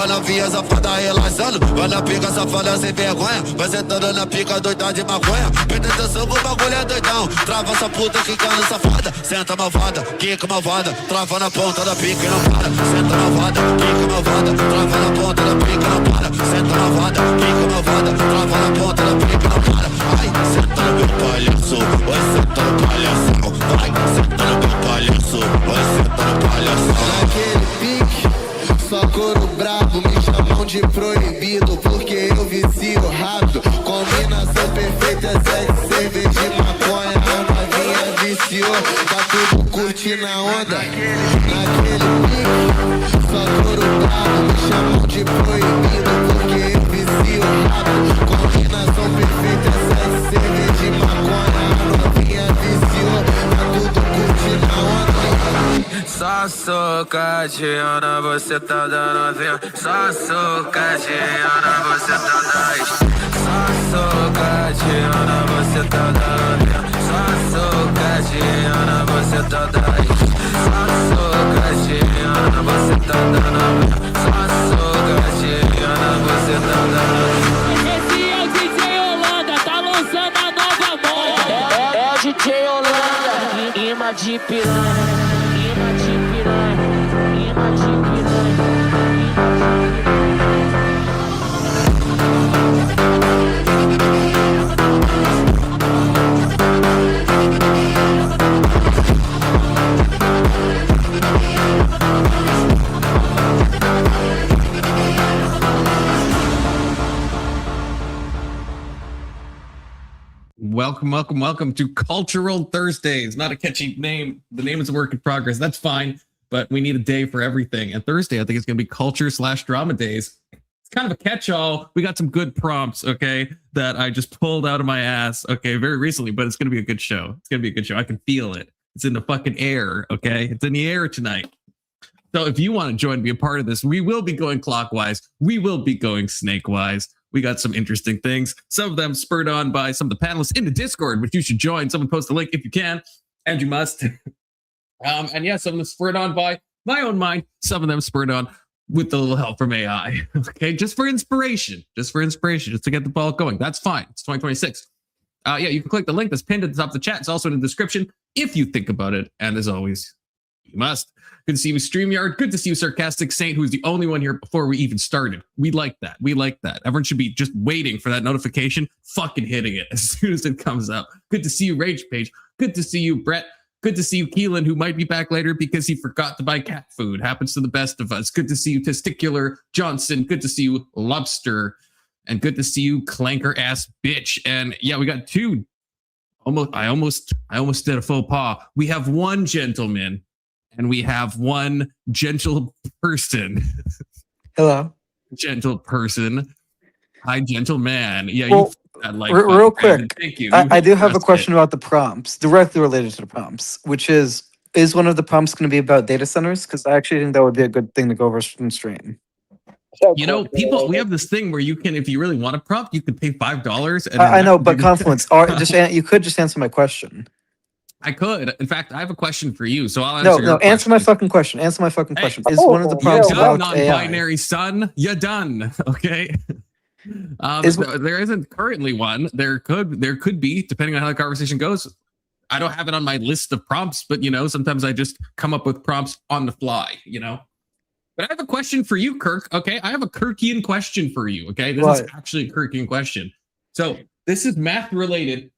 Vai novinha safada relaxando, vai na pica safada sem vergonha. Vai sentando na pica doida de maconha. Presta atenção que o bagulho é doidão. Trava essa puta quicando safada. Senta malvada, quica malvada. Trava na ponta da pica e não para. Senta malvada, quica malvada. Trava na ponta da pica e não para. Senta malvada, quica malvada. Trava na ponta da pica e não para. Ai, senta no meu palhaço, vai senta no palhação. Vai, senta no meu palhaço, vai senta no palhação. Naquele pique, só couro brabo. Me chamam de proibido porque eu vicio rápido. Combinação perfeita, sexo, cerveja e maconha. A novinha viciou, tá tudo curtindo a onda. Naquele pique, só couro brabo. Me chamam de proibido porque eu vicio rápido. Combinação perfeita, sexo, cerveja e maconha. A novinha viciou, tá tudo curtindo a onda. Só socadinha, você tá dando vinho. Só socadinha, você tá dando. Só socadinha, você tá dando vinho. Só socadinha, você tá dando. Só socadinha, você tá dando vinho. Só socadinha, você tá dando. Esse é o DJ Holanda, tá lançando a nova moda. É o DJ Holanda, imã de piranha. Welcome to Cultural Thursdays. Not a catchy name. The name is a work in progress. That's fine, but we need a day for everything. And Thursday, I think it's going to be culture/drama days. It's kind of a catch-all. We got some good prompts, okay, that I just pulled out of my ass, okay, very recently, but it's going to be a good show. It's going to be a good show. I can feel it. It's in the fucking air, okay? It's in the air tonight. So if you want to join, be a part of this, we will be going clockwise. We will be going snake-wise. We got some interesting things. Some of them spurred on by some of the panelists in the Discord, which you should join. Someone post a link if you can, and you must. And yeah, some of them spurred on by my own mind. Some of them spurred on with a little help from AI. Okay, just for inspiration, just to get the ball going. That's fine. It's 2026. Yeah, you can click the link that's pinned at the top of the chat. It's also in the description if you think about it. And as always, you must. Good to see you, StreamYard. Good to see you, Sarcastic Saint, who's the only one here before we even started. We like that. Everyone should be just waiting for that notification, fucking hitting it as soon as it comes out. Good to see you, Rage Page. Good to see you, Brett. Good to see you, Keelan, who might be back later because he forgot to buy cat food. Happens to the best of us. Good to see you, Testicular Johnson. Good to see you, Lobster. And good to see you, Clanker ass bitch. And yeah, we got two. I almost did a faux pas. We have one gentleman. And we have one gentle person. Hello. Gentle person. Hi, gentleman. Yeah, well, real quick. Thank you. I do have a question about the prompts, directly related to the prompts, which is one of the prompts going to be about data centers? Because I actually think that would be a good thing to go over in stream. You know, people, we have this thing where you can, if you really want a prompt, you could pay $5. I know, but Confluence, you could just answer my question. I could. In fact, I have a question for you, so I'll answer your answer my fucking question. Answer my fucking question. Is one of the prompts about non-binary son? You're done. Okay. There isn't currently one. There could be, depending on how the conversation goes. I don't have it on my list of prompts, but you know, sometimes I just come up with prompts on the fly, you know. But I have a question for you, Kirk. Okay, I have a Kirkian question for you. Okay, this is actually a Kirkian question. So this is math related.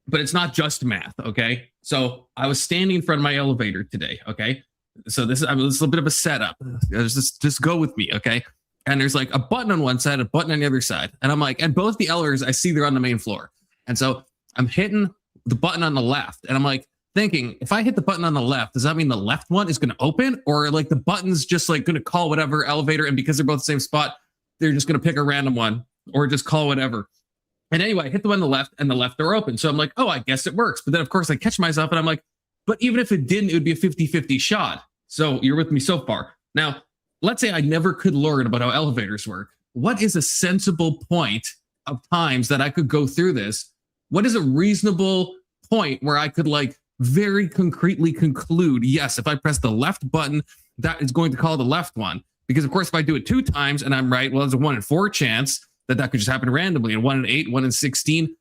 But it's not just math, okay? So I was standing in front of my elevator today, okay? So this is a little bit of a setup. Just go with me, okay? And there's like a button on one side, a button on the other side. And I'm like, and both the elevators, I see they're on the main floor. And so I'm hitting the button on the left. And I'm like thinking, if I hit the button on the left, does that mean the left one is going to open? Or like the button's just like going to call whatever elevator, and because they're both the same spot, they're just going to pick a random one or just call whatever. And anyway, I hit the one on the left and the left door open. So I'm like, oh, I guess it works. But then, of course, I catch myself and I'm like, but even if it didn't, it would be a 50-50 shot. So you're with me so far. Now, let's say I never could learn about how elevators work. What is a sensible point of times that I could go through this? What is a reasonable point where I could like very concretely conclude, yes, if I press the left button, that is going to call the left one. Because of course, if I do it 2 times and I'm right, well, there's a 1 in 4 chance that could just happen randomly. And 1 in 8, 1 in 16.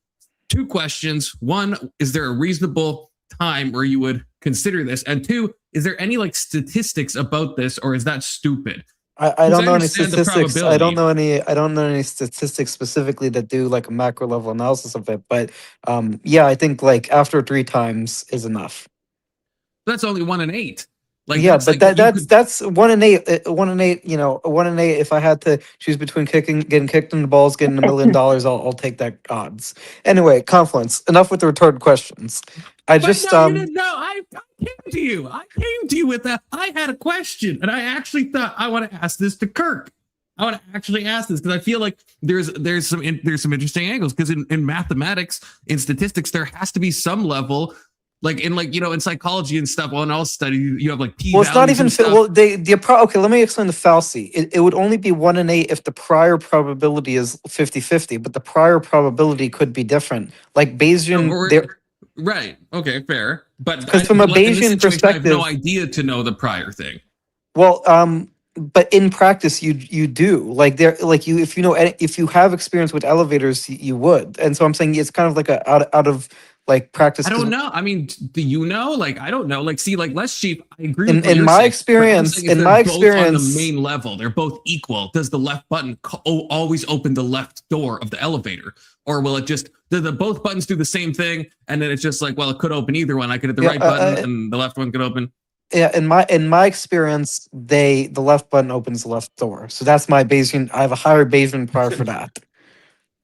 2 questions. 1, is there a reasonable time where you would consider this? And 2, is there any like statistics about this, or is that stupid? I don't know any understand the statistics. I don't probability. know any statistics specifically that do like a macro level analysis of it. But yeah, I think like after 3 times is enough. That's only 1 in 8. Like, Yeah, that's but like, that's 1 in 8. 1 in 8. You know, 1 in 8. If I had to choose between getting kicked in the balls, getting $1 million, I'll take that odds. Anyway, Confluence. Enough with the retarded questions. I But just no, you didn't know. I came to you. I came to you with that. I had a question, and I actually thought I want to ask this to Kirk. I want to actually ask this because I feel like there's some interesting angles. Because in mathematics, in statistics, there has to be some level, like in in psychology and stuff. On all study, you have like p Well, it's not values even and stuff. okay, let me explain the fallacy. It would only be 1 in 8 if the prior probability is 50-50, but the prior probability could be different. Like Bayesian, Right. Okay. Fair. But 'Cause from a in this Bayesian situation, I have no perspective- idea to know the prior thing. well, but in practice, you do like you if you have experience with elevators, you would. And so I'm saying it's kind of like a out of like practice. I 'cause don't know. I mean, do you know? Like, I don't know. Like, see, like Less Sheep, I agree. In- with what in you're my saying, but I'm experience- saying if in they're my both on experience- the main level, they're both equal. Does the left button always open the left door of the elevator, or will it just do the both buttons do the same thing? And then it's just like, well, it could open either one. I could hit the Yeah, right button, and the left one could open. Yeah, in my experience, the left button opens the left door. So that's my Bayesian. I have a higher Bayesian prior for that.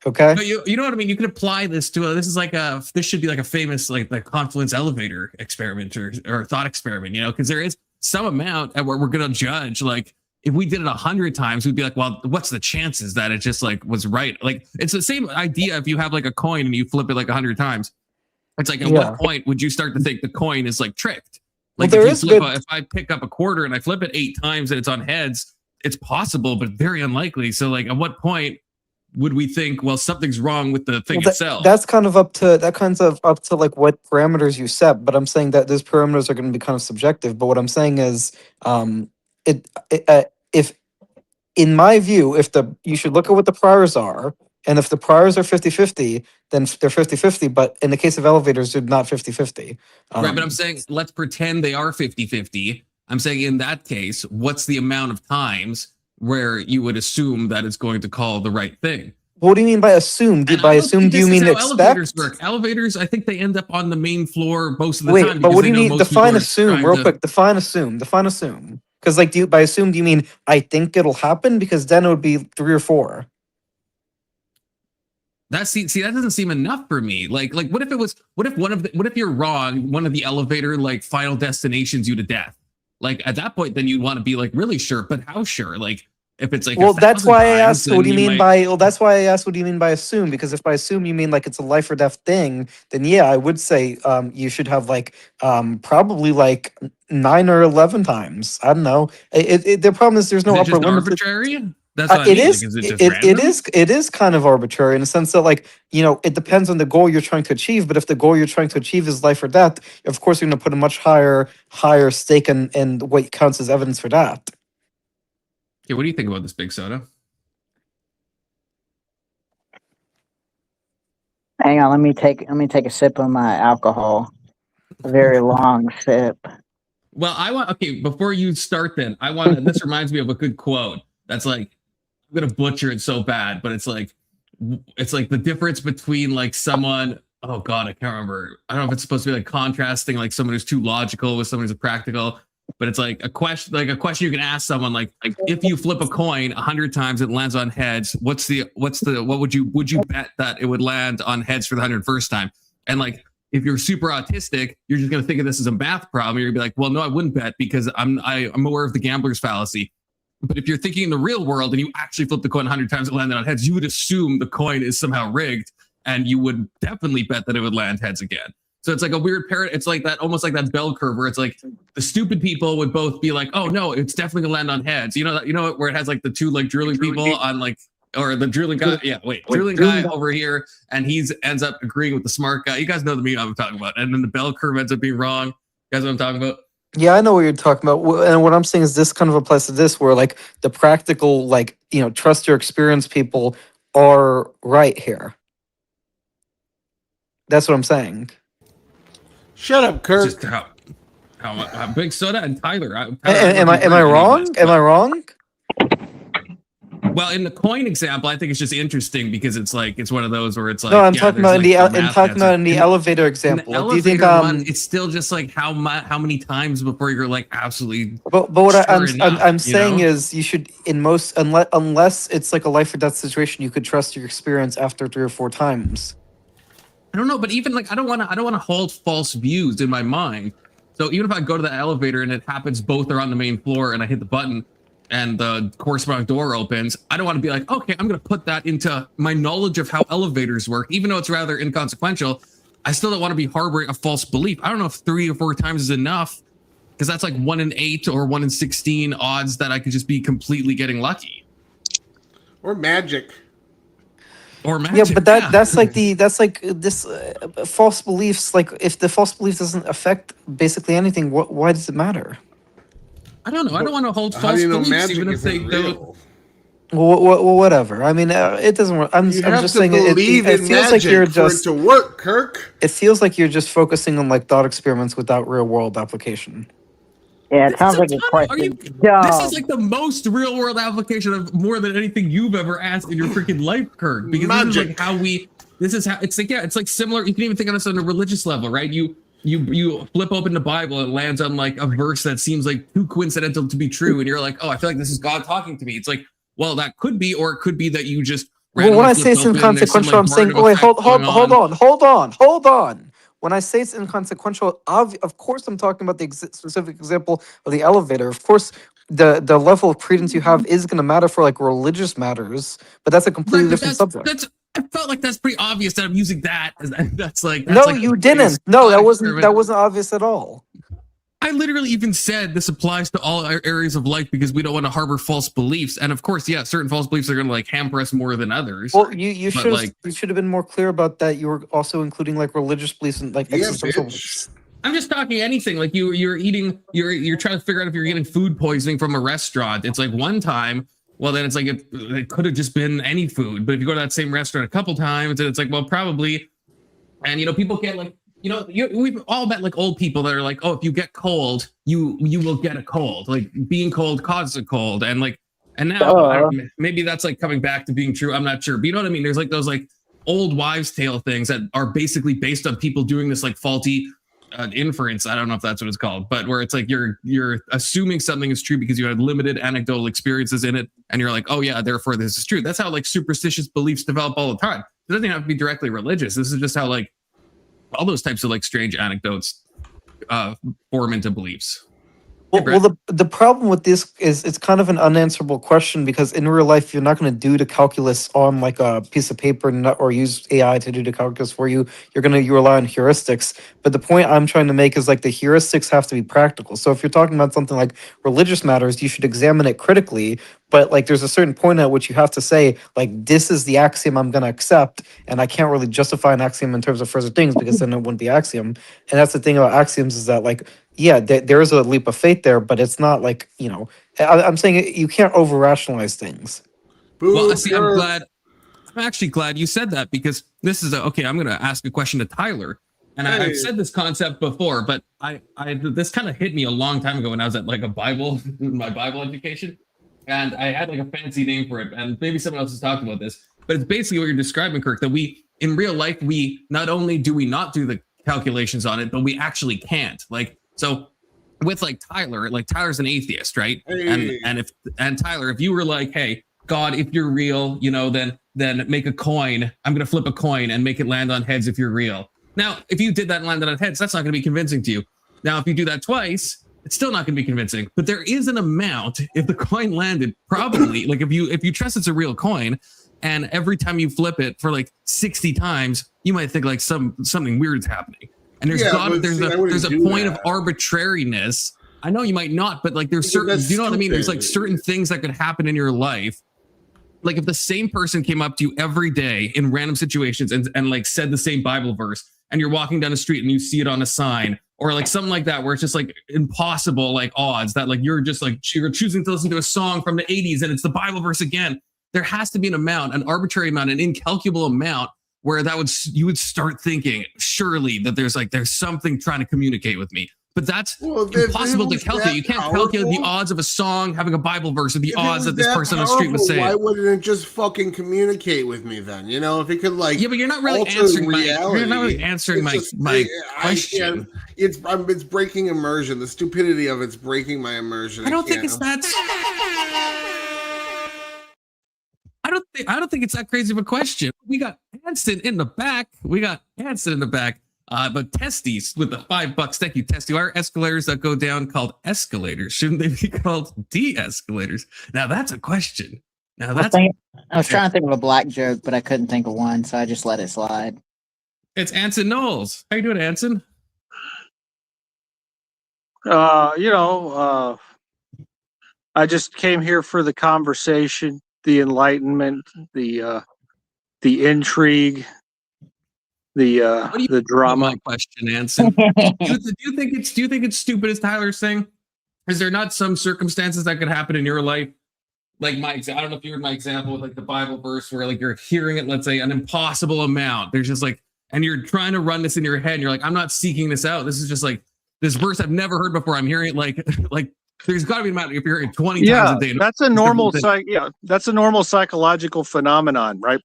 Okay. But you know what I mean? You can apply this to this is like this should be like a famous like the Confluence elevator experiment or thought experiment, because there is some amount at where we're gonna judge. Like if we did it 100 times, we'd be like, well, what's the chances that it just like was right? Like it's the same idea if you have like a coin and you flip it like 100 times. It's like at what point would you start to think the coin is like tricked? Like Well, if I pick up a quarter and I flip it 8 times and it's on heads, it's possible, but very unlikely. So like at what point would we think, well, something's wrong with the thing itself? That's kind of up to like what parameters you set. But I'm saying that those parameters are going to be kind of subjective. But what I'm saying is, if in my view, you should look at what the priors are. And if the priors are 50-50, then they're 50-50. But in the case of elevators, they're not 50-50. Right, but I'm saying let's pretend they are 50-50. I'm saying in that case, what's the amount of times where you would assume that it's going to call the right thing? What do you mean by assume? And By I don't assume, think do you this is mean how expect? elevators work? Elevators, I think they end up on the main floor most of the time. Wait, but because what do they you know mean? most people Define are assume trying real to- quick. Define assume. Define assume. Because like, by assume, do you mean I think it'll happen? Because then it would be 3 or 4. See, that doesn't seem enough for me. Like what if you're wrong, one of the elevator like final destinations you to death? Like at that point, then you'd want to be like really sure, but how sure? Like if it's like Well, that's 1,000 why I times, asked. What do you then mean might- by? Well, that's why I asked. What do you mean by assume? Because if by assume you mean like it's a life or death thing, then yeah, I would say you should have like probably like 9 or 11 times. I don't know. The problem is there's no Is it upper just limit. arbitrary? That's what I It mean. is. Like, is it just It random? is. It is kind of arbitrary in the sense that, like, it depends on the goal you're trying to achieve. But if the goal you're trying to achieve is life or death, of course you're going to put a much higher stake in what counts as evidence for that. Okay, what do you think about this, Big Soda? Hang on, let me take a sip of my alcohol. A very long sip. Well, before you start then, this reminds me of a good quote. That's like, I'm going to butcher it so bad, but it's like the difference between like someone, oh God, I can't remember. I don't know if it's supposed to be like contrasting like someone who's too logical with someone who's practical, but it's like a question you can ask someone like if you flip a coin 100 times, it lands on heads. Would you bet that it would land on heads for the 101st time? And like, if you're super autistic, you're just going to think of this as a math problem. You're going to be like, well, no, I wouldn't bet because I'm aware of the gambler's fallacy. But if you're thinking in the real world and you actually flip the coin 100 times, it landed on heads, you would assume the coin is somehow rigged, and you would definitely bet that it would land heads again. So it's like a weird It's like that, almost like that bell curve where it's like the stupid people would both be like, oh no, it's definitely gonna land on heads. Where it has like the two like drilling people on like, or the drilling guy. Yeah, drilling guy over here, and ends up agreeing with the smart guy. You guys know the meme I'm talking about. And then the bell curve ends up being wrong. You guys know what I'm talking about? Yeah, I know what you're talking about. And what I'm saying is this kind of applies to this where like the practical, like, trust your experience people are right here. That's what I'm saying. Shut up, It's Kirk. just how Big Soda and Tyler. Am I wrong? Am I wrong? Well, in the coin example, I think it's just interesting because it's like it's one of those where it's like No, I'm yeah, talking there's, about like, I'm talking about in the elevator example. In the Do you think elevator one, it's still just like how many times before you're like absolutely. But what sure enough, I'm you saying know? is you should in most unless it's like a life or death situation, you could trust your experience after 3 or 4 times. I don't know, but even like I don't want to hold false views in my mind. So even if I go to the elevator and it happens both are on the main floor and I hit the button and the corresponding door opens, I don't want to be like, okay, I'm going to put that into my knowledge of how elevators work, even though it's rather inconsequential. I still don't want to be harboring a false belief. I don't know if 3 or 4 times is enough because that's like 1 in 8 or 1 in 16 odds that I could just be completely getting lucky. Or magic. Or magic. Yeah, but that's like this false beliefs. Like if the false belief doesn't affect basically anything, why does it matter? I don't know. I don't want to hold How false do you know beliefs, magic even if they isn't don't. real? Well, whatever. I mean, it doesn't work. I'm You have just to saying it believe feels in like magic you're for just. it to work, Kirk. It feels like you're just focusing on like thought experiments without real world application. Yeah, it This sounds is like a a ton of- are question. you- Dumb. This is like the most real world application of more than anything you've ever asked in your freaking life, Kirk. Because this is like Magic. how we. This is how it's like. Yeah, it's like similar. You can even think of this on a religious level, right? You flip open the Bible and it lands on like a verse that seems like too coincidental to be true, and you're like, oh, I feel like this is God talking to me. It's like, well, that could be, or it could be that you just. Well, when I randomly say it's flipped open and there's some, inconsequential, I'm saying, Barnum oh wait, effect going hold on. When I say it's inconsequential, of course I'm talking about the specific example of the elevator. Of course, the level of credence you have is going to matter for like religious matters, but that's a completely Right, but different subject. That's. I felt like that's pretty obvious that I'm using that. That's like. No, like you a didn't. base No, thought that experiment. wasn't obvious at all. I literally even said this applies to all areas of life because we don't want to harbor false beliefs. And of course, yeah, certain false beliefs are going to like hamper us more than others. Well, you But, should like- you should have been more clear about that. You were also including like religious beliefs and like Yeah, existential bitch. beliefs. I'm just talking anything. Like you're eating, you're trying to figure out if you're getting food poisoning from a restaurant. It's like one time, well, then it's like it could have just been any food. But if you go to that same restaurant a couple times, then it's like, well, probably. And people get like, we've all met like old people that are like, oh, if you get cold, you will get a cold. Like being cold causes a cold, and now maybe that's like coming back to being true. I'm not sure, but you know what I mean. There's like those like old wives' tale things that are basically based on people doing this like faulty inference. I don't know if that's what it's called, but where it's like you're assuming something is true because you had limited anecdotal experiences in it, and you're like, oh yeah, therefore this is true. That's how like superstitious beliefs develop all the time. It doesn't have to be directly religious. This is just how like all those types of like strange anecdotes form into beliefs. Well, the problem with this is it's kind of an unanswerable question because in real life you're not going to do the calculus on like a piece of paper or use AI to do the calculus for you. You rely on heuristics. But the point I'm trying to make is like the heuristics have to be practical. So if you're talking about something like religious matters, you should examine it critically. But like there's a certain point at which you have to say like this is the axiom I'm going to accept, and I can't really justify an axiom in terms of further things because then it wouldn't be axiom. And that's the thing about axioms is that like yeah, there is a leap of faith there, but it's not like I'm saying you can't over rationalize things. Well, see, I'm actually glad you said that because this is okay. I'm going to ask a question to Tyler, and I've said this concept before, but I this kind of hit me a long time ago when I was at like my Bible education, and I had like a fancy name for it, and maybe someone else has talked about this, but it's basically what you're describing, Kirk. That we in real life we not only do we not do the calculations on it, but we actually can't. Like so. With like Tyler's an atheist, right? Hey. And Tyler, if you were like, hey, God, if you're real, then make a coin. I'm gonna flip a coin and make it land on heads if you're real. Now, if you did that and landed on heads, that's not gonna be convincing to you. Now, if you do that twice, it's still not gonna be convincing. But there is an amount if the coin landed, probably like if you trust it's a real coin, and every time you flip it for like 60 times, you might think like something weird's happening. And there's a point of arbitrariness. I know you might not, but like there's certain, you know what I mean? There's like certain things that could happen in your life. Like if the same person came up to you every day in random situations and like said the same Bible verse, and you're walking down the street and you see it on a sign, or like something like that, where it's just like impossible, like odds that like you're choosing to listen to a song from the 80s and it's the Bible verse again. There has to be an amount, an arbitrary amount, an incalculable amount where you would start thinking surely that there's something trying to communicate with me. But that's impossible to calculate. You can't calculate the odds of a song having a Bible verse or the odds that this person on the street would say. Why wouldn't it just fucking communicate with me then? You know, if it could like. Yeah, but you're not really answering my question. It's breaking immersion. The stupidity of it's breaking my immersion. I don't think it's that. I don't think it's that crazy of a question. We got Hanson in the back. But Testies with the $5. Thank you, Testy. Why are escalators that go down called escalators? Shouldn't they be called de-escalators? Now that's a question. I was trying to think of a black joke, but I couldn't think of one, so I just let it slide. It's Anson Knowles. How you doing, Anson? I just came here for the conversation, the enlightenment, the intrigue. The drama. My question, Anson. do you think it's stupid, as Tyler's saying? Is there not some circumstances that could happen in your life? Like I don't know if you heard my example with like the Bible verse where like you're hearing it, let's say an impossible amount. There's just like, and you're trying to run this in your head and you're like, I'm not seeking this out. This is just like this verse I've never heard before. I'm hearing it like there's got to be an amount if you're hearing it 20 times a day. That's a normal that's a normal psychological phenomenon, right?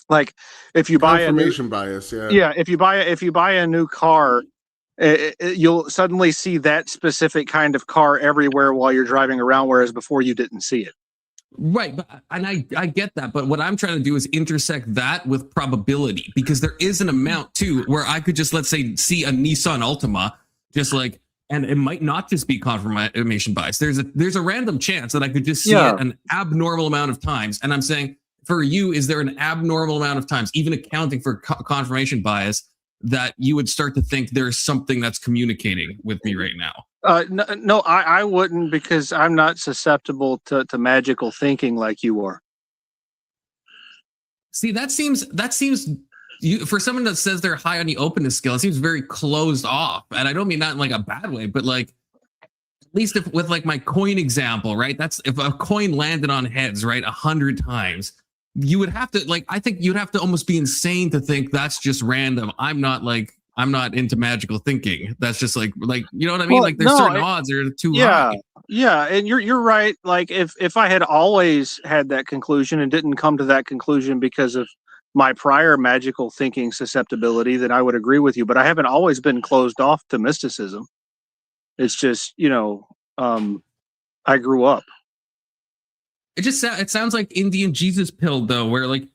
Like if you buy confirmation bias, if you buy a new car, you'll suddenly see that specific kind of car everywhere while you're driving around, whereas before you didn't see it. Right, and I get that, but what I'm trying to do is intersect that with probability, because there is an amount too where I could just, let's say, see a Nissan Altima, just like, and it might not just be confirmation bias. There's a random chance that I could just see it an abnormal amount of times, and I'm saying, for you, is there an abnormal amount of times, even accounting for confirmation bias, that you would start to think there's something that's communicating with me right now? No, I wouldn't, because I'm not susceptible to magical thinking like you are. See, that seems for someone that says they're high on the openness scale, it seems very closed off. And I don't mean that in like a bad way, but like, at least if with like my coin example, right? That's if a coin landed on heads, right, 100 times. You would have to I think you'd have to almost be insane to think that's just random. I'm not into magical thinking. That's just like you know what I mean? Like there's certain odds are too high. Yeah, and you're right. Like if I had always had that conclusion and didn't come to that conclusion because of my prior magical thinking susceptibility, then I would agree with you. But I haven't always been closed off to mysticism. It's just, I grew up. It sounds like Indian Jesus pill though, where like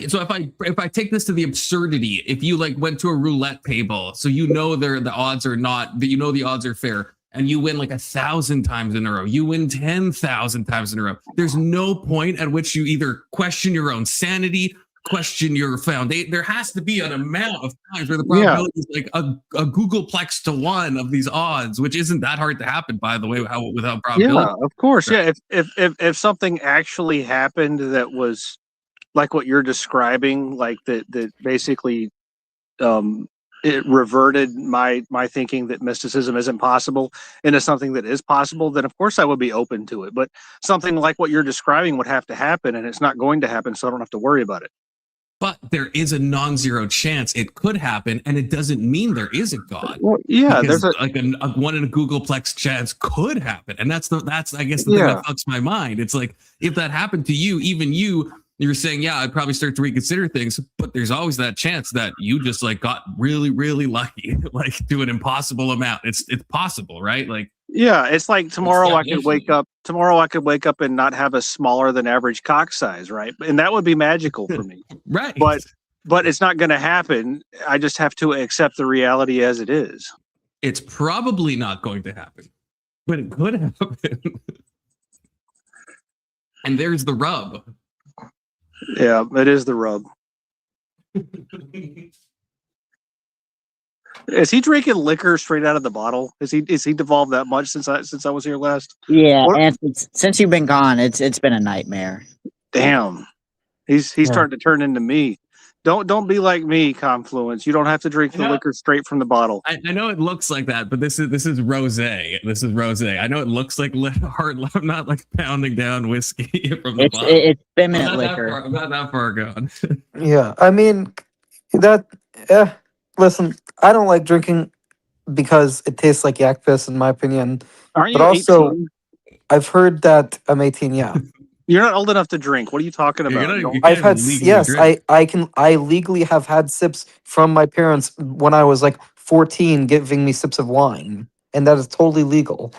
so if I take this to the absurdity, if you like went to a roulette table, so the odds are not, that the odds are fair, and you win like 1,000 times in a row, you win 10,000 times in a row. There's no point at which you either question your own sanity, question your foundation. There has to be an amount of times where the probability is like a Googleplex to 1 of these odds, which isn't that hard to happen, by the way, without probability. Yeah, of course. Right. Yeah, if something actually happened that was like what you're describing, like that basically it reverted my thinking that mysticism isn't possible into something that is possible, then of course I would be open to it. But something like what you're describing would have to happen, and it's not going to happen, so I don't have to worry about it. But there is a non-zero chance it could happen, and it doesn't mean there is a God. Well, yeah, there's a 1 in a Googleplex chance could happen, and that's I guess the thing that fucks my mind. It's like if that happened to you, even you're saying, I'd probably start to reconsider things, but there's always that chance that you just like got really, really lucky, like to an impossible amount. It's possible, right? Like. Yeah, it's like tomorrow I could wake up and not have a smaller than average cock size, right? And that would be magical for me. Right. But it's not going to happen. I just have to accept the reality as it is. It's probably not going to happen, but it could happen. And there's the rub. Yeah, it is the rub. Is he drinking liquor straight out of the bottle? Is he devolved that much since I was here last? Yeah, and since you've been gone, it's been a nightmare. Damn, he's starting to turn into me. Don't be like me, Confluence. You don't have to drink the liquor straight from the bottle. I know it looks like that, but this is rosé. This is rosé. I know it looks like hard. I'm not like pounding down whiskey from the bottle. It's feminine liquor. I'm not that far gone. Yeah, I mean that. Listen, I don't like drinking because it tastes like yak piss, in my opinion. Aren't you But also, 18? I've heard that I'm 18. Yeah, You're not old enough to drink. What are you talking You're about? gonna- Don't- you I've can't had legally yes, drink. I legally have had sips from my parents when I was like 14, giving me sips of wine, and that is totally legal.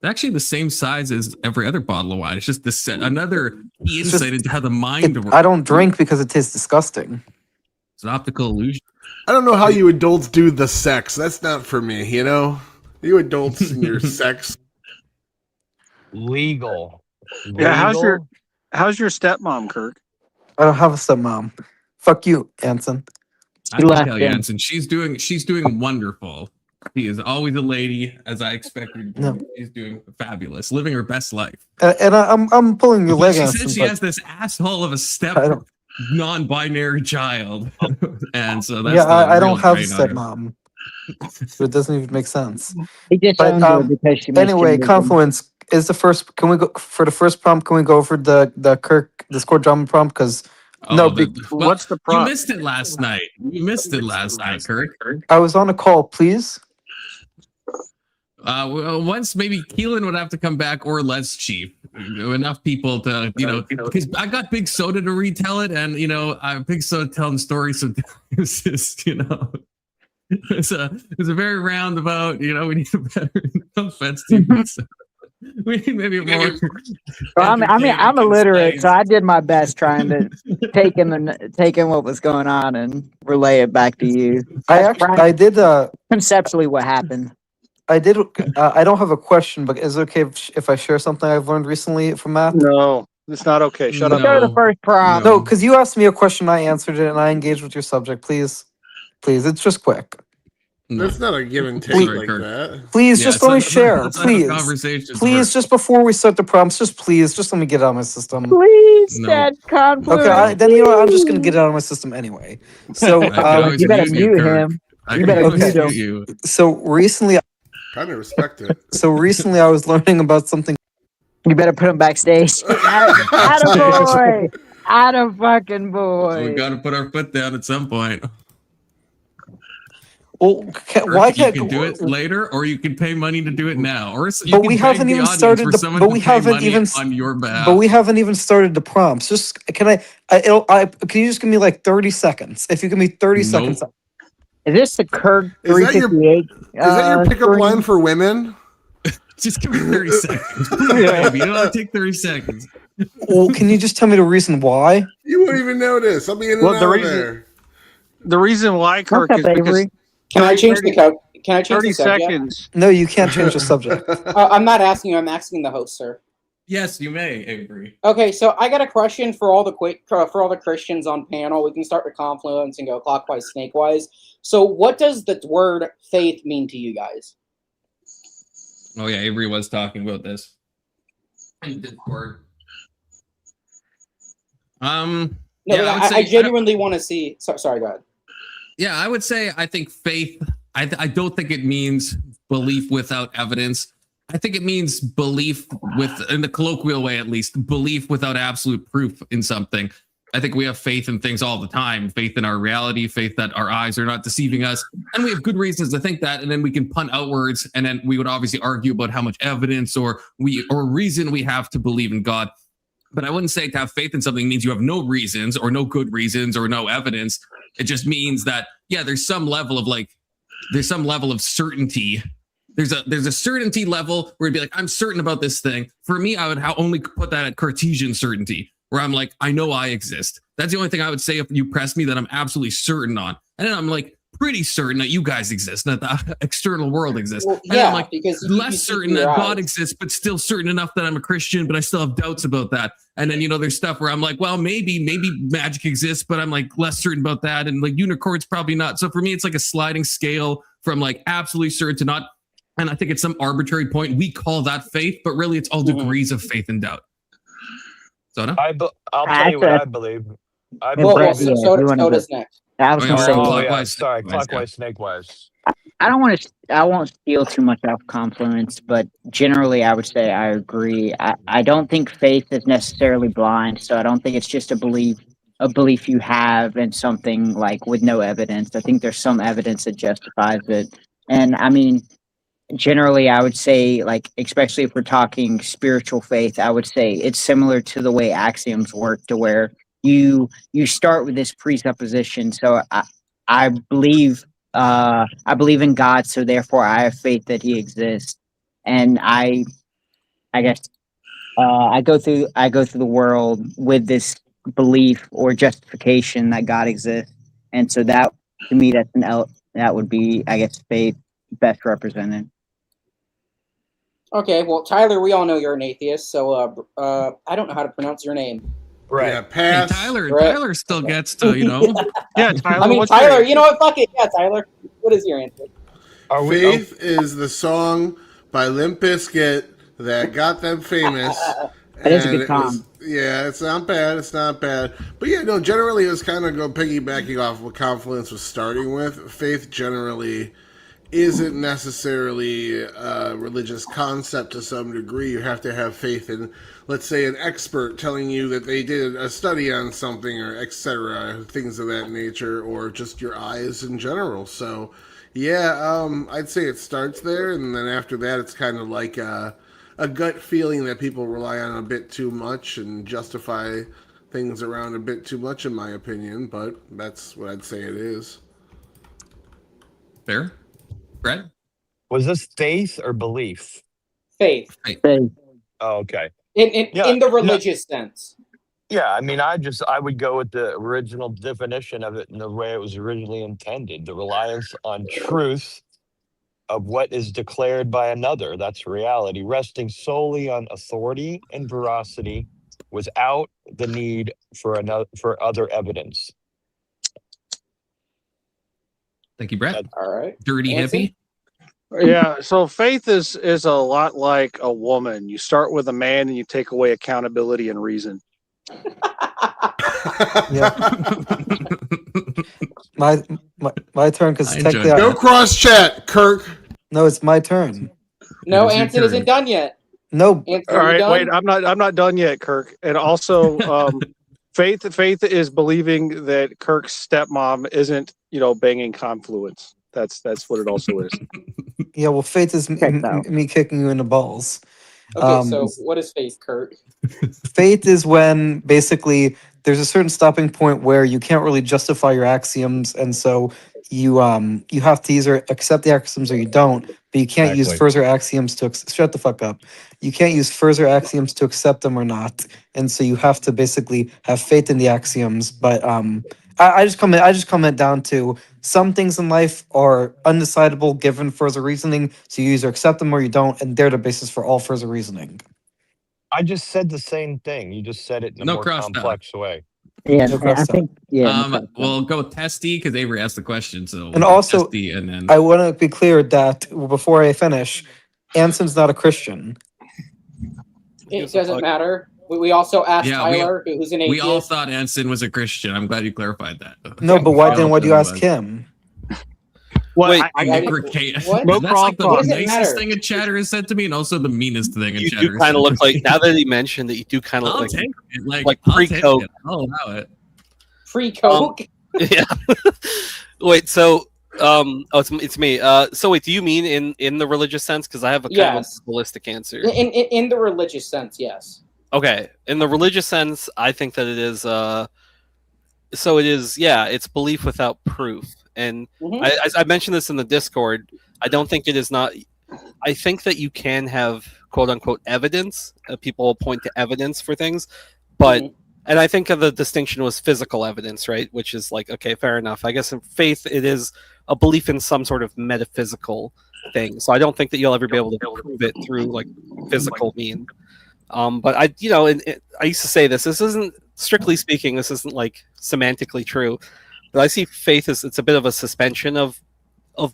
Actually, the same size as every other bottle of wine. It's just this another key It's just- insight into how the mind works. I don't drink because it tastes disgusting. It's an optical illusion. I don't know how you adults do the sex. That's not for me, you know? You adults and your sex. Legal. Yeah, how's your stepmom, Kirk? I don't have a stepmom. Fuck you, Anson. I can left tell you, him. Anson, she's doing wonderful. She is always a lady, as I expected. No. She's doing fabulous, living her best life. And I'm pulling your leg, She Anson. said she but has this asshole of a step I don't- non-binary child, and so that's yeah, I don't real have a drain on her. stepmom. So it doesn't even make sense. He just But, owns her because she makes Anyway, him look Confluence is the first. Can we go for the first prompt? Can we go over the Kirk Discord drama prompt? Because no, What's the You prompt? missed it last night. You missed it last night, Kirk. I was on a call. Please. Well, once maybe Keelan would have to come back, or Les Chief. Enough people to, because I got Big Soda to retell it, and Big Soda telling stories. So it's just, it's a very roundabout. We need a better. No offense to you, so we need maybe a more. Well, I'm entertaining, illiterate, so concise- I did my best trying to take in what was going on and relay it back to you. I did. Conceptually what happened. I did. I don't have a question, but is it okay if I share something I've learned recently from Matt? No, it's not okay. Shut up. Go to the first prompt. No, because you asked me a question, I answered it, and I engaged with your subject. Please, it's just quick. That's not a give and take Please. like that. Please, Yeah, just so let me let's share. have a Please, conversation please, first. just before we start the prompts, just let me get it out of my system. Please, No. said conflict. Okay, then you know what? I'm just gonna get it out of my system anyway. So, I can always you better mute you, mute Kirk. him. I You can better always mute him. mute you. so recently, Kind of respect it. I was learning about something. You better put him backstage. Atta boy. Atta fucking boy. We got to put our foot down at some point. Well, Or why you can't can do it later, or you can pay money to do it now, or you But can we beg haven't the even audience started for the- someone but to we pay haven't money even on your behalf. But we haven't even started the prompts. Just can can you just give me like 30 seconds? If you give me 30 Nope. seconds. Is this the Kirk Is that your- 358? Is that your pickup screen? line for women? Just give me 30 seconds. Baby, you don't have to take 30 seconds. Well, can you just tell me the reason why? You won't even notice. I'll be in and Well, the out reason- there. The reason why, Kirk, What's is up, because Avery? Can I change the code? Can I change 30 the subject? seconds. No, you can't change the subject. I'm not asking you. I'm asking the host, sir. Yes, you may, Avery. Okay, so I got a question for all the Christians on panel. We can start with Confluence and go clockwise, snakewise. So, what does the word faith mean to you guys? Oh yeah, Avery was talking about this in Discord. No, Yeah, but I would I say- genuinely want to see. Sorry, go ahead. Yeah, I would say I think faith. I don't think it means belief without evidence. I think it means belief in the colloquial way, at least, belief without absolute proof in something. I think we have faith in things all the time, faith in our reality, faith that our eyes are not deceiving us. And we have good reasons to think that. And then we can punt outwards. And then we would obviously argue about how much evidence or reason we have to believe in God. But I wouldn't say to have faith in something means you have no reasons or no good reasons or no evidence. It just means that, yeah, there's some level of certainty. There's a certainty level where you'd be like, I'm certain about this thing. For me, I would only put that at Cartesian certainty, where I'm like, I know I exist. That's the only thing I would say if you press me that I'm absolutely certain on. And then I'm like pretty certain that you guys exist, that the external world exists. Well, And then I'm yeah, like because you less see certain through that your God eyes. exists, but still certain enough that I'm a Christian, but I still have doubts about that. And then, there's stuff where I'm like, well, maybe magic exists, but I'm like less certain about that. And like unicorns probably not. So for me, it's like a sliding scale from like absolutely certain to not. And I think at some arbitrary point, we call that faith, but really it's all degrees of faith and doubt. So no? I'll tell you what I believe. And Well, Brett, so, yeah, so, if you wanna so go- does next. I was Oh, yeah, gonna we're say, on Oh, clockwise, yeah, sorry, snake-wise, yeah. clockwise, snake-wise. I don't want to. I won't steal too much off Confluence, but generally, I would say I agree. I don't think faith is necessarily blind, so I don't think it's just a belief you have in something like with no evidence. I think there's some evidence that justifies it, and I mean, generally, I would say, like, especially if we're talking spiritual faith, I would say it's similar to the way axioms work, to where you start with this presupposition. So I believe I believe in God, so therefore I have faith that He exists, and I guess I go through the world with this belief or justification that God exists, and so that to me that would be, I guess, faith best represented. Okay, well, Tyler, we all know you're an atheist, so I don't know how to pronounce your name. Right. Yeah, Hey, pass. Tyler still gets to, Yeah, Tyler. I mean, what's your Tyler, answer? you know what? Fuck it. Yeah, Tyler. What is your answer? Are we? Faith is the song by Limp Bizkit that got them famous. That is a and good song. Yeah, it's not bad. It's not bad. But yeah, no, generally it was kind of piggybacking off what Confluence was starting with. Faith generally isn't necessarily a religious concept to some degree. You have to have faith in, let's say, an expert telling you that they did a study on something, or etc., things of that nature, or just your eyes in general. So, yeah, I'd say it starts there, and then after that, it's kind of like a gut feeling that people rely on a bit too much and justify things around a bit too much, in my opinion. But that's what I'd say it is. Fair. Brett? Was this faith or belief? Faith. Faith. Oh, okay. In the religious sense. Yeah, I mean, I would go with the original definition of it in the way it was originally intended. The reliance on truth of what is declared by another. That's reality, resting solely on authority and veracity without the need for other evidence. Thank you, Brett. All right. Dirty Anson? hippie. Yeah, so faith is a lot like a woman. You start with a man and you take away accountability and reason. Yeah. my turn, because I enjoyed technically that. No cross chat, Kirk. no, it's my turn. No, It is your Anson isn't turn. done yet. No, Anson, All are you right, done? wait, I'm not done yet, Kirk. And also, faith is believing that Kirk's stepmom isn't, banging Confluence. That's what it also is. yeah. Well, faith is Checked out. me kicking you in the balls. Okay, so what is faith, Kurt? Faith is when basically there's a certain stopping point where you can't really justify your axioms, and so you have to either accept the axioms or you don't, but you can't use Exactly. further axioms to shut the fuck up. You can't use further axioms to accept them or not, and so you have to basically have faith in the axioms. But I just comment down to some things in life are undecidable given further reasoning, so you either accept them or you don't, and they're the basis for all further reasoning. I just said the same thing. You just said it in a No more cross talk. complex way. Yeah, No I cross think We'll go with Testy because Avery asked the question. So we'll And go also, Testy and then I want to be clear that before I finish, Anson's not a Christian. It doesn't matter. We also asked Yeah, we- Tyler, who's an atheist. we all thought Anson was a Christian. I'm glad you clarified that. No, but why We all do you thought he ask was. him? Well, Wait, I Nick Ricade. What? No That's like the What does it nicest matter? thing a chatter has said to me, and also the meanest thing a You chatter do has kind said of look to me. like, now that he mentioned that, you do kind of I'll look take it. Like like I'll take pre-Coke. it. I'll allow it. Free Coke? yeah. Wait, so it's me. So wait, do you mean in the religious sense? Because I have a kind Yes. of a holistic answer. In the religious sense, yes. Okay, in the religious sense, I think that it is. So it is. Yeah, it's belief without proof, and Mhm. I mentioned this in the Discord. I don't think it is not. I think that you can have quote unquote evidence. People will point to evidence for things, but Mhm. and I think of the distinction was physical evidence, right? Which is like, okay, fair enough. I guess in faith, it is a belief in some sort of metaphysical thing. So I don't think that you'll ever be able to prove it through like physical means. But I used to say this. This isn't strictly speaking. This isn't like semantically true. But I see faith as it's a bit of a suspension of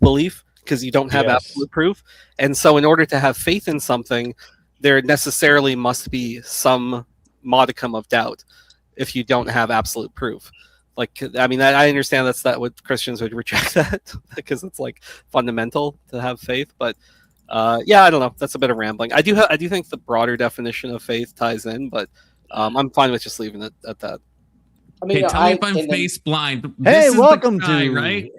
belief because you don't have Yes. absolute proof. And so, in order to have faith in something, there necessarily must be some modicum of doubt. if you don't have absolute proof. Like, I mean, I understand that's that what Christians would reject that because it's like fundamental to have faith. But yeah, I don't know. That's a bit of rambling. I do think the broader definition of faith ties in, but I'm fine with just leaving it at that. I mean, Okay, tell me if I'm face blind. This Hey, is the welcome guy, to right?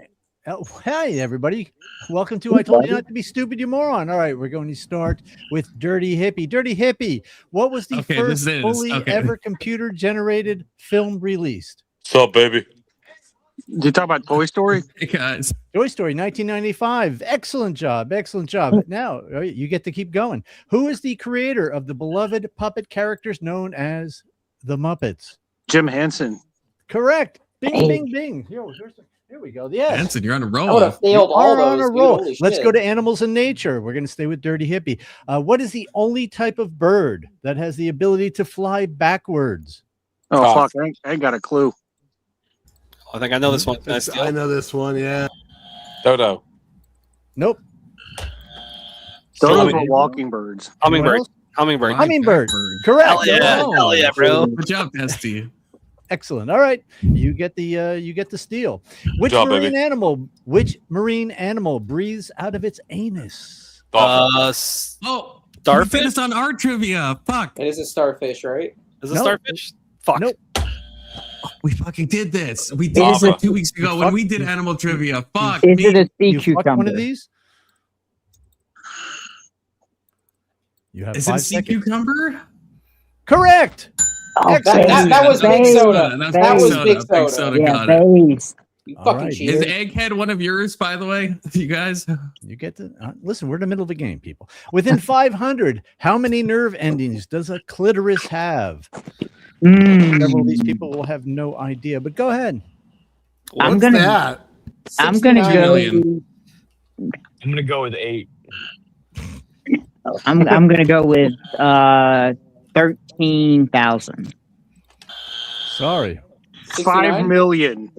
Hey, everybody. Welcome to I Told You Not to Be Stupid, You Moron. All right, we're going to start with Dirty Hippie. Dirty Hippie, what was the Okay, first this is- fully okay. ever computer-generated film released? What's up, baby? Did you talk about Toy Story? Hey, guys. Toy Story 1995. Excellent job. Excellent job. Now, you get to keep going. Who is the creator of the beloved puppet characters known as the Muppets? Jim Henson. Correct. Bing, Hey. bing, bing. Here we go. Yes. Hanson, you're on a I would roll. have failed You all are on those. a dude. roll. Holy Let's shit. go to animals and nature. We're going to stay with Dirty Hippie. What is the only type of bird that has the ability to fly backwards? Oh, fuck. I ain't got a clue. I think I know this one. Can I I steal? know this one. Yeah. Dodo. Nope. Those So- are walking birds. Hummingbird. else? Hummingbird. Hummingbird. Correct. Hell yeah. Oh, Hell yeah, bro. Good job, Testy. Excellent. All right. You get the steal. Which job, marine baby. animal? Which marine animal breathes out of its anus? S- Oh, we starfish? did this on our trivia. Fuck. It is a starfish, right? Is it Nope. starfish? Fuck. Nope. We fucking did this. We did Is this it- like 2 weeks ago when we did animal trivia. Fuck. Is me. it a sea You fucked one cucumber? of these? You have Is it a 5 sea seconds. cucumber? Correct. Oh, Excellent. That was Big Base. Soda. That's That Big was Soda. Big Big Soda. Soda. Yeah, Got it. base. You All fucking right. cheater. Is Egghead one of yours, by the way? You guys? You get to listen. We're in the middle of the game, people. Within 500, how many nerve endings does a clitoris have? Several of these people will have no idea, but go ahead. I'm What's gonna. that? I'm gonna 69 go. million. I'm gonna go with 8. I'm gonna go with 13,000. Sorry, 5 million.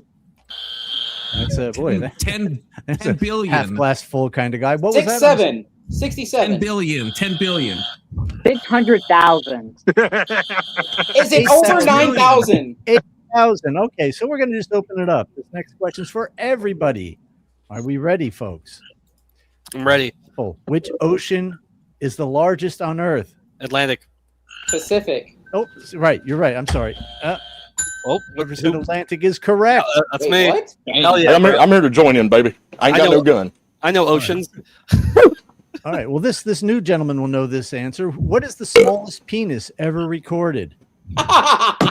that's a boy. 10 That's 10 a billion. half glass full kind of guy. What was that? 67. 10 67. billion. 10 billion. 600,000. Is it over 9,000? 8,000. Okay, so we're gonna just open it up. This next question's for everybody. Are we ready, folks? I'm ready. Oh, which ocean is the largest on Earth? Atlantic. Pacific. Oh, right. You're right. I'm sorry. Oh, The Atlantic is correct. that's Wait, me. what? Hell yeah. I'm here to join in, baby. I ain't I got know- no gun. I know oceans. All right. Well, this new gentleman will know this answer. What is the smallest penis ever recorded? That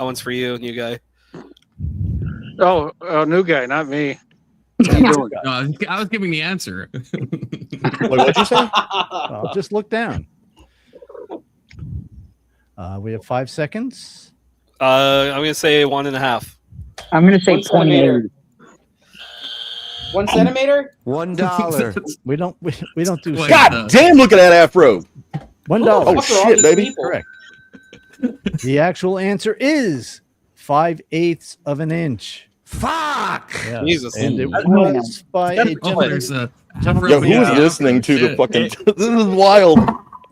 one's for you, new guy. Oh, new guy, not me. What are you doing? No, I was giving the answer. Wait, what'd you say? Well, just look down. We have 5 seconds. I'm gonna say 1.5. I'm gonna say 1 centimeter. 28. 1 centimeter? $1. We don't do Wait, God damn! Look at that afro. $1. Oh Fuck are all shit, these baby. people? Correct. The actual answer is 5/8 of an inch. Fuck! Yes. Jesus. And it Ooh. was by a Oh, gentleman. there's a. Yo, who is listening to the fucking? This is wild.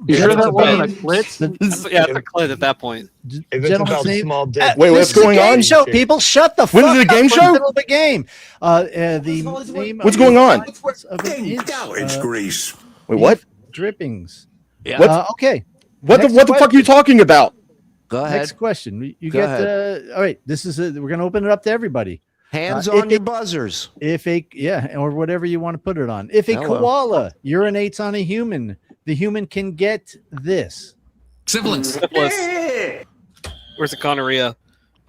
You sure that wasn't a Gentleman's clit? Yeah, it's a clit at that point. If it's Gentleman's about name. small dick. Wait, This what's is a going game on? show, people. Shut the When fuck is it a up. game We're in show? the middle of the game. The name. What's of going on? of an inch, grease. Wait, what? drippings. Yeah. What? Okay. What the Next what the fuck are you talking about? Go ahead. Next question. You Go get all right. This is we're gonna open it up to everybody. Hands if on your it- buzzers. If or whatever you want to put it on. If a Hello. koala urinates on a human, the human can get this. Syphilis. Syphilis. Where's the gonorrhea?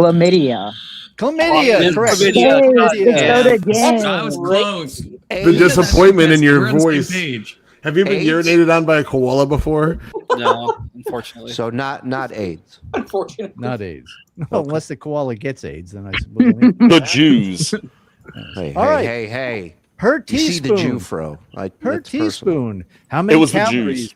Chlamydia. Chlamydia. Oh, correct. chlamydia. Yay, Big Yeah. Soda again. I was close. The disappointment in your We're on the same voice. page. Have you been AIDS? urinated on by a koala before? No, unfortunately. So not AIDS. Unfortunately. Not AIDS. No, unless the koala gets AIDS, then I suppose. I mean, The Jews. Hey, All right. hey. per You see the Jew teaspoon. fro. Per That's personal. teaspoon. How many was the calories? Jews.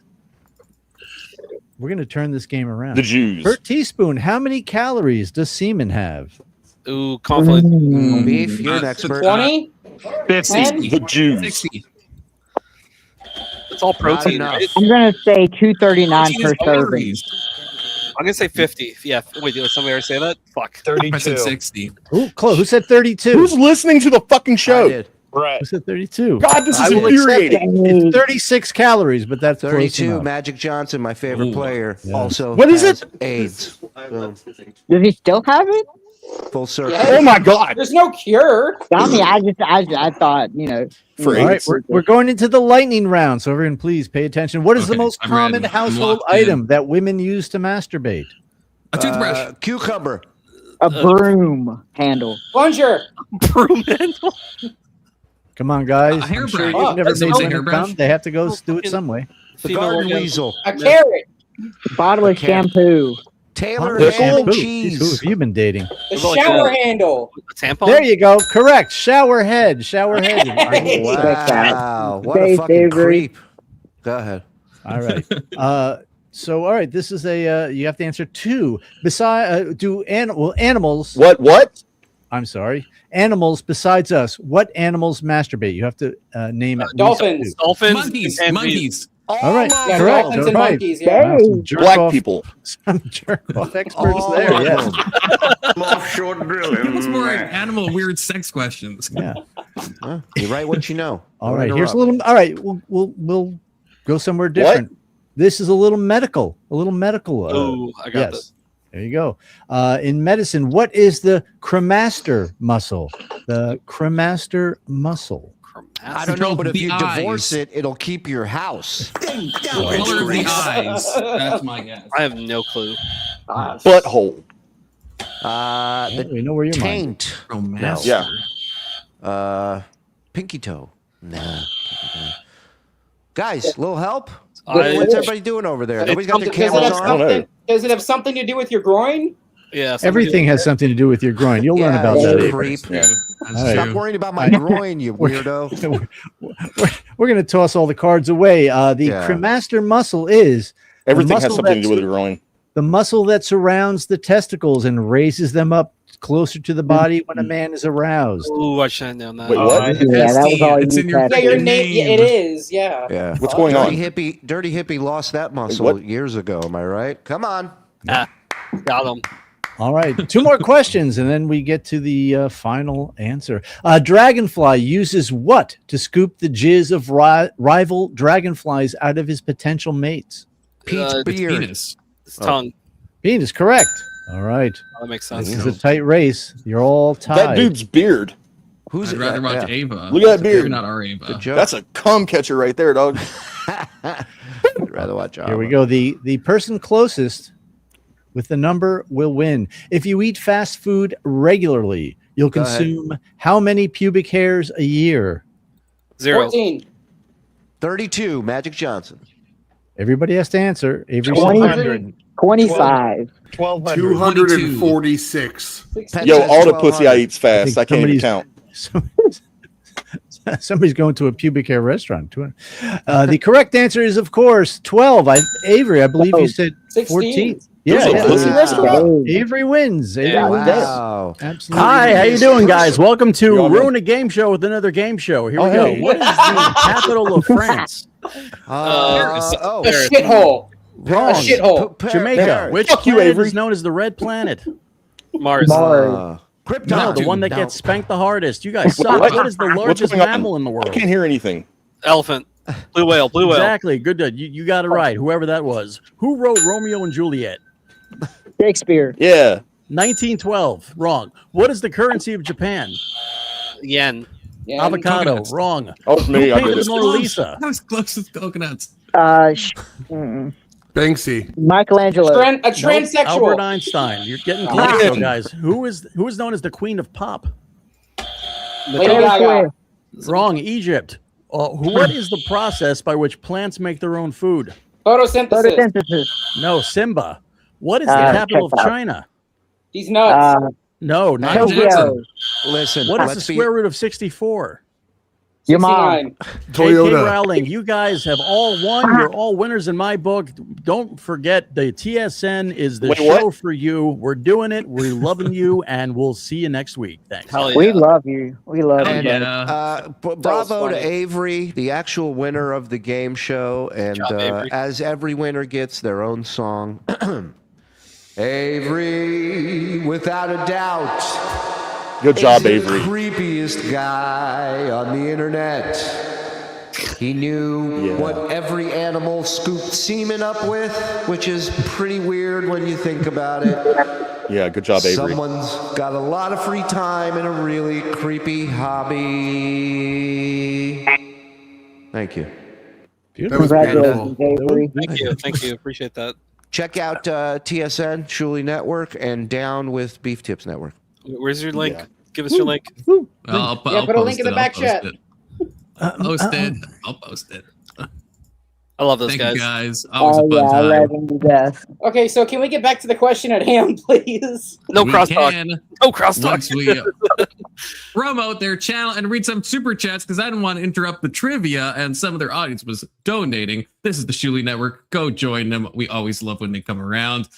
We're going to turn this game around. The Jews. Per teaspoon, how many calories does semen have? Ooh, conflict. Beef, you're an expert. 20? 50. The Jews. 60. It's all protein, enough. right? I'm gonna say 239 Protein per is serving. calories. I'm gonna say 50. Yeah. Wait, did somebody already say that? Fuck. 32. I said 60. Ooh, close. Who said 32? Who's listening to the fucking show? did. Right. Who said 32? God, this I is will accept infuriating. it. It's 36 calories, but that's close 32. enough. Magic Johnson, my favorite Ooh. player, Yeah. also What is has it? AIDS. So, Does he still have it? full circle. Yeah. Oh my God. There's no cure. I mean, I thought, you know. For All right, AIDS. we're going into the lightning round, so everyone please pay attention. What is the Okay, most I'm common ready. I'm household locked in. item that women use to masturbate? A toothbrush. Cucumber. A broom handle. Plunger. Broom handle. Come on, guys. A I'm sure hairbrush. you've Oh, never that's made not a women hairbrush. come. They have to go do it some way. The Female garden orgasm. weasel. A carrot. Bottle of Okay. shampoo. Taylor Oh, ham and shampoo. Jeez, who cheese. have you been dating? The Like shower a- handle. A tampon. There you go. Correct. Shower head. Shower head. Wow, what a Faith fucking Avery. creep. Go ahead. All right. So all right, this is a you have to answer two. Besides, animals? What? I'm sorry. Animals besides us. What animals masturbate? You have to name it. Dolphins. Dolphins. Monkeys. and Monkeys. All right. Yeah, Correct. dolphins All and right. monkeys. Yeah. Wow, some jerk Black off- people. Some jerk off experts All there. of Yes. them. Offshore drilling. It was more animal weird sex questions. Yeah. Huh? You write what you know. All Don't right. Here's a interrupt. little. All right. We'll go somewhere different. This is a little medical. A little medical. Oh, I got yes. this. There you go. In medicine, what is the cremaster muscle? The cremaster muscle. I don't know, but if The you divorce eyes. it, it'll keep your house. Color of the eyes. That's my guess. I have no clue. Butthole. We know where your mind. Taint. Romance. Yeah. Pinky toe. Nah. Guys, little help? I- What's everybody doing over there? Nobody's got their Does it cameras have I don't know. something? Does it have something to do with your groin? Yeah. Everything has something to do with your groin. You'll learn about that. you Avery. creep. Yeah. All right. Stop worrying about my groin, you weirdo. We're going to toss all the cards away. The Yeah. cremaster muscle is Everything has muscle something to do that's- with the groin. the muscle that surrounds the testicles and raises them up closer to the body when a man is aroused. Ooh, I should have known that. Wait, what? Yeah, that was all It's you in your said. Yeah, your freaking name. Yeah, it is. Yeah. Yeah. What's going on? Dirty hippie lost that muscle What? years ago. Am I right? Come on. Ah, got him. All right, two more questions, and then we get to the final answer. Dragonfly uses what to scoop the jizz of rival dragonflies out of his potential mates? Pete's It's beard. Penis. It's tongue. Bean is correct. All right, Oh, that makes sense. this is a tight race. You're all tied. That dude's beard. Who's I'd it? rather watch Yeah. Ava. Look at that beard. Maybe not our Ava. Good joke. That's a cum catcher right there, dog. I'd rather watch Here we go. The person closest with the number will win. If you eat fast food regularly, you'll Go ahead. consume how many pubic hairs a year? 0. 14. 32. Magic Johnson. Everybody has to answer. Avery 100. 25. 1,200. 246. Pet Yo, says all the pussy I 1,200. eat's fast. I can't even count. Somebody's going to a pubic hair restaurant. The correct answer is, of course, 12. Avery, I believe you said 14. 16. Yeah, There's a pussy restaurant? Avery wins. Avery Yeah, wins. Wow. Absolutely. Hi, how you doing, guys? Welcome to Y'all Ruin a Game Show with another game show. Here we Oh, go. hey. What is the capital of France? Oh. A shithole. Wrong. A shithole. Jamaica. Paris. Which Fuck you, planet Avery. is known as the Red Planet? Mars. Krypton. No, the one that No. gets spanked the hardest. You guys suck. What? What is the What's largest going on? mammal in the I world? can't hear anything. Elephant. Blue whale. Blue whale. Exactly. Good. You got it right. Whoever that was. Who wrote Romeo and Juliet? Shakespeare. Yeah. 1912. Wrong. What is the currency of Japan? Yen. Yeah, Avocado. coconuts. Wrong. Oh, it's me. Who I painted did the it. Mona Lisa? That was close with coconuts. Banksy. Michelangelo. A transsexual. Albert Einstein. You're getting close, though, guys. Who is known as the Queen of Pop? Lady Gaga. Wrong. Egypt. What is the process by which plants make their own food? Photosynthesis. No, Simba. What is the Uh, capital of check out. China? He's nuts. No, not Michael Jackson. Listen, What is the let's be. square root of 64? Your mom. 69. J.K. Toyota. Rowling, you guys have all won. You're all winners in my book. Don't forget, the TSN is the Wait, show what? for you. We're doing it. We're loving you, and we'll see you next week. Thanks. Hell yeah. We love you. We love you. And, Yeah. bravo to funny. Avery, the actual winner of the game show. And job, Avery. as every winner gets their own song, Avery, without a doubt. Good job, is Avery. the creepiest guy on the internet. He knew what every animal scooped semen up with, which is pretty weird when you think about it. Yeah, good job, Avery. Someone's got a lot of free time and a really creepy hobby. Thank you. Beautiful. Congratulations, Avery. Thank you. Appreciate that. Check out TSN, Shuli Network, and Down with Beef Tips Network. Where's your link? Give us your link. I'll put a link in the back chat. I'll post it. I love those Thank guys. you guys. Always a fun I time. love him to death. Okay, so can we get back to the question at hand, please? No We crosstalk. can, No crosstalk. once we promote their channel and read some super chats because I didn't want to interrupt the trivia and some of their audience was donating. This is the Shuli Network. Go join them. We always love when they come around.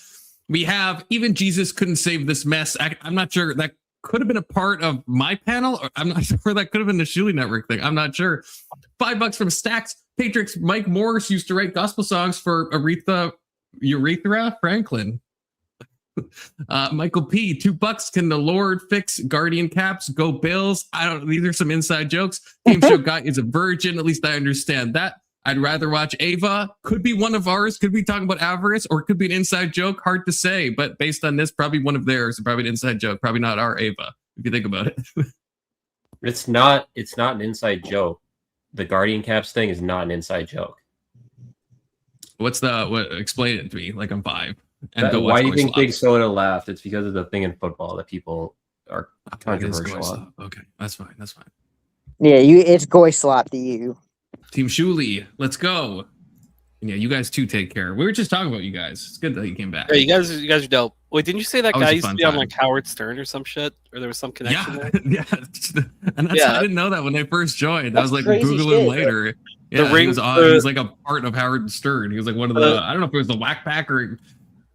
We have Even Jesus Couldn't Save This Mess. I'm not sure that could have been a part of my panel, or I'm not sure that could have been the Shuli Network thing. I'm not sure. $5 from Stacks. Patrix Mike Morris used to write gospel songs for Aretha Franklin. Michael P, $2. Can the Lord fix Guardian caps? Go Bills. I don't. These are some inside jokes. Game show guy is a virgin. At least I understand that. I'd rather watch Ava. Could be one of ours. Could be talking about avarice, or it could be an inside joke. Hard to say. But based on this, probably one of theirs. Probably an inside joke. Probably not our Ava. If you think about it. It's not an inside joke. The Guardian Caps thing is not an inside joke. What? Explain it to me. Like I'm 5. And Why do you think Big Soda laughed? It's because of the thing in football that people are controversial on. Okay, that's fine. That's fine. Yeah, it's goy slop to you. Team Shuli, let's go. And yeah, you guys too take care. We were just talking about you guys. It's good that you came back. Yeah, you guys are dope. Wait, didn't you say that Always guy a used to fun be on time. like Howard Stern or some shit? Or there was some connection there? Yeah. And that's, I didn't know that when they first joined. I was like crazy Googling shit. later. The Yeah, he ring- was on. He was like a part of Howard Stern. He was like one of the. I don't know if it was the Whack Pack or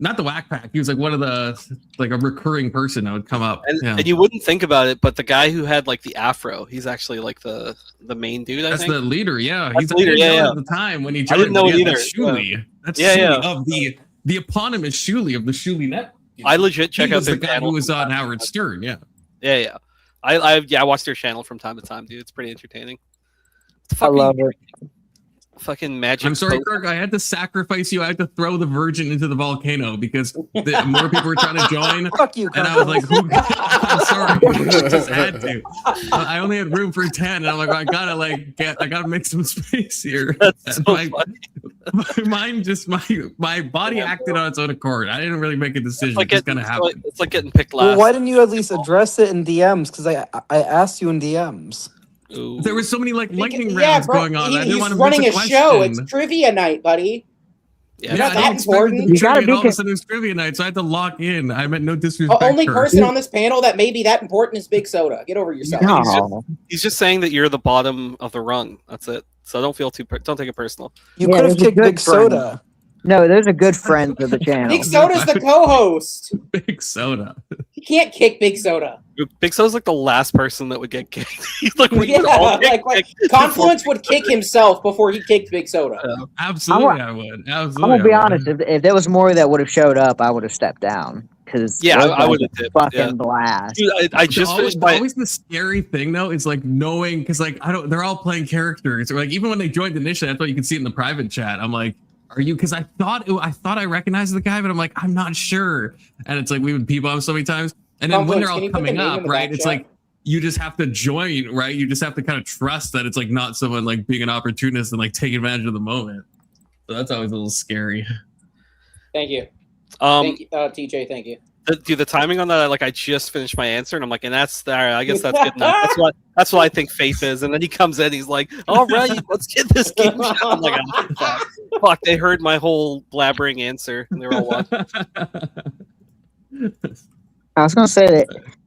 not the Whack Pack. He was like one of the like a recurring person that would come up. And you wouldn't think about it, but the guy who had like the afro, he's actually like the main dude. I That's think the leader. Yeah, That's he's the leader. I didn't Yeah, know yeah. at the time when he I joined. didn't know but it yeah, either. That's Shuli. That's Yeah, Shuli yeah. of the eponymous Shuli of the Shuli Network. I legit check he out was their the guy channel who was from on time to Howard time. Stern. Yeah. Yeah. I watch their channel from time to time, dude. It's pretty entertaining. I love it. Fucking magic. I'm sorry, post- Kirk. I had to sacrifice you. I had to throw the virgin into the volcano because more people were trying to join. Fuck you, and I was like, who? I'm sorry. I just had to. I only had room for 10, and I'm like, I gotta make some space here. That's so my body acted on its own accord. I didn't really make a decision. like It's gonna happen. It's like getting picked last. Well, why didn't you at least address it in DMs? Because I asked you in DMs. There were so many like lightning Yeah, rounds bro, going on. I didn't he's want to running miss a a show. question. It's trivia night, buddy. Yeah, You're not I that didn't expect important. the You gotta trivia, be and all of a sudden it was trivia night, so I had to lock in. I meant no The disrespect. only Kirk. person on this panel that may be that important is Big Soda. Get over yourself. He's just saying that you're the bottom of the rung. That's it. So don't feel don't take it personal. You could have there's a kicked good Big friend. Soda. No, those are good friends of the channel. Big Soda's the co-host. Big Soda. You can't kick Big Soda. Big So's like the last person that would get kicked. He's like, we Yeah, would all get like kicked. Confluence would kick himself before he kicked Big Soda. Absolutely, I would. Absolutely. I'm gonna be I would. honest. If there was more that would have showed up, I would have stepped down because Yeah, I would have did. fucking Yeah. blast. Dude, I just always, finished my. always the scary thing though is like knowing because like they're all playing characters or like even when they joined initially I thought you could see it in the private chat. I'm like, are you? Because I thought I recognized the guy, but I'm like, I'm not sure. And it's like we would peep on so many times, and then when Confluence, they're can all you put the coming name in up, the right? back It's chat? like you just have to join, right? You just have to kind of trust that it's like not someone like being an opportunist and like taking advantage of the moment. So that's always a little scary. Thank you. Thank you, TJ. Thank you. Dude, the timing on that, like I just finished my answer, and I'm like, and that's there. I guess that's good enough. That's what I think Faith is. And then he comes in, he's like, all right, let's get this game show. I'm like, oh, fuck, they heard my whole blabbering answer, and they were all watching. I was gonna say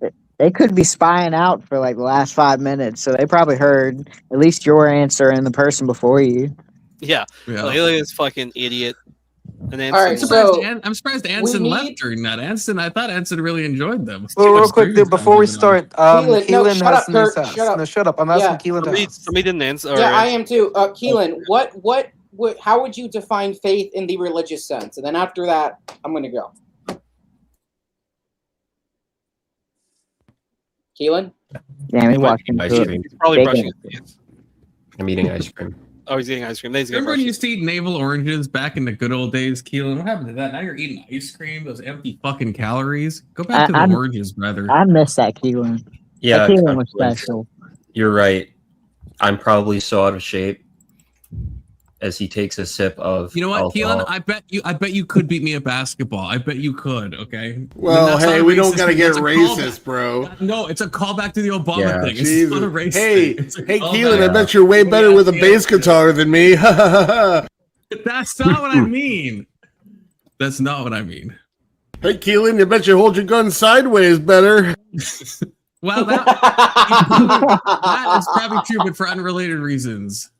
that they could be spying out for like the last 5 minutes, so they probably heard at least your answer and the person before you. Yeah, Yeah. like, look at this fucking idiot. And then All right, I'm surprised Anson we left need- during that. I thought Anson really enjoyed them. Well, real quick, dude, before we start, Keelan, no, Keelan shut has up, some news Kurt, to ask. shut up. No, shut up. I'm asking Yeah. Keelan to ask. somebody didn't answer. Yeah, alright. I am too. Keelan, what, how would you define faith in the religious sense? And then after that, I'm going to go. Keelan? Yeah, we watched him. Ice cream. He's probably brushing his teeth. I'm eating ice cream. Oh, he's eating ice cream. He's Remember when you used to eat navel oranges back in the good old days, Keelan? What happened to that? Now you're eating ice cream, those empty fucking calories. Go back to the oranges, brother. I miss that Keelan. Yeah, that Keelan was special. You're right. I'm probably so out of shape as he takes a sip of. You know what, alcohol. Keelan? I bet you could beat me at basketball. I bet you could. Okay. Well, That's not hey, a we don't racist gotta thing. get That's a racist, callback. bro. No, it's a callback to the Obama Yeah. thing. It's Jesus. not a race Hey, thing. It's a hey, callback. Keelan, I bet you're way better with a bass guitar than me. That's not what I mean. That's not what I mean. Hey, Keelan, I bet you hold your gun sideways better. Well, that is probably true, but for unrelated reasons.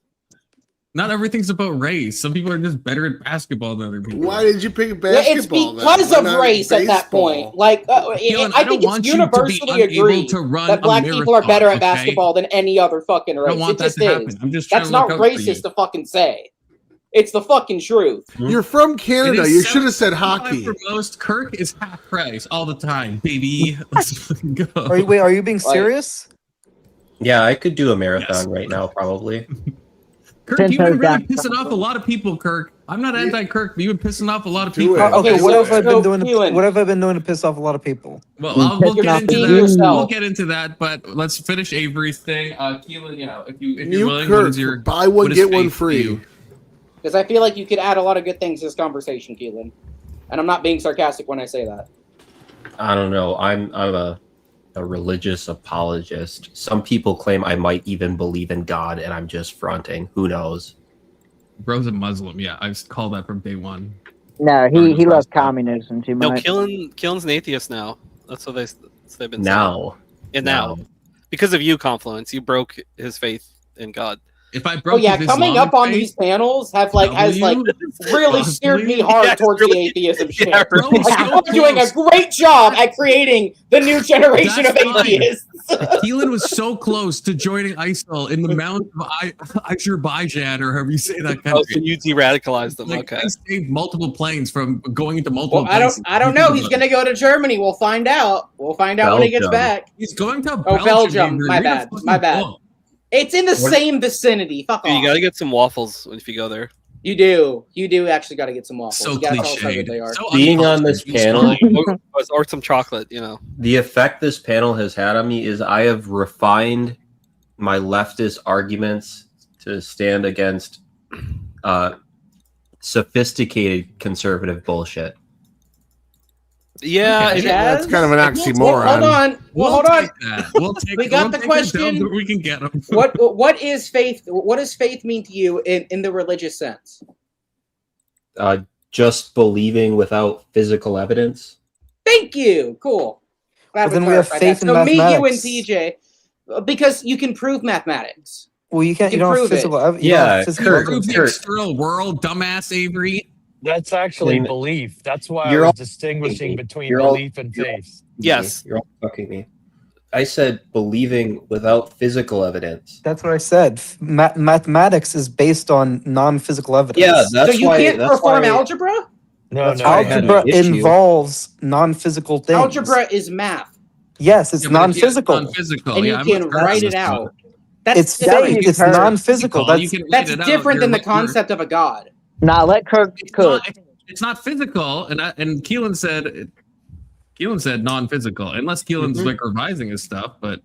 Not everything's about race. Some people are just better at basketball than other people. Why did you pick It's basketball? because then? of Why not race at that baseball? point. Like, Keelan, I think it's universally agreed that black people are better at basketball than any other fucking race. I don't want It that just to happen. is. I'm just trying That's to not look out for you. racist to fucking say. It's the fucking truth. You're from Canada. It is You so- should have said hockey. For most, Kirk is half price all the time, baby. Let's fucking go. Are you being serious? Yeah, I could do a marathon right now, probably. Kirk, you've been really pissing off a lot of people, Kirk. I'm not anti-Kirk, but you've been pissing off a lot of people. Okay, what have I been doing? Keelan. What have I been doing to piss off a lot of people? Well, we'll get into that. We'll get into that, but let's finish Avery's thing. Keelan, yeah, if you're You willing, Kirk, what is your buy one, what is get one faith to free. you? Because I feel like you could add a lot of good things to this conversation, Keelan. And I'm not being sarcastic when I say that. I don't know. I'm a religious apologist. Some people claim I might even believe in God, and I'm just fronting. Who knows? Bro's a Muslim. Yeah, I've called that from day one. No, he loves communism too No, much. Keelan's an atheist now. That's what they've been Now. saying. And now. Because of you, Confluence, you broke his faith in God. If I Oh broke yeah, his coming Islamic up on faith, these panels has really possibly. steered me hard towards the atheism shit. bro, Like, so I'm doing a close. great job at creating the new generation That's of fine. atheists. Keelan was so close to joining ISIL in the Mount of Azerbaijan, or however you say that Oh, country. so you de-radicalized them. Like, Okay. I saved multiple planes from going into multiple. Well, places. I don't know. He's gonna go to Germany. We'll find out. We'll find out when he gets Belgium. back. He's going to Oh, Belgium. Avery. My Read a bad. fucking My bad. book. It's in the same vicinity. Fuck Dude, off. you gotta get some waffles if you go there. You do. You do actually got to get some waffles. So you gotta tell us how cliched. good they are. So Being on this uncultured. panel, Or some chocolate, you know. the effect this panel has had on me is I have refined my leftist arguments to stand against sophisticated conservative bullshit. Yeah, It That's has? kind of an Well, oxymoron. hold on. Well, hold on. take that. We'll take, We got we'll the take question. dubs that we can get them. What is faith? What does faith mean to you in the religious sense? Just believing without physical evidence. Thank you. Cool. Glad Well, then we have clarified faith that. in So me, you, and mathematics. TJ, because you can prove mathematics. Well, you can't. You You don't have prove it. physical. You don't have physical Kurt, evidence. Prove the external world, dumbass Avery. That's actually Clean it. belief. That's why I You're was all- distinguishing between you're all- belief and faith. Yes. You're all fucking me. I said believing without physical evidence. That's what I said. Mathematics is based on non-physical evidence. Yeah, that's so you why. can't That's perform why, algebra? No, That's no. why I had an Algebra issue. involves non-physical things. Algebra is math, Yes, it's Yeah, but non-physical. Non-physical. and yeah, you I'm can not write sure it that's out. not- That's It's different. it's Physical. non-physical. You That's can read That's it out. different than the You're- concept of a god. Nah, let Kirk cook. It's not physical, and Keelan said non-physical, unless Keelan's Mhm. like revising his stuff. But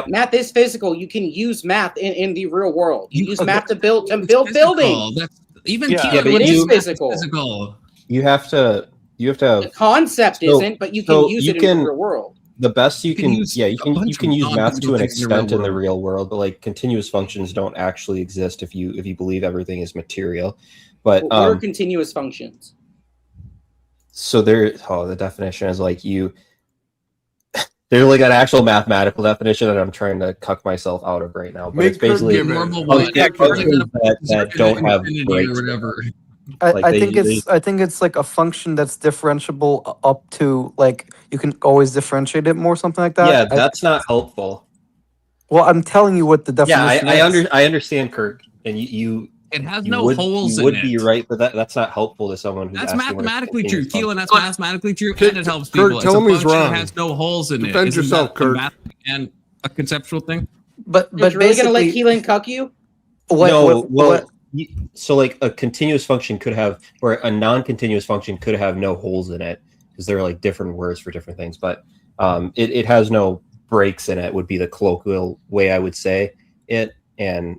Math is physical. You can use math in the real world. You use math to build it's buildings. physical. That's even Yeah. Keelan Yeah, but It would is use math as physical. physical. You have to The concept So- isn't, but you can so use you it in can- the real world. the best you You can can, use yeah, you a can bunch you can of use math non-physical to an things in the real extent in the world. real world, but like continuous functions don't actually exist if you believe everything is material. But What are continuous functions? so the definition is like there's like an actual mathematical definition that I'm trying to cuck myself out of right now. But Make it's basically her give it. Normal functions one. Yeah, functions that don't have infinity breaks. or whatever. Like I think it's like a function that's differentiable up to like you can always differentiate it more, something like that. Yeah, that's not helpful. Well, I'm telling you what the Yeah, definition is. I understand, Kirk, and you It has You no would, holes you would in be it. right, but that's not helpful to someone who's That's asking what a mathematically true, continuous Keelan. That's function- mathematically true, Kurt, and it helps Kurt, people. tell him it's a he's function wrong. that has no holes in Defend it. Isn't yourself, that a Kurt. math and a conceptual thing? But You're really gonna let Keelan cuck you? So like a continuous function could have, or a non-continuous function could have no holes in it, because there are like different words for different things. But it has no breaks in it, would be the colloquial way I would say it, and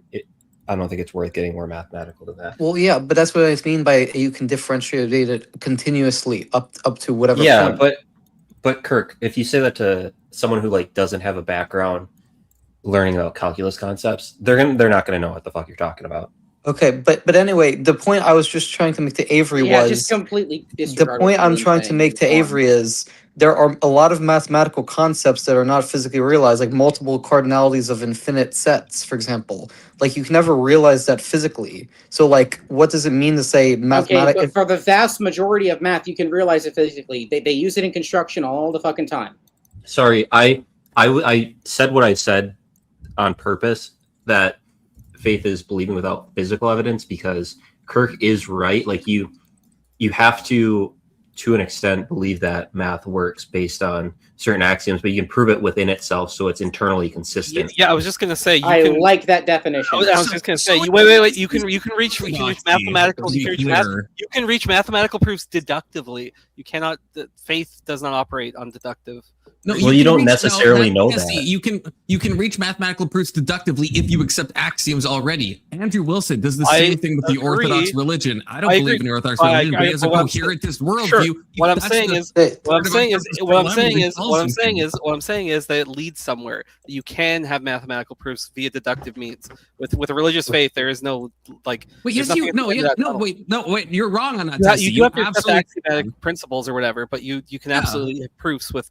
I don't think it's worth getting more mathematical than that. Well, yeah, but that's what I mean by you can differentiate it continuously up to whatever. Yeah, point. but Kirk, if you say that to someone who like doesn't have a background learning about calculus concepts, they're not gonna know what the fuck you're talking about. Okay, but anyway, the point I was just trying to make to Avery Yeah, was just completely the disregard point what I'm Keelan's trying to saying. make to Avery is there are a lot of mathematical concepts that are not physically realized, like multiple cardinalities of infinite sets, for example. Like you can never realize that physically. So like, what does it mean to say Okay, mathematical? but for the vast majority of math, you can realize it physically. They use it in construction all the fucking time. Sorry, I said what I said on purpose, that faith is believing without physical evidence, because Kirk is right. Like you have to an extent believe that math works based on certain axioms, but you can prove it within itself, so it's internally consistent. Yeah, I was just gonna say. I like that definition. I was just gonna say. Wait. You can reach mathematical. You can reach mathematical proofs deductively. You cannot. Faith does not operate on deductive. No, Well, you don't necessarily know that. You can reach mathematical proofs deductively if you accept axioms already. Andrew Wilson does the same thing with the Orthodox religion. I don't believe in the Orthodox religion, but he has a coherentist worldview. What I'm saying is that it leads somewhere. You can have mathematical proofs via deductive means. With a religious faith, there is no like. Wait, there's yes, nothing wait, you're wrong on that. You do have to accept axiomatic principles or whatever, but you can absolutely have proofs with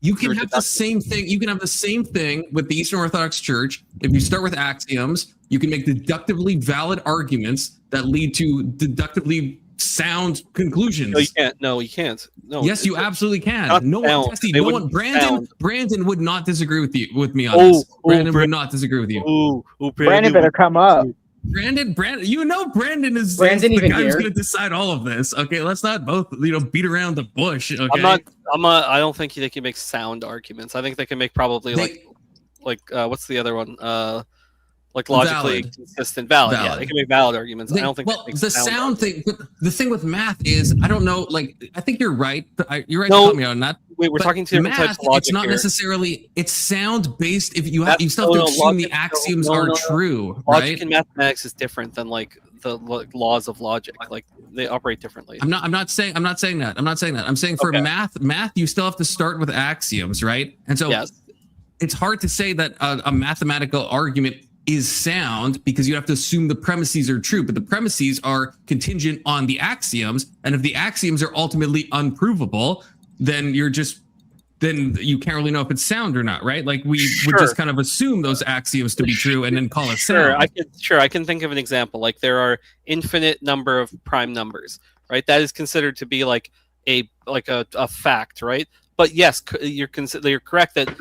you can have the same thing. You can have the same thing with the Eastern Orthodox Church. If you start with axioms, you can make deductively valid arguments that lead to deductively sound conclusions. No, you can't. No, you can't. No. Yes, you absolutely can. No one, Tessie, no one. Brandon would not disagree with me on this. Brandon would not disagree with you. Brandon better come up. Brandon, you know Brandon is Brandon the even guy who's here? going to decide all of this. Okay, let's not both beat around the bush. Okay, I don't think they can make sound arguments. I think they can make probably like what's the other one? Like logically consistent, valid. Yeah, they can make valid arguments. I don't think. Well, the sound thing. The thing with math is, I don't know. Like, I think you're right. You're right. No, to put me on that. Wait, we're talking two different types of logic It's not here. necessarily. It's sound based. If you still have to assume the axioms are true, Logic right? in mathematics is different than like the laws of logic. Like they operate differently. I'm not saying that. I'm saying for math, you still have to start with axioms, right? And so it's hard to say that a mathematical argument is sound because you have to assume the premises are true, but the premises are contingent on the axioms, and if the axioms are ultimately unprovable, then you can't really know if it's sound or not, right? Like we would just kind of assume those axioms to be true and then call it sound. I can think of an example. Like there are infinite number of prime numbers, right? That is considered to be like a fact, right? But yes, you're correct that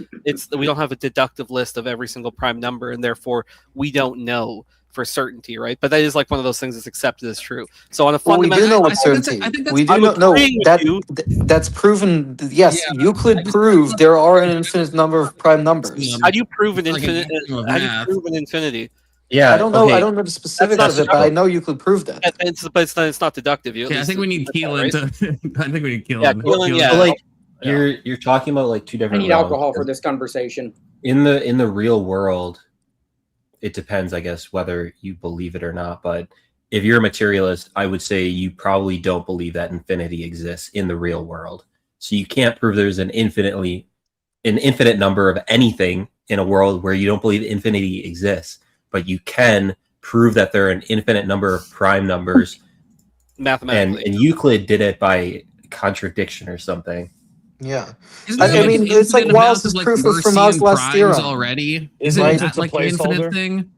we don't have a deductive list of every single prime number, and therefore we don't know for certainty, right? But that is like one of those things that's accepted as true. So on a fundamental, we do know with certainty. We do know that's proven. Yes, Euclid proved there are an infinite number of prime numbers. How do you prove an infinite? How do you prove an infinity? Yeah, I don't know. I don't know the specifics of it, but I know Euclid proved it. It's not deductive. I think we need Keelan to. I think we need Keelan. Yeah, Keelan, So, like you're talking about like two I different. need alcohol for this conversation. In the real world, it depends, I guess, whether you believe it or not. But if you're a materialist, I would say you probably don't believe that infinity exists in the real world. So you can't prove there's an infinite number of anything in a world where you don't believe infinity exists. But you can prove that there are an infinite number of prime numbers mathematically. And Euclid did it by contradiction or something. Yeah, I mean, it's like Wales's proof from Mauss's last theorem already. Isn't that like an infinite thing?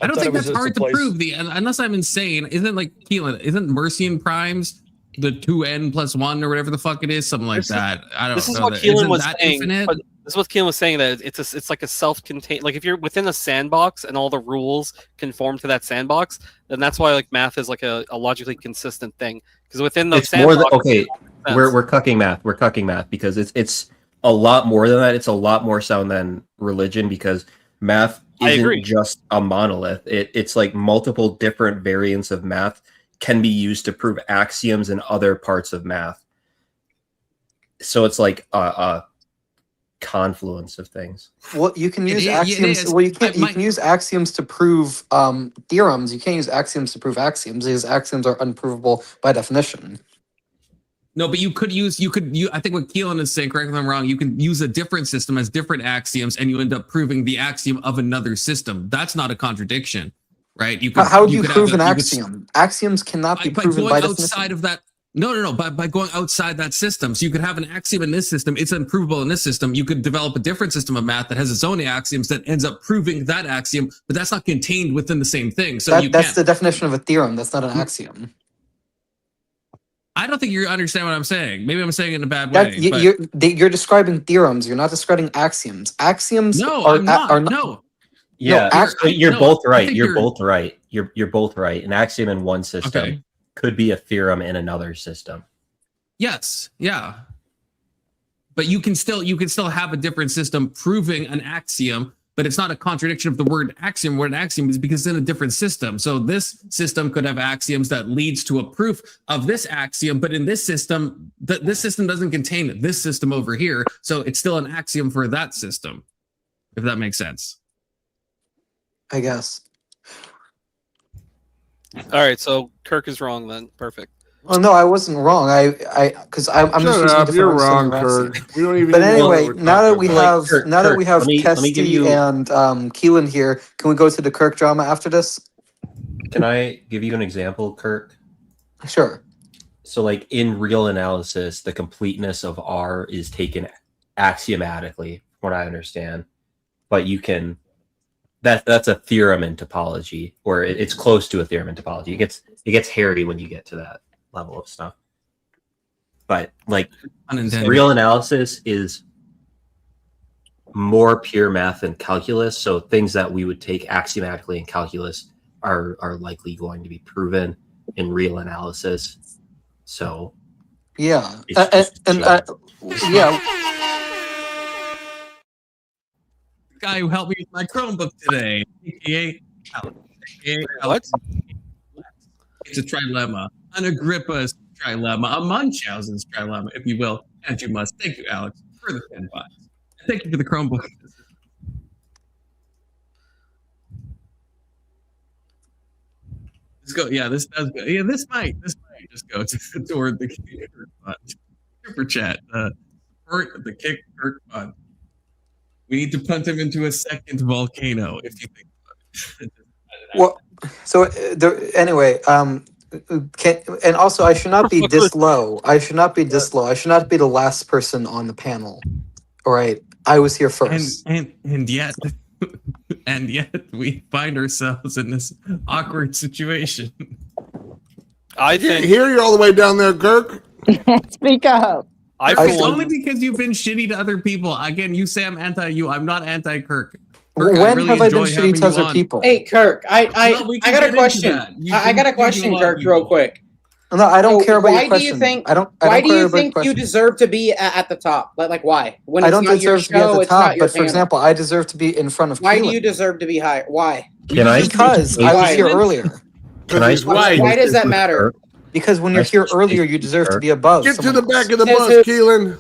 I don't think that's hard to prove. Unless I'm insane, isn't like Keelan? Isn't Mercian primes the 2n plus 1 or whatever the fuck it is, something like that? I don't know. This is what Keelan was saying. This is what Keelan was saying, that it's like a self-contained, like if you're within a sandbox and all the rules conform to that sandbox, then that's why like math is like a logically consistent thing. Because within the It's more sandbox, than okay. We're cucking math. We're cucking math because it's a lot more than that. It's a lot more sound than religion because math isn't just a monolith. It's like multiple different variants of math can be used to prove axioms in other parts of math. So it's like a confluence of things. Well, you can use axioms. Well, you can use axioms to prove theorems. You can't use axioms to prove axioms because axioms are unprovable by definition. No, but you think what Keelan is saying, correct me if I'm wrong, you can use a different system as different axioms and you end up proving the axiom of another system. That's not a contradiction, right? How do you prove an axiom? Axioms cannot be proven by definition. Outside of that. No. By going outside that system. So you could have an axiom in this system. It's unprovable in this system. You could develop a different system of math that has its own axioms that ends up proving that axiom, but that's not contained within the same thing. So that's the definition of a theorem. That's not an axiom. I don't think you understand what I'm saying. Maybe I'm saying it in a bad way. You're describing theorems. You're not describing axioms. Axioms are not. No. Yeah, you're both right. You're both right. You're both right. An axiom in one system could be a theorem in another system. Yes. Yeah. But you can still have a different system proving an axiom, but it's not a contradiction of the word axiom. What an axiom is because it's in a different system. So this system could have axioms that leads to a proof of this axiom, but in this system, this system doesn't contain this system over here. So it's still an axiom for that system, if that makes sense. I guess. All right, so Kirk is wrong then. Perfect. Well, no, I wasn't wrong. I'm just using different You're words wrong, than Kurt. axiom. We don't even But know anyway, what we're now that talking we about. have let me Kesty give you- and Keelan here, can we go to the Kirk drama after this? Can I give you an example, Kirk? Sure. So, like in real analysis, the completeness of R is taken axiomatically, from what I understand. But you can that's a theorem in topology, or it's close to a theorem in topology. It gets hairy when you get to that level of stuff. But like real analysis is more pure math than calculus. So things that we would take axiomatically in calculus are likely going to be proven in real analysis. So yeah, yeah. Guy who helped me with my Chromebook today, aka Alex. It's a trilemma, an Agrippa's trilemma, a Munchausen's trilemma, if you will, as you must. Thank you, Alex, for the 10 bucks. Thank you for the Chromebook. Let's go. Yeah, this does go. Yeah, this might just go toward the Kirk fund. Super chat. Support the Kick Kirk fund. We need to punt him into a second volcano, if you think about it. Well, so anyway, and also I should not be this low. I should not be this low. I should not be the last person on the panel. All right, I was here first. And yet, and yet we find ourselves in this awkward situation. I think hear you all the way down there, Kirk. Speak up. It's only because you've been shitty to other people. Again, you say I'm anti-you. I'm not anti-Kirk. When have I been shitty to other people? Hey, Kirk, I got a question. I got a question, Kirk, real quick. No, I don't care about your question. Why do you think you deserve to be at the top? Like why? When I don't deserve to be at the top, but for example, I deserve to be in front of. Why do you deserve to be high? Why? Because I was here earlier. Why does that matter? Because when you're here earlier, you deserve to be above. Get to the back of the bus, Keelan.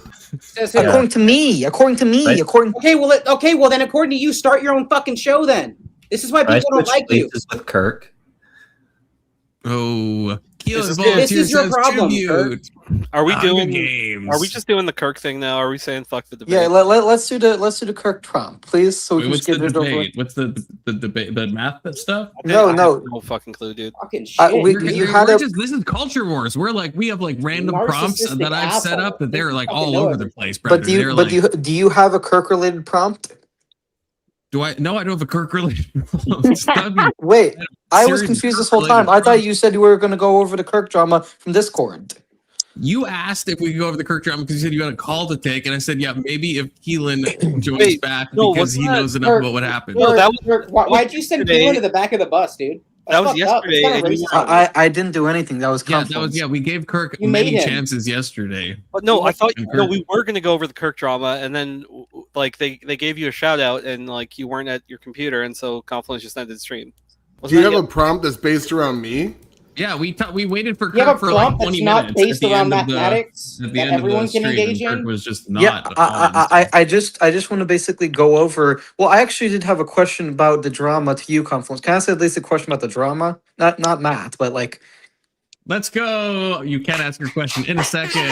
According to me. Okay, well then, according to you, start your own fucking show. Then this is why people don't like you. With Kirk. Oh, this is your problem, Kirk. Are we just doing the Kirk thing now? Are we saying fuck the debate? Yeah, let's do the Kirk Trump, please. So we can what's get the it over. debate? What's the debate? The math stuff? No. No fucking clue, dude. Fucking shit. This is culture wars. We have like random prompts that I've set up that they're like all over the place. But do you have a Kirk related prompt? Do I? No, I don't have a Kirk related. Wait, I was confused this whole time. I thought you said you were going to go over the Kirk drama from Discord. You asked if we could go over the Kirk drama because you said you had a call to take, and I said, yeah, maybe if Keelan joins back because he knows enough about what happened. No, why'd you send Keelan to the back of the bus, dude? That was yesterday. I didn't do anything. That was confidence. We gave Kirk You made many him. chances yesterday. But no, I thought Kirk. we were going to go over the Kirk drama, and then like they gave you a shout out, and like you weren't at your computer, and so Confluence just ended the stream. Do you have a prompt that's based around me? Yeah, we waited for You have Kirk a for like prompt 20 that's not minutes. based around mathematics At the that end of everyone the can stream, engage Kirk in? was just not. Yeah, I just want to basically go over. Well, I actually did have a question about the drama to you, Confluence. Can I say at least a question about the drama? Not math, but like. Let's go. You can ask your question in a second.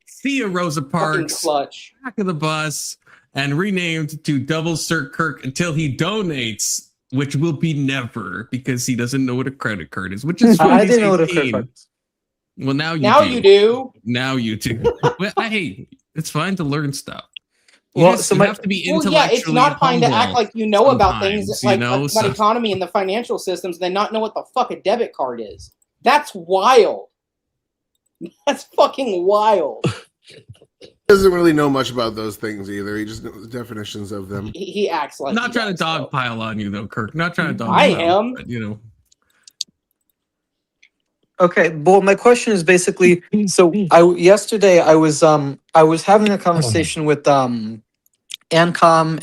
See you, Rosa Parks. Clutch. Back of the bus and renamed to Double Cert Kirk until he donates, which will be never because he doesn't know what a credit card is, which is fine. I didn't know what a credit card is. Well, now you Now do. you do. Now you do. Well, hey, it's fine to learn stuff. Well, You have to be intellectually yeah, it's not fine to act humble like you know about things sometimes, like you know, about so- economy and the financial systems, and then not know what the fuck a debit card is. That's wild. That's fucking wild. He doesn't really know much about those things either. He just knows the definitions of them. He acts like Not he trying to does, though. dogpile on you though, Kirk. Not trying to dogpile. I am. But, you know. Okay, well, my question is basically, so yesterday I was having a conversation with Ancom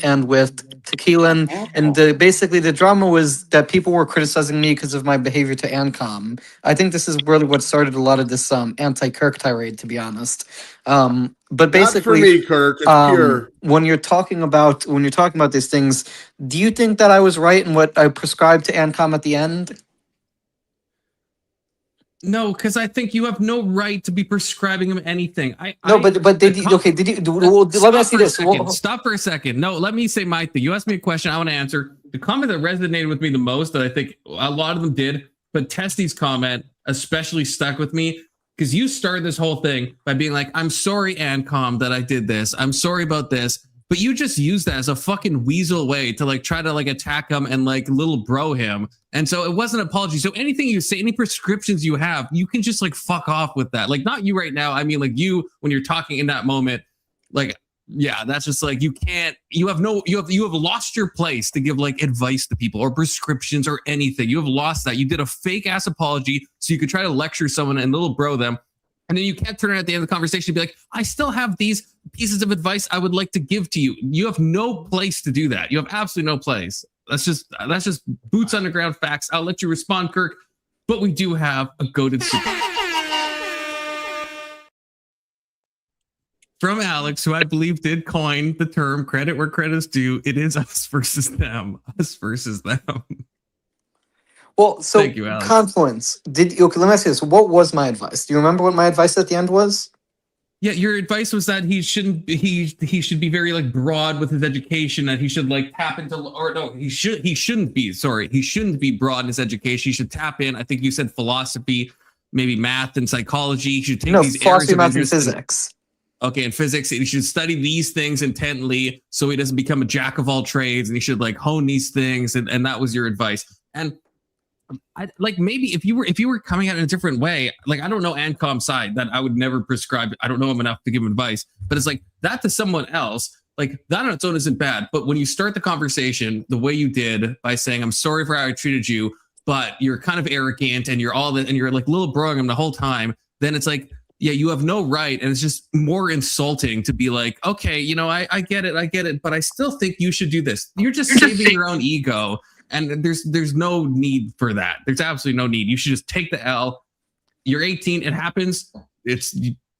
and with Tequilan, and basically the drama was that people were criticizing me because of my behavior to Ancom. I think this is really what started a lot of this anti-Kirk tirade, to be honest. But basically, Not for me, Kirk. It's pure. when you're talking about these things, do you think that I was right in what I prescribed to Ancom at the end? No, because I think you have no right to be prescribing him anything. But did you? Okay, did you? Well, let me ask you this. Stop for a second. No, let me say my thing. You asked me a question. I want to answer. The comment that resonated with me the most, that I think a lot of them did, but Testy's comment especially stuck with me because you started this whole thing by being like, "I'm sorry, Ancom, that I did this. I'm sorry about this." But you just use that as a fucking weasel way to like try to like attack him and like little bro him. And so it wasn't an apology. So anything you say, any prescriptions you have, you can just like fuck off with that. Like not you right now. I mean like you when you're talking in that moment, like yeah, that's just like you have lost your place to give like advice to people or prescriptions or anything. You have lost that. You did a fake ass apology so you could try to lecture someone and little bro them. And then you can't turn around at the end of the conversation and be like, I still have these pieces of advice I would like to give to you. You have no place to do that. You have absolutely no place. That's just boots on the ground facts. I'll let you respond, Kirk. But we do have a goated super from Alex, who I believe did coin the term credit where credit is due. It is us versus them. Us versus them. Well, so Thank you, Alex. Confluence. Okay, let me ask you this. What was my advice? Do you remember what my advice at the end was? Yeah, your advice was that he should be very like broad with his education, that he should like tap into, or no, he shouldn't be broad in his education. He should tap in. I think you said philosophy, maybe math and psychology. He should take these philosophy, math, and interest physics. Okay, in physics, he should study these things intently so he doesn't become a jack of all trades, and he should like hone these things, and that was your advice. And I like maybe if you were coming at it in a different way, like I don't know Ancom's side, that I would never prescribe. I don't know him enough to give him advice, but it's like that to someone else, like that on its own isn't bad. But when you start the conversation the way you did by saying, I'm sorry for how I treated you, but you're kind of arrogant and you're all that, and you're like little broing him the whole time, then it's like, yeah, you have no right. And it's just more insulting to be like, okay, you know, I get it, but I still think you should do this. You're just saving your own ego. And there's no need for that. There's absolutely no need. You should just take the L. You're 18. It happens.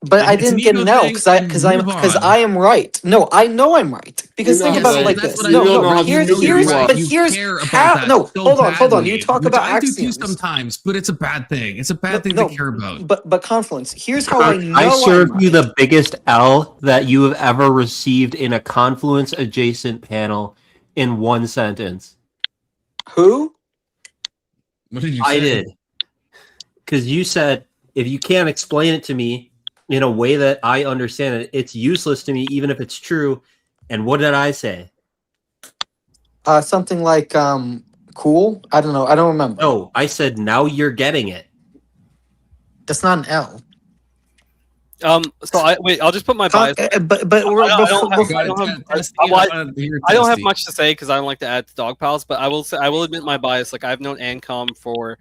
But I didn't get an L because I am right. No, I know I'm right. Because think about it like this. Here's how. No, hold on. You talk about axioms. Sometimes, but it's a bad thing. It's a bad thing to care about. But Confluence. Here's how I know. I served you the biggest L that you have ever received in a Confluence adjacent panel in one sentence. Who? What did you say? I did. Because you said, if you can't explain it to me in a way that I understand it, it's useless to me, even if it's true. And what did I say? Something like, cool? I don't know. I don't remember. No, I said, now you're getting it. That's not an L. So I'll just put my bias. But I don't have much to say because I don't like to add to dog piles. But I will admit my bias. Like I've known Ancom for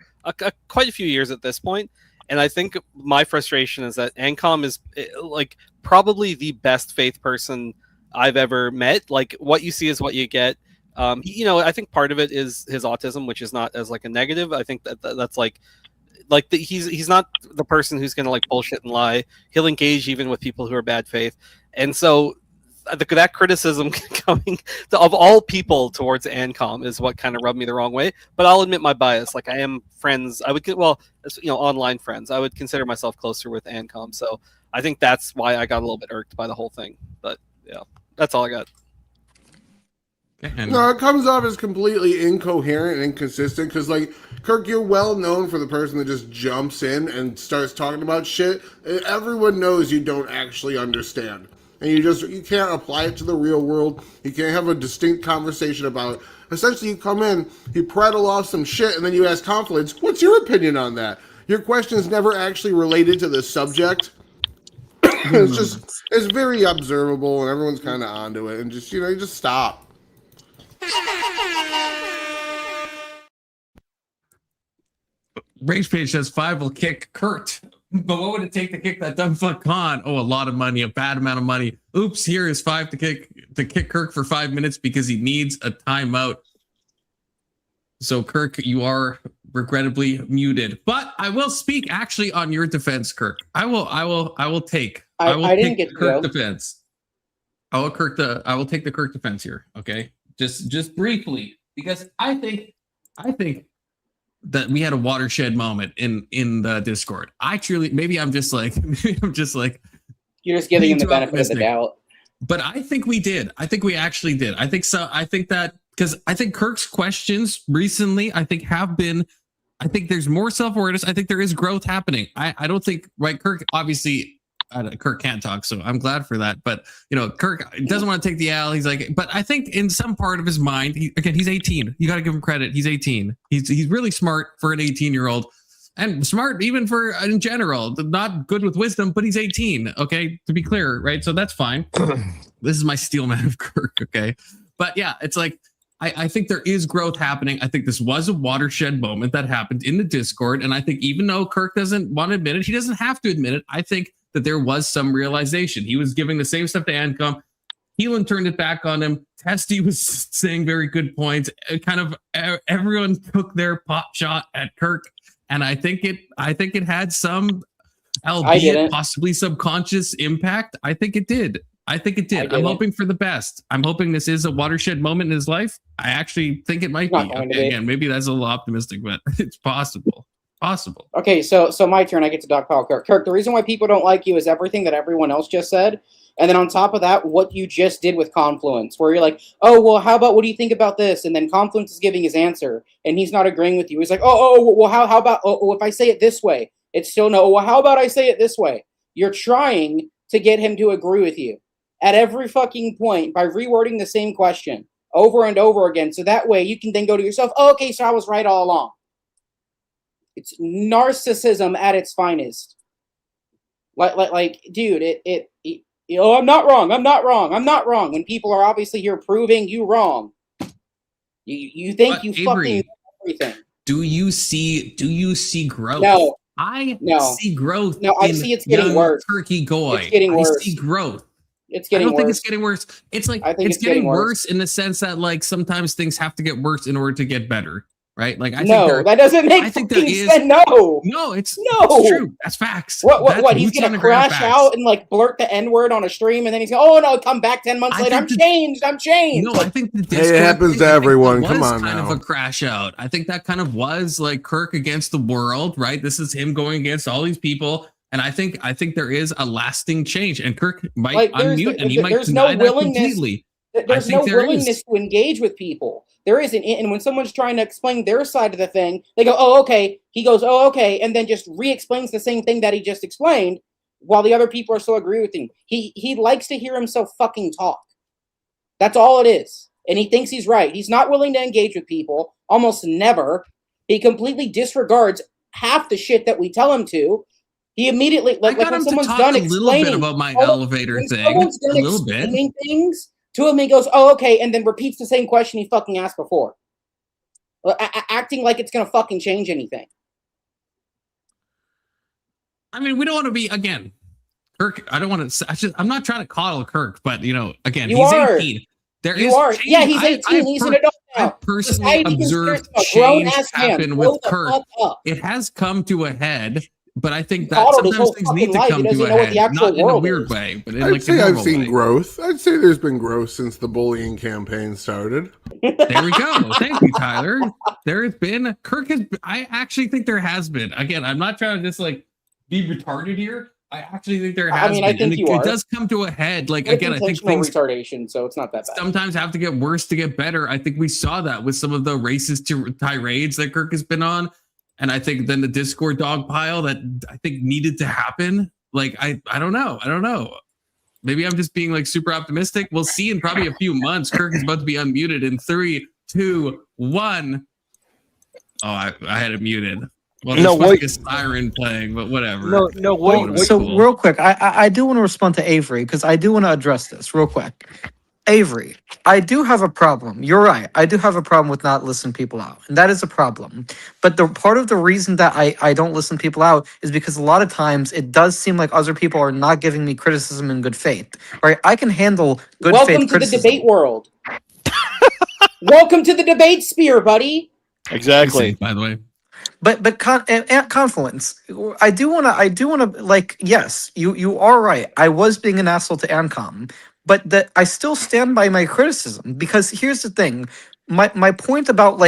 quite a few years at this point, and I think my frustration is that Ancom is like probably the best faith person I've ever met. Like what you see is what you get. I think part of it is his autism, which is not as like a negative. I think that's he's not the person who's going to like bullshit and lie. He'll engage even with people who are bad faith. And so that criticism coming of all people towards Ancom is what kind of rubbed me the wrong way. But I'll admit my bias. Like I am friends. I would get, online friends. I would consider myself closer with Ancom. So I think that's why I got a little bit irked by the whole thing. But yeah, that's all I got. No, it comes off as completely incoherent and inconsistent because, like, Kirk, you're well known for the person that just jumps in and starts talking about shit. Everyone knows you don't actually understand. And you can't apply it to the real world. You can't have a distinct conversation about it. Essentially, you come in, you prattle off some shit, and then you ask Confluence, what's your opinion on that? Your question is never actually related to the subject. It's very observable, and everyone's kind of onto it. And just, you just stop. Rage Page says 5 will kick Kurt. But what would it take to kick that dumb fuck Khan? Oh, a lot of money, a bad amount of money. Oops, here is 5 to kick Kirk for 5 minutes because he needs a timeout. So Kirk, you are regrettably muted. But I will speak actually on your defense, Kirk. I will take Kirk defense. I will take the Kirk defense here. Okay. Just briefly, because I think that we had a watershed moment in the Discord. Maybe I'm just like you're just giving him the benefit of the doubt. But I think we did. I think we actually did. I think so. I think that because I think Kirk's questions recently, I think there's more self-awareness. I think there is growth happening. I don't think Kirk obviously. Kirk can't talk, so I'm glad for that. But Kirk doesn't want to take the L. He's like, but I think in some part of his mind, he's 18. You got to give him credit. He's 18. He's really smart for an 18-year-old, and smart even for in general. Not good with wisdom, but he's 18. Okay, to be clear, right? So that's fine. This is my steel man of Kirk. Okay, but yeah, it's like I think there is growth happening. I think this was a watershed moment that happened in the Discord, and I think even though Kirk doesn't want to admit it, he doesn't have to admit it. I think that there was some realization. He was giving the same stuff to Ancom. Heelan turned it back on him. Testy was saying very good points. Kind of everyone took their pot shot at Kirk, and I think it had some, albeit possibly subconscious impact. I think it did. I'm hoping for the best. I'm hoping this is a watershed moment in his life. I actually think it might be. Okay, again, maybe that's a little optimistic, but it's possible. Okay, so my turn. I get to dog pile Kirk. Kirk, the reason why people don't like you is everything that everyone else just said. And then on top of that, what you just did with Confluence, where you're like, oh, well, how about, what do you think about this? And then Confluence is giving his answer, and he's not agreeing with you. He's like, well, how about, if I say it this way? It's still no. Well, how about I say it this way? You're trying to get him to agree with you at every fucking point by rewording the same question over and over again. So that way you can then go to yourself, oh, okay, so I was right all along. It's narcissism at its finest. Like, dude, I'm not wrong. When people are obviously here proving you wrong, you think you Avery, fucking everything. Do you see growth? No, I no. see growth. No, I see it's getting worse. Turkey Goy. It's getting worse. I see growth. It's getting I don't worse. think it's getting worse. It's like it's getting worse in the sense that like sometimes things have to get worse in order to get better. Right? Like that doesn't make fucking sense. No, it's true. That's facts. What? He's gonna crash out and like blurt the N-word on a stream, and then he's going, "Oh no, come back 10 months later. I'm changed. No, I think the Discord it happens to everyone. Come on, kind of a crash out. I think that kind of was like Kirk against the world. Right? This is him going against all these people, and I think there is a lasting change, and Kirk might unmute and he might deny that completely. There's no willingness to engage with people. There isn't. And when someone's trying to explain their side of the thing, they go, oh, okay. He goes, oh, okay. And then just re-explains the same thing that he just explained while the other people are still agree with him. He likes to hear himself fucking talk. That's all it is. And he thinks he's right. He's not willing to engage with people. Almost never. He completely disregards half the shit that we tell him to. He immediately I got when him to someone's talk done a little bit explaining about my hold on, elevator when thing. someone's A done little bit. explaining things to him, he goes, "Oh, okay," and then repeats the same question he fucking asked before, acting like it's gonna fucking change anything. I mean, we don't want to be again. Kirk, I don't want to. I'm not trying to coddle Kirk, but again, You he's are. 18. There You is are. change. Yeah, he's 18. He's an adult I now. personally Society observed considers him a change grown-ass man. happen Grow with the Kirk. fuck up. It has come to a head, but I think that Coddled his sometimes whole things fucking need to life. He come doesn't to a know what head, the actual not in a world weird is. way, but in I'd like a say I've normal seen way. growth. I'd say there's been growth since the bullying campaign started. There we go. Thank you, Tyler. There has been Kirk has. I actually think there has been. Again, I'm not trying to just be retarded here. I actually think there has I mean, been. I think and you it are. does come to a head. Like It's again, I think intentional things retardation, so it's not that bad. sometimes have to get worse to get better. I think we saw that with some of the racist tirades that Kirk has been on, and I think then the Discord dog pile that I think needed to happen. Like I don't know. Maybe I'm just being super optimistic. We'll see in probably a few months. Kirk is about to be unmuted in 3, 2, 1. Oh, I had it muted. Well, there's supposed to be a siren playing, but whatever. So real quick, I do want to respond to Avery because I do want to address this real quick. Avery, I do have a problem. You're right. I do have a problem with not listening people out. And that is a problem. But the part of the reason that I don't listen people out is because a lot of times it does seem like other people are not giving me criticism in good faith. Right? I can handle good Welcome faith to the criticism. debate world. Welcome to the debate sphere, buddy. Exactly. By the way. But Confluence, I do wanna yes, you are right. I was being an asshole to Ancom, but I still stand by my criticism because here's the thing. My point about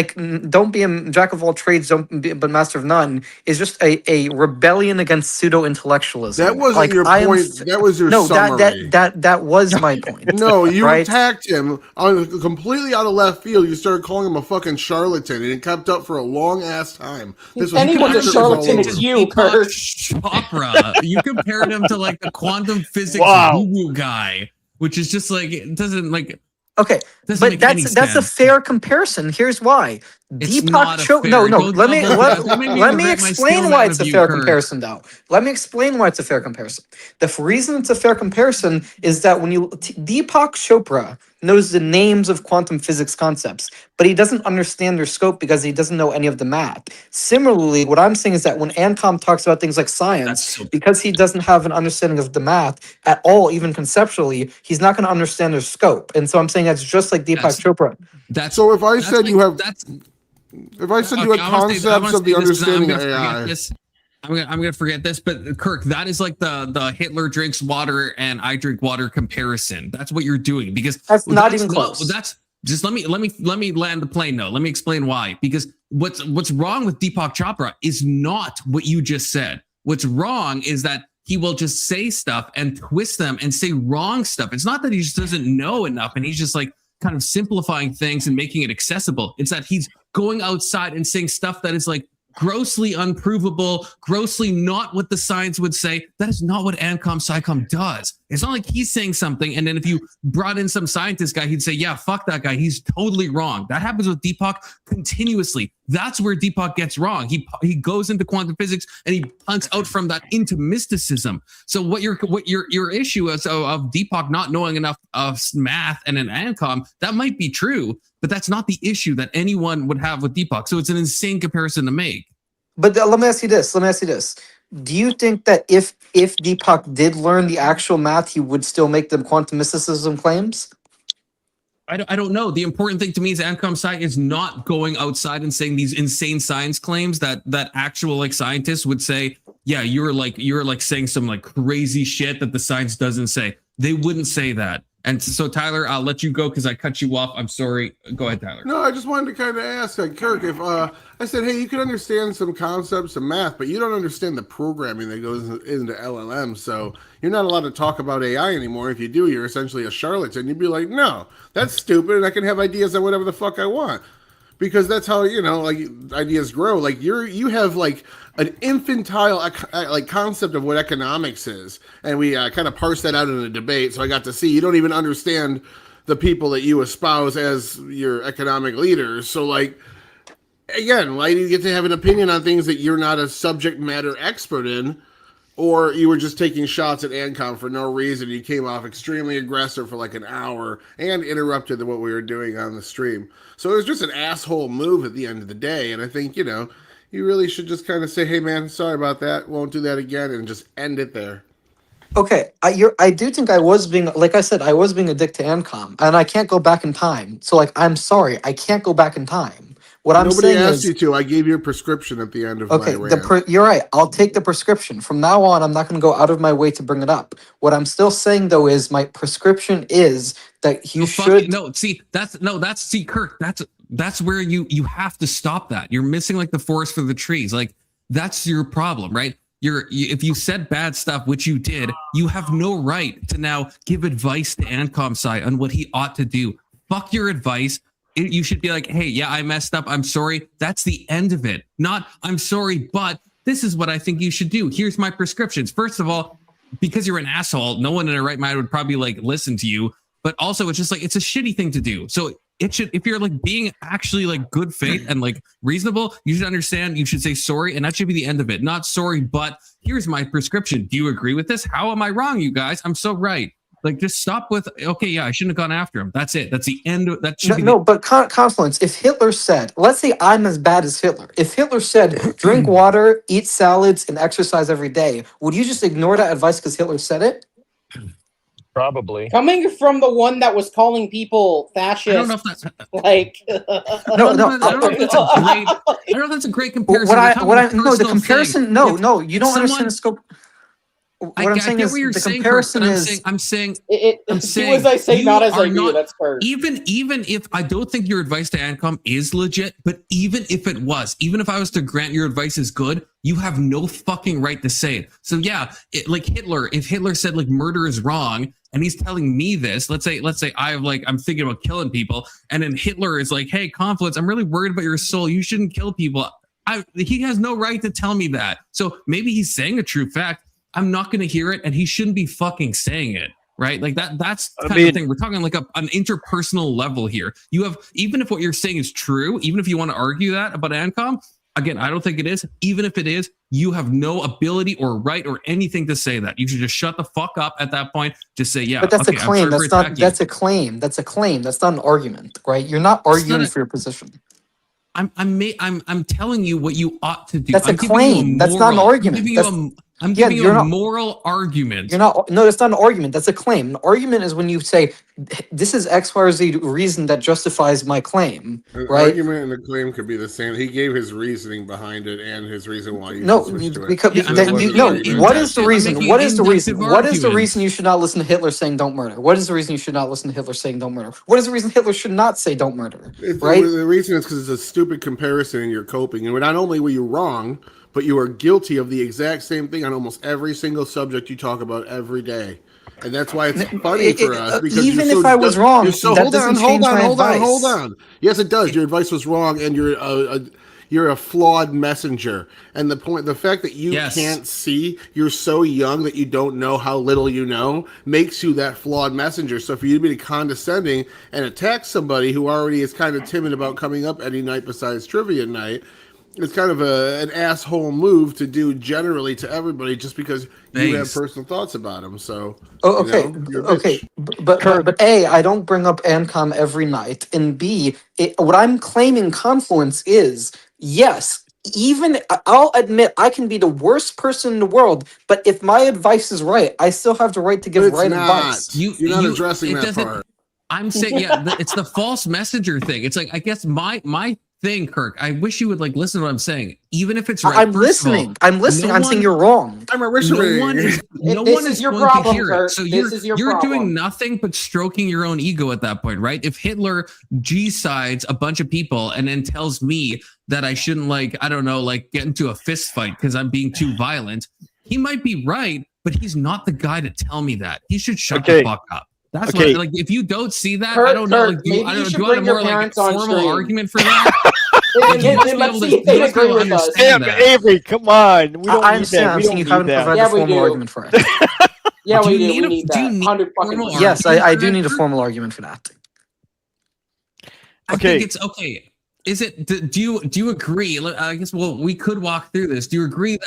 don't be a jack of all trades, don't be but master of none is just a rebellion against pseudo intellectualism. That wasn't your point. That was your summary. That was my point. No, you right? attacked him on completely out of left field. You started calling him a fucking charlatan, and it kept up for a long ass time. This was Anyone's a charlatan, it's you, Kurt. Chopra. You compared him to the quantum physics woo-woo guy, which is just it doesn't Okay, but that's a fair comparison. Here's why. Deepak Chopra. No, let me explain why it's a fair comparison, though. Let me explain why it's a fair comparison. The reason it's a fair comparison is that when Deepak Chopra knows the names of quantum physics concepts, but he doesn't understand their scope because he doesn't know any of the math. Similarly, what I'm saying is that when Ancom talks about things like science, because he doesn't have an understanding of the math at all, even conceptually, he's not going to understand their scope. And so I'm saying that's just like Deepak Chopra. So if I said you have concepts of the understanding of AI. I'm gonna forget this, but Kirk, that is the Hitler drinks water and I drink water comparison. That's what you're doing because that's not even close. That's just let me land the plane. No, let me explain why. Because what's wrong with Deepak Chopra is not what you just said. What's wrong is that he will just say stuff and twist them and say wrong stuff. It's not that he just doesn't know enough and he's just kind of simplifying things and making it accessible. It's that he's going outside and saying stuff that is grossly unprovable, grossly not what the science would say. That is not what Ancom SciComm does. It's not like he's saying something and then if you brought in some scientist guy, he'd say, yeah, fuck that guy. He's totally wrong. That happens with Deepak continuously. That's where Deepak gets wrong. He goes into quantum physics and he punts out from that into mysticism. So what your issue is of Deepak not knowing enough of math and an Ancom, that might be true, but that's not the issue that anyone would have with Deepak. So it's an insane comparison to make. But let me ask you this. Do you think that if Deepak did learn the actual math, he would still make the quantum mysticism claims? I don't know. The important thing to me is Ancom Sci is not going outside and saying these insane science claims that actual scientists would say, yeah, you're saying some crazy shit that the science doesn't say. They wouldn't say that. And so, Tyler, I'll let you go because I cut you off. I'm sorry. Go ahead, Tyler. No, I just wanted to kind of ask, Kirk, if I said, hey, you can understand some concepts of math, but you don't understand the programming that goes into LLM, so you're not allowed to talk about AI anymore. If you do, you're essentially a charlatan. You'd be like, no, that's stupid, and I can have ideas on whatever the fuck I want. Because that's how, ideas grow. You have an infantile concept of what economics is, and we kind of parse that out in a debate. So I got to see you don't even understand the people that you espouse as your economic leaders. So again, why do you get to have an opinion on things that you're not a subject matter expert in, or you were just taking shots at Ancom for no reason. You came off extremely aggressive for like an hour and interrupted what we were doing on the stream. So it was just an asshole move at the end of the day. And I think, you know, you really should just kind of say, hey, man, sorry about that. Won't do that again, and just end it there. Okay, I do think I was being, like I said, I was being a dick to Ancom, and I can't go back in time. So, like, I'm sorry, I can't go back in time. What I'm Nobody saying asked is, you to. I gave you a prescription at the end of okay, my rant. you're right. I'll take the prescription. From now on, I'm not going to go out of my way to bring it up. What I'm still saying though is my prescription is that you should. See, Kirk, that's where you have to stop that. You're missing like the forest for the trees. Like that's your problem, right? If you said bad stuff, which you did, you have no right to now give advice to Ancom's side on what he ought to do. Fuck your advice. You should be like, hey, yeah, I messed up. I'm sorry. That's the end of it. Not, I'm sorry, but this is what I think you should do. Here's my prescriptions. First of all, because you're an asshole, no one in their right mind would probably like listen to you. But also, it's just like, it's a shitty thing to do. So it should, if you're like being actually like good faith and like reasonable, you should understand, you should say sorry. And that should be the end of it. Not sorry, but here's my prescription. Do you agree with this? How am I wrong, you guys? I'm so right. Like, just stop with, okay, yeah, I shouldn't have gone after him. That's it. That's the end. That should be But Confluence, if Hitler said, let's say I'm as bad as Hitler. If Hitler said, drink water, eat salads, and exercise every day, would you just ignore that advice because Hitler said it? Probably. Coming from the one that was calling people fascist, I don't know if that's like. I don't know if that's a great comparison. The comparison, no, you don't understand the scope. What I'm saying is the comparison is. I'm saying do as I say, not as I do. That's fair. Even if I don't think your advice to Ancom is legit, but even if it was, even if I was to grant your advice is good, you have no fucking right to say it. So yeah, like Hitler, if Hitler said like murder is wrong, and he's telling me this, let's say I'm thinking about killing people, and then Hitler is like, hey, Confluence, I'm really worried about your soul. You shouldn't kill people. He has no right to tell me that. So maybe he's saying a true fact. I'm not going to hear it, and he shouldn't be fucking saying it, right? Like that's kind of the thing. We're talking like an interpersonal level here. You have, even if what you're saying is true, even if you want to argue that about Ancom, again, I don't think it is. Even if it is, you have no ability or right or anything to say that. You should just shut the fuck up at that point. Just say, yeah. But that's a claim. That's not. That's a claim. That's a claim. That's not an argument, right? You're not arguing for your position. I'm telling you what you ought to do. That's a claim. That's not an argument. I'm giving you a moral argument. You're not. No, that's not an argument. That's a claim. An argument is when you say, "This is X, Y, or Z reason that justifies my claim." An right? argument and a claim could be the same. He gave his reasoning behind it and his reason why. Because what is the reason? What is the reason? What is the reason you should not listen to Hitler saying "Don't murder"? What is the reason you should not listen to Hitler saying "Don't murder"? What is the reason Hitler should not say "Don't murder"? Right? The reason is because it's a stupid comparison and you're coping. And not only were you wrong, but you are guilty of the exact same thing on almost every single subject you talk about every day. And that's why it's funny for us. Because even if I was wrong, hold on. Yes, it does. Your advice was wrong, and you're a flawed messenger. And the fact that you can't see, you're so young that you don't know how little you know, makes you that flawed messenger. So for you to be condescending and attack somebody who already is kind of timid about coming up any night besides trivia night, it's kind of an asshole move to do generally to everybody just because you have personal thoughts about them. So, okay. But A, I don't bring up Ancom every night, and B, what I'm claiming Confluence is, yes, even I'll admit I can be the worst person in the world, but if my advice is right, I still have the right to give right advice. You're not addressing that part. I'm saying, it's the false messenger thing. It's like, I guess my thing, Kirk, I wish you would like listen to what I'm saying, even if it's right. I'm listening. I'm saying you're wrong. I'm originally. No one is your going problem, to hear Kirk. it. So you're doing nothing but stroking your own ego at that point, right? If Hitler G-sides a bunch of people and then tells me that I shouldn't get into a fist fight because I'm being too violent, he might be right, but he's not the guy to tell me that. He should shut the fuck up. That's why, like, if you don't see that, Kurt, I don't know. Kurt, Do you want a more like formal stream. argument for that? Let's see if they agree with us. Damn, Avery, come on. We don't need that. We don't you need haven't that. provided a formal argument for it. Yeah, we do. We need that. Yes, I do need a formal argument for that. I think it's okay. Is it? Do you agree? I guess. Well, we could walk through this. Do you agree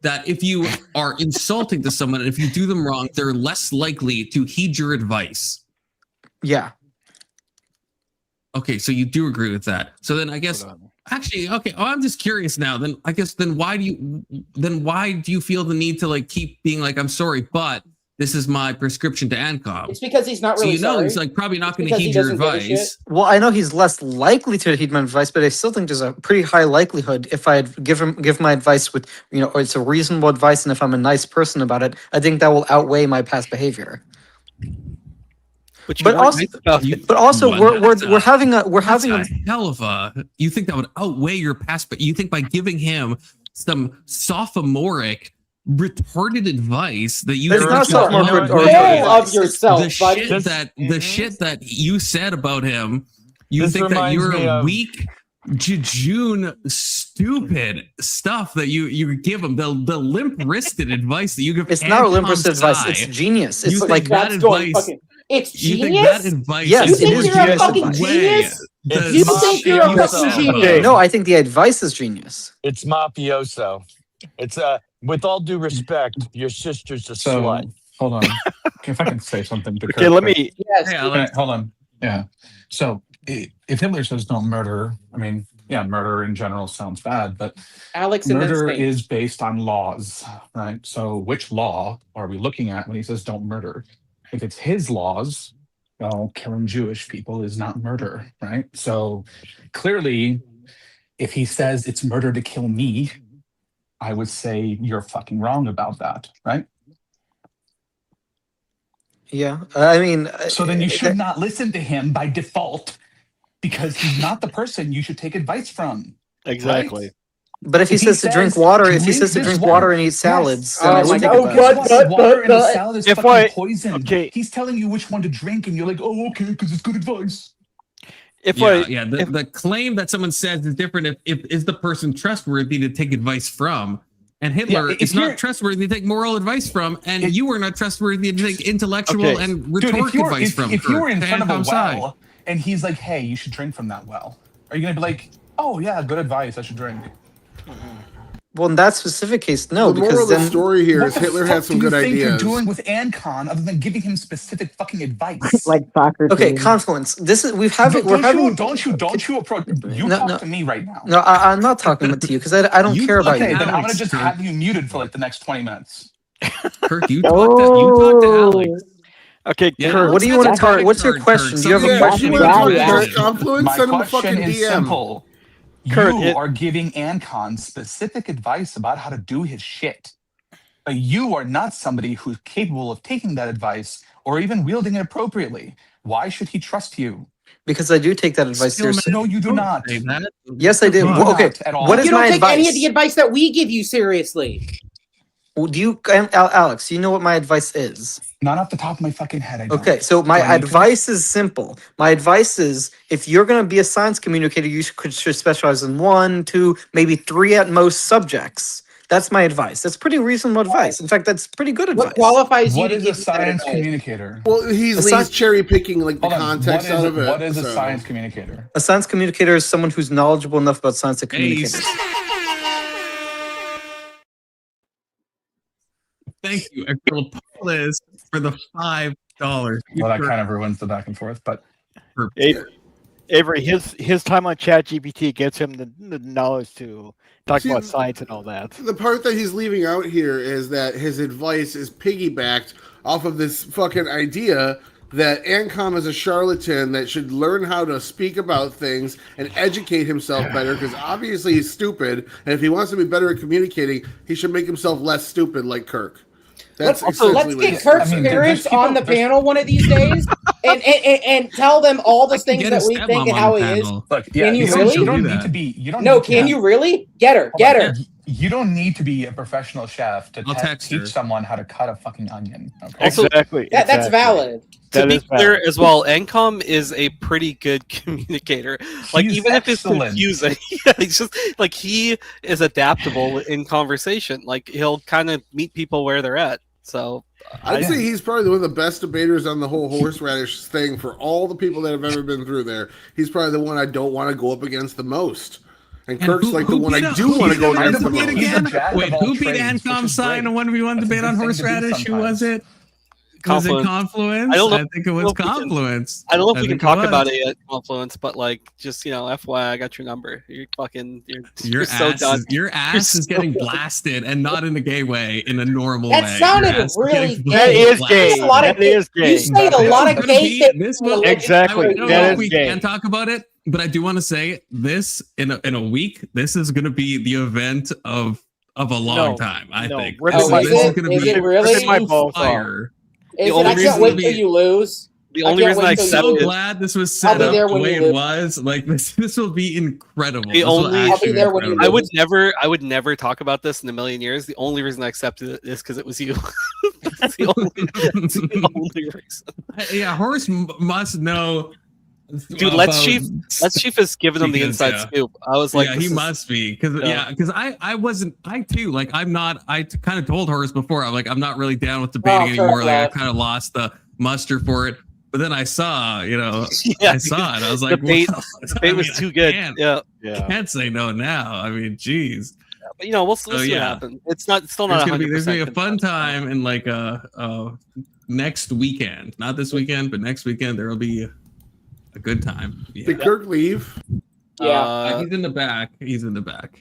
that if you are insulting to someone and if you do them wrong, they're less likely to heed your advice. Yeah. Okay, so you do agree with that. So then I guess actually, okay, I'm just curious now. Then I guess why do you feel the need to like keep being like, I'm sorry, but this is my prescription to ANCOM? It's because he's not really so you know sorry. he's like probably not going to because he heed your doesn't give a advice. Well, I know he's less likely to heed my advice, but I still think there's a pretty high likelihood if I give my advice with, or it's a reasonable advice, and if I'm a nice person about it, I think that will outweigh my past behavior. But also, we're having a hell of a. You think that would outweigh your past, but you think by giving him some sophomoric, retarded advice that you It's not sophomoric of yourself, the shit that you said about him, you This think that reminds me you're of- weak, jejune, stupid stuff that you give him, the limp-wristed advice that you give. It's not a limp-wristed Anton advice. It's Sai. genius. You It's think like that That's going advice. fucking. It's You think genius. that advice? Yes, You it think is you're a genius fucking advice. genius? It's You think you're a fucking mafioso. genius? No, I think the advice is genius. It's mafioso. It's with all due respect, your sister's a slut. Hold on. If I can say something to Okay, Kurt, let quick. me. Yes. Okay, hold on. Yeah. So if Hitler says don't murder, I mean, yeah, murder in general sounds bad, but Alex and murder then is based on laws, right? So which law are we looking at when he says don't murder? If it's his laws, well, killing Jewish people is not murder, right? So clearly, if he says it's murder to kill me, I would say you're fucking wrong about that, right? Yeah, I mean, So then you should not listen to him by default because he's not the person you should take advice from. Exactly. but if he says to drink water, if he says to this drink water and eat salads, then I Oh would my take God. advice. water in a salad is If fucking I- poison. okay. He's telling you which one to drink, and you're like, oh, okay, because it's good advice. If The claim that someone says is different if is the person trustworthy to take advice from. And Hitler if is you're- not trustworthy to take moral advice from, and you are not trustworthy to take intellectual Okay. and Dude, rhetoric advice from. if you were in Kurt, front of a Anton Sai. well and he's like, hey, you should drink from that well, are you going to be like, oh, yeah, good advice, I should drink? Well, in that specific case, no, The moral because of the then story here What is the Hitler fuck had some do you good think you're ideas. doing with Ancon other than giving him specific fucking advice? Like Socrates. okay, confluence. This is we're having Don't you approach? You No, talk no. to me right now. No, I'm not talking to you because I don't care about Okay, you. then I'm gonna Alex, just Kurt. have you muted for like the next 20 minutes. Kirk, you talk to Alex. Okay, Yeah, Kurt, what do you want to that's target? fine, What's your Kurt, question? Kurt. Do you have a Yeah, question? you you want want to to talk ask? to Confluence? My Send him a question fucking is DM. simple. Kurt, You are giving Ancon specific advice about how to do his shit. But you are not somebody who's capable of taking that advice or even wielding it appropriately. Why should he trust you? Because I do take that advice seriously. No, you do not. Say that. Yes, I do. You do Well, okay, not at all. what is You don't my take advice? any of the advice that we give you seriously. Well, do you, Alex? You know what my advice is? Not off the top of my fucking head. I don't. Okay, so my Do I need to? advice is simple. My advice is if you're going to be a science communicator, you should specialize in 1, 2, maybe 3 at most subjects. That's my advice. That's pretty reasonable advice. In fact, that's pretty good advice. What qualifies you What to is a give that science advice? communicator? Well, he's Aside- cherry picking like the Hold on, context out of it. What is a so. science communicator? A science communicator is someone who's knowledgeable enough about science to communicate. Ace. Thank you, Acropolis, for the $5. Well, that kind of ruins the back and forth, but Avery, his time on ChatGPT gets him the knowledge to talk See, about science and all that. The part that he's leaving out here is that his advice is piggybacked off of this fucking idea that Ancom is a charlatan that should learn how to speak about things and educate himself better because obviously he's stupid, and if he wants to be better at communicating, he should make himself less stupid like Kirk. That's Let's essentially what get he's Kirk's saying. parents on the panel one of these days and tell them all the things get that his we stepmom think and on how the he is. panel. look, yeah, Can you don't- really? You don't Do need that. to be. You don't. No, need to can be- you really? Get her. Get her. You don't need to be a professional chef to I'll text her. teach someone how to cut a fucking onion. Okay? Exactly. That's exactly. valid. To That be is clear valid. as well, Ancom is a pretty good communicator. Like He's even if it's excellent. confusing, yeah, he's just like he is adaptable in conversation. Like he'll kind of meet people where they're at. So I'd say he's probably one of the best debaters on the whole horseradish thing for all the people that have ever been through there. He's probably the one I don't want to go up against the most. And Kirk's like the one I do want to go against the most. Again? Wait, who beat Ancom Sign in a 1v1 debate on Horseradish? Who was it? Was it Confluence? I don't know. I think it was Confluence. I don't know if we can talk about it. it at Confluence, but like, just FYI, I got your number. You're Your so ass done. is, your ass is getting blasted, and not in a gay way, in a normal That way. sounded Your ass is really getting gay. That is gay. That's a lot of That is gay. You say a lot of gay things. This will, Exactly. I don't know That if is we gay. can talk about it, but I do want to say this in a week. This is going to be the event of a long time. I think Rip this, my is balls. going to Is be it really? Rip my balls off. fire. Is The it, only I can't reason wait to till be- you lose. The only reason I I'm accept so it. glad this was I'll set be up there the when way you it lose. was. Like this will be incredible. The This will only- actually I'll be there when you incredible. I would never talk about this in a million years. The only reason I accepted it is because it was you. That's the only reason. Yeah, Horace must know. Dude, Let's Chief has given him the Because, inside yeah. scoop. I was like, yeah, this he is- must be because because I too like I'm not. I kind of told Horace before. I'm like I'm not really down with debating anymore. Like I kind of lost the muster for it. But then I saw, I saw it. I was like, debate, wow. debate was too good. Can't say no now. I mean, geez. But we'll see what happens. It's still not. There's gonna be a 100% fun time in like next weekend. Not this weekend, but next weekend there will be a good time. Yeah. Did Kirk leave? Yeah. He's in the back. He's in the back.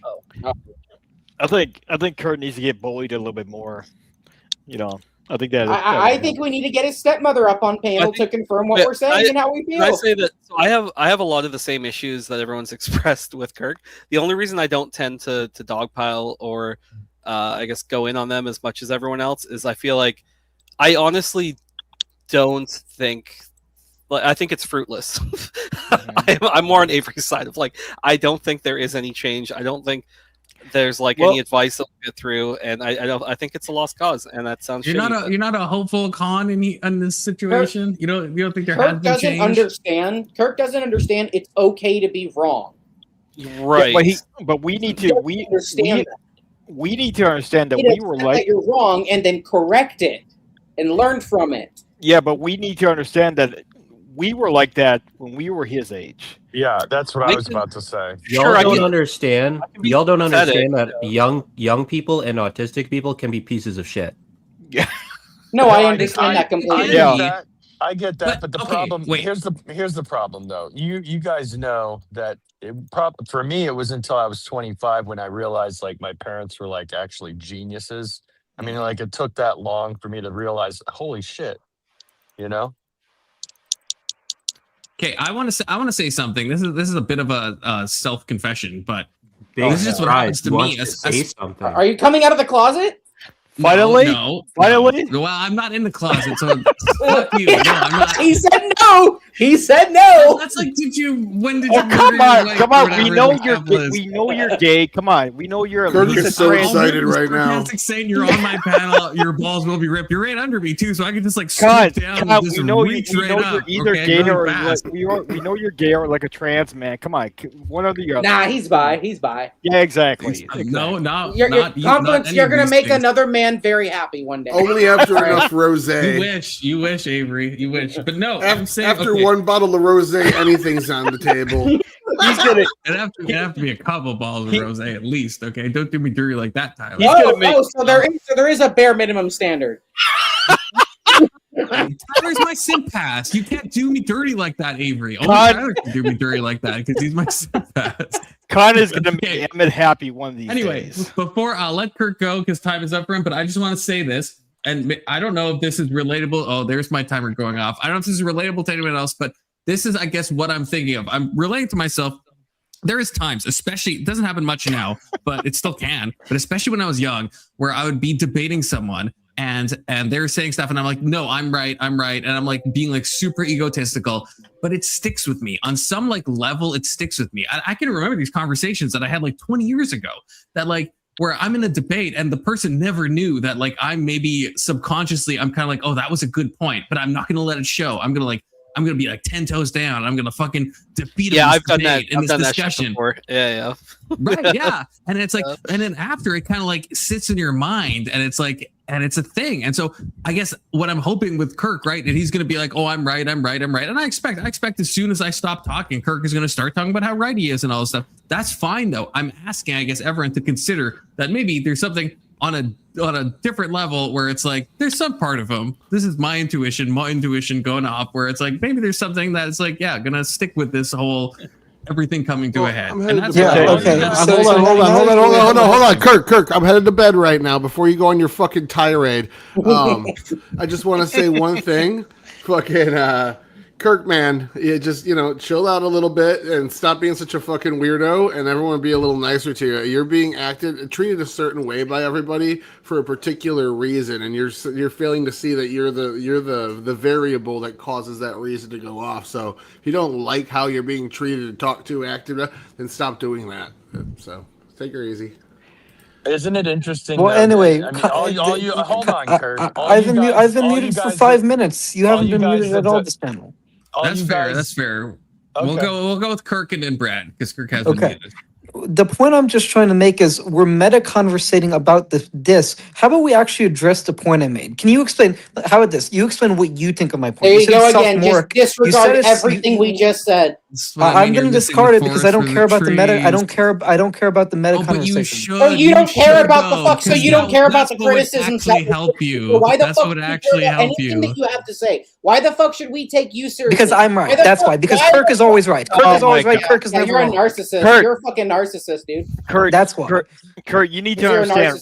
I think Kurt needs to get bullied a little bit more. I think that. I think we need to get his stepmother up on panel to confirm what we're saying and how we feel. I say that so I have a lot of the same issues that everyone's expressed with Kirk. The only reason I don't tend to dogpile or I guess go in on them as much as everyone else is I feel like I honestly don't think. I think it's fruitless. I'm more on Avery's side of like I don't think there is any change. I don't think there's any advice that will get through, and I think it's a lost cause, and that sounds. You're not a hopeful con in this situation. You don't think there has Kirk been doesn't change? understand. Kirk doesn't understand. It's okay to be wrong. Right. But we need to understand. We need to understand that You we were accept like that you're wrong, and then correct it and learn from it. Yeah, but we need to understand that we were like that when we were his age. Yeah, that's what I was about to say. Y'all don't understand. Y'all don't understand that young people and autistic people can be pieces of shit. Yeah. No, I understand that completely. I get that, but the problem here's the problem though. You guys know that for me it was until I was 25 when I realized like my parents were like actually geniuses. I mean, like it took that long for me to realize, holy shit, Okay, I want to say something. This is a bit of a self confession, but this is just what happens to me. Are you coming out of the closet? Finally? No. Finally? Well, I'm not in the closet, so fuck you. No, I'm not. He said no. He said no. That's like, when did you? Come on, murder come your on. wife We or know whatever you're the gay. example is? We know you're gay. Come on. We know you're. Kirk at least is so trans. excited right now. Sarcastic saying you're on my panel, your balls will be ripped. You're right under me too, so I can just like God, scoop down God, and just we know reach we right know up. you're either okay, gay really or fast. we know you're gay or like a trans man. Come on, one or the other. Nah, he's bi. He's bi. Yeah, exactly. No, not You're not Confluence, any you're of gonna these make things. another man very happy one day. Only after enough rose. You wish, Avery. You wish, but no. I'm saying After okay. one bottle of rose, anything's on the table. He's gonna. It'd have to be a couple bottles of rosé at least. Okay, don't do me dirty like that, Tyler. So there is a bare minimum standard. Tyler's my simp pass. You can't do me dirty like that, Avery. Only God. Tyler can do me dirty like that because he's my simp pass. Con is gonna make Emmett happy one of these Anyway, days. before I'll let Kirk go because time is up for him, but I just want to say this, and I don't know if this is relatable. Oh, there's my timer going off. I don't know if this is relatable to anyone else, but this is, I guess, what I'm thinking of. I'm relating to myself. There is times, especially, it doesn't happen much now, but it still can, but especially when I was young, where I would be debating someone and they're saying stuff and I'm like, no, I'm right. And I'm like being like super egotistical, but it sticks with me on some like level. It sticks with me. I can remember these conversations that I had like 20 years ago that like, where I'm in a debate and the person never knew that like I'm maybe subconsciously, I'm kind of like, oh, that was a good point, but I'm not going to let it show. I'm going to like I'm gonna be like 10 toes down. I'm gonna fucking defeat him. Yeah, in this I've done that. debate, in I've this done that shit discussion. before. Yeah. Right, yeah. And it's like, and then after it kind of like sits in your mind, and it's like, and it's a thing. And so I guess what I'm hoping with Kirk, right, and he's gonna be like, oh, I'm right. And I expect as soon as I stop talking, Kirk is gonna start talking about how right he is and all this stuff. That's fine though. I'm asking, I guess, everyone to consider that maybe there's something on a different level where it's like there's some part of him. This is my intuition going off where it's like maybe there's something that's like, yeah, gonna stick with this whole everything coming to a head. And that's Hold on, Kirk. I'm headed to bed right now. Before you go on your fucking tirade, I just want to say one thing. Fucking Kirk, man, you just chill out a little bit and stop being such a fucking weirdo, and everyone be a little nicer to you. You're being treated a certain way by everybody for a particular reason, and you're failing to see that you're the variable that causes that reason to go off. So if you don't like how you're being treated and talked to, acted, then stop doing that. So take her easy. Isn't it interesting? Well, anyway, hold on, Kurt. I've been muted for 5 minutes. You haven't been muted at all this panel. That's fair. Okay. We'll go with Kirk and then Brad because Kirk has been muted. The point I'm just trying to make is we're meta conversating about this. How about we actually address the point I made? Can you explain? How about this? You explain what you think of my point. There you go again. Just disregard everything we just said. I'm going to discard it because I don't care about the meta. I don't care about the meta conversation. You don't care about the fuck. So you don't care about the criticisms that help you. Why the that's fuck what would actually help anything you. that you have to say? Why the fuck should we take you seriously? Because I'm right. That's why. Because Kirk is always right. Kirk is always right. Kirk is never You're a wrong. narcissist. You're a fucking narcissist, dude. Kurt, that's why. Kurt, you need to understand.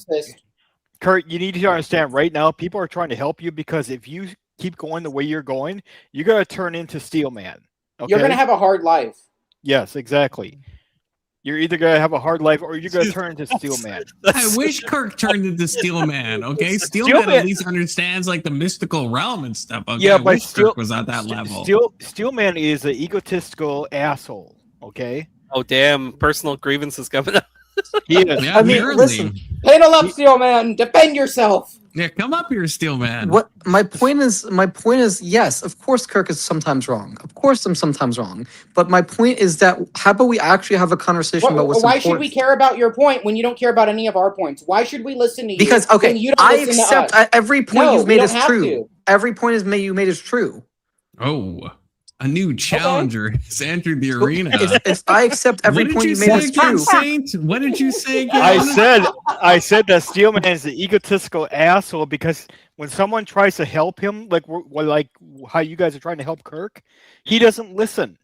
Kurt, you need to understand right now. People are trying to help you because if you keep going the way you're going, you're gonna turn into Steelman. Okay? You're gonna have a hard life. Yes, exactly. You're either gonna have a hard life or you're gonna turn into Steelman. I wish Kirk turned into Steelman. Okay, Steelman at least understands like the mystical realm and stuff. Okay? Yeah, I but wish Kirk was at that level. Steelman is an egotistical asshole. Okay. Oh damn! Personal grievances coming up. He is. Yeah, listen. Panel up, Steelman. Defend yourself. Yeah, come up here, Steelman. What my point is, yes, of course Kirk is sometimes wrong. Of course I'm sometimes wrong. But my point is that how about we actually have a conversation about what's Why important? should we care about your point when you don't care about any of our points? Why should we listen to you? Because when you don't I listen accept to us? every point you've made you is don't have true. to. Every point you made is true. Oh, a new challenger has entered the arena. I accept every point you made is true. Saint? What did you say again? I said that Steelman is an egotistical asshole because when someone tries to help him, like how you guys are trying to help Kirk, he doesn't listen.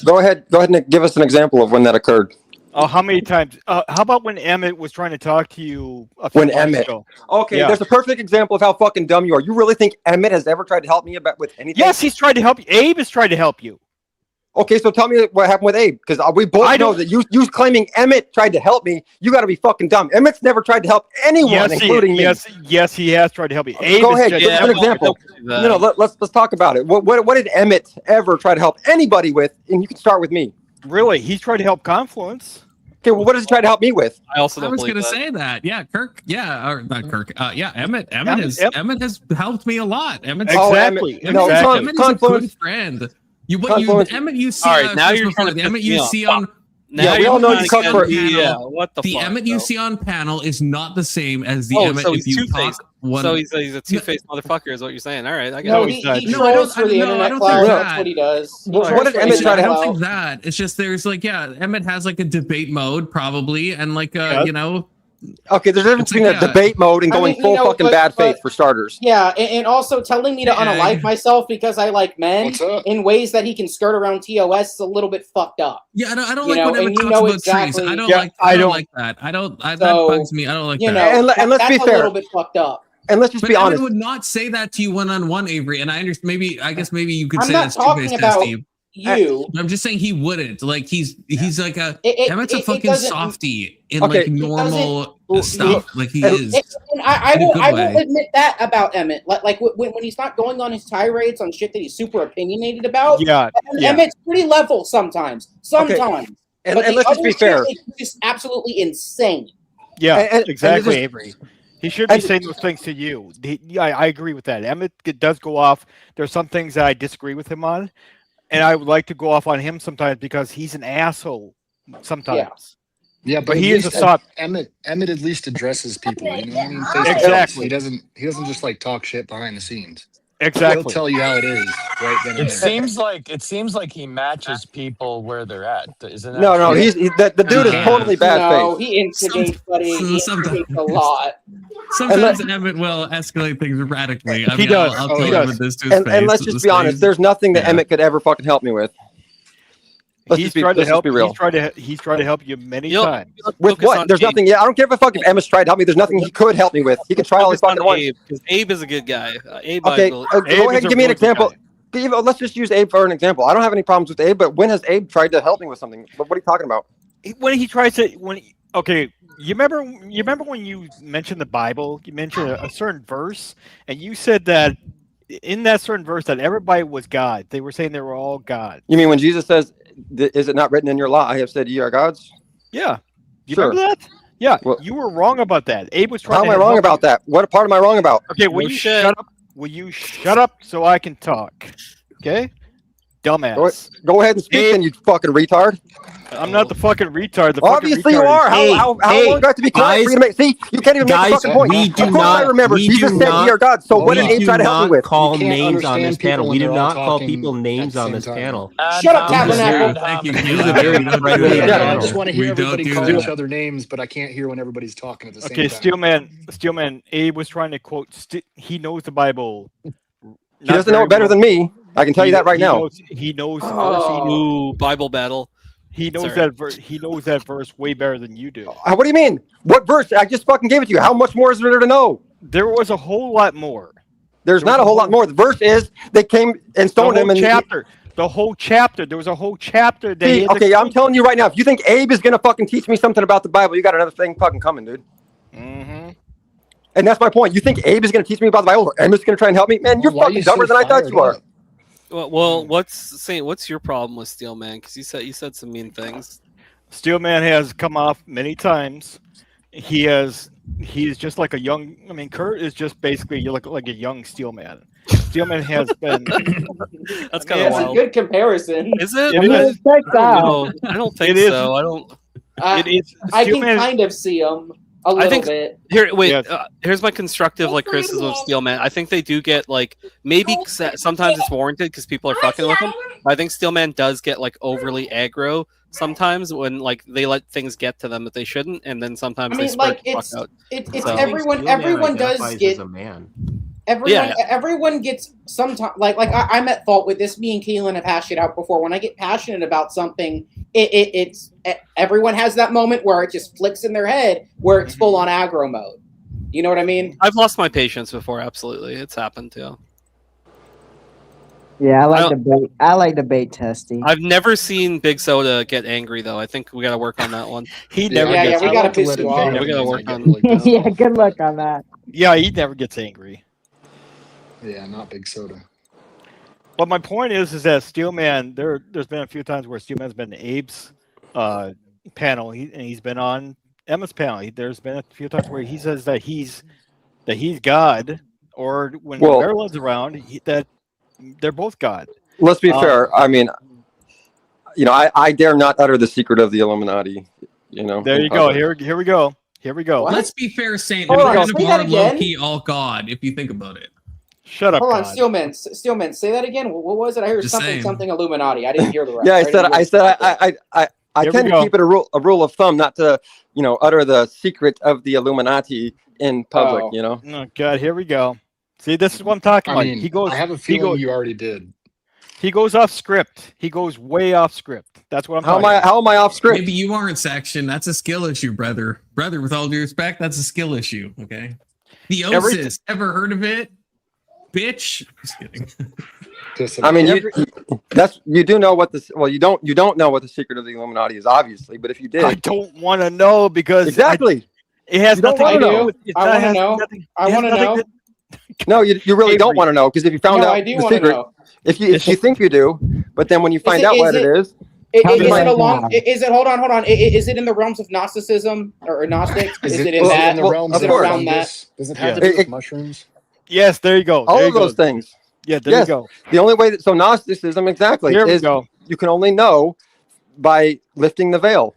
Go ahead, Nick. Give us an example of when that occurred. Oh, how many times? How about when Emmett was trying to talk to you? Emmett. Okay, Yeah. there's a perfect example of how fucking dumb you are. You really think Emmett has ever tried to help me with anything? Yes, he's tried to help you. Abe has tried to help you. Okay, so tell me what happened with Abe, because we both know that you claiming Emmett tried to help me. You got to be fucking dumb. Emmett's never tried to help anyone, including me. Yes, he has tried to help you. Abe Go is ahead, just- give us an example. No, let's talk about it. What did Emmett ever try to help anybody with? And you can start with me. Really, he's tried to help Confluence. Okay, well, what does he try to help me with? I was going to say that. Yeah, Kirk. Yeah, or not Kirk. Yeah, Emmett has helped me a lot. Emmett's Exactly. Emmett is a good friend. Emmett you see. All right, now you're trying to the Emmett piss me you off. see on. Now we all know you cut for. Yeah, what the fuck? Emmett you see on panel is not the same as the Oh, Emmett so if he's you two-faced. talk one. So he's a two-faced motherfucker, is what you're saying. All right, I No, got he it. trolls for the internet cloud. That's what he does. What did Emmett try to I don't help? think that. It's just there's like Emmett has like a debate mode probably, and like you know. Okay, there's a difference between a debate mode and going full fucking bad faith for starters. Yeah, and also telling me to unalive myself because I like men in ways that he can skirt around TOS is a little bit fucked up. Yeah, I don't You like know, when and Emmett you talks know about exactly- trees. I don't Yeah, like. I I don't don't- like that. That So, bugs me. I don't like You that. know, And let's be that's a fair. little bit fucked up. And let's just But be Emmett honest. would not say that to you one-on-one, Avery. And I understand. I guess maybe you could I'm say not that's talking two-faced, about Steve. you. I'm just saying he wouldn't. Like he's like a Emmett's a it fucking doesn't- softie in Okay. like normal stuff. Like he And- is. And I In a will good I way. will admit that about Emmett. Like when he's not going on his tirades on shit that he's super opinionated about. Yeah, Emmett's pretty level sometimes. Sometimes. And But the let's just other be shit fair. is just absolutely insane. Yeah, And exactly, this is- Avery. He should be saying those things to you. I agree with that. Emmett does go off. There's some things that I disagree with him on, and I would like to go off on him sometimes because he's an asshole sometimes. Yeah, but he is a soft. Emmett at least addresses people. You know what I mean? Exactly. He doesn't just like talk shit behind the scenes. Exactly. He'll tell you how it is right then and there. It seems like he matches people where they're at. Isn't that No, true? the dude is totally bad No, faith. he instigates, buddy. He instigates a lot. Sometimes Emmett will escalate things radically. I He mean, does. I'll tell Emmett this to his And face. let's just be honest. There's nothing that Emmett could ever fucking help me with. He's tried to help. Be real. He's tried to help you many times. With what? There's nothing. Yeah, I don't care if Emmett's tried to help me. There's nothing he could help me with. He can try all he fucking wants. Because Abe is a good guy. Abe, Okay, go ahead and give me an example. Let's just use Abe for an example. I don't have any problems with Abe, but when has Abe tried to help me with something? What are you talking about? When he tries to, okay, you remember when you mentioned the Bible? You mentioned a certain verse, and you said that in that certain verse that everybody was God. They were saying they were all God. You mean when Jesus says, "Is it not written in your law? I have said ye are gods"? Yeah. You Sure. remember that? Yeah. Well, you were wrong about that. Abe was trying. how am I wrong about that? What part am I wrong about? Okay, will you shut up? Will you shut up so I can talk? Okay, dumbass. Go ahead and speak, then, you fucking retard. I'm not the fucking retard. The Obviously you are. How long do I have to be quiet for you to make? See, you can't even make a fucking point. Of course I remember. Jesus said ye are gods. So what did Abe try to help me with? Call names on this panel. We do not call people names on this panel. Shut up, Tabernacle. Thank you. I just want to hear We don't everybody do call that. each other names, but I can't hear when everybody's talking at the same Okay, time. Steelman. Abe was trying to quote. He knows the Bible. He doesn't know it better than me. I can tell you that right now. He knows. Ooh, Bible battle. He knows Sorry. that verse. He knows that verse way better than you do. What do you mean? What verse? I just fucking gave it to you. How much more is there to know? There was a whole lot more. There's not a whole lot more. The verse is they came and stoned him. The whole chapter. There was a whole chapter. See, okay, I'm telling you right now. If you think Abe is gonna fucking teach me something about the Bible, you got another thing fucking coming, dude. Mm-hmm. And that's my point. You think Abe is gonna teach me about the Bible, or Emmett's gonna try and help me? Man, you're fucking dumber than I thought you are. Well, what's your problem with Steelman? Because you said some mean things. Steelman has come off many times. He's just like a young. I mean, Kurt is just basically you look like a young Steelman. Steelman has been. That's kind of That's a wild. good comparison. Is it? It is. I don't think It is. so. I don't. It is. I can Steelman- kind of see him a I little think bit. here. Wait. Yes. Here's my constructive criticism of Steelman. I think they do get maybe sometimes it's warranted because people are fucking with him. I think Steelman does get overly aggro sometimes when they let things get to them that they shouldn't, and then sometimes they spread the fuck out. It's So- everyone does get. a man. Everyone gets sometimes I'm at fault with this. Me and Keelan have hashed it out before. When I get passionate about something, it's everyone has that moment where it just flicks in their head where it's full on aggro mode. You know what I mean? I've lost my patience before. Absolutely, it's happened too. Yeah, I I like debate testing. I've never seen Big Soda get angry though. I think we got to work on that one. He never. Yeah, gets we angry. gotta piss you off. Yeah, we got to work on. Yeah, good luck on that. Yeah, he never gets angry. Yeah, not Big Soda. But my point is that Steelman, there's been a few times where Steelman's been in Abe's panel, and he's been on Emma's panel. There's been a few times where he says that he's God, or when Maryland's around, that they're both God. Let's be fair. I mean, I dare not utter the secret of the Illuminati. There you go. Here we go. Here we go. Let's be fair, Saint. Hold on, We're say kind that of again. low key all God, if you think about it. Shut up. Hold on, God. Steelman, say that again. What was it? I heard Just something saying. something Illuminati. I didn't hear the rest. Yeah, I Here we tend to go. keep it a rule of thumb not to utter the secret of the Illuminati in public. Oh. Oh God, here we go. See, this is what I'm talking about. I mean, He goes. I have a he feeling goes. you already did. He goes off script. He goes way off script. That's what I'm How talking am I off script? Maybe you aren't section. That's a skill issue, brother. Brother, with all due respect, that's a skill issue. Okay. Theosis. Ever heard of it? Bitch. Just kidding. I mean, you do know what you don't know what the secret of the Illuminati is, obviously. But if you did, I don't want to know because exactly. It has You don't nothing to wanna do know. with. I want to know. I want to know. No, you really don't want to know because if you found No, out I do the wanna secret, know. if you think you do, but then when you find out what it is, Is it along? Is it? Hold on. Is it in the realms of Gnosticism or Gnostic? Is it in that? In the realms is it of around that? Does it have to do with mushrooms? Yes, there you go. All There of you those go. things. Yeah, there you go. The only way that Gnosticism exactly Here we is go. you can only know by lifting the veil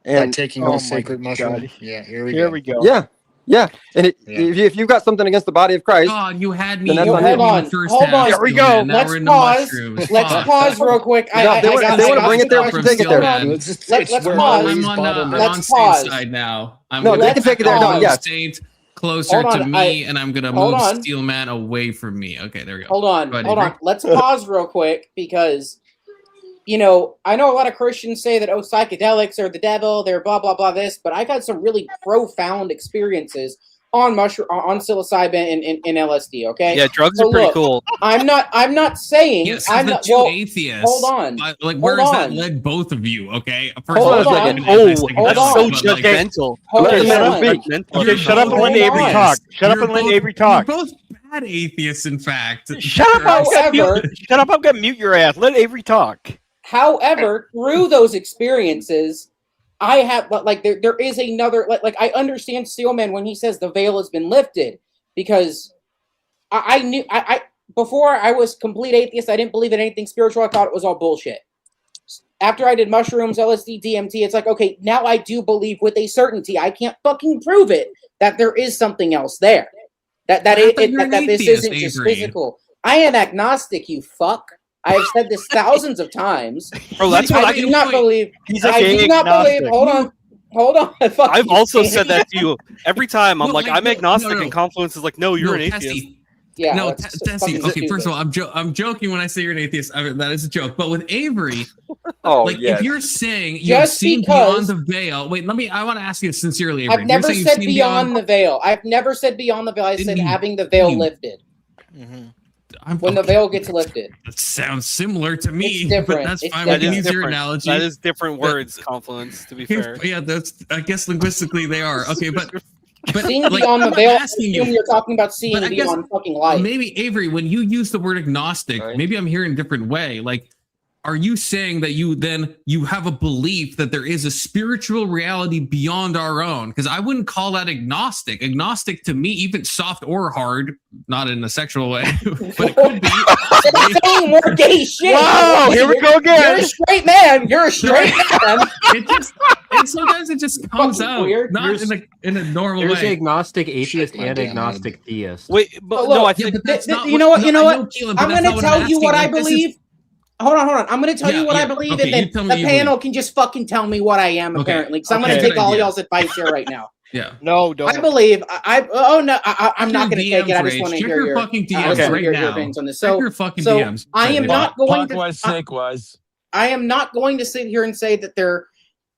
and By taking oh the my sacred mushroom. God. Yeah, here Here we we go. go. Yeah. And if you've got something against the body of Christ, God, you had me. then that's You on had you. me in the first Hold half. on. There we Steel go. Man. Now Let's we're into pause. mushrooms. Let's Fuck. pause real quick. No, if they wanna bring it there, we can take it there. Let's I'm pause. on Let's Saint's pause. side now. I'm No, gonna they can take it there. No, move yes. Saint closer Hold to on, me, and I'm gonna hold move on. Steel Man away from me. Okay, there we go. Hold on. Go ahead, Hold Avery. on. Let's pause real quick because, you know, I know a lot of Christians say that, oh, psychedelics are the devil, they're blah, blah, blah, this, but I've had some really profound experiences on psilocybin and LSD, okay? Yeah, drugs So are pretty look, cool. I'm not saying, Yes, I'm the not, two well, atheists. hold on. Like, where has Hold that on. led both of you? Okay, first Hold of all, on. I'm Oh, anti-psychedelic, Hold on. that's but, so like, judgmental. Hold Let the man on. speak. Judgmental. You're Okay, shut up and let both Avery atheists. talk. Shut up You're and let both- Avery talk. You're both bad atheists, in fact. Shut up! However- Shut up! I'm gonna mute your ass. Let Avery talk. However, through those experiences, I have, like, there is another, like I understand Steelman when he says the veil has been lifted, because I knew, before I was complete atheist, I didn't believe in anything spiritual. I thought it was all bullshit. After I did mushrooms, LSD, DMT, it's like, okay, now I do believe with a certainty, I can't fucking prove it, that there is something else there. That this isn't just physical. I am agnostic, you fuck. I have said this thousands of times. Bro, that's what I do not believe. He's a I gay do not believe. agnostic. Hold on. I've also said that to you every time. I'm No, like, like, I'm no, agnostic, no. and Confluence is like, no, you're an atheist. Tessie. Yeah, No, that's Tessie. fucking Okay, first of stupid. all, I'm joking when I say you're an atheist. I mean, that is a joke. But with Avery, Oh, like, yes. if you're saying you've Just seen because- beyond the veil, wait, I want to ask you sincerely, Avery. I've You're never saying you've said seen beyond the veil. I've never said beyond the veil. I said Didn't you- having the veil you- lifted. I'm, When the veil gets lifted. That sounds similar to me, It's different. but that's It's fine. different. We That can is use your different. analogy. That is different But- words, Confluence, to be Here- fair. yeah, that's. I guess linguistically they are okay, but Seeing like, beyond the I'm not veil, I asking assume you. you're talking about seeing But I guess- beyond fucking life. Maybe Avery, when you use the word agnostic, Right. maybe I'm hearing a different way. Like, are you saying that you have a belief that there is a spiritual reality beyond our own? Because I wouldn't call that agnostic. Agnostic to me, even soft or hard, not in a sexual way, but it could be. You're saying more gay shit. Wow, here we go again. You're a straight man. You're a straight man. Sometimes it just comes Fucking out, weird. not in a normal There's way. agnostic atheist my and damn agnostic theist. Wait, but But no, look, I Yeah, think but that's not you know what? no, You know I what? Keelan, but I'm that's going not to I'm tell you asking. what I Like, this is- believe. Hold on. I'm going to tell Yeah, you what yeah. I believe, Okay, and then you tell me the you panel believe. can just fucking tell me what I am, Okay. apparently. Because I'm going Okay, to good take all idea. y'all's advice here right now. Yeah. No, don't. I believe. I'm not Check going to your take it. I DMs, just want to Check hear your your fucking I DMs just wanna right hear your now. opinions on this. Check So, your fucking so DMs. I am right not now. going to. Clockwise, snakewise. I am not going to sit here and say that there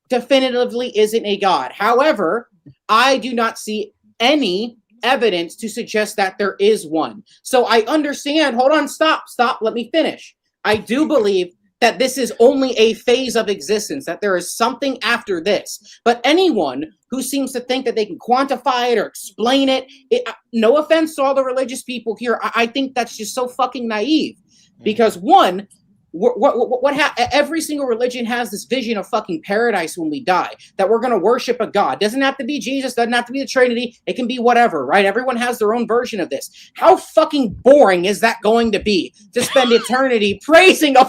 definitively isn't a God. However, I do not see any evidence to suggest that there is one. So I understand. Hold on, stop. Let me finish. I do believe that this is only a phase of existence, that there is something after this. But anyone who seems to think that they can quantify it or explain it, no offense to all the religious people here, I think that's just so fucking naive. Because one, every single religion has this vision of fucking paradise when we die, that we're going to worship a God. Doesn't have to be Jesus, doesn't have to be the Trinity, it can be whatever, right? Everyone has their own version of this. How fucking boring is that going to be, to spend eternity praising God?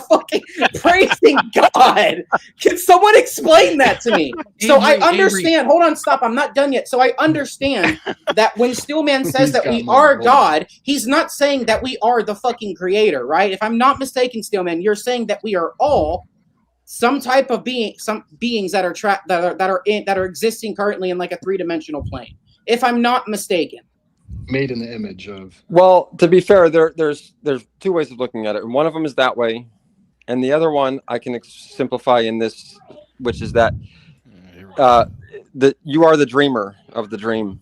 Can someone explain that to me? So I understand. Hold on, stop, I'm not done yet. So I understand that when Steelman says He's that got we more. are Hold on. God, he's not saying that we are the fucking creator, right? If I'm not mistaken, Steelman, you're saying that we are all some type of being, some beings that are trapped, that are existing currently in like a 3-dimensional plane. If I'm not mistaken. Made in the image of. Well, to be fair, there's two ways of looking at it, and one of them is that way, and the other one I can simplify in this, which is that that you are the dreamer of the dream.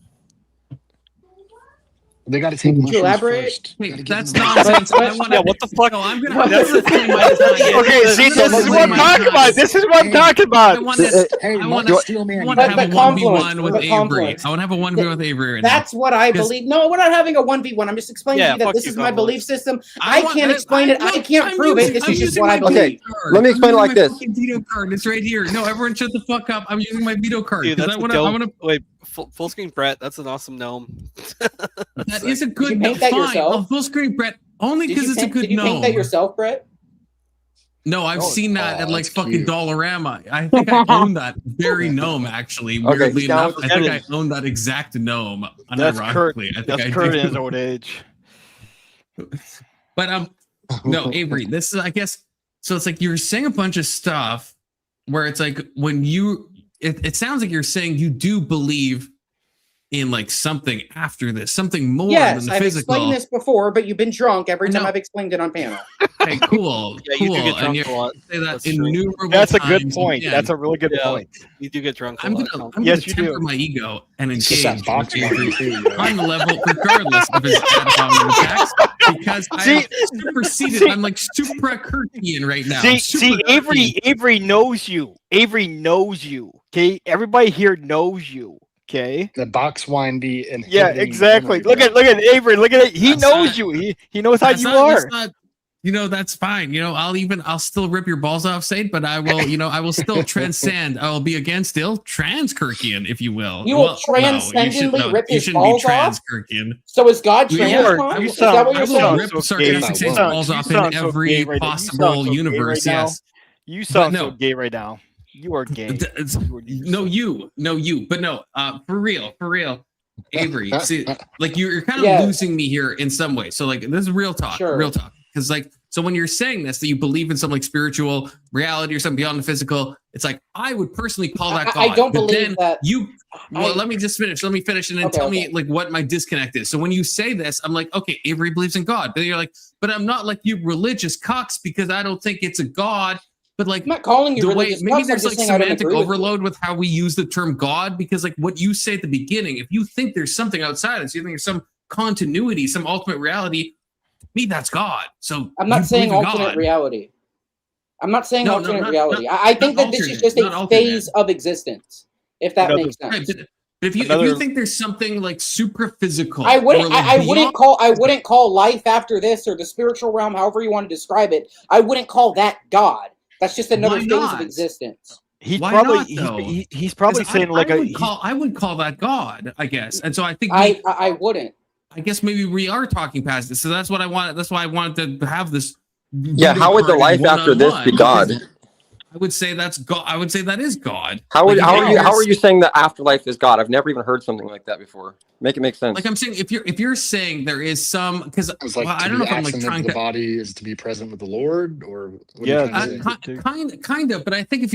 They got to take mushrooms elaborate? first. Wait, that's nonsense. I wanna, Yeah, what the fuck? No, I'm gonna. That's the thing. Okay, see, this is what I'm talking about. This is what I'm talking about. I want to. Hey, I want Mark to. Steelman, I you want to got- have a But 1v1 with confluence, Avery. confluence. I want to have a 1v1 with Avery right now. That's what I 'Cause- believe. No, we're not having a 1v1. I'm just explaining Yeah, to you that fuck this you, is my confluence. belief system. I want- can't explain it. I look, can't I'm prove it. using- This I'm is just using what my I believe. Okay, card. let me I'm explain it using like my this. fucking veto card. It's right here. No, everyone, shut the fuck up. I'm using my veto card Dude, because that's I a want dope. to. Wait, full screen Brett. That's an awesome gnome. That is a good. you paint that fine. yourself? I'll full screen Brett only Did because you it's a paint, good did you paint that gnome. yourself, Brett? No, I've seen that at like that's fucking cute. Dollarama. I think I own that very gnome actually. Okay, Weirdly he's down enough, with I the think skins. I own that exact gnome. That's Kurt. Unironically, I think That's I Kurt in his do. old age. But no, Avery. This is, I guess. So it's like you're saying a bunch of stuff where it's like when you. It sounds like you're saying you do believe in like something after this, something more Yes, than the I've physical. explained this before, but you've been drunk every time No. I've explained it on panel. Okay, cool, Yeah, you cool. do get And drunk you a lot. say that That's true. innumerable That's a good times point. again. That's a really good Yeah. point. You do get drunk. I'm a gonna, lot. I'm Yes, gonna you temper do. my ego and It's engage just that box with wine, Avery too, yo. on the level, regardless of his ad hominem attacks, because I'm superseded. I'm like supra-Kirkian right now. I'm See, super-Kirkian. Avery knows you. Avery knows you. Okay, everybody here knows you. Okay. The box wine be Yeah, inhibiting exactly. memory, Look at Avery. Look at it. He That's knows not- you. He knows how That's you not- that's are. not- you know, that's fine. You know, I'll still rip your balls off, Saint, but I will, I will still transcend. I will be again still trans-Kirkian, if you will. You will Well, no, transcendently rip you his shouldn't balls be off? trans-Kirkian. So is God You trans? are- Tom? you Is that what sound- you're you I will saying? rip so sarcastic gay. Saint's You balls sound off so in every gay right now. You sound possible so gay universe, right now. yes. You sound no. so gay right now. You are gay. No, you, but no, for real, Avery. See, like you're kind of Yeah. losing me here in some way. So like this is real talk, Sure. real talk. Because like, so when you're saying this, that you believe in some like spiritual reality or something beyond the physical, it's like I would personally call that God. I don't but believe then that- you. Well, let me just finish. Let me finish, and then Okay, tell okay. me like what my disconnect is. So when you say this, I'm like, okay, Avery believes in God, but you're like, but I'm not like you religious cocks because I don't think it's a God. But like, I'm not calling you the way religious maybe cucks, I'm there's just like saying I don't semantic agree with you. overload with how we use the term God, because like what you say at the beginning, if you think there's something outside us, you think there's some continuity, some ultimate reality, to me that's God. So I'm not you saying believe in alternate God. reality. I'm not saying No, alternate not- reality. not- I think not that this is alternate, just not a alternate. phase of existence, if that Another- makes sense. Right, but if you Another- think there's something like super physical, I wouldn't. I wouldn't call. call. I wouldn't call life after this or the spiritual realm, however you want to describe it. I wouldn't call that God. That's just another Why phase not? of existence. He's Why probably not, though? he's probably 'Cause saying like I a would call I would call that God, I guess. And so I think I wouldn't. I guess maybe we are talking past this. So that's what I wanted. That's why I wanted to have this. Yeah, how would the card life after this be one-on-one, God? because I would say that's God. I would say that is God. How Like, are you saying that afterlife is God? I've never even heard something like that before. Make it make sense. Like I'm saying, if you're saying there is some, because It's like I to don't be know if I'm like absent trying of the to. body is to be present with the Lord, or what Yeah, are you trying to say? Kind of, but I think if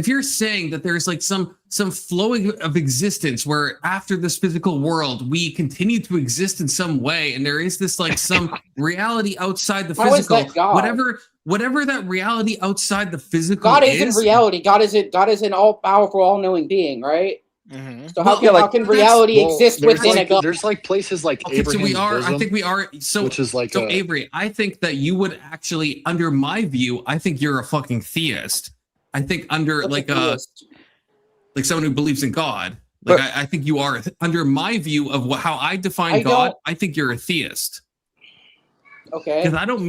you're saying that there's like some flowing of existence where after this physical world we continue to exist in some way, and there is this like some reality outside the How is physical, that God? whatever that reality outside the physical God is. isn't reality. God is an all powerful, all knowing being, right? So how Well, can reality exist there's within like, a God? There's like places like Okay, so Abraham's we are. bosom, I think we are. So, which is like so a- Avery, I think that you would actually, under my view, I think you're a fucking theist. I think under What's a like theist? like someone who believes in God. Like I think you are under my view of how I define I God. don't- I think you're a theist. Okay. Because I don't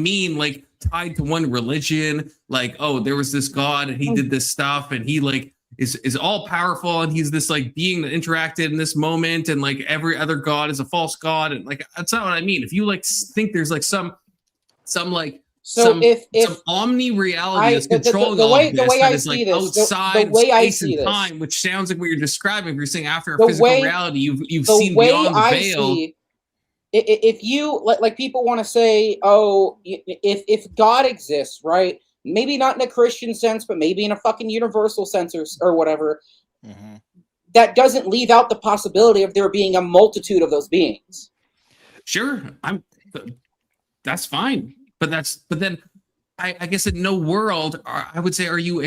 mean like tied to one religion. Like, oh, there was this God and he did this stuff and he like is all powerful and he's this like being that interacted in this moment and like every other God is a false God, and like that's not what I mean. If you like think there's like some like So some if omni reality that's the controlling way- all of the this way that I is like see this, the outside way I space see and this- time, which sounds like what you're describing. If you're saying after a The physical way- reality, you've the seen way beyond the I veil. see, if you like people want to say, oh, if God exists, right? Maybe not in a Christian sense, but maybe in a fucking universal sense or whatever. That doesn't leave out the possibility of there being a multitude of those beings. Sure, that's fine, but then I guess in no world I would say are you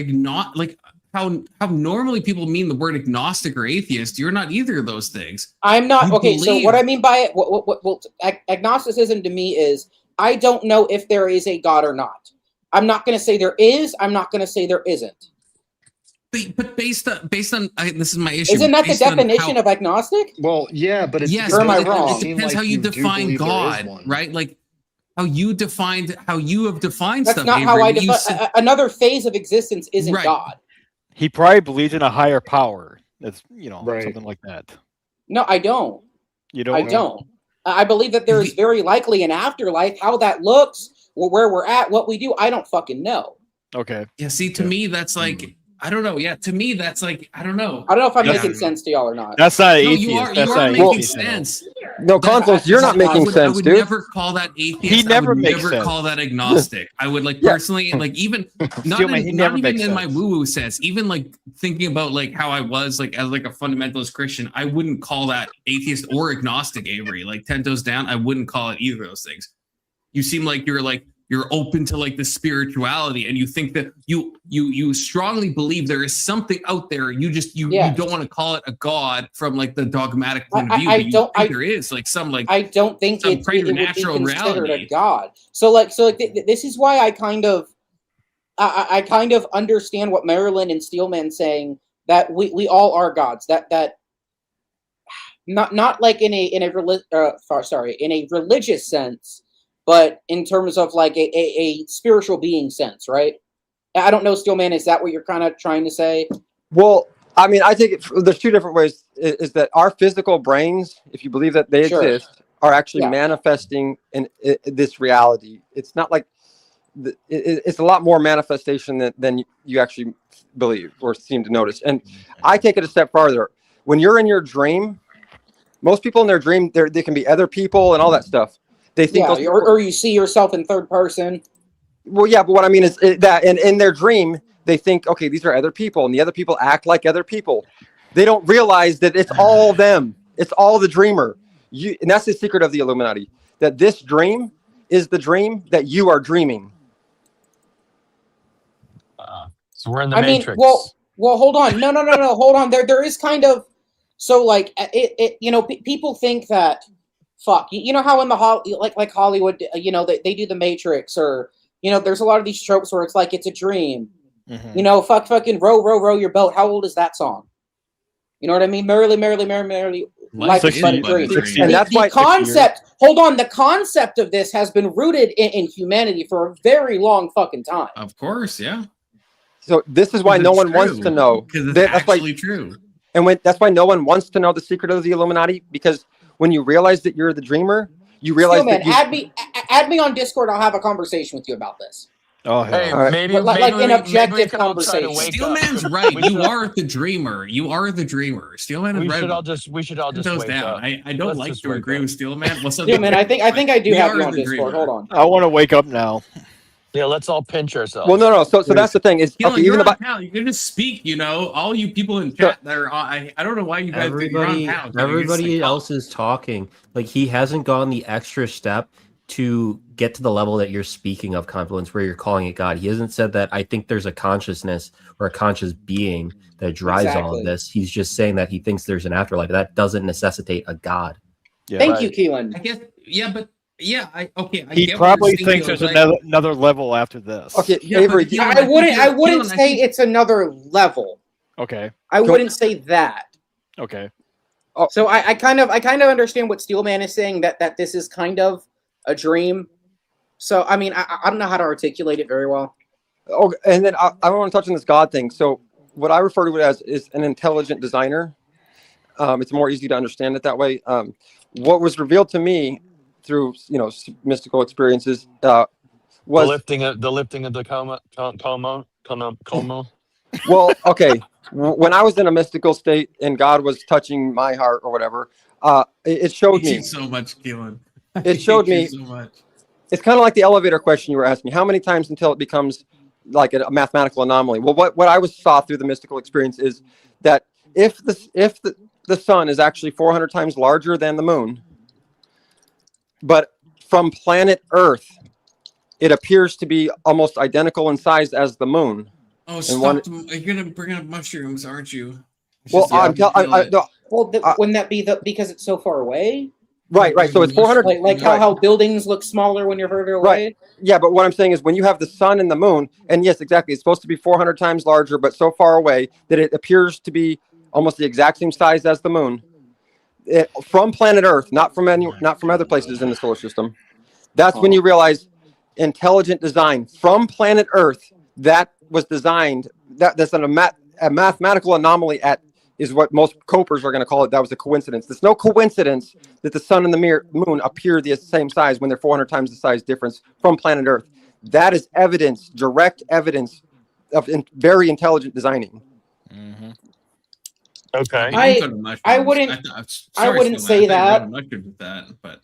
like how normally people mean the word agnostic or atheist. You're not either of those things. I'm not. You Okay, so believe- what I mean by it, agnosticism to me is I don't know if there is a God or not. I'm not going to say there is. I'm not going to say there isn't. But based on this is my issue. Isn't that the based on definition how- of agnostic? Well, yeah, but it's Yes, or am I but wrong? it depends how you define God, right? Like how you have defined That's stuff. not how Avery. I You define. Another phase of existence isn't Right. God. He probably believes in a higher power. That's something like that. No, I don't. You don't. I don't. I believe that there is very likely an afterlife. How that looks, or where we're at, what we do, I don't fucking know. Okay. Yeah. See, to me, that's like I don't know. Yeah, to me, that's like I don't know. I don't know if I'm Yeah. making sense to y'all or not. That's not No, atheist. you are That's not making atheist. sense. No, Confluence, you're not making sense, I would dude. never call that atheist. He never I would makes never sense. call that agnostic. I would like Yeah. personally, like even not, Steelman, he in, never not even makes in my sense. woo-woo sense. Even like thinking about like how I was like as like a fundamentalist Christian, I wouldn't call that atheist or agnostic, Avery. Like 10 toes down, I wouldn't call it either of those things. You seem like you're open to like the spirituality, and you think that you strongly believe there is something out there. You don't want to call it a god from like the dogmatic point of view. But you think there is like some like I don't think some it would be preternatural considered reality. a god. So this is why I kind of understand what Marilyn and Steelman saying, that we all are gods. That not like in a religious sense, but in terms of like a spiritual being sense, right? I don't know, Steelman, is that what you're kind of trying to say? Well, I mean, I think there's two different ways. Is that our physical brains, if you believe that they Sure. exist, are actually Yeah. manifesting in this reality. It's not like it's a lot more manifestation than you actually believe or seem to notice. And I take it a step farther. When you're in your dream, most people in their dream, they can be other people and all that stuff. They think, Yeah, or you see yourself in third person. well, yeah, but what I mean is that in their dream, they think, okay, these are other people, and the other people act like other people. They don't realize that it's all them. It's all the dreamer. And that's the secret of the Illuminati, that this dream is the dream that you are dreaming. So we're in the I mean, Matrix. well, hold on. No, hold on. There is kind of, so like people think that, fuck, you know how in the like Hollywood, they do the Matrix, or there's a lot of these tropes where it's like it's a dream. Mm-hmm. Fucking row your boat. How old is that song? You know what I mean? Merrily, life is but a dream. And that's why the concept. Hold on, the concept of this has been rooted in humanity for a very long fucking time. Of course, yeah. So this is why no one wants to know. Because it's That's why- actually true. And that's why no one wants to know the secret of the Illuminati, because when you realize that you're the dreamer, you realize Steelman, that you, add me on Discord. I'll have a conversation with you about this. Oh, hey, All right. maybe Like maybe an we objective can all try to conversation. wake Steelman's up. right. We You should- are the dreamer. You are the dreamer. Steelman We is right. should all just Toes wake down. up. I don't Let's like just to wake agree up. with Steelman. Well, Steelman, I think I do We have are you on the Discord. dreamer. Hold on. I want to wake up now. Yeah, let's all pinch ourselves. well, no. So that's the thing is, Keelan, okay, you're even the on panel. You can just speak. All you people in chat that are on, I don't know why you guys you're on panel. Everybody else is talking. Like he hasn't gone the extra step to get to the level that you're speaking of, Confluence, where you're calling it God. He hasn't said that I think there's a consciousness or a conscious being that drives all Exactly. of this. He's just saying that he thinks there's an afterlife. That doesn't necessitate a God. Yeah. Thank you, Keelan. I guess, yeah, but yeah, I He get probably what you're saying, thinks there's like- another level after this. okay, Yeah, but Avery, Keelan, I wouldn't Keelan, I say think- it's another level. Okay. I wouldn't say that. Okay. So I kind of understand what Steelman is saying, that this is kind of a dream. So I mean, I don't know how to articulate it very well. oh, and then I want to touch on this God thing. So what I refer to it as is an intelligent designer. It's more easy to understand it that way. What was revealed to me through mystical experiences was the lifting of the coma. well, okay. When I was in a mystical state and God was touching my heart or whatever, it showed hate me. you so much, Keelan. It showed me. So much. It's kind of like the elevator question you were asking. How many times until it becomes like a mathematical anomaly? Well, what I saw through the mystical experience is that if the sun is actually 400 times larger than the moon, but from planet Earth, it appears to be almost identical in size as the moon. Oh, And stop! You're gonna bring up mushrooms, aren't you? It's Well, just that wouldn't that be because it's so far away? right. So it's 400. Like how buildings look smaller when you're further away. Right. Yeah, but what I'm saying is when you have the sun and the moon, and yes, exactly, it's supposed to be 400 times larger, but so far away that it appears to be almost the exact same size as the moon. From planet Earth, not from other places in the solar system. That's when you realize intelligent design from planet Earth that was designed. That's a mathematical anomaly is what most copers are going to call it. That was a coincidence. There's no coincidence that the sun and the moon appear the same size when they're 400 times the size difference from planet Earth. That is evidence, direct evidence of very intelligent designing. Mm-hmm. Okay. I wouldn't say that. But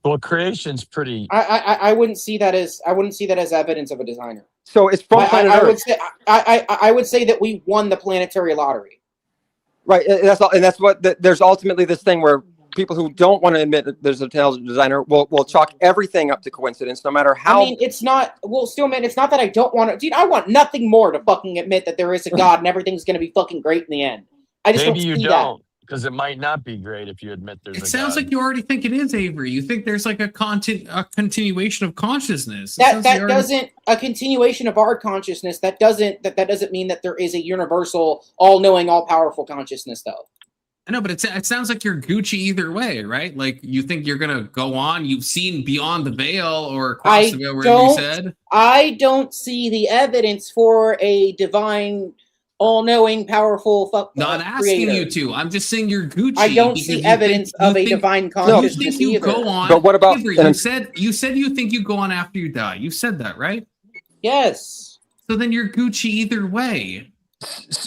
well, creation's pretty. I wouldn't see that as evidence of a designer. So it's from planet Earth. I would say that we won the planetary lottery. Right, that's what there's ultimately this thing where people who don't want to admit that there's an intelligent designer will chalk everything up to coincidence, no matter how. I mean, it's not. Well, still, man, it's not that I don't want to. Dude, I want nothing more to fucking admit that there is a God and everything's going to be fucking great in the end. I just maybe don't you see don't, because it might not be great if you admit there's. It sounds like you already think it is, Avery. You think there's like a continuation of consciousness. A continuation of our consciousness. That doesn't mean that there is a universal, all-knowing, all-powerful consciousness, though. I know, but it sounds like you're Gucci either way, right? Like you think you're gonna go on. You've seen beyond the veil or across the veil, wherever you said. I don't see the evidence for a divine, all-knowing, powerful Not asking creator. you to. I'm just saying you're Gucci. I don't see evidence of a divine consciousness You think you either. go on? But what about? Avery, you said you think you go on after you die. You said that, right? Yes. So then you're Gucci either way.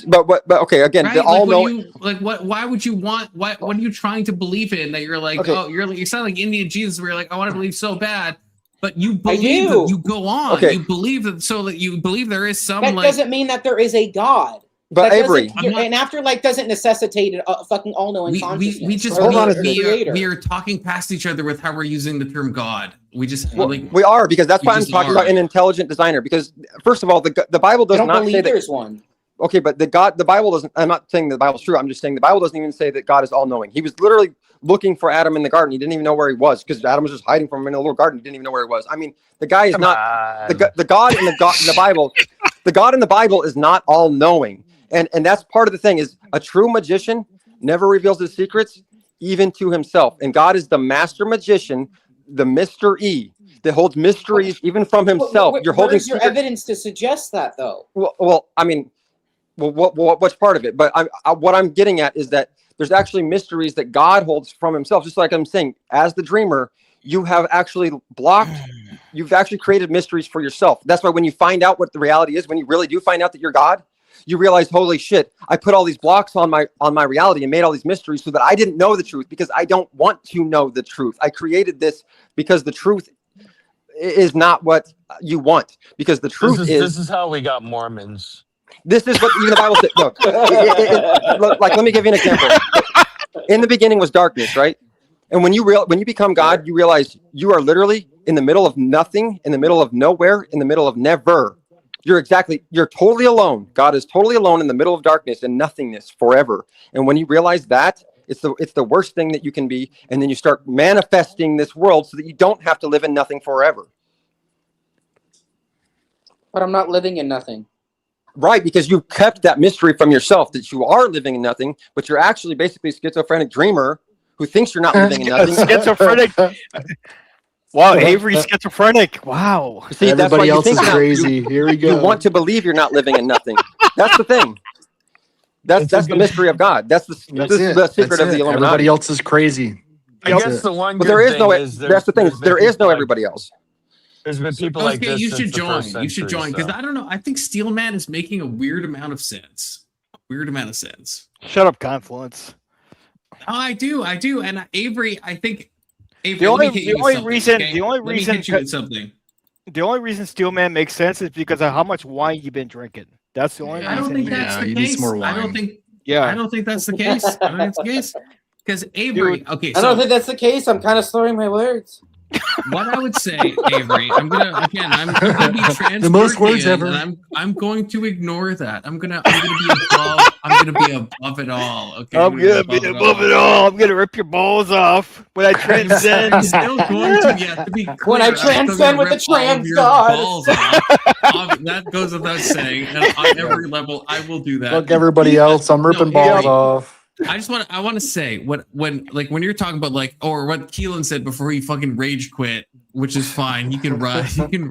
But okay, again, Right? the all-knowing. Why would you want? What are you trying to believe in? That you're like, Okay. you sound like Indian Jesus, where you're like, I want to believe so bad, but you I believe do. that you go on. Okay. You believe that, so that you believe there is some That doesn't mean that there is a God. But That Avery, doesn't- an afterlife doesn't necessitate a fucking all-knowing consciousness. we just or Hold on a a second. creator. we are talking past each other with how we're using the term God. We just we are, because that's we why I'm just talking are. about an intelligent designer. Because first of all, the Bible I does don't not say believe that. there's one. Okay, but the Bible doesn't. I'm not saying the Bible's true. I'm just saying the Bible doesn't even say that God is all-knowing. He was literally looking for Adam in the garden. He didn't even know where he was because Adam was just hiding from him in a little garden. He didn't even know where he was. I mean, the guy is not the God in the Bible. The God in the Bible is not all-knowing, and that's part of the thing. Is a true magician never reveals his secrets, even to himself. And God is the master magician, the Mr. E, that holds mysteries even from himself. You're holding Where's your secrets. evidence to suggest that, though? Well, I mean, what's part of it? But what I'm getting at is that there's actually mysteries that God holds from himself. Just like I'm saying, as the dreamer, you have actually you've actually created mysteries for yourself. That's why when you find out what the reality is, when you really do find out that you're God, you realize, holy shit, I put all these blocks on my reality and made all these mysteries so that I didn't know the truth because I don't want to know the truth. I created this because the truth is not what you want, because the truth this is how we got Mormons. This is what even the Bible said. No, like, let me give you an example. In the beginning was darkness, right? And when you become God, you realize you are literally in the middle of nothing, in the middle of nowhere, in the middle of never. You're totally alone. God is totally alone in the middle of darkness and nothingness forever. And when you realize that, it's the worst thing that you can be. And then you start manifesting this world so that you don't have to live in nothing forever. But I'm not living in nothing. Right, because you kept that mystery from yourself that you are living in nothing, but you're actually basically a schizophrenic dreamer who thinks you're not living in nothing. Schizophrenic. Wow, Avery's schizophrenic. Wow. See, that's why Everybody you else think is crazy. Here we go. You want to believe you're not living in nothing. That's the thing. That's the mystery of God. That's the secret of the Illuminati. Everybody else is crazy. I guess the one. But there is no. That's the thing. There is no everybody else. There's been people like this. You should join. You should join because I don't know. I think Steelman is making a weird amount of sense. Shut up, Confluence. Oh, I do. And Avery, I think. Avery, The only reason Steelman makes sense is because of how much wine you've been drinking. That's the only reason. I don't think that's the you case. need some more I don't wine. think. Yeah. I don't think that's the case. I don't think it's the case. Because Avery, okay, I don't think that's the case. I'm kind of slurring my words. what I would say, Avery, I'm gonna be transparent. The most words ever. And I'm going to ignore that. I'm gonna be above it all. Okay. I'm gonna be above it all. I'm gonna rip your balls off when I transcend. I'm still going to be clear, When I transcend with the trans gods. That goes without saying. And on every level, I will do that. Look, everybody else, I'm ripping balls off. I want to say when you're talking about or what Keelan said before he fucking rage quit, which is fine. He can run.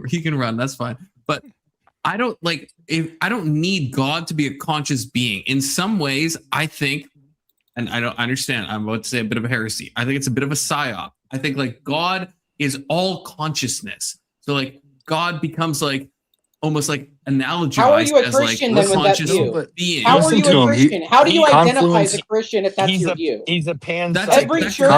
He can run. That's fine. But I don't need God to be a conscious being. In some ways, I think, and I don't understand. I'm about to say a bit of a heresy. I think it's a bit of a psyop. I think God is all consciousness. So God becomes almost analogized. How are you a Christian then with that view? Being. How are you a Christian? How do you identify as a Christian if that's your view? He's a pan. Every church,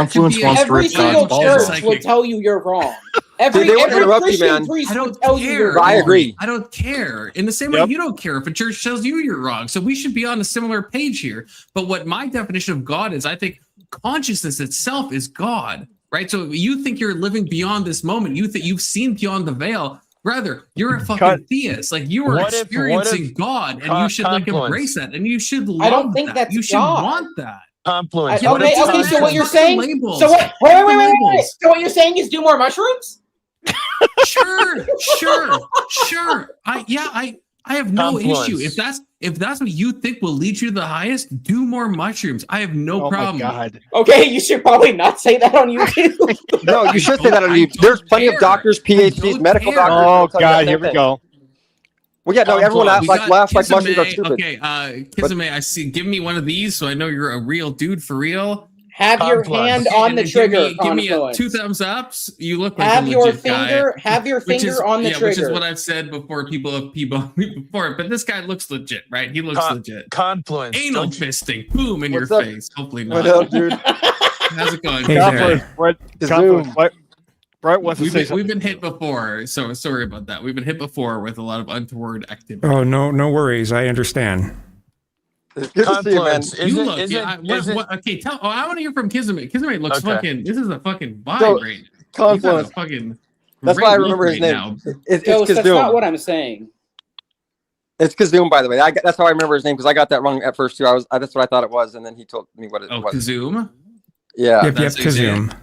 every single church would tell you you're wrong. Every Christian priest would tell you you're wrong. I agree. I don't care. In the same way, you don't care if a church tells you you're wrong. So we should be on a similar page here. But what my definition of God is, I think consciousness itself is God, right? So you think you're living beyond this moment. You think you've seen beyond the veil. Rather, you're a fucking theist. You are experiencing God, and you should embrace that, and you should love I don't think that. that's You should God. want that. Confluence. Okay, so what you're saying? Labels. So what? Wait. So what you're saying is do more mushrooms? Sure. I have no Confluence. issue if that's what you think will lead you to the highest. Do more mushrooms. I have no problem. My God. Okay, you should probably not say that on YouTube. No, you should say that on YouTube. There's plenty of doctors, PhDs, medical doctors. Oh God, here we go. Well, yeah, no, everyone laughs like mushrooms are stupid. Okay, Kizame, I see. Give me one of these so I know you're a real dude for real. Have your hand on the trigger. Give me 2 thumbs ups. You look like have a your legit finger. guy. Have your finger on the trigger. Which is what I've said before. People have P-boned me before, but this guy looks legit, right? He looks legit. Confluence. Anal fisting, boom in What's your up? face. Hopefully not. What up, dude? How's it going? Hey, Confluence. Brett wants to say something. We've been hit before, so sorry about that. We've been hit before with a lot of untoward activity. Oh, no worries. I understand. It's good to see you, man. Okay, I want to hear from Kizame. Kizame looks fucking. This is a fucking vibe So, right now. Confluence. That's why I remember his name. It's That's Kazoom. not what I'm saying. It's Kazoom, by the way. That's how I remember his name because I got that wrong at first too. That's what I thought it was, and then he told me what it was. Kazoom. Yeah. Yep, Kazoom.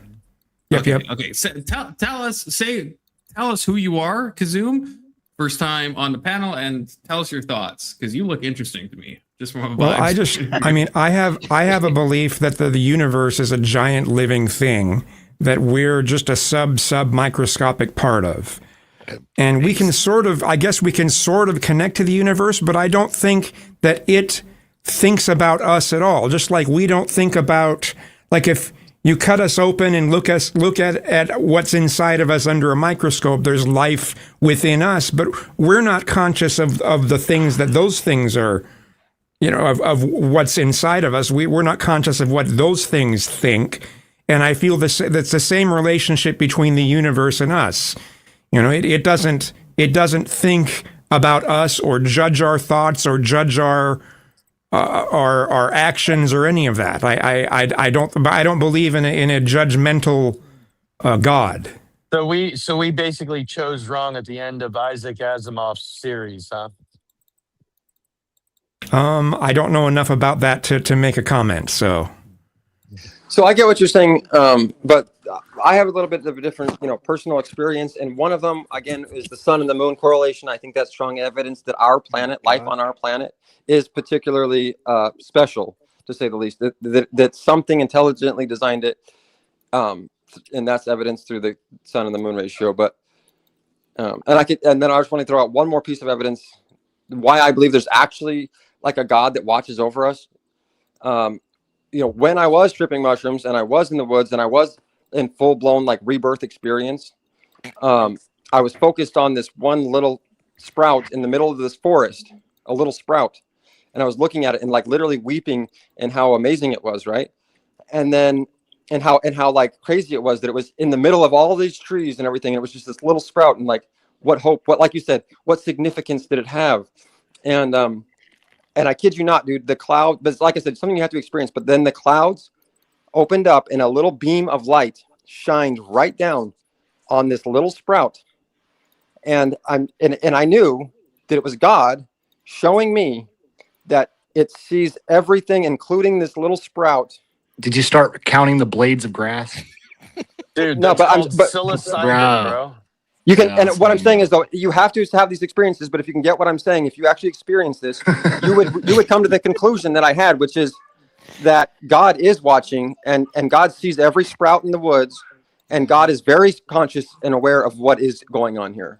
Yep. Okay. So, tell us who you are, Kazoom. First time on the panel, and tell us your thoughts because you look interesting to me. Just from a vibe. I have a belief that the universe is a giant living thing that we're just a sub microscopic part of. And we can sort of connect to the universe, but I don't think that it thinks about us at all. Just like we don't think about, if you cut us open and look at what's inside of us under a microscope, there's life within us, but we're not conscious of the things that those things are, of what's inside of us. We're not conscious of what those things think. And I feel that's the same relationship between the universe and us. It doesn't think about us or judge our thoughts or judge our actions or any of that. I don't believe in a judgmental God. So we basically chose wrong at the end of Isaac Asimov's series, huh? I don't know enough about that to make a comment. So I get what you're saying, but I have a little bit of a different, personal experience, and one of them, again, is the sun and the moon correlation. I think that's strong evidence that our planet, life on our planet, is particularly special, to say the least. That something intelligently designed it, and that's evidence through the sun and the moon ratio. But and then I just want to throw out one more piece of evidence why I believe there's actually a God that watches over us. When I was tripping mushrooms and I was in the woods and I was in full-blown rebirth experience, I was focused on this one little sprout in the middle of this forest, a little sprout, and I was looking at it and literally weeping and how amazing it was, right? And then and how crazy it was that it was in the middle of all these trees and everything, and it was just this little sprout, and what hope, what, like you said, what significance did it have? And I kid you not, dude, the cloud, but like I said, something you have to experience, but then the clouds opened up and a little beam of light shined right down on this little sprout, and I knew that it was God showing me that it sees everything, including this little sprout. Did you start counting the blades of grass? Dude, No, that's but called but psilocybin, bro. you can. Yeah, And what I'm saying is, though, you have to have these experiences. But if you can get what I'm saying, if you actually experience this, you would come to the conclusion that I had, which is that God is watching, and God sees every sprout in the woods, and God is very conscious and aware of what is going on here.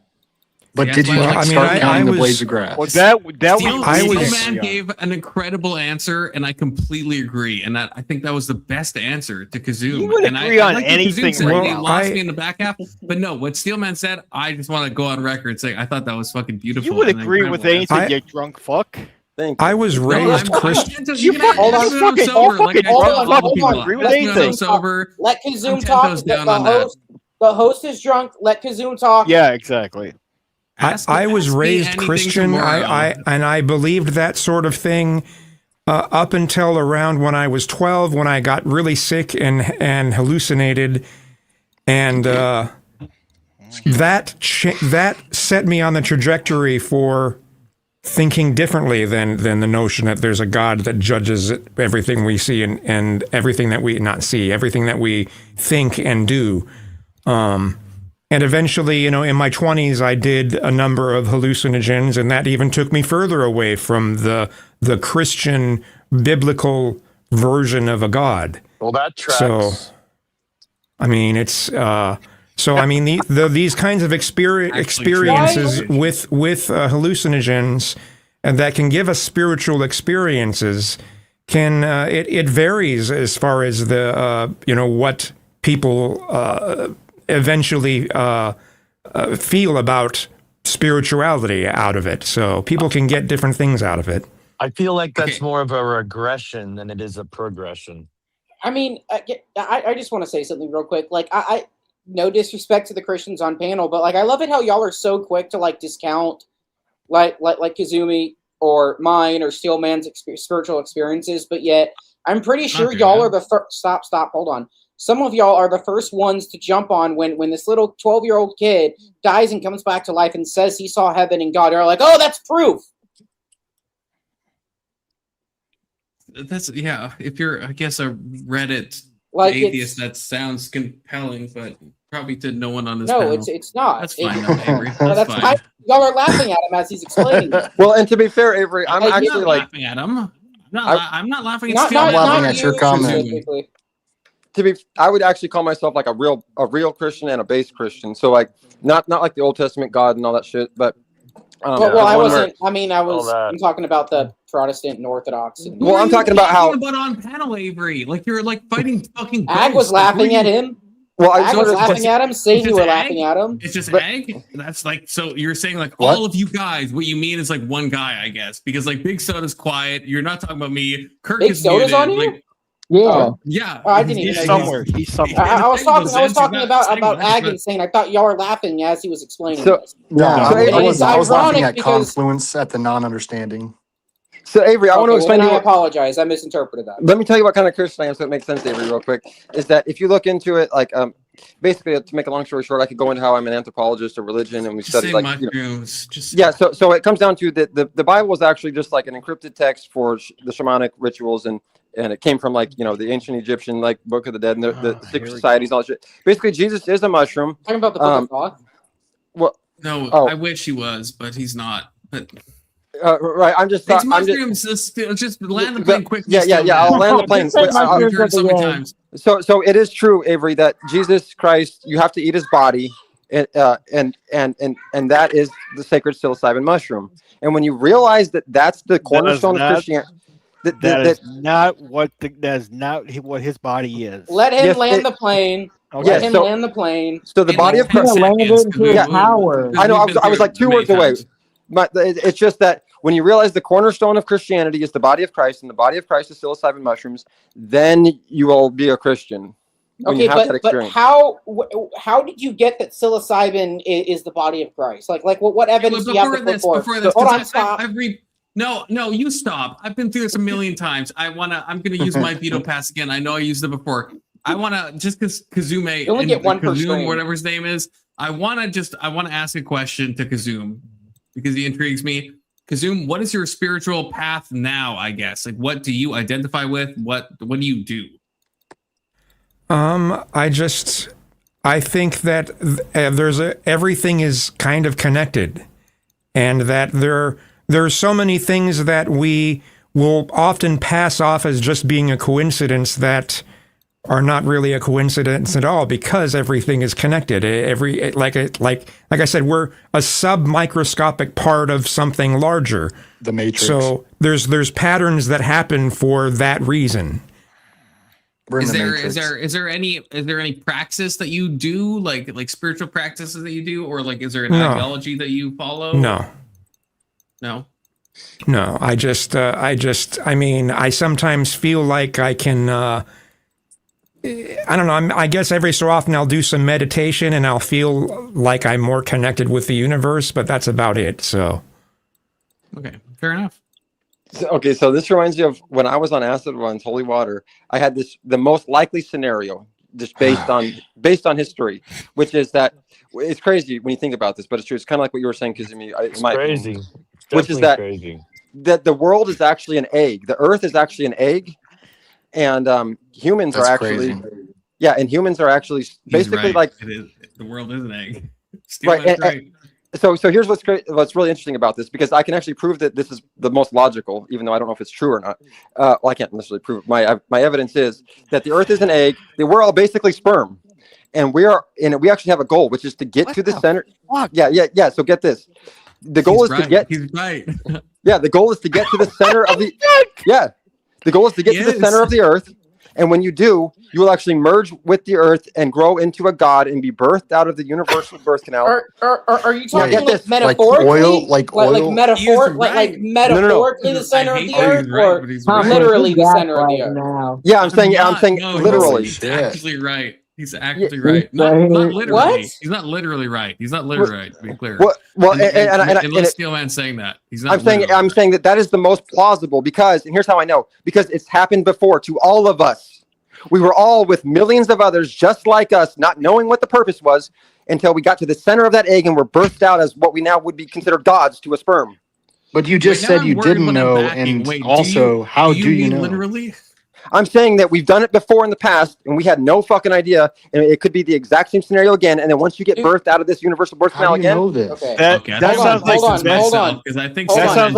But Yeah, did you well, like, I mean, start counting I the was- blades of grass? Well, that Steelman gave an incredible answer, and I completely agree. And I think that was the best answer to Kazoom. You would and agree I on like what anything Kazoom said. right He now. lost me in the back half, but no, what Steelman said, I just want to go on record saying I thought that was fucking beautiful. You would and agree with incredible. anything, you drunk fuck. I was raised Christian. You fucking agree with anything. Let I'm Kazoom 10 talk. toes down on that. The host is drunk. Let Kazoom talk. Yeah, exactly. I was raised anything Christian. tomorrow. I believed that sort of thing up until around when I was 12, when I got really sick and hallucinated, and that set me on the trajectory for thinking differently than the notion that there's a God that judges everything we see and everything that we not see, everything that we think and do. And eventually, in my 20s, I did a number of hallucinogens, and that even took me further away from the Christian biblical version of a God. Well, that tracks. So, I mean, it's these kinds of experiences with hallucinogens, and that can give us spiritual experiences. It varies as far as the what people eventually feel about spirituality out of it. So people can get different things out of it. I feel like that's more of a regression than it is a progression. I mean, I just want to say something real quick. Like, I no disrespect to the Christians on panel, but like, I love it how y'all are so quick to like discount like Kazumi or mine or Steelman's spiritual experiences, but yet I'm pretty sure y'all are the first. Stop, hold on. Some of y'all are the first ones to jump on when this little 12-year-old kid dies and comes back to life and says he saw heaven and God. You're like, oh, that's proof. That's if you're, I guess, a Reddit Like, atheist, that sounds compelling, but probably to no one on this No, panel. it's not. That's fine, though, Avery. No, That's that's fine. y'all are laughing at him as he's explaining it. Well, and to be fair, Avery, I'm Like, actually not like laughing at him. I'm not laughing at Not- Steelman. not- I'm laughing not at your you comment. specifically. I would actually call myself like a real Christian and a base Christian. So like not like the Old Testament God and all that shit, but Well, I one where- wasn't. I mean, I'm talking about the Protestant and Orthodox. And Well, I'm talking about how But on panel, Avery, like you're like fighting fucking. Ag was ghosts. Like, laughing who are at you- him. Well, Ag was laughing at him, saying It's you were just laughing at him. It's just But- Ag. That's like, so you're saying like What? all of you guys. What you mean is like one guy, I guess, because like Big Soda's quiet. You're not talking about me. Kirk Big is Soda's muted. on here? Like, Yeah. yeah. Oh, I didn't even He's know. somewhere. He's somewhere. I was talking about Ag. Ag and saying I thought y'all were laughing as he was explaining So- this. No, Yeah. So I Avery, was it's laughing ironic at because- confluence at the non-understanding. So Avery, I want to Okay, well, explain then to I you. apologize. I misinterpreted that. Let me tell you what kind of Christian I am, so it makes sense, Avery, real quick. Is that if you look into it, like basically, to make a long story short, I could go into how I'm an anthropologist of religion, and we Just study say like mushrooms. Just yeah. So it comes down to the Bible is actually just like an encrypted text for the shamanic rituals, and it came from like the ancient Egyptian like Book of the Dead and the secret societies, all that shit. Basically, Jesus is a mushroom. Talking about the book of Thoth. Well, no. Oh. I wish he was, but he's not. But right. I'm just. it's I'm just mushrooms. Just land the plane quick. Yeah. I'll land the plane. Just say I've mushrooms heard at so the many end. times. So it is true, Avery, that Jesus Christ, you have to eat his body, and that is the sacred psilocybin mushroom. And when you realize that that's the cornerstone of Christianity, That is not what his body is. Let him Yes, land the plane. Okay. Let him so- land the plane. so the body of Christ. landed into his power. I know. I was like 2 words away. But it's just that when you realize the cornerstone of Christianity is the body of Christ, and the body of Christ is psilocybin mushrooms, then you will be a Christian. When Okay, you have that but experience. how did you get that psilocybin is the body of Christ? Like what evidence do you have to put forth? Before this, Hold 'cause on, stop. No, you stop. I've been through this a million times. I'm gonna use my veto pass again. I know I used it before. I want to just because Kazume, You only get one per Kazum, stream. whatever his name is. I want to ask a question to Kazum because he intrigues me. Kazum, what is your spiritual path now? I guess, like, what do you identify with? What do you do? I think that everything is kind of connected, and that there's so many things that we will often pass off as just being a coincidence that are not really a coincidence at all, because everything is connected. Like I said, we're a sub-microscopic part of something larger. The Matrix. So there's patterns that happen for that reason. Is there any praxis that you do, like spiritual practices that you do, or like is there an ideology that you follow? No. I mean, I sometimes feel like I can, I don't know, I guess every so often I'll do some meditation and I'll feel like I'm more connected with the universe, but that's about it, so. Okay, fair enough. Okay, so this reminds me of when I was on acid once, holy water. I had the most likely scenario, just based on history, which is that it's crazy when you think about this, but it's true. It's kind of like what you were saying, Kazumi. It's crazy. Which is that the world is actually an egg. The Earth is actually an egg, and humans are actually humans are actually basically right. like the world is an egg. Right. So here's what's great. What's really interesting about this, because I can actually prove that this is the most logical, even though I don't know if it's true or not. Well, I can't necessarily prove it. My evidence is that the Earth is an egg. That we're all basically sperm, and we actually have a goal, which is to get to the center. Fuck? Yeah. So get this. The goal is to get. He's right. Yeah, the goal is to get to the center of the. Yeah, the goal is to get to the center of the Earth. And when you do, you will actually merge with the Earth and grow into a god and be birthed out of the universal birth canal. Are you talking like this, metaphorically? Like oil? Like metaphorically the center of the Earth, or literally the center of the Earth? Yeah, I'm saying literally. He's actually right. He's actually right. Not literally. What? He's not literally right. He's not literally right, to be clear. Unless Steelman's saying that. He's not. I'm saying that is the most plausible, because, and here's how I know, because it's happened before to all of us. We were all with millions of others just like us, not knowing what the purpose was, until we got to the center of that egg and were birthed out as what we now would be considered gods to a sperm. But you just said you didn't know, and also, how do you know? Literally? I'm saying that we've done it before in the past, and we had no fucking idea, and it could be the exact same scenario again. And then once you get birthed out of this universal birth canal again, Hold on. Because I think that sounds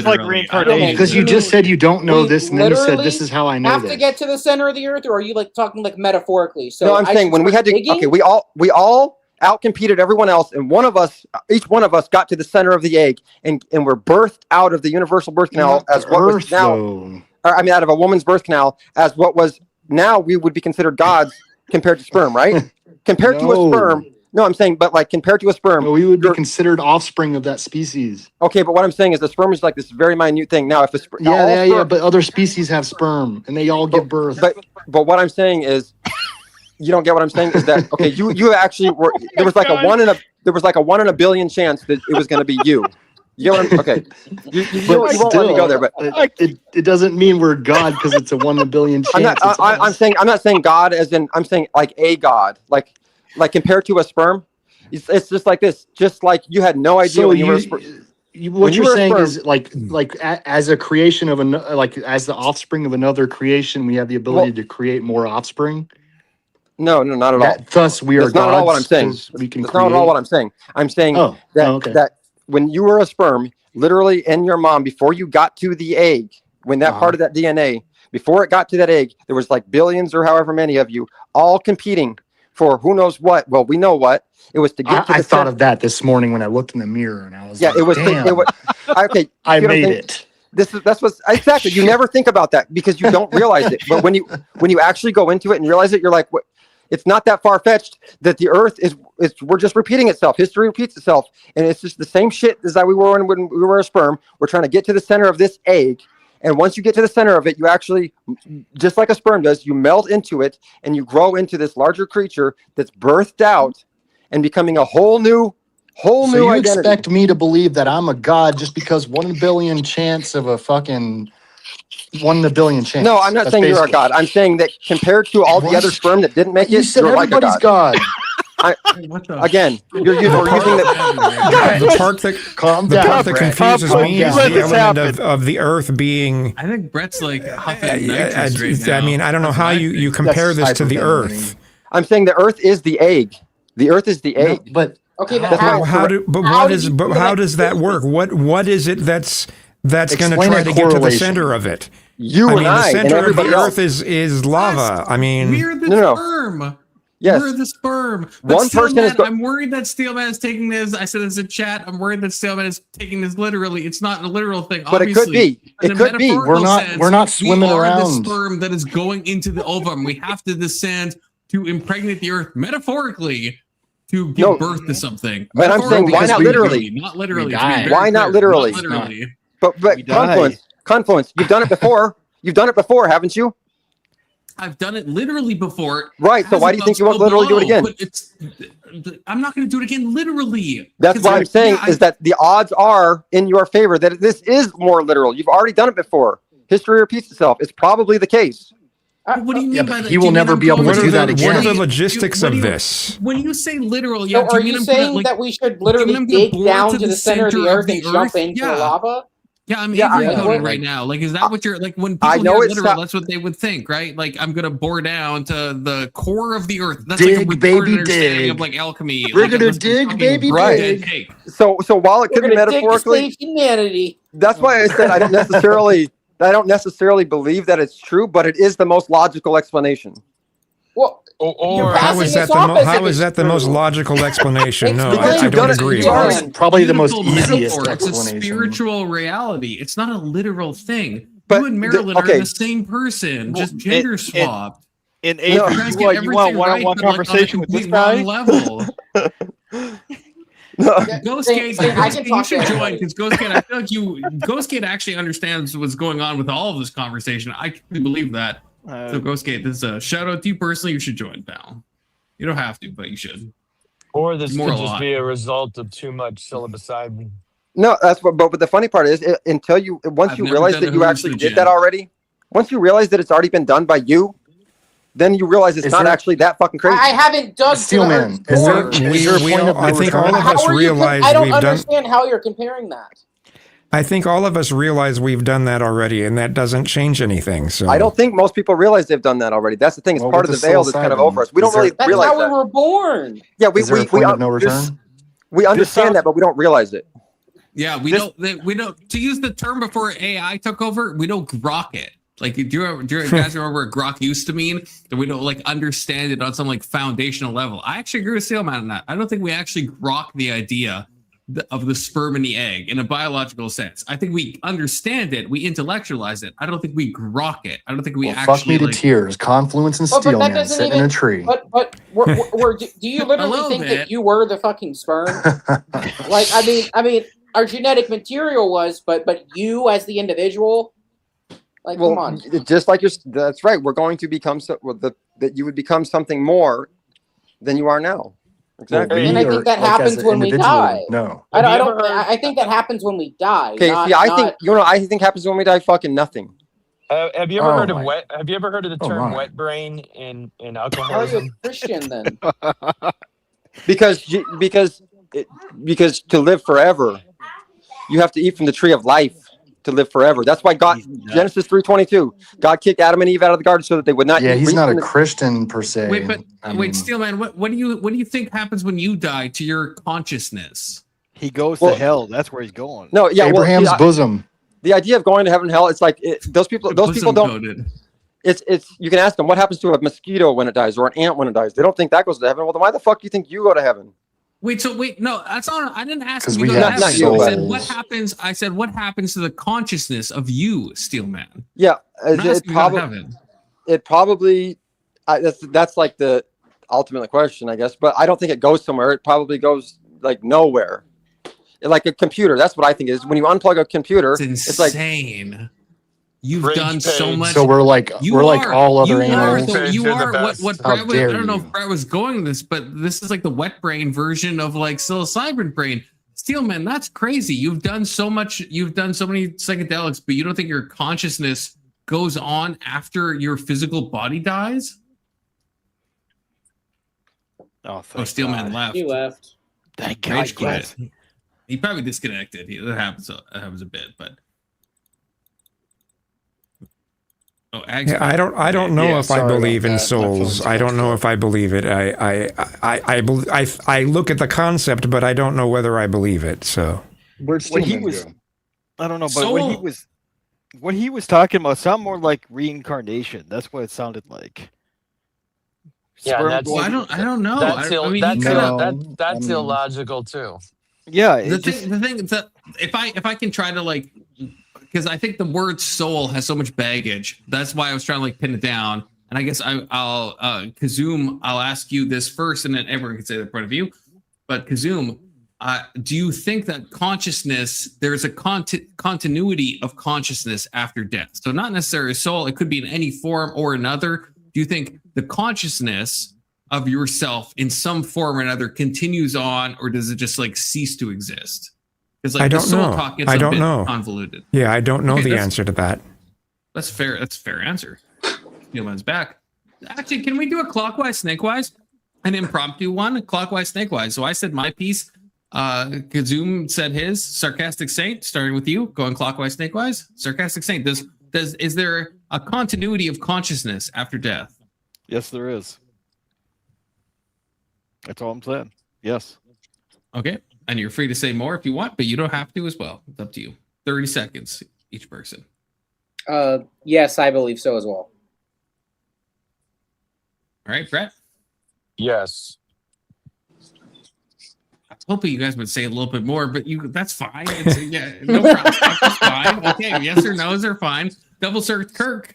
like reincarnation. Because you just said you don't know this, and then you said this is how I know have this. to get to the center of the Earth, or are you like talking like metaphorically? So no, I'm saying when we had to. Okay, we all outcompeted everyone else, and each one of us got to the center of the egg, and were birthed out of the universal birth canal as what was now. Out of a woman's birth canal, as what was now we would be considered gods compared to sperm, right? Compared to a sperm. No, I'm saying, but like compared to a sperm, we would be considered offspring of that species. Okay, but what I'm saying is the sperm is like this very minute thing. Now, if a sperm, but other species have sperm, and they all give birth. But what I'm saying is, you don't get what I'm saying. Is that okay? You actually were. There was like a 1 in a billion chance that it was going to be you. You know what I'm, okay. You won't let me go there, but it doesn't mean we're God because it's a 1 in a billion chance. I'm not saying God as in, I'm saying like a God, like compared to a sperm. It's just like this, just like you had no idea So when you were a sperm. What you're saying is like as a creation of as the offspring of another creation, we have the ability to create more offspring. No, not at all. Thus, we are. That's not at all what I'm saying. That's not at all what I'm saying. I'm saying that when you were a sperm, literally in your mom, before you got to the egg, when that part of that DNA, before it got to that egg, there was like billions or however many of you all competing for who knows what. Well, we know what it was to get. I thought of that this morning when I looked in the mirror, and I was it was. Okay, I made it. That's what exactly. You never think about that because you don't realize it. But when you actually go into it and realize it, you're like, what? It's not that far-fetched that the Earth we're just repeating itself. History repeats itself. And it's just the same shit as that we were when we were a sperm. We're trying to get to the center of this egg. And once you get to the center of it, you actually, just like a sperm does, you melt into it and you grow into this larger creature that's birthed out and becoming a whole new identity. Expect me to believe that I'm a god just because 1 in a billion chance of a fucking 1 in a billion chance. No, I'm not That's saying you're a basically- god. I'm saying that compared to all the other sperm that didn't make You it, said you're like a everybody's god. god. Again, we're using the The part that Calm the down, part that Brett. confuses Calm me down. is Let the this element of the Earth being. I think Brett's like huffing nitrous right I now. mean, I don't know That's how what I you think. compare this to the hyperventilating. Earth. I'm saying the Earth is the egg. The Earth is the egg. But Okay, but That's how? not How correct. do? But How what did is? you But feel how that does that work? What is it that's going to Explain try a to get to the correlation. center of it? You I and mean, the I and center of everybody the else. Earth is lava. I mean, We're the No. sperm. Yes. We're the sperm. But One person Steelman, is go- I'm worried that Steelman is taking this. I said this in chat. I'm worried that Steelman is taking this literally. It's not a literal thing. But it could Obviously, be. in It a could be. metaphorical We're not sense, swimming we are around. the sperm that is going into the ovum. We have to descend to impregnate the earth metaphorically to give No. birth to something. But I'm saying, why Metaphorically, not because literally? Not literally. We to be die. very Why not clear, literally? Not literally. But We die. confluence. You've done it before. You've done it before, haven't you? I've done it literally before. Right. So As why do you think you won't above, so literally do it below. again? But it's, I'm not going to do it again literally. That's Because what I'm saying yeah, is that the odds are in your favor that this is more literal. You've already done it before. History repeats itself. It's probably the case. What do you mean Yeah, by but that? he Do will you mean never I'm be able going to do that What again. are the You- logistics what of do you- this? When you say literal, So yeah, do are mean you I'm gonna, saying like, that we should do literally you mean I'm gonna dig bore down to to the center of the earth and jump Earth? into the Yeah. lava? Yeah, I'm Yeah, Avery I- coding what- right now. Like, is that what you're like when I people know hear it's literal? not- That's what they would think, right? Like, I'm gonna bore down to the core of the earth. That's Dig, like a retarded baby, understanding dig. of like alchemy. We're like, gonna unless you're dig, fucking baby, Right. dead dig. cake. So while it We're could be gonna dig to metaphorically, save humanity. that's why I said I don't necessarily believe that it's true, but it is the most logical explanation. Well, Or You're How passing is that this the off as how if is it's that the most true. logical explanation? No, Because I you've don't done it- agree. you've done it. Probably the most Beautiful easiest metaphor. It's a explanation. spiritual reality. It's not a literal thing. But you and the- Marilyn okay. are the same person, just Well, gender swapped. In No. Avery, You guys you get want everything right, one-on-one but, like, on a conversation with this complete wrong guy? level. No. Ghostgate, I can you talk should to join everybody. because Ghostgate. I feel like Ghostgate actually understands what's going on with all of this conversation. I truly believe that. So Ghostgate, this is a shout out to you personally. You should join, pal. You don't have to, but you should. or this More could a just lot. be a result of too much psilocybin. No, that's what. But the funny part is, until you once I've you never realize done that a you actually hallucinogen. did that already, once you realize that it's already been done by you, then you realize it's Is not there- actually that fucking crazy. I haven't dug to the Steelman, earth's is there, core. is there a We point all- of I no think all return? of How us are you? realize I don't we've done. understand how you're comparing that. I think all of us realize we've done that already, and that doesn't change anything. So I don't think most people realize they've done that already. That's the thing. It's Well, part of with the the veil that's kind of psilocybin, over us. We don't is there- really That's realize how that. we were born. Yeah, we Is there a we point of no return? we understand that, but we don't realize it. Yeah, we don't. To use the term before AI took over, we don't grok it. Like, do you guys remember what grok used to mean? That we don't like understand it on some like foundational level. I actually agree with Steelman on that. I don't think we actually grok the idea of the sperm and the egg in a biological sense. I think we understand it, we intellectualize it. I don't think we grok it. I don't think we Well, actually fuck me to like, tears. Confluence and But that Steelman doesn't sitting even. in a tree. But do you literally little think bit. that you were the fucking sperm? Like, I mean, our genetic material was, but you as the individual, like, come on. Just like that's right. We're going to become that you would become something more than you are now. Exactly. Well, And I we think are, that like, happens as an when we individual, die. No. I think that happens when we die. Okay. not- See, I not- think I think happens when we die. Fucking nothing. Have you ever Oh heard of my- wet? Have you ever heard of the Oh term my. wet brain in How are you alcoholism? a Christian then? Because to live forever, you have to eat from the tree of life to live forever. That's why God, Genesis 3:22, God kicked Adam and Eve out of the garden so that they would not. Yeah, eat he's from not a the- Christian per se. wait, but I wait, mean, Steelman, what do you think happens when you die to your consciousness? He goes Well- to hell. That's where he's going. No, yeah, Abraham's well, bosom. the idea of going to heaven and hell, it's like those people don't. Bosom-coded. It's you can ask them what happens to a mosquito when it dies or an ant when it dies. They don't think that goes to heaven. Well, then why the fuck do you think you go to heaven? Wait, no, that's not. I didn't ask 'Cause you. we to go to have heaven. souls. I said what happens. I said what happens to the consciousness of you, Steelman. Yeah, I'm not it asking you about probably heaven. that's like the ultimate question, I guess. But I don't think it goes somewhere. It probably goes like nowhere. Like a computer. That's what I think is when you unplug a computer. It's It's like insane. You've Fridge done so page. much. So we're like all other animals. You You're the are what best. Brett How was, I dare don't know you. if Brett was going this, but this is like the wet brain version of like psilocybin brain. Steelman, that's crazy. You've done so much. You've done so many psychedelics, but you don't think your consciousness goes on after your physical body dies? Oh, Steelman left. He left. Thank Rage God. quit. He probably disconnected. That happens. That happens a bit, but. Oh, Yeah, I don't know if I believe in souls. I don't know if I believe it. I look at the concept, but I don't know whether I believe it. So Where'd When he Steelman was, go? I don't know, but when he was talking about, it sounded more like reincarnation. That's what it sounded like. Yeah, Sperm that's, going- I don't know. That's, I mean, that's, he kinda- that's illogical too. Yeah, the thing is that if I can try to like, because I think the word soul has so much baggage. That's why I was trying to like pin it down. And I guess I'll Kazoom, I'll ask you this first, and then everyone can say their point of view. But Kazoom, do you think that consciousness, there's a continuity of consciousness after death? So not necessarily a soul, it could be in any form or another. Do you think the consciousness of yourself in some form or another continues on, or does it just like cease to exist? Because like I the don't soul know. talk gets I a don't bit know. convoluted. Yeah, I don't know Okay, the that's- answer to that. That's fair. That's a fair answer. Steelman's back. Actually, can we do a clockwise, snakewise? An impromptu one, clockwise, snakewise. So I said my piece. Kazoom said his. Sarcastic Saint, starting with you, going clockwise, snakewise. Sarcastic Saint, is there a continuity of consciousness after death? Yes, there is. That's all I'm saying. Yes. Okay. And you're free to say more if you want, but you don't have to as well. It's up to you. 30 seconds each person. Yes, I believe so as well. All right, Brett. Yes. I was hoping you guys would say a little bit more, but that's fine. Yeah, no problem. That's fine. Okay, yes or no's are fine. Double search Kirk.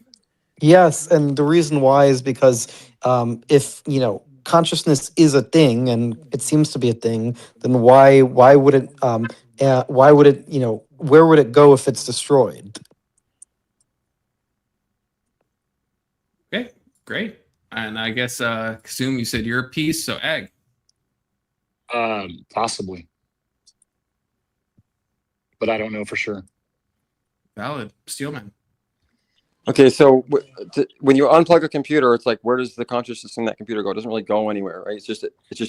Yes, and the reason why is because if consciousness is a thing, and it seems to be a thing, then why would it where would it go if it's destroyed? Okay, great. And I guess Kazoom, you said your piece, so Egg. Possibly, but I don't know for sure. Valid. Steelman. Okay, so when you unplug a computer, it's like, where does the consciousness in that computer go? It doesn't really go anywhere, right? It's just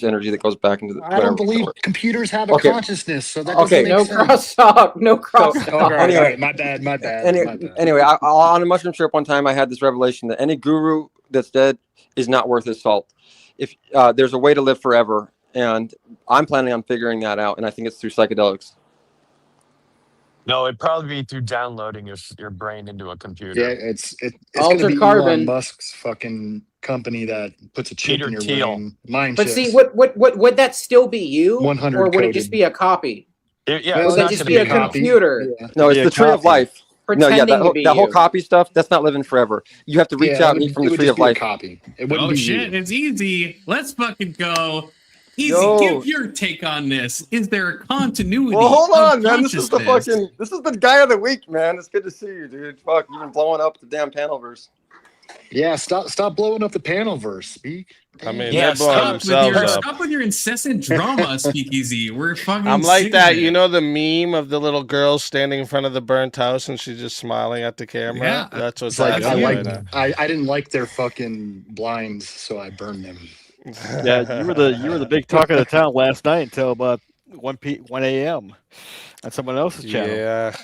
energy that goes back into the. I don't believe computers have a consciousness, so that doesn't make No sense. crosstalk. No crosstalk. All right, Anyway. my bad. Anyway, on a mushroom trip one time, I had this revelation that any guru that's dead is not worth his salt. If there's a way to live forever, and I'm planning on figuring that out, and I think it's through psychedelics. No, it'd probably be through downloading your brain into a computer. Yeah, it's Altered gonna be carbon. Elon Musk's fucking company that puts a chip Peter in your Thiel. brain. Mind But chips. see, what would that still be you, 100 or would it coded. just be a copy? Yeah, Well, it's Would not that just gonna be a copy. computer? Yeah. No, it's Yeah, the tree of copy. life. No, yeah, Pretending to be that whole you. copy stuff, that's not living forever. You have to reach Yeah, out and eat from the tree of life. Copy. It wouldn't Oh be shit, you. it's easy. Let's fucking go. Easy. Yo. Give your take on this. Is there a continuity? Well, hold of on, man. This is the consciousness? guy of the week, man. It's good to see you, dude. Fuck, you've been blowing up the damn panelverse. Yeah, stop blowing up the panel verse. Speak. I mean, Yeah, they're blowing themselves up. Stop with your incessant drama, Speakeasy. We're fucking. I'm like sick that. of it. You know the meme of the little girl standing in front of the burnt house and she's just smiling at the camera? Yeah. That's what's It's like happening right now. I didn't like their fucking blinds, so I burned them. Yeah, you were the big talk of the town last night until about 1 a.m. on someone else's channel. Yeah.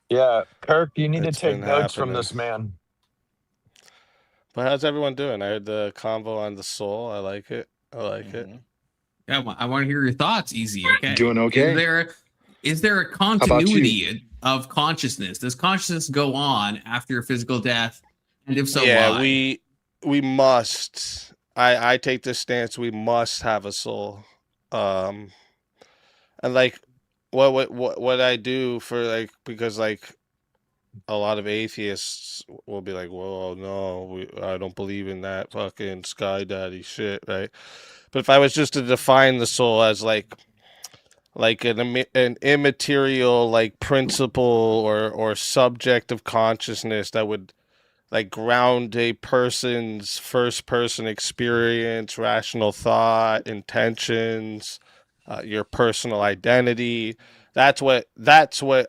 Yeah, Kirk, you need It's to take been notes from happening. this man. But how's everyone doing? I heard the convo on the soul. I like it. I like it. Yeah, I want to hear your thoughts. Easy. Okay. Doing okay. Is there a about continuity of consciousness? Does consciousness go on after physical death? And if so, Yeah, why? we must. I take this stance. We must have a soul. And like what I do for like, because like a lot of atheists will be like, well, no, I don't believe in that fucking sky daddy shit, right? But if I was just to define the soul as like an immaterial like principle or subject of consciousness that would like ground a person's first person experience, rational thought, intentions, your personal identity. That's what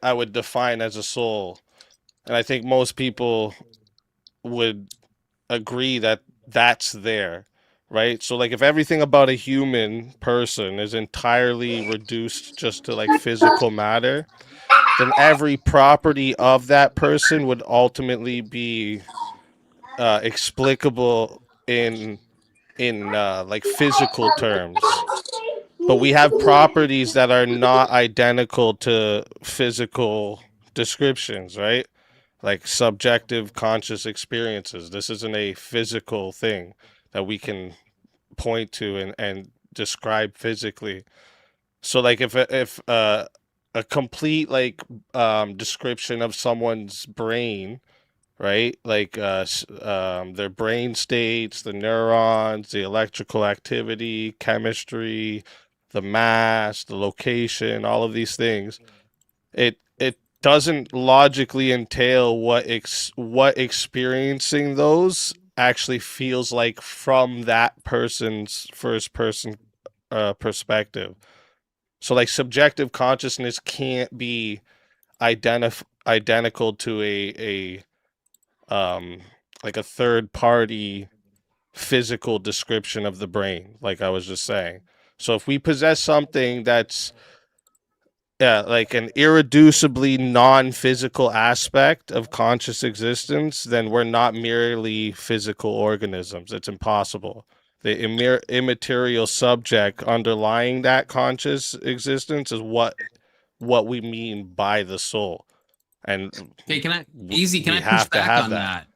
I would define as a soul. And I think most people would agree that that's there, right? So like if everything about a human person is entirely reduced just to like physical matter, then every property of that person would ultimately be explicable in like physical terms. But we have properties that are not identical to physical descriptions, right? Like subjective conscious experiences. This isn't a physical thing that we can point to and describe physically. So like if a complete like description of someone's brain, right? Like their brain states, the neurons, the electrical activity, chemistry, the mass, the location, all of these things. It doesn't logically entail what experiencing those actually feels like from that person's first person perspective. So like subjective consciousness can't be identical to a like a third party physical description of the brain, like I was just saying. So if we possess something that's like an irreducibly non-physical aspect of conscious existence, then we're not merely physical organisms. It's impossible. The immaterial subject underlying that conscious existence is what we mean by the soul. And Okay, can I we push have to back have on that?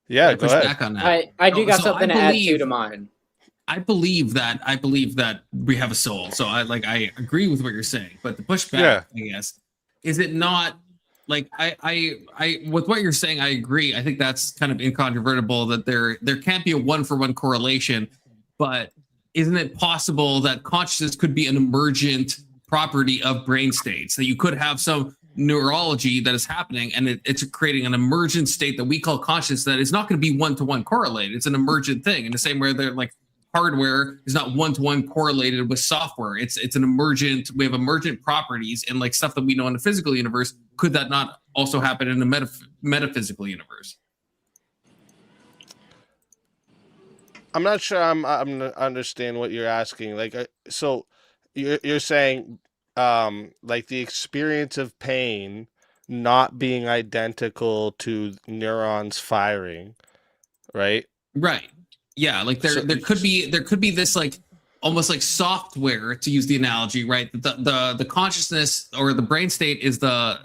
Yeah, Can I go push ahead. back on that? I do got So something to add to mine. I believe that we have a soul. So I agree with what you're saying, but the pushback, I guess, is it not like I with what you're saying, I agree. I think that's kind of incontrovertible that there can't be a 1-for-1 correlation, but isn't it possible that consciousness could be an emergent property of brain states, that you could have some neurology that is happening and it's creating an emergent state that we call conscious that is not going to be 1-to-1 correlated. It's an emergent thing in the same way they're like hardware is not 1-to-1 correlated with software. It's an emergent. We have emergent properties and like stuff that we know in the physical universe. Could that not also happen in the metaphysical universe? I'm not sure I'm understand what you're asking. Like, so you're saying like the experience of pain not being identical to neurons firing, right? Right. Yeah, like there could be this like almost like software, to use the analogy, right? The consciousness or the brain state is the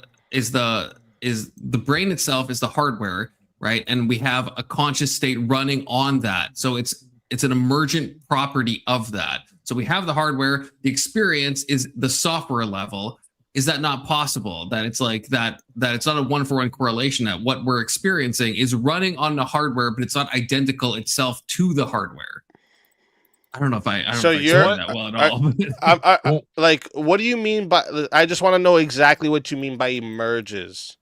brain itself is the hardware, right? And we have a conscious state running on that. So it's an emergent property of that. So we have the hardware, the experience is the software level. Is that not possible? That it's like that it's not a 1-for-1 correlation, that what we're experiencing is running on the hardware, but it's not identical itself to the hardware. I don't know if I So explained you're that well at all. I like, what do you mean by? I just want to know exactly what you mean by emerges,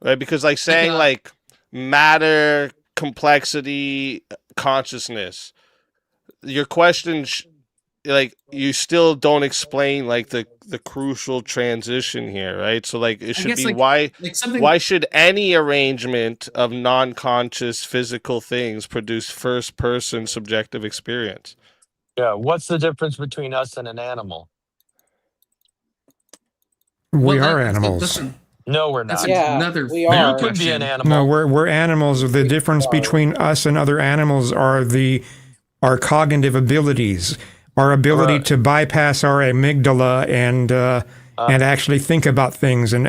right? Because like saying like matter, complexity, consciousness. Your question, like you still don't explain like the crucial transition here, right? So like it should be why should any arrangement of non-conscious physical things produce first-person subjective experience? Yeah, what's the difference between us and an animal? We are animals. No, we're not. We are. You could be an animal. No, we're animals. The difference between us and other animals are our cognitive abilities, our ability to bypass our amygdala and actually think about things. And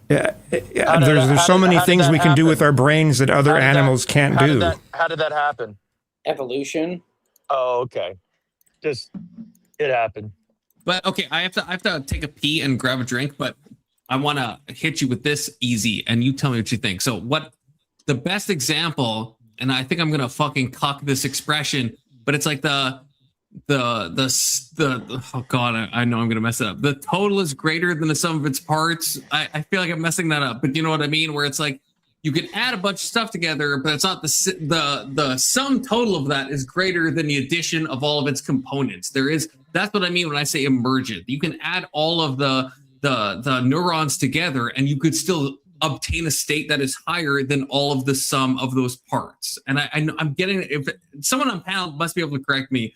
there's so many things we can do with our brains that other animals can't do. How did that happen? Evolution. Oh, okay. Just it happened. But okay, I have to take a pee and grab a drink, but I want to hit you with this easy, and you tell me what you think. So what the best example, and I think I'm going to fucking cuck this expression, but it's like the oh God, I know I'm going to mess it up. The total is greater than the sum of its parts. I feel like I'm messing that up, but you know what I mean? Where it's like, you can add a bunch of stuff together, but it's not the sum total of that is greater than the addition of all of its components. That's what I mean when I say emergent. You can add all of the neurons together and you could still obtain a state that is higher than all of the sum of those parts. And I'm getting, if someone on panel must be able to correct me.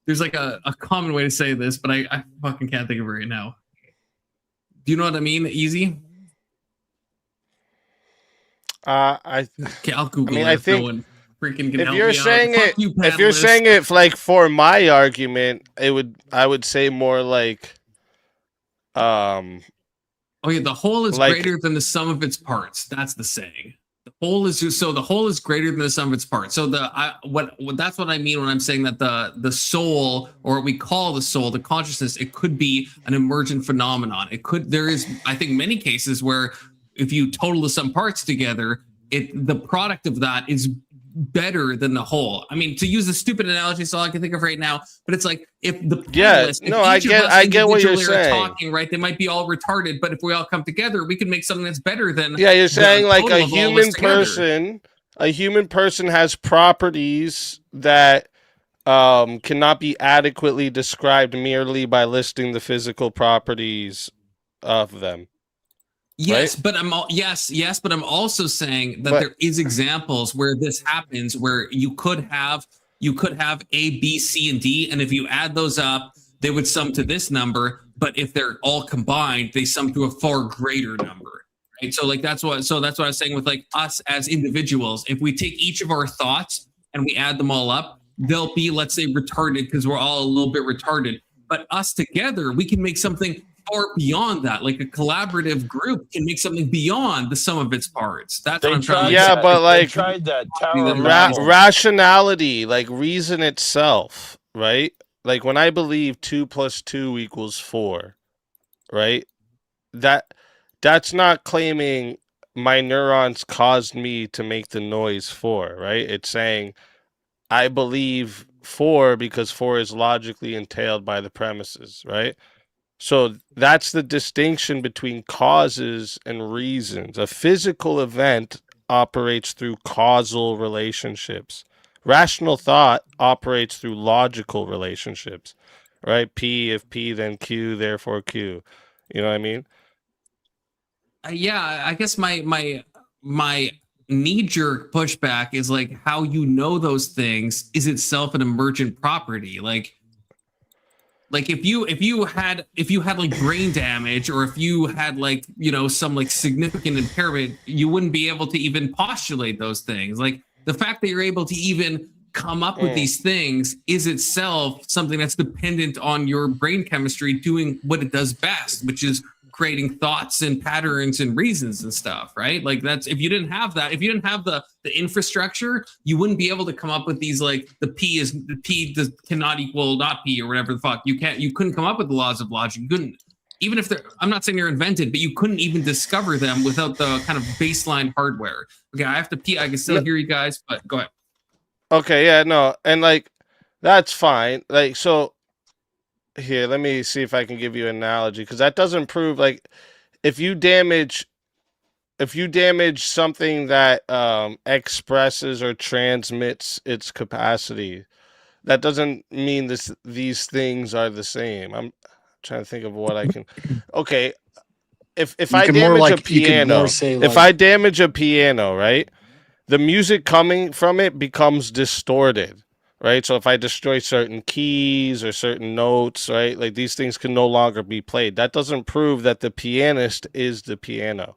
There's like a common way to say this, but I fucking can't think of it right now. Do you know what I mean? Easy. Okay, I'll Google it. I think no one freaking can if help you're me saying out. it, Fuck you, if you're panelists. saying it like for my argument, I would say more like, oh yeah, the whole is like- greater than the sum of its parts. That's the saying. The whole is just, so the whole is greater than the sum of its parts. So what that's what I mean when I'm saying that the soul, or what we call the soul, the consciousness, it could be an emergent phenomenon. There is, I think, many cases where if you total the sum parts together, the product of that is better than the whole. I mean, to use a stupid analogy, it's all I can think of right now, but it's like if the panelists, if I each of us get what you're individually are saying. talking, right? They might be all retarded, but if we all come together, we can make something that's better than yeah, you're saying the like total a of all of us human together. person has properties that cannot be adequately described merely by listing the physical properties of them. Yes, right? but but I'm also saying that there is examples where this happens, where you could have A, B, C, and D, and if you add those up, they would sum to this number. But if they're all combined, they sum to a far greater number. Right? So like that's what I was saying with like us as individuals. If we take each of our thoughts and we add them all up, they'll be, let's say, retarded because we're all a little bit retarded. But us together, we can make something far beyond that. Like a collaborative group can make something beyond the sum of its parts. That's what I'm trying to Yeah, say. but like tried that Tower of Babel. rationality, like reason itself, right? Like when I believe 2 + 2 = 4, right? That's not claiming my neurons caused me to make the noise 4, right? It's saying I believe 4 because 4 is logically entailed by the premises, right? So that's the distinction between causes and reasons. A physical event operates through causal relationships. Rational thought operates through logical relationships, right? P, if P, then Q, therefore Q. You know what I mean? Yeah, I guess my knee-jerk pushback is like how you know those things is itself an emergent property. Like if you had like brain damage, or if you had like, you know, some like significant impairment, you wouldn't be able to even postulate those things. Like the fact that you're able to even come up with these things is itself something that's dependent on your brain chemistry doing what it does best, which is creating thoughts and patterns and reasons and stuff, right? Like that's, if you didn't have that, if you didn't have the infrastructure, you wouldn't be able to come up with these, like cannot equal not P or whatever the fuck. You couldn't come up with the laws of logic. You couldn't, even if I'm not saying they're invented, but you couldn't even discover them without the kind of baseline hardware. Okay, I have to pee. I can still hear you guys, but go ahead. Okay, yeah, no, and like that's fine. Like, so here, let me see if I can give you an analogy, because that doesn't prove, like, if you damage something that expresses or transmits its capacity, that doesn't mean these things are the same. I'm trying to think of what I can. Okay, if I damage a piano, if I damage a piano, right, the music coming from it becomes distorted, right? So if I destroy certain keys or certain notes, right, like these things can no longer be played. That doesn't prove that the pianist is the piano,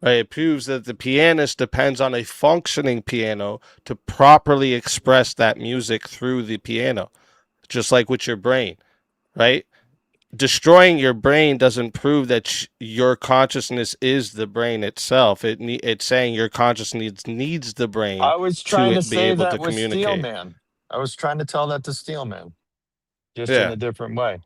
right? It proves that the pianist depends on a functioning piano to properly express that music through the piano, just like with your brain, right? Destroying your brain doesn't prove that your consciousness is the brain itself. It's saying your consciousness needs the brain I was trying to be say able that to with communicate. Steelman. I was trying to tell that to Steelman, just Yeah. in a different way.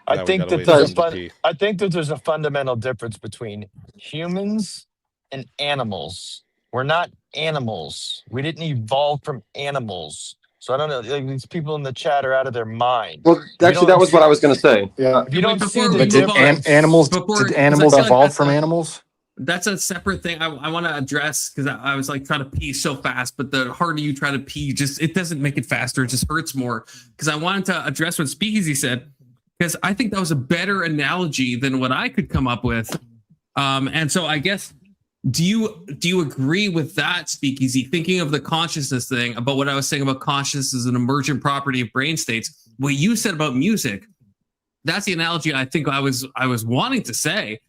Now I we think gotta that wait there's for him to pee. I think that there's a fundamental difference between humans and animals. We're not animals. We didn't evolve from animals. So I don't know. Like, these people in the chat are out of their mind. Well, actually, that was what I was going to say. Yeah. If you don't see Before the we move on, animals before- did 'cause I animals feel like evolve that's from a- animals? That's a separate thing I want to address, because I was like trying to pee so fast, but the harder you try to pee, just it doesn't make it faster, it just hurts more. Because I wanted to address what Speakeasy said. because I think that was a better analogy than what I could come up with. And so I guess, do you agree with that, Speakeasy? Thinking of the consciousness thing, about what I was saying about consciousness as an emergent property of brain states, what you said about music, that's the analogy I think I was wanting to say.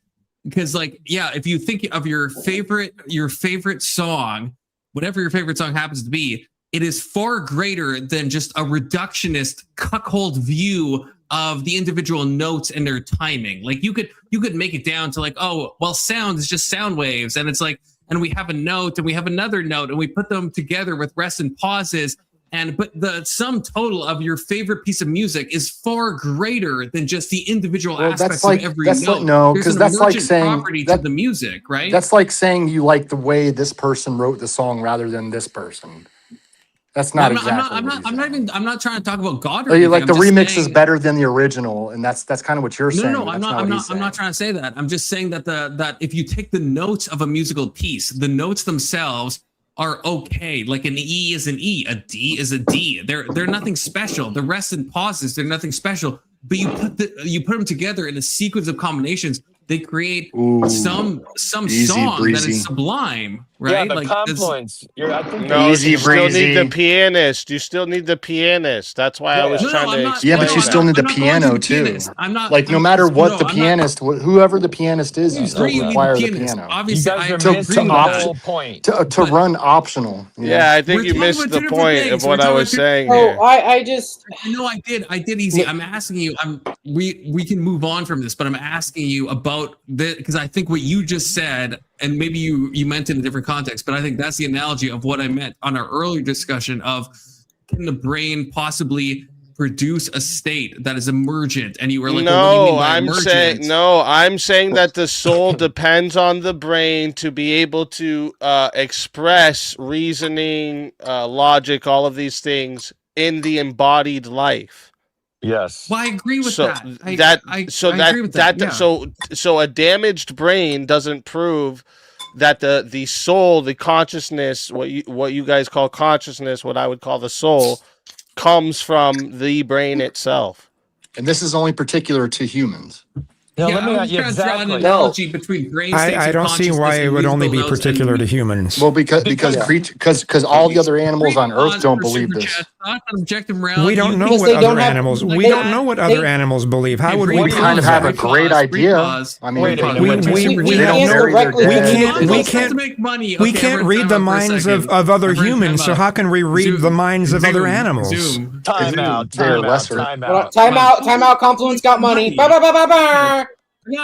Because, like, yeah, if you think of your favorite song, whatever your favorite song happens to be, it is far greater than just a reductionist cuckold view of the individual notes and their timing. Like, you could make it down to like, oh, well, sound is just sound waves, and it's like, and we have a note and we have another note and we put them together with rests and pauses. But the sum total of your favorite piece of music is far greater than just the individual aspects of every note. No, There's because an that's like emergent saying property to the music, right? That's like saying you like the way this person wrote the song rather than this person. That's not exactly. I'm not trying to talk about God. Or Like, anything. the I'm just remix saying, is better than the original, and that's kind of what you're saying. No, I'm not trying to say that. I'm just saying that that if you take the notes of a musical piece, the notes themselves are okay. Like an E is an E, a D is a D. They're nothing special. The rests and pauses, they're nothing special. But you put them together in a sequence of combinations, they create some song that is sublime, right? Yeah, the like confluence. No, you still need the pianist. You still need the pianist. That's why I was trying to explain. Yeah, but you still need the piano too. Like, no matter what the pianist, whoever the pianist is, you still require the piano. Obviously, to run optional. Yeah, I think you missed the point of what I was saying here. I just. No, I did easy. I'm asking you. We can move on from this, but I'm asking you about because I think what you just said, and maybe you meant in a different context, but I think that's the analogy of what I meant on our earlier discussion of, can the brain possibly produce a state that is emergent? And you were like, I'm saying that the soul depends on the brain to be able to express reasoning, logic, all of these things in the embodied life. Yes. Well, I agree with that. So a damaged brain doesn't prove that the soul, the consciousness, what you guys call consciousness, what I would call the soul, comes from the brain itself. And this is only particular to humans. No, I was trying to draw an analogy between brain states I don't see why it would only be particular to humans. Well, because all the other animals on Earth don't believe this. We don't know what other animals. We don't know what other animals believe. How would we kind of have a great idea? I mean, we can't read the minds of other humans. So how can we read the minds of other animals? Time out. Confluence got money.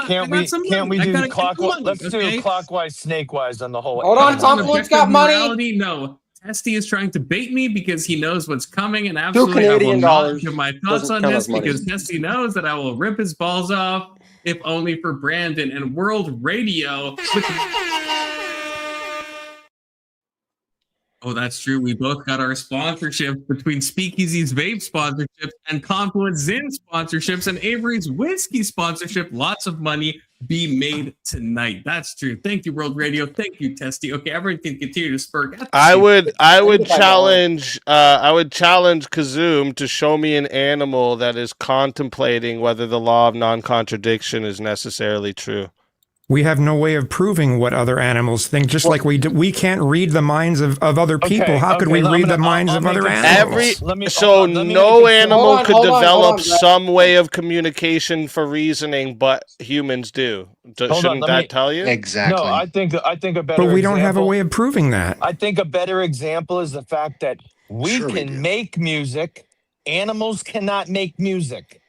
Can't we do clockwise? Let's do clockwise, snakewise on the whole. Hold on, Confluence got money. No, Testy is trying to bait me because he knows what's coming, and absolutely I will not give my thoughts on this because Testy knows that I will rip his balls off, if only for Brandon and World Radio. Oh, that's true. We both got our sponsorships between Speakeasy's vape sponsorships and Confluence Zin sponsorships and Avery's whiskey sponsorship. Lots of money be made tonight. That's true. Thank you, World Radio. Thank you, Testy. Okay, everyone can continue to spur. I would challenge Kazoom to show me an animal that is contemplating whether the law of non-contradiction is necessarily true. We have no way of proving what other animals think, just like we can't read the minds of other people. How could we read the minds of other animals? No animal could develop some way of communication for reasoning, but humans do. Shouldn't that tell you? Exactly. No, I think a better. But we don't have a way of proving that. I think a better example is the fact that we can make music. Animals cannot make music.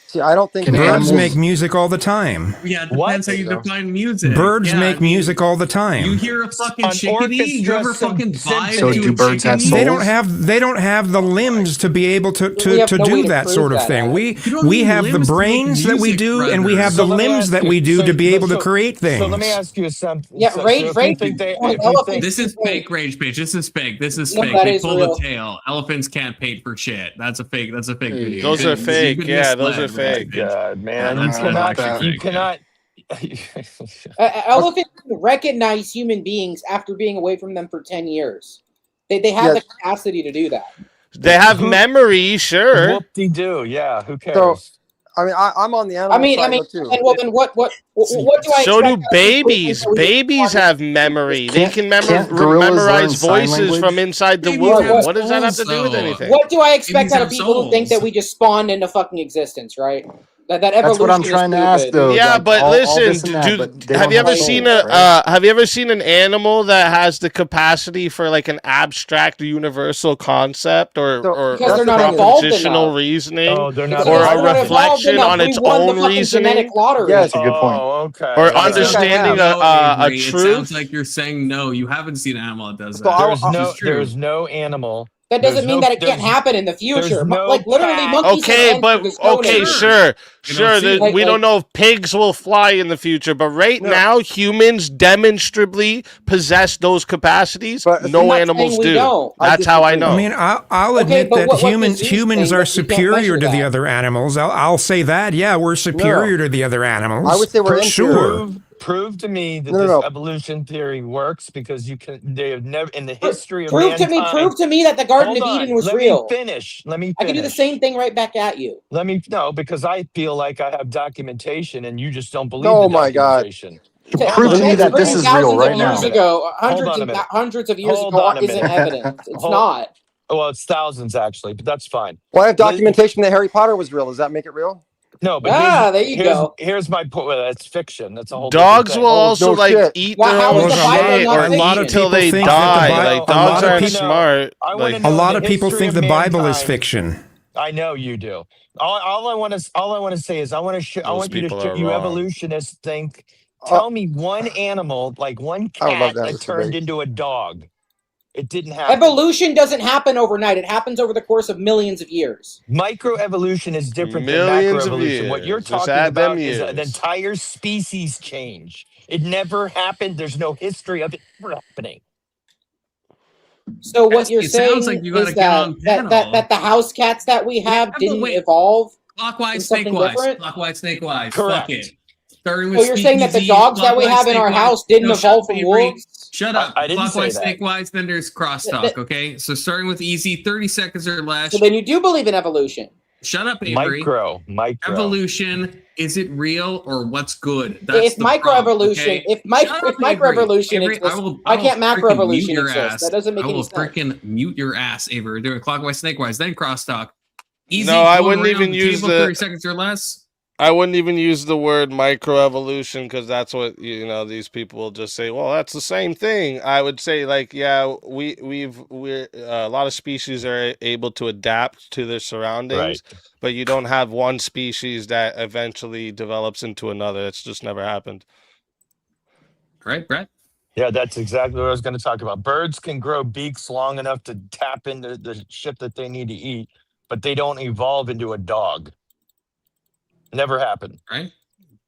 See, I don't think birds make music all the time. Yeah, it depends how you define music. Birds make music all the time. You hear a fucking chickadee? You ever fucking vibe so do birds have souls? They don't have the limbs to be able to do that sort of thing. We have the brains that we do, and we have the limbs that we do to be able to create things. So let me ask you something. Yeah, rage. This is fake, Rage Page. This is fake. They pull the tail. Elephants can't paint for shit. That's a fake video. Those are fake. Yeah, those are fake. God, man, you cannot. Elephants recognize human beings after being away from them for 10 years. They have the capacity to do that. They have memory, sure. Whoop-de-doo, yeah. Who cares? I mean, I'm on the animal I mean, side though, too. and well, then what do I? So expect do out of people who think babies. that we just Babies want- have memory. They Can't- can can't gorillas learn memorize sign voices language? from inside the Babies womb. have What does that have to do with souls, though. anything? What do I expect Babies out of have people who think souls. that we just spawned into fucking existence, right? That evolution That's what I'm is trying to ask, stupid. though. Yeah, like, but all listen, this and that, but they have don't you ever have seen souls, a right? have you ever seen an animal that has the capacity for like an abstract universal concept or Because they're not evolved propositional enough. reasoning Oh, they're not Because or they're a not evolved reflection enough. on We its won the own fucking reasoning genetic lottery. Yeah, that's a good point. Oh, okay. or okay. understanding No, a Avery, It truth? sounds like you're saying no. You haven't seen an animal that does So that. There's no animal. That doesn't There's mean no- that it can't there's- happen in the future. there's no Like literally, cat. monkeys Okay, have but answered this stone okay, age. sure, You sure. don't see it. We don't Like- know if pigs will fly in the future, but right now humans demonstrably possess those capacities. But No I'm not animals saying we do. don't. That's how I disagree. know. I mean, I'll Okay, admit but that what humans does Zeus humans think are that we can't superior measure to the that? other animals. I'll say that. Yeah, we're superior to the other animals. I would say we're for inferior. sure. Prove to me that No, this no. evolution theory works because they have never in the history of Prove mankind. to me that the Garden Hold of on, Eden was let real. me finish. Let me I can do the finish. same thing right back at you. Let me no, because I feel like I have documentation and you just don't believe Oh the my God. documentation. Prove to me that this is real right now. Years ago, Hold on a minute. hundreds of years Hold ago on a isn't minute. evidence. It's Hold- not. Well, it's thousands actually, but that's fine. Well, I have documentation that Harry Potter was real. Does that make it real? No, but there you go. Here's my point. Well, that's fiction. That's a whole. Dogs different will thing. also no like shit. eat Well, their how own is the Bible shit not or fiction? eat A lot of until people they think that the die. Bi- Like a dogs lot of aren't people- smart. I wanna Like know A lot the of people history think of the Bible is mankind. fiction. I know you do. All I want to say is I want to show. I Those want you to people show are you wrong. evolutionists think. Tell me one animal, like one I would love cat to have that this turned debate. into a dog. It didn't happen. Evolution doesn't happen overnight. It happens over the course of millions of years. Microevolution is different Millions than of macroevolution. What you're years. Just talking add them about is an years. entire species change. It never happened. There's no history of it ever happening. So what you're It saying sounds like you gotta is get on that the house cats that we have but didn't wait. evolve. Clockwise, something snakewise. different? Clockwise, snakewise. Correct. Fuck it. Starting with So you're saying that the speakeasy, dogs that we clockwise, have in our snakewise. house didn't No, shut evolve up, from Avery. wolves? Shut up. I didn't say Clockwise, that. snakewise, then there's crosstalk, okay? So starting with easy, 30 seconds or less. So then you do believe in evolution. Shut up, Avery. Micro. Evolution, is it real or what's good? That's If the problem, microevolution, okay? if Shut up, microevolution Avery. exists, I will why can't freaking macroevolution mute your exist? ass. That doesn't make I any will sense. freaking mute your ass, Avery. We're doing clockwise, snakewise, then crosstalk. Easy. No, I going wouldn't around even the use table, the- 30 seconds or less. I wouldn't even use the word microevolution because that's what these people will just say. Well, that's the same thing. I would say like, yeah, we're a lot of species are able to adapt to their surroundings, Right. but you don't have one species that eventually develops into another. It's just never happened. Right, Brett? Yeah, that's exactly what I was going to talk about. Birds can grow beaks long enough to tap into the shit that they need to eat, but they don't evolve into a dog. Never happened. Right?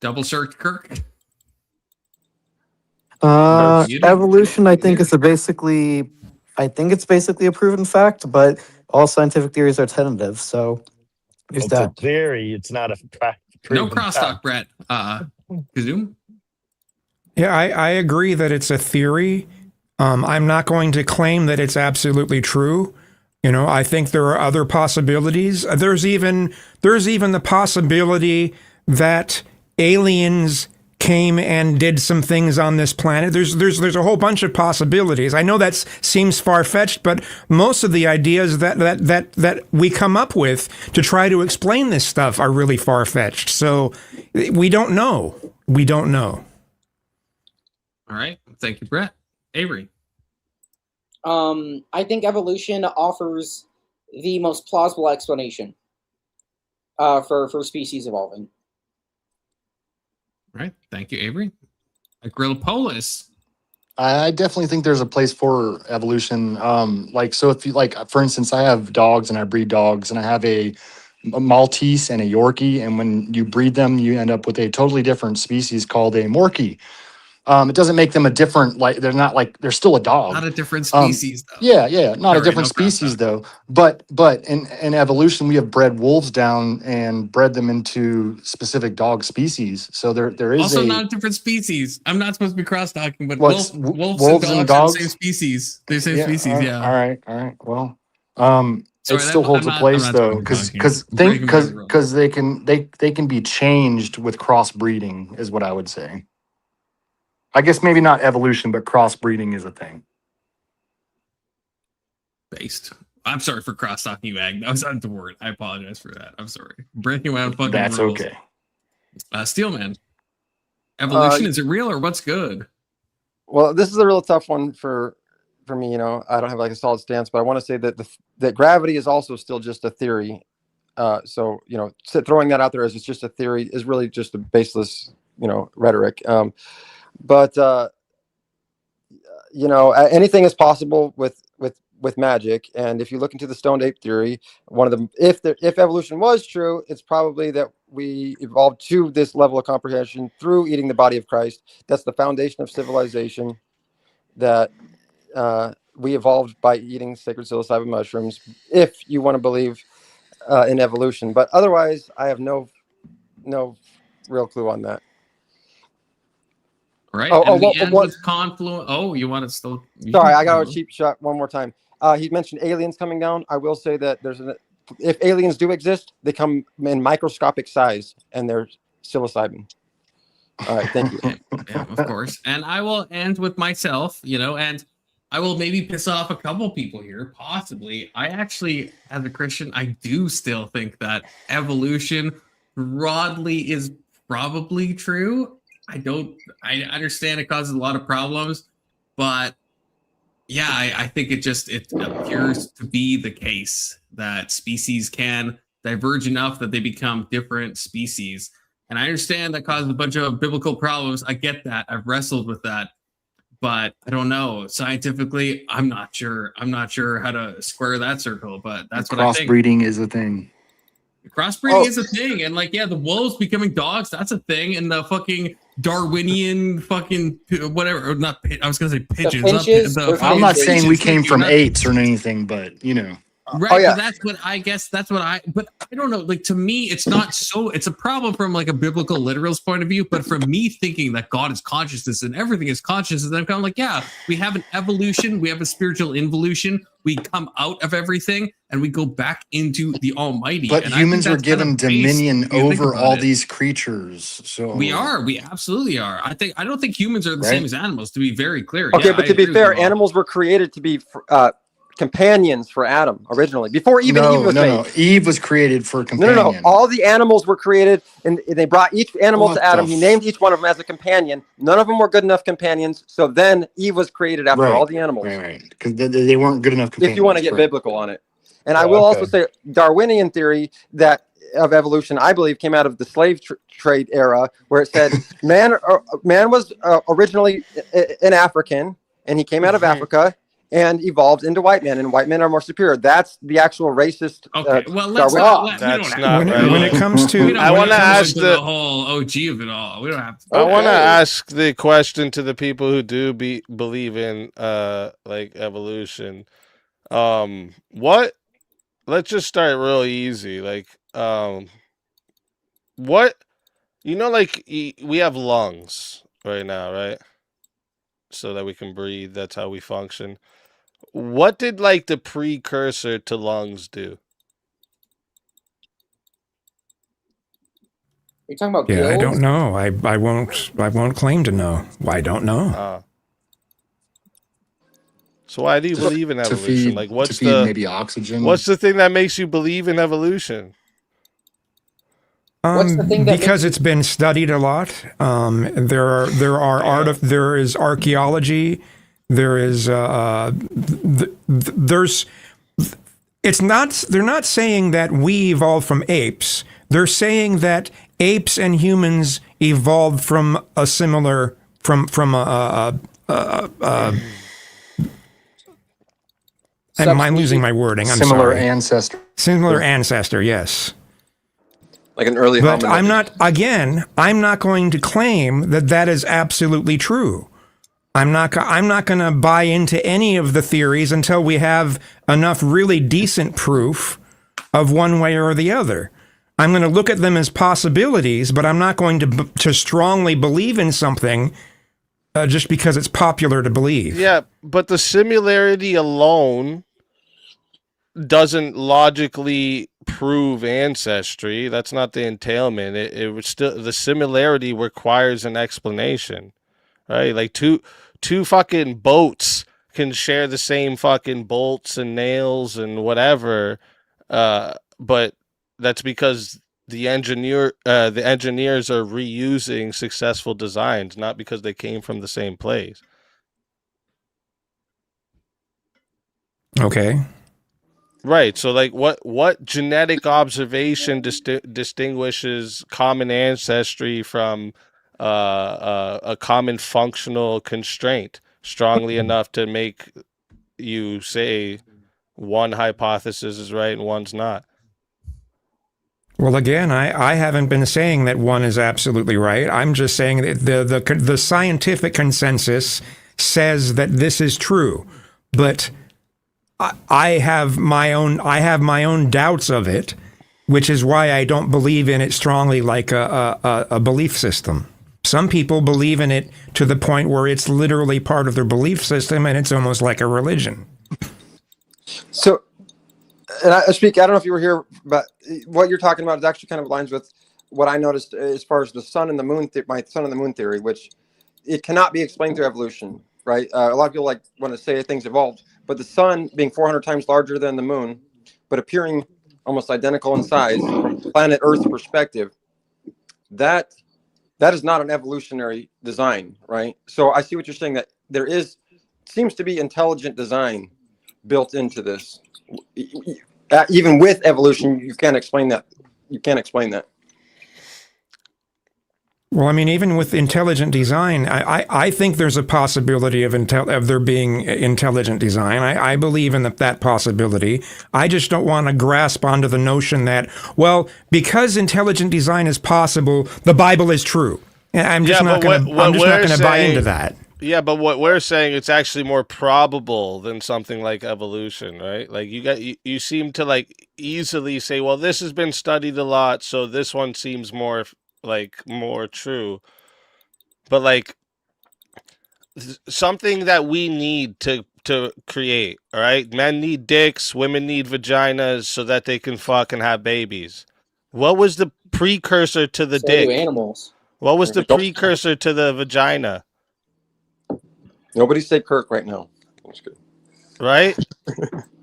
Double circ Kirk. Evolution, I think, is basically a proven fact, but all scientific theories are tentative. So there's It's that. a theory. It's not a fact. No proven crosstalk, fact. Brett. Kazoom? Yeah, I agree that it's a theory. I'm not going to claim that it's absolutely true. I think there are other possibilities. There's even the possibility that aliens came and did some things on this planet. There's a whole bunch of possibilities. I know that seems far-fetched, but most of the ideas that we come up with to try to explain this stuff are really far-fetched. So we don't know. We don't know. All right. Thank you, Brett. Avery. I think evolution offers the most plausible explanation for species evolving. All right. Thank you, Avery. Grillopolis. I definitely think there's a place for evolution. So if you for instance, I have dogs and I breed dogs, and I have a Maltese and a Yorkie, and when you breed them, you end up with a totally different species called a Morkie. It doesn't make them a different, they're still a dog. Not a different species, though. Yeah, not a Sorry, different no species though. But in evolution, we have bred wolves down and bred them into specific dog species. So there is Also, not a different species. I'm not supposed to be cross-talking, but What's wolves wolves and and dogs are dogs? the same species. They're the same species, yeah. All right. Well, Sorry, it still that- holds I'm a not- place I'm not though, talking because about you. because they can be changed with crossbreeding, is what I would say. I guess maybe not evolution, but crossbreeding is a thing. Based. I'm sorry for cross talking you, Ag. That was not the word. I apologize for that. I'm sorry. Breaking my own fucking That's rules. okay. Steelman. Evolution, is it real or what's good? Well, this is a real tough one for me. You know, I don't have like a solid stance, but I want to say that that gravity is also still just a theory. So you know, throwing that out there as it's just a theory is really just a baseless, you know, rhetoric. But you know, anything is possible with magic. And if you look into the stoned ape theory, one of them, if evolution was true, it's probably that we evolved to this level of comprehension through eating the body of Christ. That's the foundation of civilization, that we evolved by eating sacred psilocybin mushrooms, if you want to believe in evolution. But otherwise, I have no real clue on that. Right? Oh, and well, the end with Confluent. Oh, you want it still? Sorry, I got a cheap shot one more time. He mentioned aliens coming down. I will say that if aliens do exist, they come in microscopic size and they're psilocybin. All right, thank you. Yeah, of course. And I will end with myself, you know, and I will maybe piss off a couple people here, possibly. I actually, as a Christian, I do still think that evolution broadly is probably true. I understand it causes a lot of problems, but yeah, I think it appears to be the case that species can diverge enough that they become different species. And I understand that causes a bunch of biblical problems. I get that. I've wrestled with that. But I don't know. Scientifically, I'm not sure. I'm not sure how to square that circle, but that's what I think. Crossbreeding is a thing. Crossbreeding is a thing. And like, yeah, the wolves becoming dogs, that's a thing. And the fucking Darwinian fucking whatever, or not, I was going to say pigeons. I'm not saying we came from apes or anything, but you know. Right, but that's what I guess. But I don't know. Like, to me, it's not so. It's a problem from like a biblical literalist point of view. But from me thinking that God is consciousness and everything is consciousness, I'm kind of like, yeah, we have an evolution, we have a spiritual involution. We come out of everything and we go back into the Almighty. But and humans were given dominion over all it. these creatures. So We absolutely are. I don't think humans are the same as animals. To be very clear. Okay, Yeah, but I to be agree with fair, you, Bob. animals were created to be companions for Adam originally, before Eve was made. No. Eve was created for a companion. No. All the animals were created, and they brought each animal What to Adam. the He named each one of them as a companion. None of them were good enough companions, so then Eve was created after all the animals. Right. Because they weren't good enough companions. If you want to get right. biblical on it. And I will also say Darwinian theory that of evolution, I believe, came out of the slave trade era, where it said man was originally an African, and he came out of Africa and evolved into white men, and white men are more superior. That's the actual racist. Okay, well, let's Darwin. That's not right. When it comes to, I want to ask the whole OG of it all. We don't have to. I want to ask the question to the people who do believe in like evolution. What? Let's just start real easy. Like, what? You know, like we have lungs right now, right? So that we can breathe. That's how we function. What did like the precursor to lungs do? You're talking about yeah, I gills? don't know. I won't claim to know. I don't know. So why do you believe in To evolution? feed, Like, what's to feed the maybe oxygen? what's the thing that makes you believe in evolution? What's the thing that Because it's been studied a lot. There is archaeology. There is there's. It's not. They're not saying that we evolved from apes. They're saying that apes and humans evolved from a similar Am I losing my wording? I'm Similar sorry. ancestor. Similar ancestor. Yes. Like an early But hominid. I'm not going to claim that that is absolutely true. I'm not going to buy into any of the theories until we have enough really decent proof of one way or the other. I'm going to look at them as possibilities, but I'm not going to strongly believe in something just because it's popular to believe. Yeah, but the similarity alone doesn't logically prove ancestry. That's not the entailment. It was still, the similarity requires an explanation, right? Like two fucking boats can share the same fucking bolts and nails and whatever, but that's because the engineers are reusing successful designs, not because they came from the same place. Okay. Right. So, like, what genetic observation distinguishes common ancestry from a common functional constraint strongly enough to make you say one hypothesis is right and one's not? Well, again, I haven't been saying that one is absolutely right. I'm just saying that the scientific consensus says that this is true, but I have my own doubts of it, which is why I don't believe in it strongly like a belief system. Some people believe in it to the point where it's literally part of their belief system, and it's almost like a religion. So, and I don't know if you were here, but what you're talking about is actually kind of aligns with what I noticed as far as the sun and the moon, my sun and the moon theory, which it cannot be explained through evolution, right? A lot of people want to say things evolved, but the sun being 400 times larger than the moon, but appearing almost identical in size from planet Earth's perspective, that is not an evolutionary design, right? So I see what you're saying, that there seems to be intelligent design built into this. Even with evolution, you can't explain that. You can't explain that. Well, I mean, even with intelligent design, I think there's a possibility of there being intelligent design. I believe in that possibility. I just don't want to grasp onto the notion that, well, because intelligent design is possible, the Bible is true. I'm just not going to buy into that. Yeah, but what we're saying, it's actually more probable than something like evolution, right? Like you seem to like easily say, well, this has been studied a lot, so this one seems more true. But like something that we need to create, all right? Men need dicks, women need vaginas so that they can fuck and have babies. What was the precursor to the dick? Animals. What was the precursor to the vagina? Nobody say Kirk right now. That's good. Right?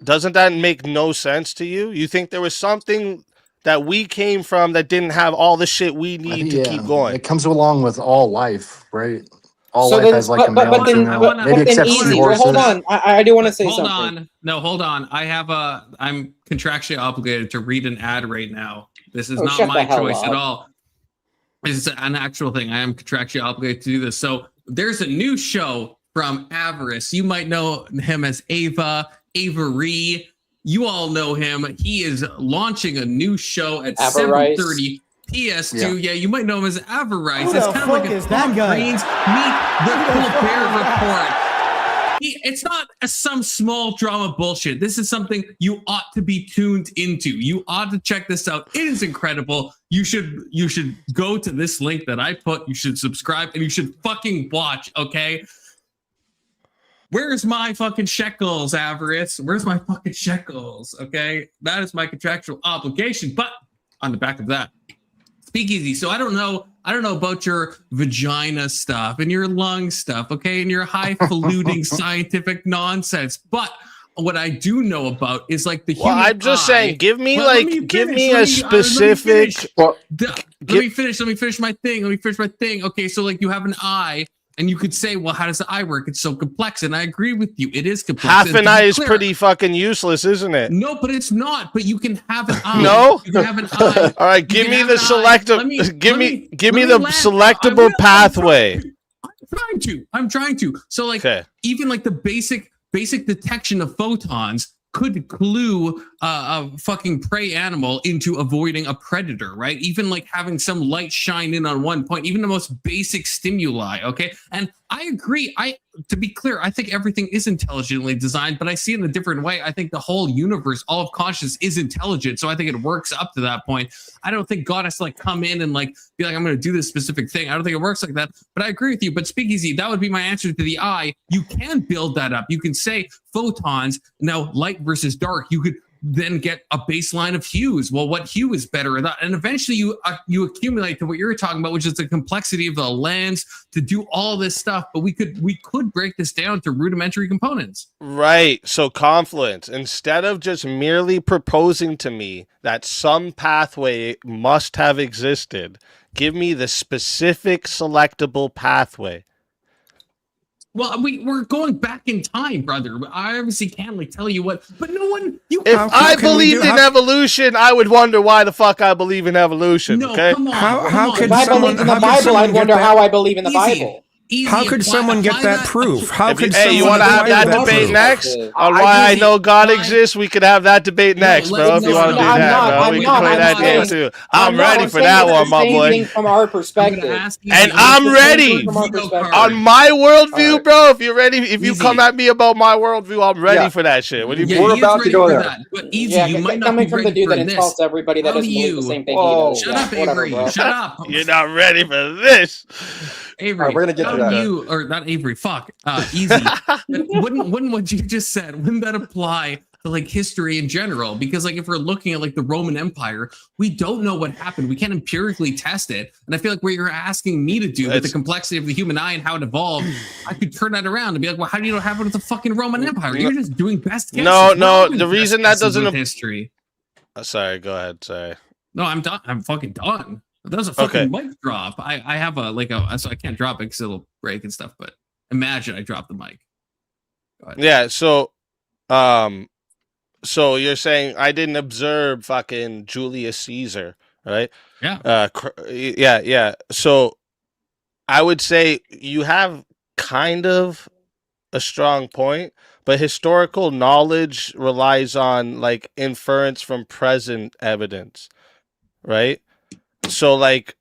Doesn't that make no sense to you? You think there was something that we came from that didn't have all the shit we need to keep going? It comes along with all life, right? All So life then- has like a but- male but and then- female. but- Maybe but then except easy. horses. Hold on. I do want to say Hold something. on. No, hold on. I'm contractually obligated to read an ad right now. This is Oh, not shut my the hell choice up. at all. It's an actual thing. I am contractually obligated to do this. So there's a new show from Avarice. You might know him as Avery. You all know him. He is launching a new show at Avarice. 7:30 PS2. Yeah, you might know him as Avarice. Who It's the kind of fuck like a is that Tom guy? Green's Meet the Colbert Report. It's not some small drama bullshit. This is something you ought to be tuned into. You ought to check this out. It is incredible. You should go to this link that I put. You should subscribe and you should fucking watch, okay? Where's my fucking shekels, Avarice? Where's my fucking shekels? Okay? That is my contractual obligation. But on the back of that, Speakeasy. So I don't know about your vagina stuff and your lung stuff, okay, and your highfalutin scientific nonsense. But what I do know about is like the human I'm just eye. saying, give me Well, let me give finish. me Let a me specific. finish. Let me finish my thing. Okay, so like you have an eye. And you could say, well, how does the eye work? It's so complex. And I agree with you. It is complex. Half And an to be eye is clear- pretty fucking useless, isn't it? No, but it's not. But you can have an eye. No? You can have an eye. All right, You give can me have the an eye. selective. Let me- Give let me let the land. selectable pathway. I'm trying to. So like even like the basic detection of photons could clue a fucking prey animal into avoiding a predator, right? Even like having some light shine in on one point, even the most basic stimuli, okay? And I agree. To be clear, I think everything is intelligently designed, but I see it in a different way. I think the whole universe, all of consciousness, is intelligent. So I think it works up to that point. I don't think God has to like come in and like be like, I'm going to do this specific thing. I don't think it works like that. But I agree with you. But Speakeasy, that would be my answer to the eye. You can build that up. You can say photons, now light versus dark. You could then get a baseline of hues. Well, what hue is better? And eventually you accumulate to what you're talking about, which is the complexity of the lens to do all this stuff. But we could break this down to rudimentary components. Right. So Confluence, instead of just merely proposing to me that some pathway must have existed, give me the specific selectable pathway. Well, we're going back in time, brother. I obviously can't like tell you what, but no one. If I believed in evolution, I would wonder why the fuck I believe in evolution. No, okay? come on. How could If I someone? believed in the How could Bible, someone I'd get wonder that? how I believe in the Bible. How could someone get that proof? How could Hey, you someone want to have acquire that debate proof? next on why I know God exists? We could have that debate next, bro. If you want to do that, bro, we can play that game too. I'm ready for that one, my boy. From our perspective, And I'm ready on my worldview, bro. If you're ready, if you come at me about my worldview, I'm ready for that shit. What do you mean? We're about to go there. But easy, yeah, you might not coming be from the ready dude for that this. insults everybody that How doesn't do believe the you- same thing Whoa. he does. Shut Yeah, up, whatever, Avery. bro. Shut up. You're not ready for this. Avery, All right, we're gonna get to how that. do you, or not Avery, fuck, easy. wouldn't what you just said, wouldn't that apply to like history in general? Because like if we're looking at like the Roman Empire, we don't know what happened. We can't empirically test it. And I feel like what you're asking me to do with the complexity of the human eye and how it evolved, I could turn that around and be like, well, how do you know what happened with the fucking Roman Empire? You're just doing best guesses. No, We're no. all doing The best reason that guesses doesn't. with history. Sorry, go ahead. Sorry. No, I'm done. I'm fucking done. That was a fucking Okay. mic drop. I have a so I can't drop it because it'll break and stuff. But imagine I drop the mic. Yeah. So you're saying I didn't observe fucking Julius Caesar, right? Yeah. Yeah. So I would say you have kind of a strong point, but historical knowledge relies on like inference from present evidence, right? So like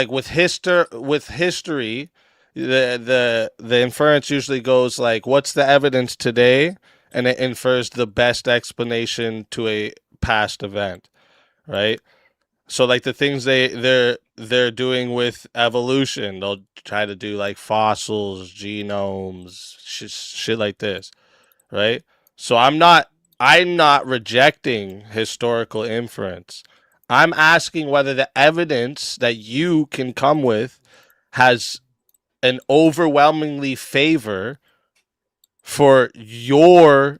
with history, the inference usually goes like, what's the evidence today, and it infers the best explanation to a past event, right? So like the things they're doing with evolution, they'll try to do like fossils, genomes, shit like this, right? So I'm not rejecting historical inference. I'm asking whether the evidence that you can come with has an overwhelmingly favor for your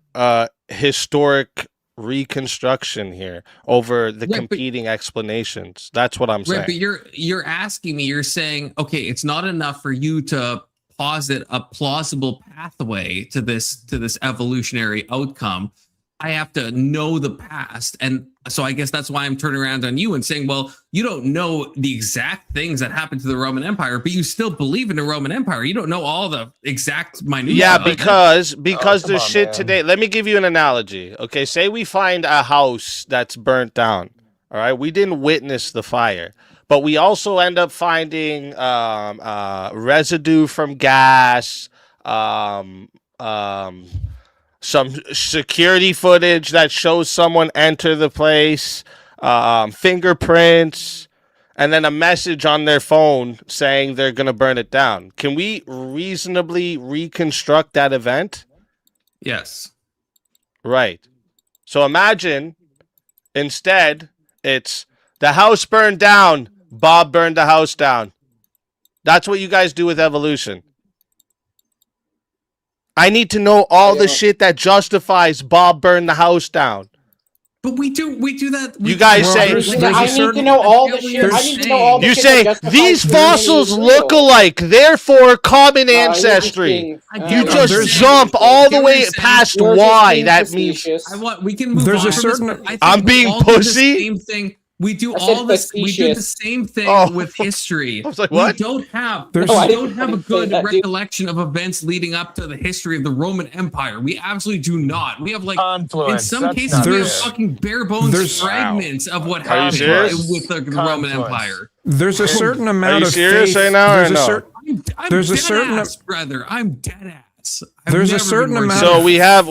historic reconstruction here over the competing explanations. That's what I'm saying. Right, but you're asking me, you're saying, okay, it's not enough for you to posit a plausible pathway to this evolutionary outcome. I have to know the past. And so I guess that's why I'm turning around on you and saying, well, you don't know the exact things that happened to the Roman Empire, but you still believe in the Roman Empire. You don't know all the exact minutiae. Yeah, because there's shit today. Let me give you an analogy. Okay, say we find a house that's burnt down. All right, we didn't witness the fire, but we also end up finding residue from gas, some security footage that shows someone enter the place, fingerprints, and then a message on their phone saying they're going to burn it down. Can we reasonably reconstruct that event? Yes. Right. So imagine instead it's the house burned down, Bob burned the house down. That's what you guys do with evolution. I need to know all the shit that justifies Bob burned the house down. But we do that. You guys say I need to know all the shit. I need to know all the you shit say that justifies these humanity fossils is look real. alike, therefore common you're just ancestry. being- You there's- just jump all the way past You're just why. being That means facetious. I want. We can move There's on. a from certain- this, but I think I'm we being all do the pussy? Same thing. We do I said all this. We do the facetious. same thing Oh. with history. I was like, what? We don't have. There's- we No, I don't have a didn't say good that, dude. recollection of events leading up to the history of the Roman Empire. We absolutely do not. We have like Confluence, in some that's cases not we have fair. fucking bare bones There's- fragments of what Are you happened serious? with the Roman Confluence. Empire. There's a certain Are amount you of serious faith. right now or There's a no? cer- I'm There's a dead certain- ass, brother. I'm dead ass. I've There's a never certain been more amount dead So ass.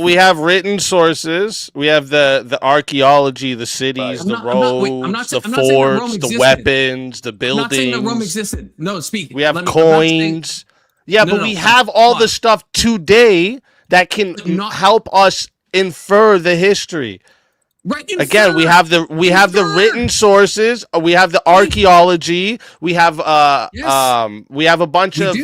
we have written sources. We have the archaeology, the cities, I'm the not- I'm not- wait, roads, I'm not the saying that Rome forts, the existed. weapons, the I'm not saying that Rome buildings. existed. No, speak. We have Let me- I'm not saying- coins. Yeah, No, but no, we I'm- have all the fuck. stuff today that can help us infer the history. Right. Again, we have the written sources, we have the archaeology, we have a bunch of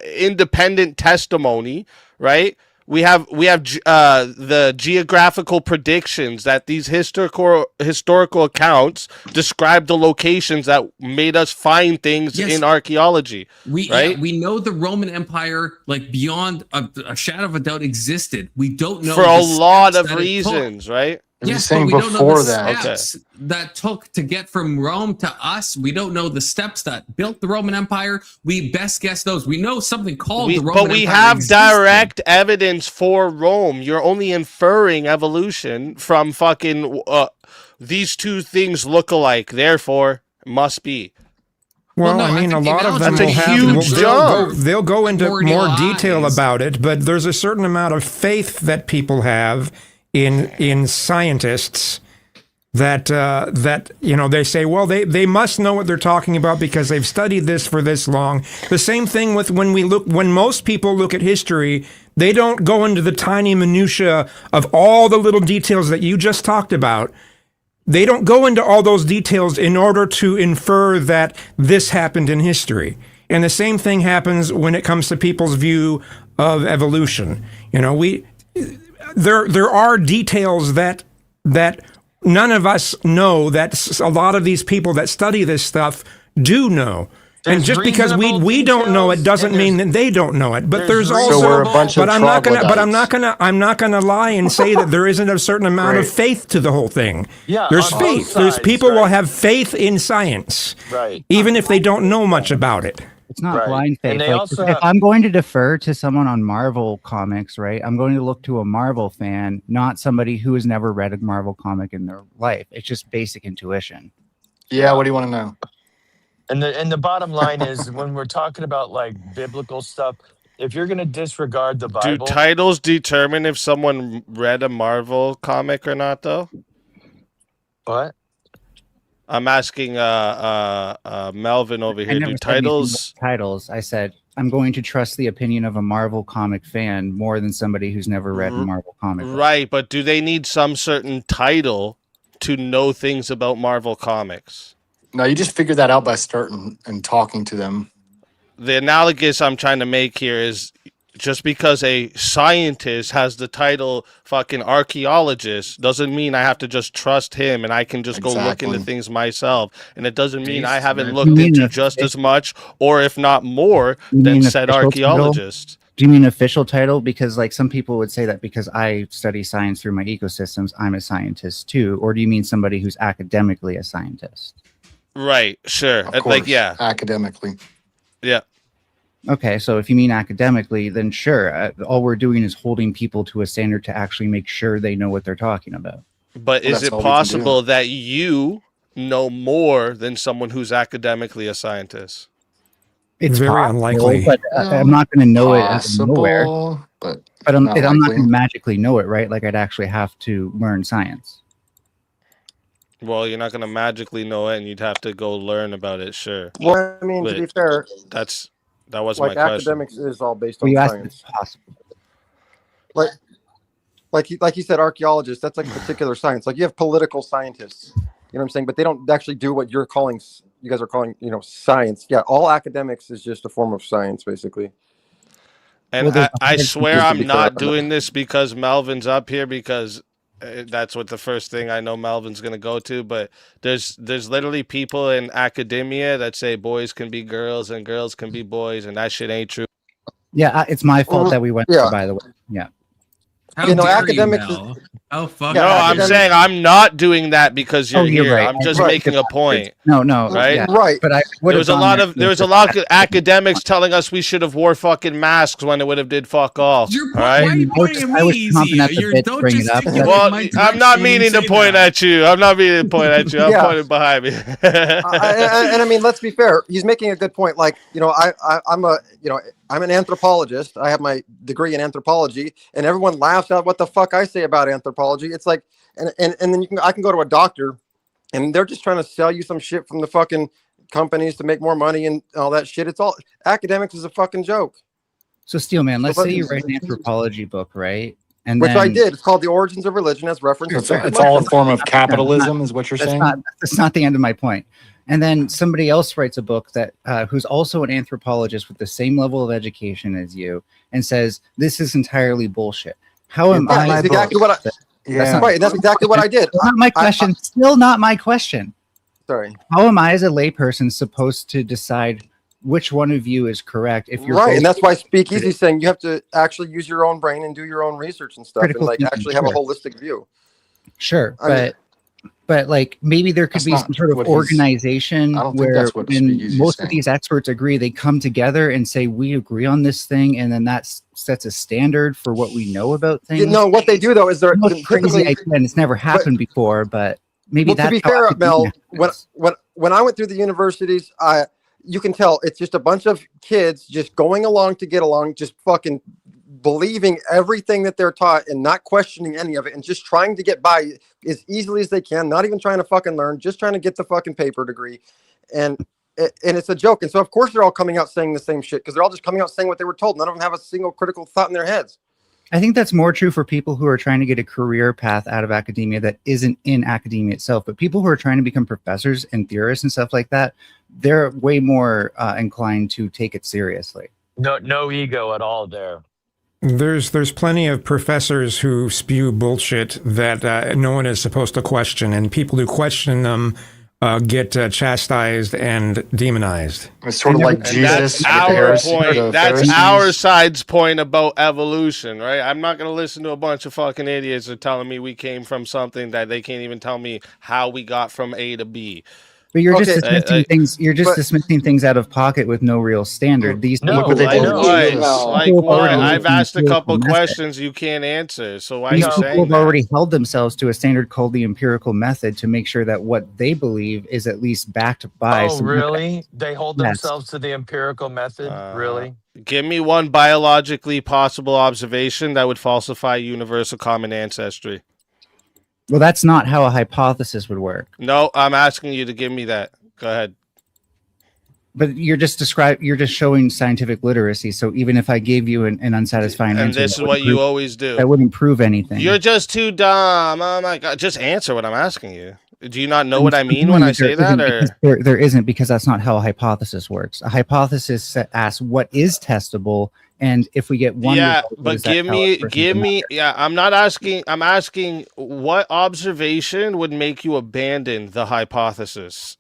independent testimony, right? We have the geographical predictions that these historical accounts describe the locations that made us find things in archaeology. Right? We know the Roman Empire, like beyond a shadow of a doubt, existed. We don't know for a the lot steps of that it reasons, took. right? Yes, but we don't know the steps that took to get from Rome to us. We don't know the steps that built the Roman Empire. We best guess those. We know something called the Roman Empire. But we have direct evidence for Rome. You're only inferring evolution from fucking these two things look alike, therefore must be. Well, I mean, a lot of them will have. They'll go into more detail about it, but there's a certain amount of faith that people have in scientists that they say, well, they must know what they're talking about because they've studied this for this long. The same thing with when most people look at history, they don't go into the tiny minutia of all the little details that you just talked about. They don't go into all those details in order to infer that this happened in history. And the same thing happens when it comes to people's view of evolution. There are details that none of us know that a lot of these people that study this stuff do know. And just because we don't know it doesn't mean that they don't know it. But there's also, we're a bunch of I'm not gonna lie and say that there isn't a certain amount of faith to the whole thing. Yeah, there's on faith. both There's sides, people will have faith in science, right? Even if they don't know much about it. It's not Right. blind faith. And they Like, also if I'm going to defer to someone on Marvel comics, right, I'm going to look to a Marvel fan, not somebody who has never read a Marvel comic in their life. It's just basic intuition. Yeah, what do you want to know? And the bottom line is when we're talking about like biblical stuff, if you're gonna disregard the Do Bible, titles determine if someone read a Marvel comic or not, though? What? I'm asking Melvin over I here. never Do said anything titles about titles. I said I'm going to trust the opinion of a Marvel comic fan more than somebody who's never read a Marvel comic. right, but do they need some certain title to know things about Marvel comics? No, you just figure that out by starting and talking to them. The analogous I'm trying to make here is just because a scientist has the title fucking archaeologist doesn't mean I have to just trust him and I can just go look into things myself. And it doesn't mean I haven't looked into just as much or if not more than said archaeologist. Do you mean official title? Because like some people would say that because I study science through my ecosystems, I'm a scientist too. Or do you mean somebody who's academically a scientist? Right, sure. Of course, Like, yeah. academically. Yeah. Okay, so if you mean academically, then sure. All we're doing is holding people to a standard to actually make sure they know what they're talking about. But is it possible that you know more than someone who's academically a scientist? It's very possible, unlikely. but I'm not going to know it out of nowhere. But I'm not not going likely. to magically know it, right? Like I'd actually have to learn science. Well, you're not going to magically know it, and you'd have to go learn about it, sure. Well, I mean, to But be fair, that was like my question. academics is all based Well, on you asked if science. it's possible. Like you said, archaeologists. That's like a particular science. Like you have political scientists. You know what I'm saying? But they don't actually do what you guys are calling, science. Yeah, all academics is just a form of science, basically. And I swear Just to I'm be not clear. doing this because Melvin's up here because that's what the first thing I know Melvin's going to go to. But there's literally people in academia that say boys can be girls and girls can be boys, and that shit ain't true. Yeah, it's my fault that we went yeah. there, by the way. Yeah. How You know, dare academics you, is- Mel? Oh fuck! No, I'm saying I'm not doing that because you're you're here. right. I'm just Right. making a point. No, Right? yeah. Right. But I There was a lot of academics telling us we should have wore fucking masks when it would have did fuck all. All right? I was chomping at the bit to bring it up. Well, I'm not meaning to point at you. I'm not meaning to point at you. I'm Yeah. pointing behind me. And I mean, let's be fair. He's making a good point. Like, I'm an anthropologist. I have my degree in anthropology, and everyone laughs at what the fuck I say about anthropology. It's like, and then I can go to a doctor, and they're just trying to sell you some shit from the fucking companies to make more money and all that shit. It's all academics is a fucking joke. So Steelman, let's So say you let- write an anthropology book, right? And Which I then did. It's called The Origins of Religion, as referenced. It's all a form of capitalism, is what you're that's saying. that's not the end of my point. And then somebody else writes a book that who's also an anthropologist with the same level of education as you and says this is entirely bullshit. How am Yeah, I? that's exactly what I. That's Right. That's exactly what I did. Not my question. Still not my question. Sorry. How am I, as a layperson, supposed to decide which one of you is correct? If you're Right, both- and that's why Speakeasy is saying you have to actually use your own brain and do your own research and stuff, Critical and like thinking, actually have a sure. holistic view. Sure, I mean- but like maybe there could That's be not some sort of what he's- organization I don't think where that's what when Speakeasy is most of saying. these experts agree, they come together and say we agree on this thing, and then that sets a standard for what we know about things. You know what they do though is they're I know it's a crazy typically. idea, and it's never happened before, but maybe Well, to that's be how fair, academia Mel, when I went through the universities, you can tell it's just a bunch of kids just going along to get along, just fucking believing everything that they're taught and not questioning any of it, and just trying to get by as easily as they can, not even trying to fucking learn, just trying to get the fucking paper degree, and it's a joke. And so of course they're all coming out saying the same shit because they're all just coming out saying what they were told. None of them have a single critical thought in their heads. I think that's more true for people who are trying to get a career path out of academia that isn't in academia itself. But people who are trying to become professors and theorists and stuff like that, they're way more inclined to take it seriously. No ego at all there. There's plenty of professors who spew bullshit that no one is supposed to question, and people who question them get chastised and demonized. It's sort of like And Jesus. that's with the our Pharisees- point. the That's Pharisees. our side's point about evolution, right? I'm not going to listen to a bunch of fucking idiots who are telling me we came from something that they can't even tell me how we got from A to B. But you're just Okay, dismissing things. You're just but- dismissing things out of pocket with no real standard. These No, people, I know. Like what? I've asked a couple questions. questions you can't answer. So why are These you people saying have that? already held themselves to a standard called the empirical method to make sure that what they believe is at least backed by. Oh, some- really? They hold Yes. themselves to the empirical method? Really? Give me one biologically possible observation that would falsify universal common ancestry. Well, that's not how a hypothesis would work. No, I'm asking you to give me that. Go ahead. But you're just showing scientific literacy. So even if I gave you an unsatisfying And answer, this that is what wouldn't you prove- always do. That wouldn't prove anything. You're just too dumb. Oh my god! Just answer what I'm asking you. Do you not know what I mean when I say that? Or There isn't, because that's not how a hypothesis works. A hypothesis asks what is testable, and if we get one, yeah, result, but does that give tell us me, versus give me. another? Yeah, I'm not asking. I'm asking what observation would make you abandon the hypothesis.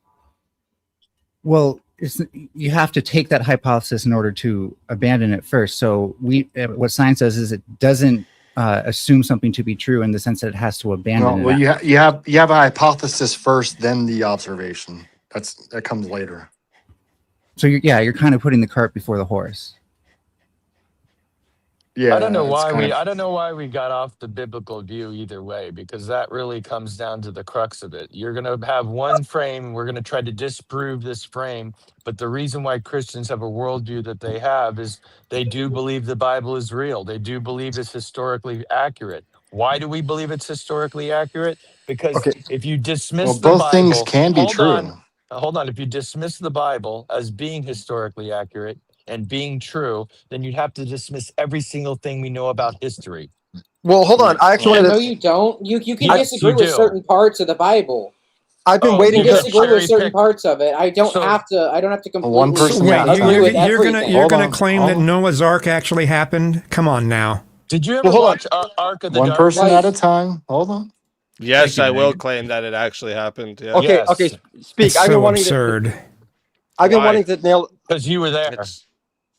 Well, you have to take that hypothesis in order to abandon it first. So what science does is it doesn't assume something to be true in the sense that it has to abandon Well, it. you have a hypothesis first, then the observation. That comes later. So you're kind of putting the cart before the horse. Yeah, I don't know it's why kind we of- I don't know why we got off the biblical view either way, because that really comes down to the crux of it. You're gonna have one frame, we're gonna try to disprove this frame, but the reason why Christians have a worldview that they have is they do believe the Bible is real. They do believe it's historically accurate. Why do we believe it's historically accurate? Because if you dismiss Well, the both Bible, things can be hold true. on, hold on. If you dismiss the Bible as being historically accurate and being true, then you'd have to dismiss every single thing we know about history. Well, hold on. I actually No, wanted to. you don't. You can Yes, disagree you with do. certain parts of the Bible. I've been Oh, waiting You to disagree with certain cherry-pick. parts of it. I don't So- have to. I don't have to completely One person Yeah, at a agree time. with you're gonna everything. you're Hold gonna on, claim hold that on. Noah's Ark actually happened? Come on now. Did you ever Well, hold on. watch Ark of the One Dark? person Right. at a time. Hold on. Yes, Thank you, I will Megan. claim that it actually happened. Yeah. Okay, Yes. okay. Speak. It's I've been so wanting absurd. to. I've been Why? wanting to nail. Because you were there. It's,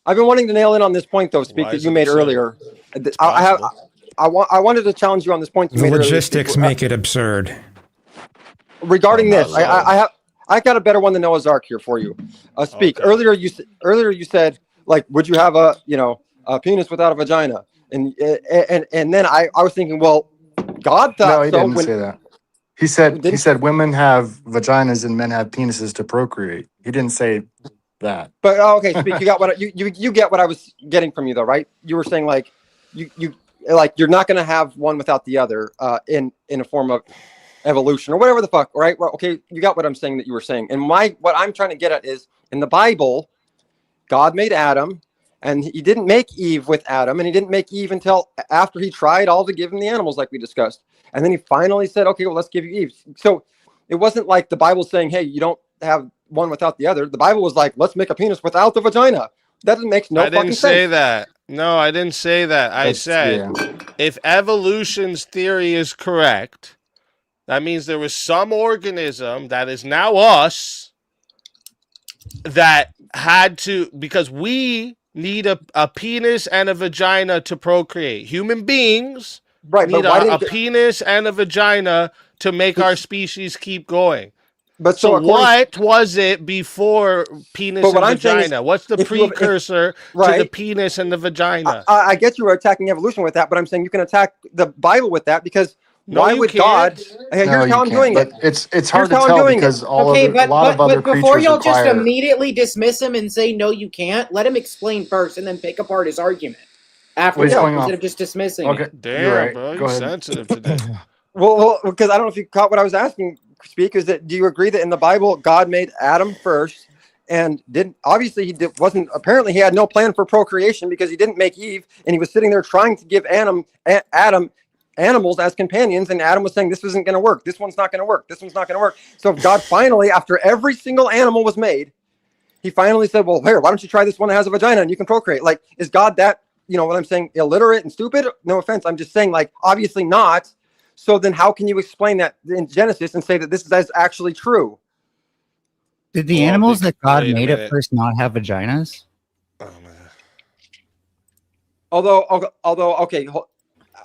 I've been wanting to nail in on this point though. Speak Why that is you it made absurd? earlier. it's I have. possible. I wanted to challenge you on this point you The made earlier. logistics Speak. make it absurd. Regarding Oh, this, not at all. I have. I got a better one than Noah's Ark here for you. Speak. Okay. Earlier you said like, would you have a penis without a vagina? And then I was thinking, well, God thought No, he so. didn't when, say that. He said Didn't- women have vaginas and men have penises to procreate. He didn't say that. But okay, Speak. You got what you get what I was getting from you though, right? You were saying like you like you're not going to have one without the other in a form of evolution or whatever the fuck, right? Well, okay, you got what I'm saying that you were saying. And what I'm trying to get at is in the Bible, God made Adam, And he didn't make Eve with Adam, and he didn't make Eve until after he tried all to give him the animals, like we discussed. And then he finally said, okay, well, let's give you Eve. So it wasn't like the Bible saying, hey, you don't have one without the other. The Bible was like, let's make a penis without the vagina. That doesn't make no I fucking didn't sense. say that. No, I didn't say that. I said if evolution's theory is correct, that means there was some organism that is now us that had to, because we need a penis and a vagina to procreate. Human beings need a penis and a vagina to make our species keep going. But so what was it before penis and vagina? What's the precursor to the penis and the vagina? I get you were attacking evolution with that, but I'm saying you can attack the Bible with that because No, why you would can't. God? Hey, No, here's you how I'm can't, doing but it. it's hard Here's to how I'm tell doing it. because all Okay, of a lot of other before creatures y'all just require. immediately dismiss him and say no, you can't, let him explain first and then pick apart his argument What afterwards is going on? instead of just dismissing Okay, it. Damn, you're right. bro, Go you're ahead. sensitive today. Well, because I don't know if you caught what I was asking, Speak, is that do you agree that in the Bible God made Adam first and didn't obviously wasn't apparently he had no plan for procreation because he didn't make Eve and he was sitting there trying to give Adam animals as companions, and Adam was saying this isn't going to work, this one's not going to work, this one's not going to work. So God finally, after every single animal was made, he finally said, well, here, why don't you try this one that has a vagina and you can procreate? Like, is God that, you know what I'm saying, illiterate and stupid? No offense, I'm just saying, like, obviously not. So then how can you explain that in Genesis and say that this is actually true? Did the animals that God made at first not have vaginas? Although, okay.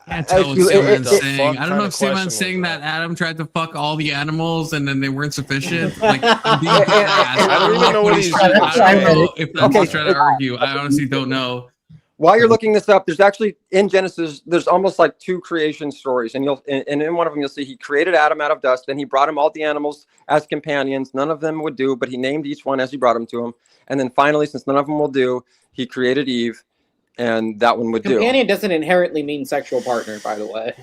I can't tell what Steelman's saying. I don't know if Steelman's saying that Adam tried to fuck all the animals and then they weren't sufficient. Like, I'm being I don't even know what he's trying. I don't know if that's what Okay. he's trying to argue. I honestly don't know. While you're looking this up, there's actually in Genesis, there's almost like two creation stories, and in one of them you'll see he created Adam out of dust, then he brought him all the animals as companions. None of them would do, but he named each one as he brought them to him. And then finally, since none of them will do, he created Eve, and that one would do. Companion doesn't inherently mean sexual partner, by the way.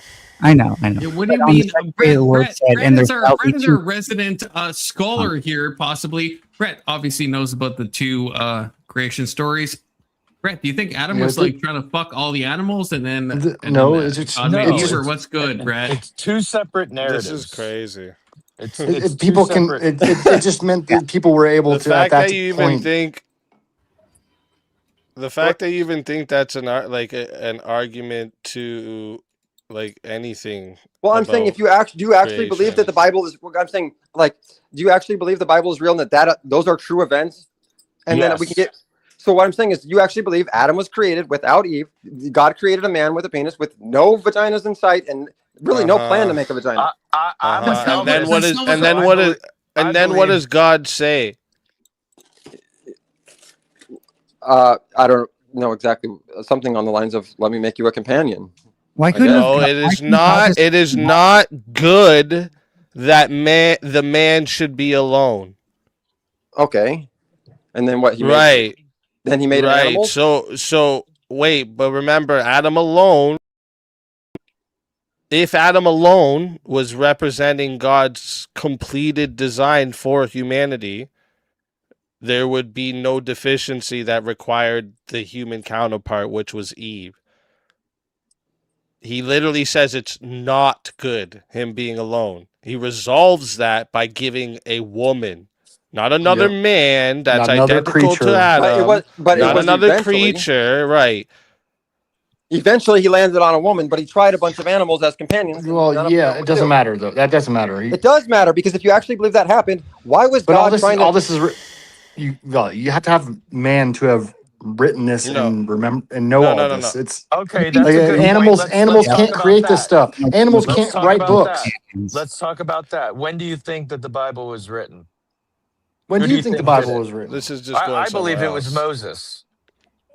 I know. Yeah, what But do you on the mean? second day, the Lord said, and there's Brett probably is two- our resident scholar here, possibly. Brett obviously knows about the two creation stories. Brett, do you think Adam Yeah, was I like think- trying to fuck all the animals and then no, it's God made no, Eve, or it's- what's good, Brett? It's two separate narratives. This is crazy. It's People two can. separate- It just meant that people were able The to at fact that that you point. even think, the fact that you even think that's an an argument to like anything. Well, I'm saying if you do you actually believe that the Bible is? I'm saying, like, do you actually believe the Bible is real and that those are true events? And then we can get. So what I'm saying is, you actually believe Adam was created without Eve. God created a man with a penis with no vaginas in sight and really no plan to make a vagina. And then what is? And then what is? And then what does God say? I don't know exactly. Something on the lines of, "Let me make you a companion." Why couldn't? No, it is not. It is not good that the man should be alone. Okay, and then what? He made, Right. Then he made an right. animal? So wait, but remember, Adam alone. If Adam alone was representing God's completed design for humanity, there would be no deficiency that required the human counterpart, which was Eve. He literally says it's not good, him being alone. He resolves that by giving a woman, not another man that's Not another identical creature. to Adam, but it not was another eventually. creature, right? Eventually, he landed on a woman, but he tried a bunch of animals as companions. and none Well, of them yeah, would it doesn't do. matter though. That doesn't matter. It does matter because if you actually believe that happened, why was But God all this, trying to? all this is, you have to have man to have written this and remember and know all this. It's Okay, like, that's a good animals. point. Animals Let's can't talk create about this that. stuff. Animals Let's can't talk write about books. that. Let's talk about that. When do you think that the Bible was written? When Who do you think the did Bible it? was written? This is just going I believe somewhere it was else. Moses.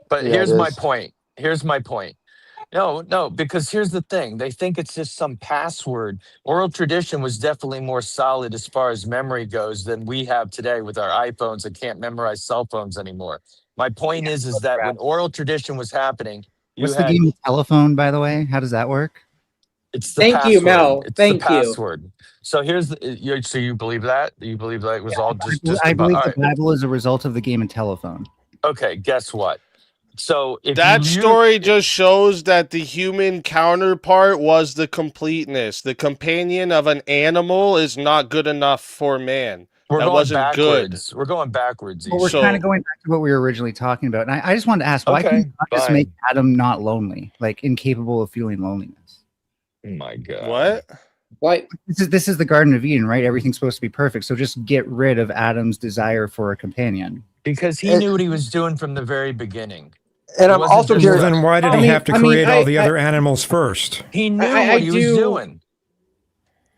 But Yeah, here's it my is. point. Here's my point. No, because here's the thing. They think it's just some password. Oral tradition was definitely more solid as far as memory goes than we have today with our iPhones that can't memorize cell phones anymore. My point is that when oral tradition was happening, you What's the had game of telephone, by the way? How does that work? it's the Thank password. you, Mel. It's Thank the you. password. So here's so you believe that? You believe that it was all just I about believe all the right. Bible is a result of the game of telephone. Okay, guess what? So if That you, story just shows that the human counterpart was the completeness. The companion of an animal is not good enough for man. we're That going wasn't good. backwards. We're going backwards. Well, we're Ethan. kind of going back to what we were originally talking about. And I just wanted to ask, why Okay, can God just make fine. Adam not lonely, like incapable of feeling loneliness? Oh my God. What? Why? This is the Garden of Eden, right? Everything's supposed to be perfect. So just get rid of Adam's desire for a companion. Because he knew what he was doing from the very beginning. And It I'm wasn't also just curious. Well, then why did I he mean- have to I mean, create all the I- other animals first? He knew I what he was do- doing.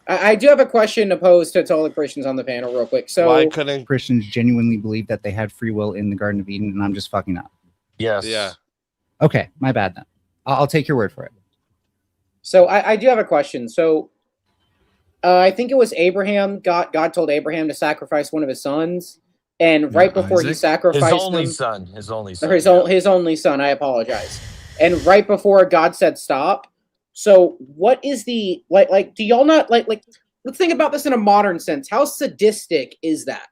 I do have a question to pose to all the Christians on the panel, real quick. So, Why couldn't? Christians genuinely believe that they had free will in the Garden of Eden, and I'm just fucking up. Yes. Yeah. Okay, my bad then. I'll take your word for it. so I do have a question. So, I think it was Abraham. God told Abraham to sacrifice one of his sons, and right before he Isaac? His sacrificed only him, son. His only or son. his only son. I apologize. And right before God said stop. So, what is the like? Do y'all not like? Let's think about this in a modern sense. How sadistic is that?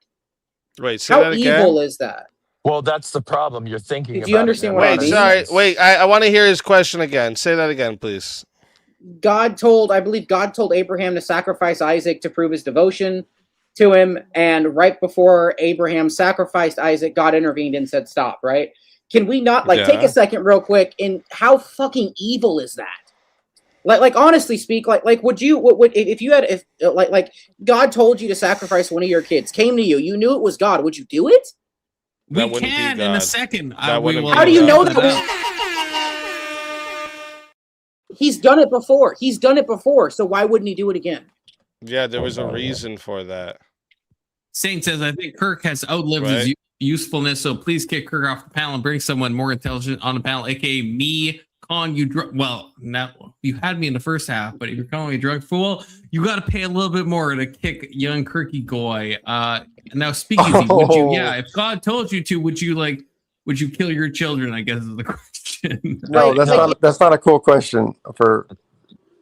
Wait, say How that again. evil is that? Well, that's the problem. You're thinking Do about you it understand in what I Wait, mean? sorry. Wait, I want to hear his question again. Say that again, please. I believe God told Abraham to sacrifice Isaac to prove his devotion to him. And right before Abraham sacrificed Isaac, God intervened and said, stop, right? Can we not take Yeah. a second real quick? And how fucking evil is that? Like honestly speak, would you, if you had, if God told you to sacrifice one of your kids, came to you, you knew it was God, would you do it? We That wouldn't be can in a God. second. That We wouldn't will be How do you God. know figure that? He's done it before. He's done it before. So why wouldn't he do it again? Yeah, there was a reason for that. Saint says, I think Kirk has outlived Right. his usefulness, so please kick Kirk off the panel and bring someone more intelligent on the panel, aka me, calling you drunk. Well, now you had me in the first half, but if you're calling me a drunk fool, you got to pay a little bit more to kick young Kirky Goy. Now, speakeasy, would you? Yeah, if God told you to, would you kill your children? I guess is the question. No, that's not a cool question.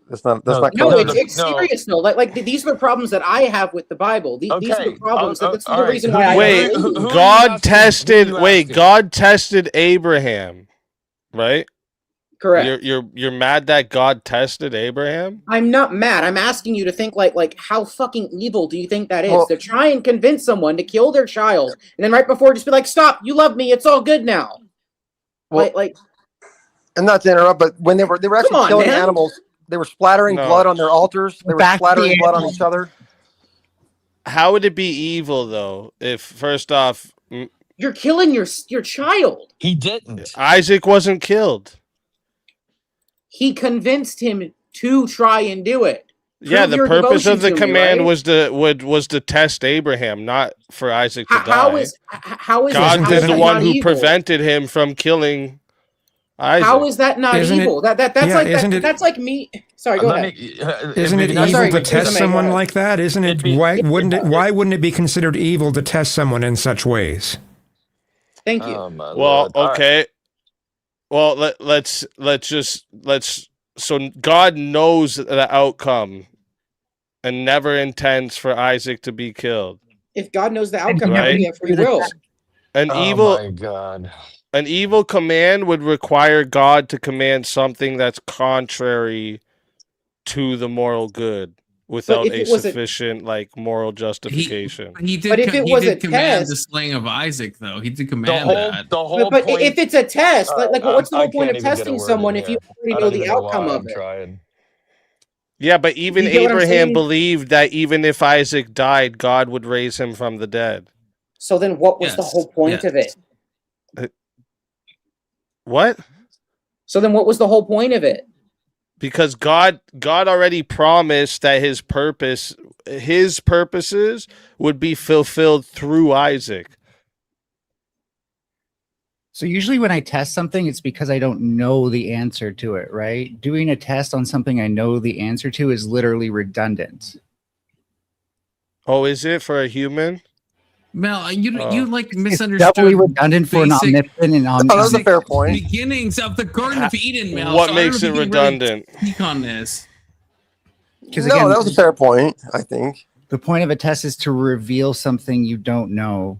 That's not No, correct. it's serious though. These are the problems that I have with the Bible. These are the problems. That's the reason why I Wait, believe. God tested. Wait, God tested Abraham, right? Correct. You're mad that God tested Abraham? I'm not mad. I'm asking you to think like how fucking evil do you think that is? Well- To try and convince someone to kill their child, and then right before just be like, "Stop! You love me. It's all good now." Well, like and not to interrupt, but when they were actually on, killing man. animals, they were splattering No. blood on their altars. They were Back to the splattering blood on animals. each other. How would it be evil though? If first off, you're killing your child. He didn't. Isaac wasn't killed. He convinced him to try and do it. Yeah, Prove the your purpose devotion of the to me, command right? was to test Abraham, not for Isaac to die. How is God how is is the that one not who evil? prevented him from killing Isaac. How is that not Isn't it- evil? That's yeah, like isn't it- that's like me. Sorry, go ahead. Isn't it evil Sorry, to excuse test me, go someone ahead. like that? Isn't it? Why wouldn't it be considered evil to test someone in such ways? Thank you. Oh, my Well, Lord. All right. okay. Well, let's so God knows the outcome and never intends for Isaac to be killed. If God knows the outcome, Right. how do you have free will? An Oh my God. An evil command would require God to command something that's contrary to the moral good without if a it was a- sufficient moral justification. He did. But if it he was did a command test- the slaying of Isaac, though. He did The command whole, that. the whole But point. if it's a test, what's the I whole point can't of even get a testing word in someone if here. you I already know don't the even know outcome why of I'm it? trying. Yeah, but even You get what I'm Abraham saying? believed that even if Isaac died, God would raise him from the dead. So then, what was the Yes, whole point yes. of it? What? So then, what was the whole point of it? Because God already promised that his purposes would be fulfilled through Isaac. So usually when I test something, it's because I don't know the answer to it, right? Doing a test on something I know the answer to is literally redundant. Oh, is it for a human? Mel, you like It's misunderstood. doubly redundant for an basic- omnipotent and Oh, that's a omniscient. fair point. Beginnings of the Garden of Eden, Mel. What So I don't makes know it if you can really redundant? speak on this. Because No, again, that was a fair point, I think. the point of a test is to reveal something you don't know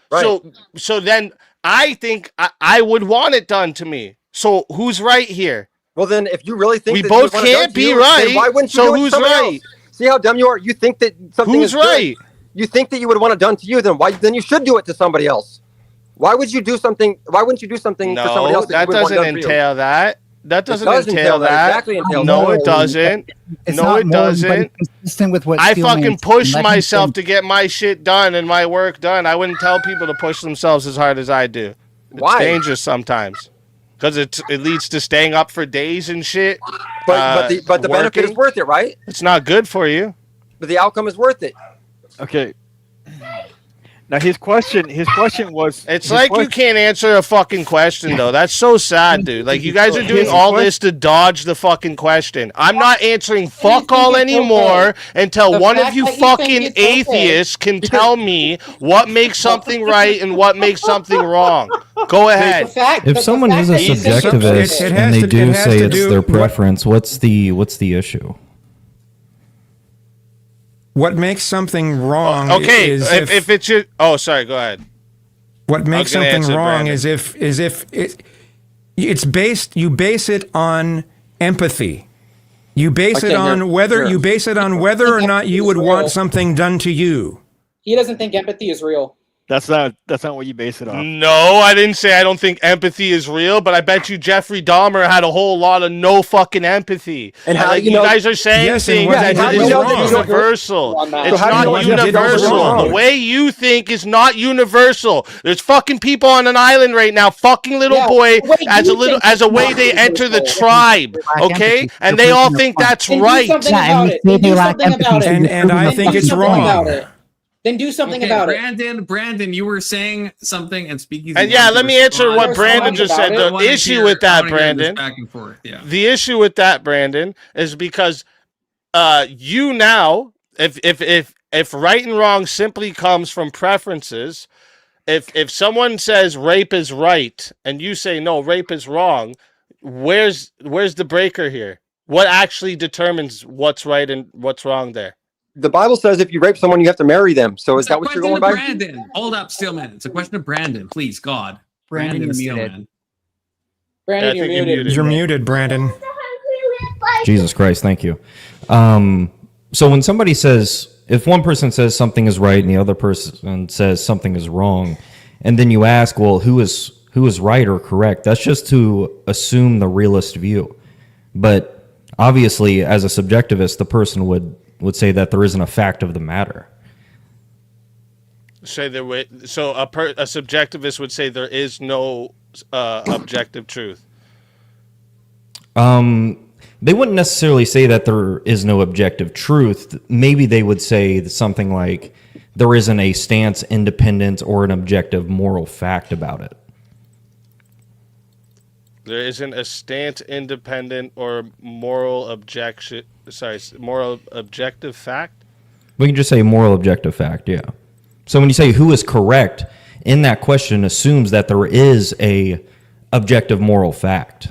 Right. So then I think I would want it done to me. So who's right here? Well, then, if you really think We that both you want it done can't to be you, right. then why wouldn't you So do it to who's somebody right? else? See how dumb you are? You think that something Who's is good. right? You think that you would want it done to you, then why? Then you should do it to somebody else. Why would you do something? Why wouldn't you do something for somebody No, else that you would want doesn't done for you? entail that. That doesn't does entail that. Exactly entails No, that. it doesn't. It's No, not it moral, but doesn't. it's consistent with what I Steelman fucking is push saying. myself to get my shit done and my work done. I wouldn't tell people to push themselves as hard as I do. It's Why? dangerous sometimes because it leads to staying up for days and shit. But the benefit is working. worth it, right? It's not good for you. But the outcome is worth it. Okay. Now his question was. It's his like you question- can't answer a fucking question though. That's so sad, dude. Like you guys are doing all this to dodge the fucking question. I'm not answering fuck all anymore until one of you fucking atheists can tell me what makes something right and what makes something wrong. Go ahead. If someone is a subjectivist and they do say it's their preference, what's the issue? What makes something wrong? Okay, is if it's your sorry, go ahead. What makes gonna something answer wrong Brandon. is if it's based. You base it on empathy. You base it on whether you base it on whether or not you would want something done to you. He doesn't think empathy is real. That's not what you base it on. No, I didn't say I don't think empathy is real, but I bet you Jeffrey Dahmer had a whole lot of no fucking empathy. And how like you you know- guys are saying Yes, and things what that he did is was not wrong. universal. On that. It's So how do you know not what Jeff did was universal. wrong? The way you think is not universal. There's fucking people on an island right now, fucking little Yeah, boy, the way as a you little think as a is way not they enter the universal. tribe, Black okay? empathy. And They're they all proving think their point. that's Then do right. something Yeah, and about you it. say Then they do lack something empathy, about so it. you're And I proving think Do it's something wrong. about it. Then do something about it. Brandon, you were saying something and speaking. And yeah, let me answer what There's Brandon something just about said. it. The issue with that, Brandon, Back and forth. Yeah. the issue with that, Brandon, is because you now, if right and wrong simply comes from preferences, if someone says rape is right and you say no, rape is wrong, where's the breaker here? What actually determines what's right and what's wrong there? The Bible says if you rape someone, you have to marry them. So is It's that a what you're question going to by? Brandon. Hold up, Steelman. It's a question to Brandon. Please, God. Brandon, you're Steelman. muted. Brandon, Yeah, I you're think you're muted. You're muted, Brandon. Jesus Christ, thank you. So when somebody says, if one person says something is right and the other person says something is wrong, and then you ask, well, who is right or correct? That's just to assume the realist view. But obviously, as a subjectivist, the person would say that there isn't a fact of the matter. Say there way, so a subjectivist would say there is no objective truth. They wouldn't necessarily say that there is no objective truth. Maybe they would say something like there isn't a stance, independent, or an objective moral fact about it. There isn't a stance, independent, or moral objective fact. We can just say moral objective fact, yeah. So when you say who is correct, in that question assumes that there is a objective moral fact.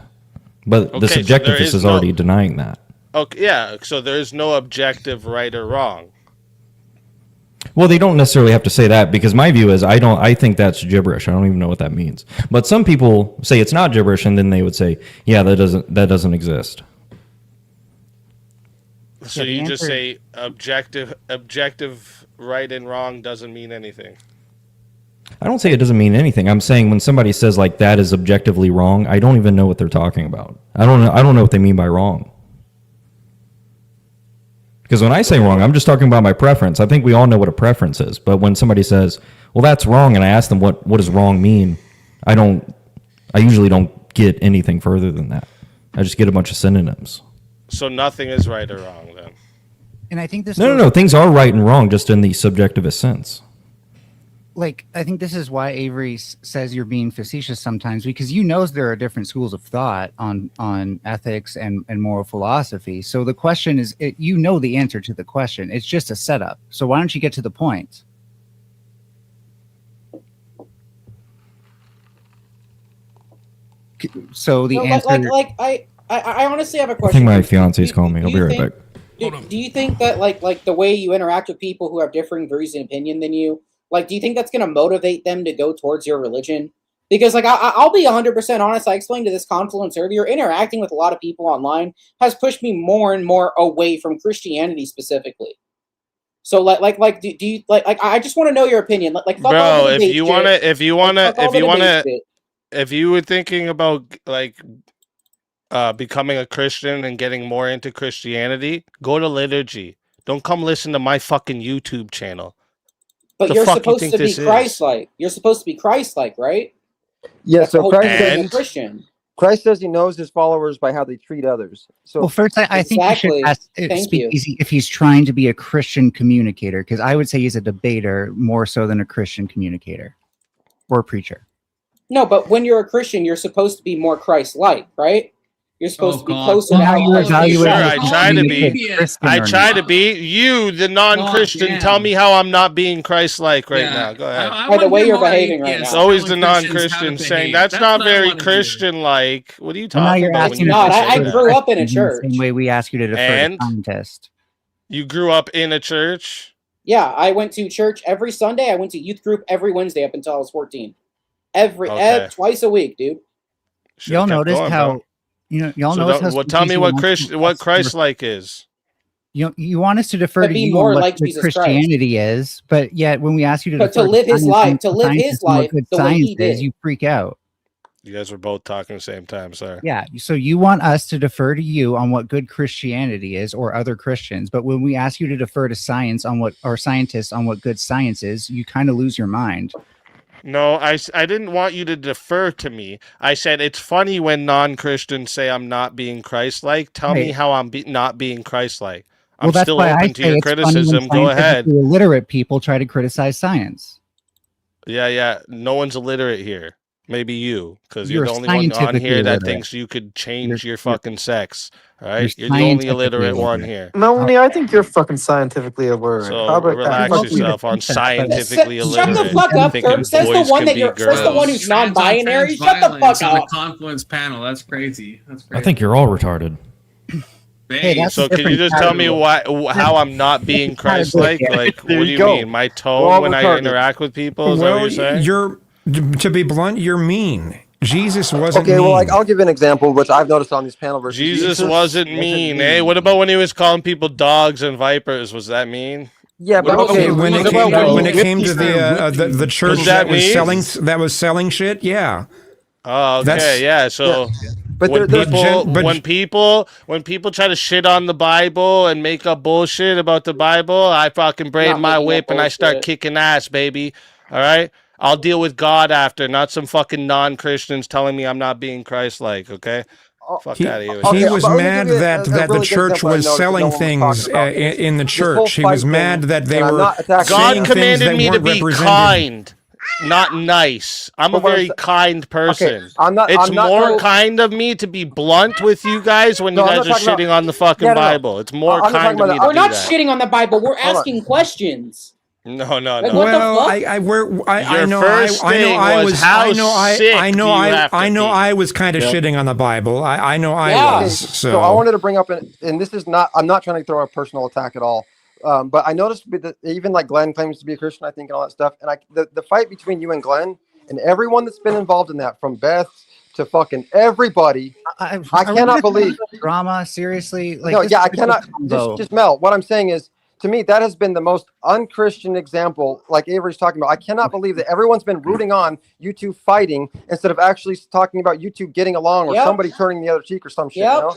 But the Okay, so there subjectivist is no- already denying that. Okay, yeah. So there is no objective right or wrong. Well, they don't necessarily have to say that because my view is I think that's gibberish. I don't even know what that means. But some people say it's not gibberish and then they would say, yeah, that doesn't exist. So the you just answer- say objective right and wrong doesn't mean anything. I don't say it doesn't mean anything. I'm saying when somebody says like that is objectively wrong, I don't even know what they're talking about. I don't know what they mean by wrong. Because when I say wrong, I'm just talking about my preference. I think we all know what a preference is. But when somebody says, well, that's wrong, and I ask them what does wrong mean, I usually don't get anything further than that. I just get a bunch of synonyms. So nothing is right or wrong then. And I think this No. Things are right and wrong just in the subjectivist sense. Like, I think this is why Avery says you're being facetious sometimes, because there are different schools of thought on ethics and moral philosophy. So the question is, the answer to the question. It's just a setup. So why don't you get to the point? So the No, answer. I honestly have a I question. think my fiance's calling me. I'll be right back. Do you think that like the way you interact with people who have differing views and opinion than you, like, do you think that's going to motivate them to go towards your religion? Because like I'll be 100% honest. I explained to this Confluence earlier. Interacting with a lot of people online has pushed me more and more away from Christianity specifically. So do you like I just want to know your opinion. Like fuck all Bro, the if debate you shit. wanna, if you wanna, Fuck all if the you debate wanna, shit. if you were thinking about like becoming a Christian and getting more into Christianity, go to liturgy. Don't come listen to my fucking YouTube channel. But The you're fuck you supposed think to be this is? Christ-like. You're supposed to be Christ-like, right? Yeah, That's the so whole Christ point of being a says, Christian. Christ says he knows his followers by how they treat others. So Well, first, I think you should Exactly. ask Thank Speakeasy if he's trying to be a Christian communicator, because I would say he's a debater more so than a Christian communicator or preacher. No, but when you're a Christian, you're supposed to be more Christ-like, right? You're supposed to be closer Well, to how how you Christ evaluate Sure, is. I try to be. Christian I or try not. to be. You, the non-Christian, damn. tell me how I'm not being Christ-like right Yeah, now. Go ahead. By the way you're behaving right It's now. always the telling Christians non-Christian how to saying behave. that's That's not what I very wanna hear. Christian-like. What are you Well, now talking you're about? asking When to you not. say I that? grew up in a Christians church. the same way we ask you to defer And? to scientists. You grew up in a church. Yeah, I went to church every Sunday. I went to youth group every Wednesday up until I was 14. Okay. Twice a week, dude. Should've Y'all kept noticed going, how bro. y'all So noticed how well, tell me Speakeasy what wants us to Christ-like is. you want us to defer To to be you more on what like good Jesus Christ. Christianity is, but yet when we ask you to But to defer live his science life- and to live his scientists and what life good the way science he is, did. you freak out. You guys were both talking at the same time. Sorry. Yeah, so you want us to defer to you on what good Christianity is or other Christians, but when we ask you to defer to science on what or scientists on what good science is, you kind of lose your mind. No, I didn't want you to defer to me. I said it's funny when non-Christians say I'm not being Christ-like. Tell me Right. how I'm not being Christ-like. I'm Well, that's still why I open to say your it's funny criticism. when Go ahead. scientifically illiterate people try to criticize science. Yeah. No one's illiterate here. Maybe you, because You're you're the only one on scientifically here that illiterate. thinks you could change your You're- fucking sex. All right, you're you're the only scientifically illiterate one illiterate. here. Melanie, I think you're fucking scientifically illiterate. So How about relax that? Fuck you. yourself on scientifically Shut illiterate. the fuck up, thinking Kirk. Says the boys one can that be you're says the one girls. who's non-binary. Shut the fuck on the up. Confluence panel. That's crazy. That's I crazy. think you're all retarded. Hey, that's So a can you different just tell me category. how I'm not being Christ-like? Like, There what do you you go. mean? My We're tone all when I retarded. interact with people? Is that what you're saying? To be blunt, you're mean. Jesus wasn't Okay, mean. well, like I'll give an example, which I've noticed on these panel versions. Jesus wasn't mean. Hey, what about when he was calling people dogs and vipers? Was that mean? Yeah, but Okay, okay, when it what came about to, when it whip came to these the church Does that that was mean- selling shit, yeah. Oh, okay, That's- yeah. So But when they're- people when people try to shit on the Bible and make up bullshit about the Bible, I fucking braid Not my making up whip and I start bullshit. kicking ass, baby. All right. I'll deal with God after, not some fucking non-Christians telling me I'm not being Christ-like. Okay. Fuck He, out of here. with he that. was but let me mad give you that a the really good church example I was noticed that selling no one was things talking about. in the This whole church. He was fight mad thing, that they and I'm were not attacking God saying things commanded that me to weren't be represented. kind, not nice. I'm a But what I'm very sa- kind person. I'm not- It's I'm not more trying- kind of me to be blunt with you guys when No, you I'm guys not are talking shitting about- on the fucking Yeah, no, no. Bible. It's more I'm not talking kind of about me that. to We're do not that. shitting on the Bible. We're Hold on. asking questions. No, no, Like, no. what the Well, fuck? I Your know, first I know, thing I was was, how I know, sick I know, do you have to I know, be? I was kind of Yeah. shitting on the Bible. I know, I Yeah. was. So I wanted to bring up, and this is not, I'm not trying to throw a personal attack at all. But I noticed with even like Glenn claims to be a Christian, I think, and all that stuff. And the fight between you and Glenn and everyone that's been involved in that, from Beth to fucking everybody, I cannot believe. Drama, seriously. Like, No, this yeah, is I a good cannot. combo. Just Mel. What I'm saying is, to me, that has been the most unchristian example, like Avery's talking about. I cannot believe that everyone's been rooting on you two fighting instead of actually talking about you two getting along or Yep. somebody turning the other cheek or some shit. Yep. You know?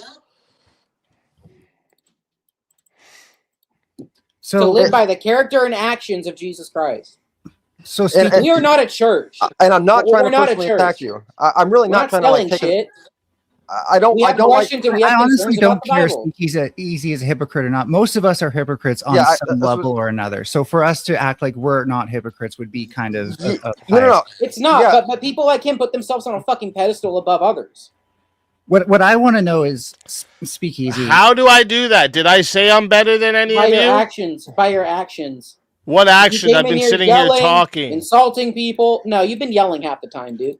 To So live by the character and actions of Jesus Christ. So We are not a church. And I'm not We're trying to not a personally church. attack you. I'm really We're not not trying to like selling take shit. I don't. We I have don't like. questions and we have I honestly concerns don't about the care if Bible. he's a hypocrite or not. Most of us are hypocrites on Yeah, some that's level or another. So for us to act like we're not hypocrites would be kind of No. It's not, Yeah. but people like him put themselves on a fucking pedestal above others. What I want to know is Speakeasy. How do I do that? Did I say I'm better than any By of your you? actions. By your actions. What You action? came I've in been sitting here yelling, talking insulting people. No, you've been yelling half the time, dude.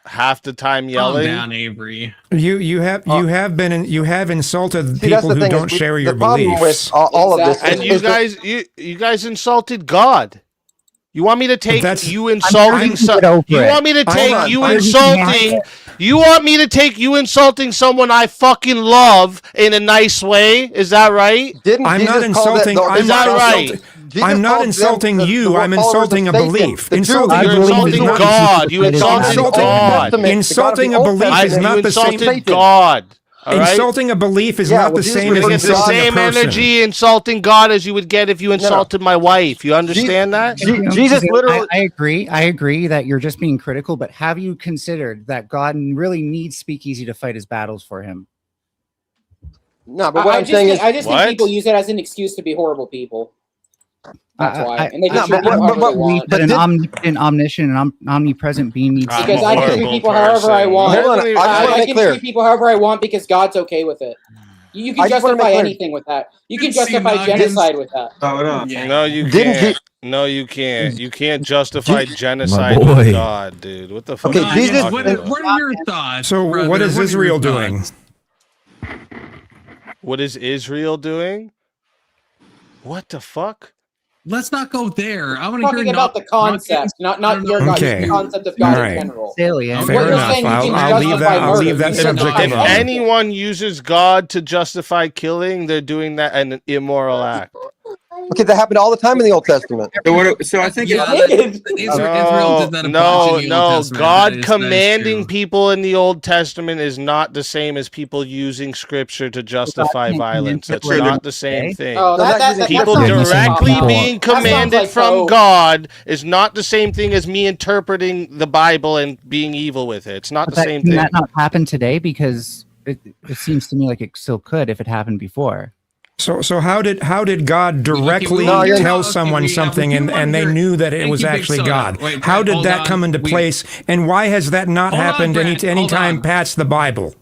half the time Calm yelling. down, Avery. You have insulted See, that's people the who thing is don't we- share the your problem beliefs. with all of this And is you that- guys, you guys insulted God. You want me to take that's- you insulting some? You want me to take you insulting? You want me to take you insulting someone I fucking love in a nice way? Is that right? I'm not insulting. Is that right? I'm not insulting you. I'm insulting a belief. You're insulting God. You insulted God. Insulting a belief is not the same. You insulted God. All right? Insulting a belief is not the same as It's the insulting a same person. energy insulting God as you would get if you insulted my wife. You understand that? Jesus literally. I agree. I agree that you're just being critical, but have you considered that God really needs Speakeasy to fight his battles for him? No, but what I I'm just saying think, is, I just think people use it as an excuse to be horrible people. That's why, and they just treat people however they want. But an omniscient and omnipresent being needs Because I can treat people however I want. I can treat people however I want because God's okay with it. You can justify anything with that. You can justify genocide with that. No, you can't. No, you can't. You can't justify genocide with God, dude. What the fuck? Okay, Jesus. What are your thoughts? So brother? what is What are Israel your doing? thoughts? What is Israel doing? What the fuck? Let's not go there. I want to Talking hear about the concept, not your God, Okay. the concept of God All in right. general. Fair What enough. you're saying, you can I'll leave justify that. I'll murder. leave that You said subject not. If alone. anyone uses God to justify killing, they're doing that an immoral act. okay, that happened all the time in the Old Testament. So I think Yeah, Israel did that a bunch in the Old Testament. That God is commanding true. people in the Old Testament is not the same as people using scripture to justify violence. That's not the same thing. Oh, that People sounds like directly cop-out. being That sounds commanded like from hope. God is not the same thing as me interpreting the Bible and being evil with it. It's not the same Can thing. that not happen today? Because it seems to me like it still could if it happened before. So how did God directly tell someone something and they knew that it was actually God? How did that come into place? And why has that not happened any time past the Bible?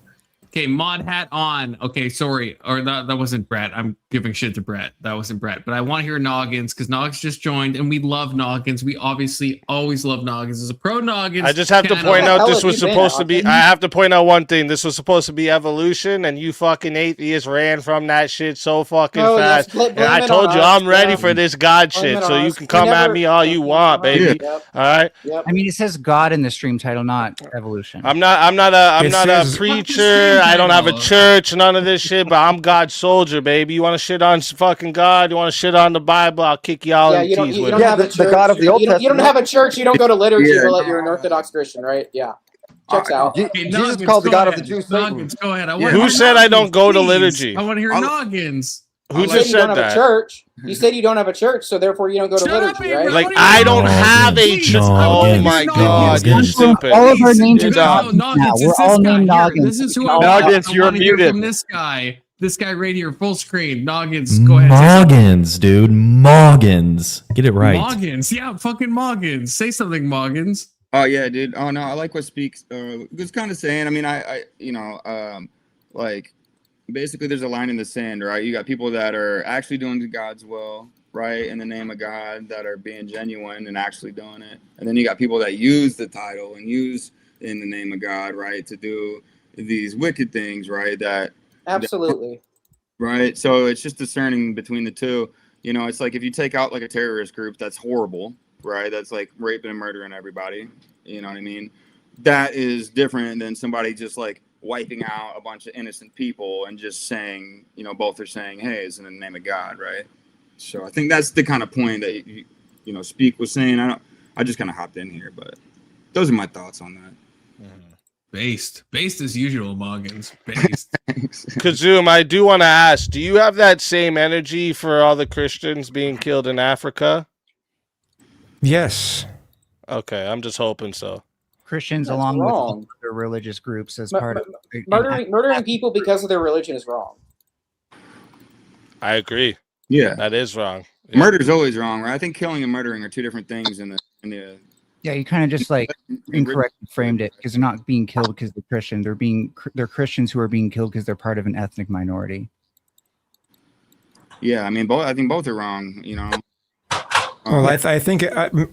Okay, mod hat on. Okay, sorry. Or that wasn't Brett. I'm giving shit to Brett. That wasn't Brett. But I want to hear Noggins because Noggins just joined and we love Noggins. We obviously always love Noggins. As a pro Noggins. I just have to channel- point out this was supposed to be. I have to point out one thing. This was supposed to be evolution, and you fucking atheists ran from that shit so fucking Oh, yes, fast. blame And I it told on you us, I'm ready yeah. for this God Blame shit. it So on you us. can We come at never- me all you want, baby. Yep. All right. I mean, it says God in the stream title, not evolution. I'm not It a says- preacher. I don't have a church, none of this shit. But I'm God's soldier, baby. You want to shit on fucking God? You want to shit on the Bible? I'll kick you all Yeah, in you don't, teeth you with don't it. have a church. God of the Old you don't Testament. have a church. You don't go to liturgy, Yeah. but you're an Orthodox Christian, right? Yeah. Checks out. Okay, Jesus Noggins, called the go God of ahead. the Jews Satan. Noggins, go ahead. I Yeah. want Who to hear said I don't Noggins, go to please. liturgy? I want to hear Noggins. Who You said just you don't said have a that? church. You said you don't have a church, so therefore you don't go to Shut up, liturgy, Abraham. right? Like What are you I don't doing? have a Please, church. I wanna Oh hear my Noggins. God, you're Noggins. stupid. All of our names You're are dumb. Noggins now. Noggins, We're it's all this guy named here. Noggins. This is who I Noggins, want. I you're want to hear muted. from this guy. This guy right here, full screen. Noggins, go ahead. Moggins, dude. Moggins. Get it right. Moggins, yeah, fucking Moggins. Say something, Moggins. Oh yeah, dude. Oh no, I like what Speaks was kind of saying. I mean, I like basically there's a line in the sand, right? You got people that are actually doing God's will, right, in the name of God, that are being genuine and actually doing it, and then you got people that use the title and use in the name of God, right, to do these wicked things, right? Absolutely. Right. So it's just discerning between the two. You know, it's like if you take out like a terrorist group, that's horrible, right? That's like raping and murdering everybody. You know what I mean? That is different than somebody just like wiping out a bunch of innocent people and just saying, you know, both are saying, hey, it's in the name of God, right? So I think that's the kind of point that you know, Speak was saying. I just kind of hopped in here, but those are my thoughts on that. Based as usual, Moggins. Based. Kazum, I do want to ask, do you have that same energy for all the Christians being killed in Africa? Yes. Okay, I'm just hoping so. Christians, That's along wrong. with other religious groups, as Mu- part of Murdering people because of their religion is wrong. I agree. Yeah, that is wrong. Yeah. Murder's always wrong, right? I think killing and murdering are two different things in the Yeah, you kind of just like incorrectly framed it because they're not being killed because they're Christian. They're Christians who are being killed because they're part of an ethnic minority. Yeah, I mean, I think both are wrong. You know. Well, I think,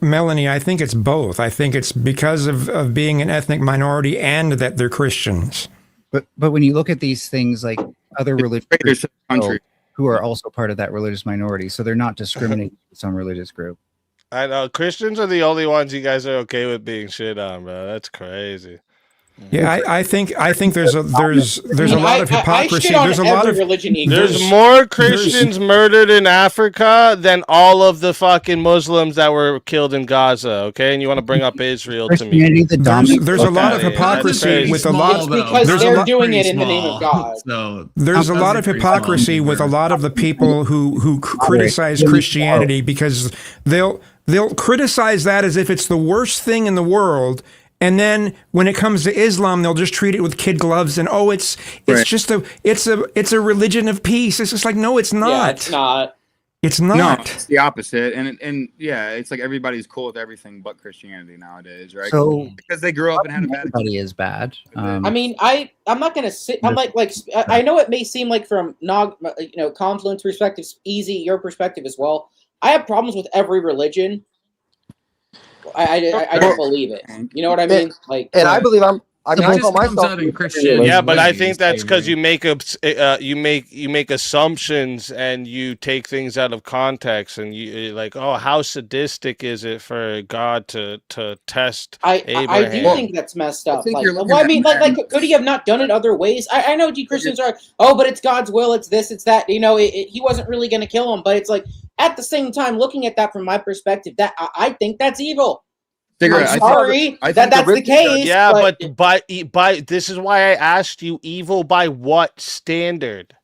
Melanie, I think it's both. I think it's because of being an ethnic minority and that they're Christians. But when you look at these things, like other religious groups country. who are also part of that religious minority, so they're not discriminating against some religious group. I know Christians are the only ones you guys are okay with being shit on, bro. That's crazy. Yeah, I think there's a lot of hypocrisy. There's a lot of There's more Christians murdered in Africa than all of the fucking Muslims that were killed in Gaza. Okay, and you want to bring up Israel to me? There's a lot of hypocrisy with a lot. Because There's they're a lot. doing it in the name of God. So There's a lot of hypocrisy with a lot of the people who criticize Christianity because they'll criticize that as if it's the worst thing in the world. And then when it comes to Islam, they'll just treat it with kid gloves and it's Right. just it's a religion of peace. It's just like, no, it's not. Yeah, it's not. It's No, not. it's the opposite, and yeah, it's like everybody's cool with everything but Christianity nowadays, right? So because they grew up and had a bad. everybody is bad. I mean, I'm not gonna sit. I'm like I know it may seem like from Confluence perspective, easy, your perspective as well. I have problems with every religion. I don't believe it. You know what I mean? Like, And I believe I call myself Yeah, but I think that's because you make you make assumptions and you take things out of context, and you're like, oh, how sadistic is it for God to test Abraham? I do think that's messed up. think Like, you're looking well, I at mean, men. like, could he have not done it other ways? I know Christians are, oh, but it's God's will, it's this, it's that. You know, he wasn't really going to kill him, but it's like at the same time, looking at that from my perspective, that I think that's evil. I'm sorry that that's the case. Yeah, but by this is why I asked you, evil by what standard?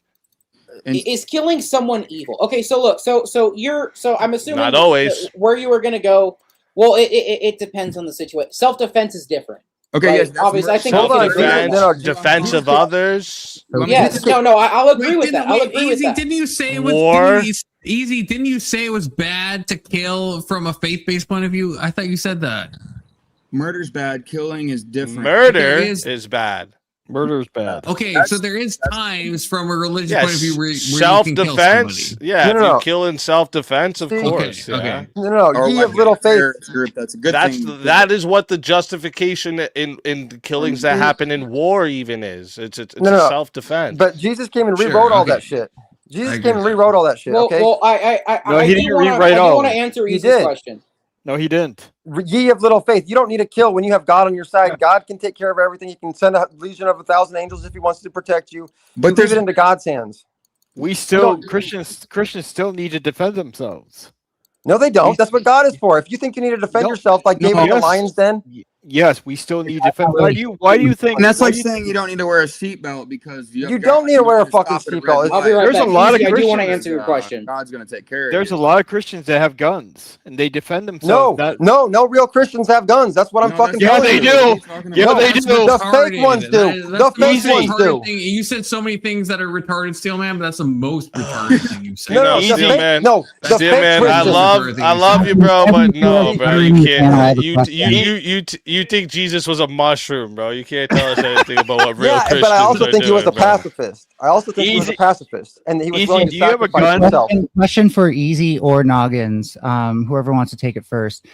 Is killing someone evil? Okay, so look, so I'm assuming Not always. where you were gonna go. Well, it depends on the situation. Self-defense is different. Okay, right? yes, that's Obviously, I think we can agree with that. Defense of others. Yes, no, I'll agree with that. I'll agree with that. Didn't you say it was War. easy? Didn't you say it was bad to kill from a faith-based point of view? I thought you said that. Murder's bad. Killing is different. Murder There is- is bad. Murder's bad. Okay, so there is times from a religious Yes, point of view where you can kill self-defense. somebody. Yeah, No, if no. you kill in self-defense, of Okay, course. okay. Yeah. No, Or ye like of little a faith. terrorist group. That's a good thing. That is what the justification in the killings that happen in war even is. It's No, no. self-defense. But Jesus came and Sure, rewrote all okay. that shit. Jesus I agree came and with that. rewrote all that shit. Well, Okay. well, I No, he do didn't wanna- rewrite I do all want of to it. answer He Easy's did. question. No, he didn't. Ye of little faith. You don't need to kill when you have God on your side. God can take care of everything. He can send a legion of 1,000 angels if he wants to protect you. But Leave there's it into God's hands. We still Christians still need to defend themselves. No, they don't. That's what God is for. If you think you need to defend No, yourself like no, David in the yes. lion's den, Yes, we still need to defend. Why do you think? And that's why like do you- saying you don't need to wear a seatbelt because you don't need to wear a fucking stop at a seatbelt. red I'll be right There's a back. lot of Easy, I do want to Christians, answer your question. God's gonna take care of There's you. a lot of Christians that have guns and they defend no, themselves. That- no real Christians have guns. That's what I'm No, fucking that's- yeah, telling they you. do. Yeah, No, they That's do. The retarded. fake ones do. That's The fake most ones retarded do. thing. You said so many things that are retarded, Steelman, but that's the most retarded thing you said. No, no, Steel the fake, Man. no, the Steel fake Man, I Christians. love you, bro, but no, bro, you can't. You You think Jesus was a mushroom, bro? You can't tell us anything about what real Yeah, Christians but I also are think he was a doing, bro. pacifist. I also think he was a Easy- pacifist, and he was Easy, willing do to you have a sacrifice gun? himself. Question for Easy or Noggins, whoever wants to take it first.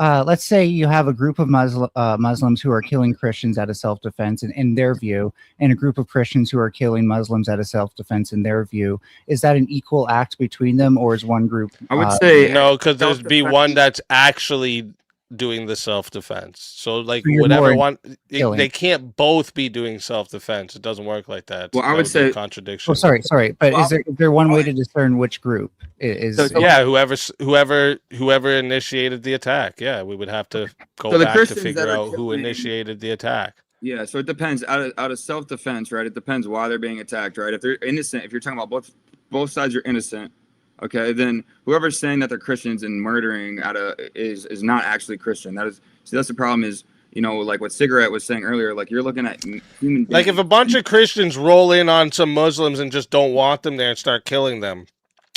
Let's say you have a group of Muslims who are killing Christians out of self-defense in their view, and a group of Christians who are killing Muslims out of self-defense in their view. Is that an equal act between them, or is one group? I would say No, because there'd be self-defense- one that's actually doing the self-defense. So like So you're whatever more one, killing. they can't both be doing self-defense. It doesn't work like that. Well, I That would be a say- contradiction. Oh, sorry, but Well, is there one way to discern which group is? So, yeah, whoever initiated the attack. Yeah, we would have to go So the back to Christians figure that are out who killing- initiated the attack. Yeah, so it depends. Out of self-defense, right? It depends why they're being attacked, right? If they're innocent, if you're talking about both sides are innocent, okay, then whoever's saying that they're Christians and murdering is not actually Christian. That's the problem. Is like what Cigarette was saying earlier. Like you're looking at human. Like if a bunch of Christians roll in on some Muslims and just don't want them there and start killing them,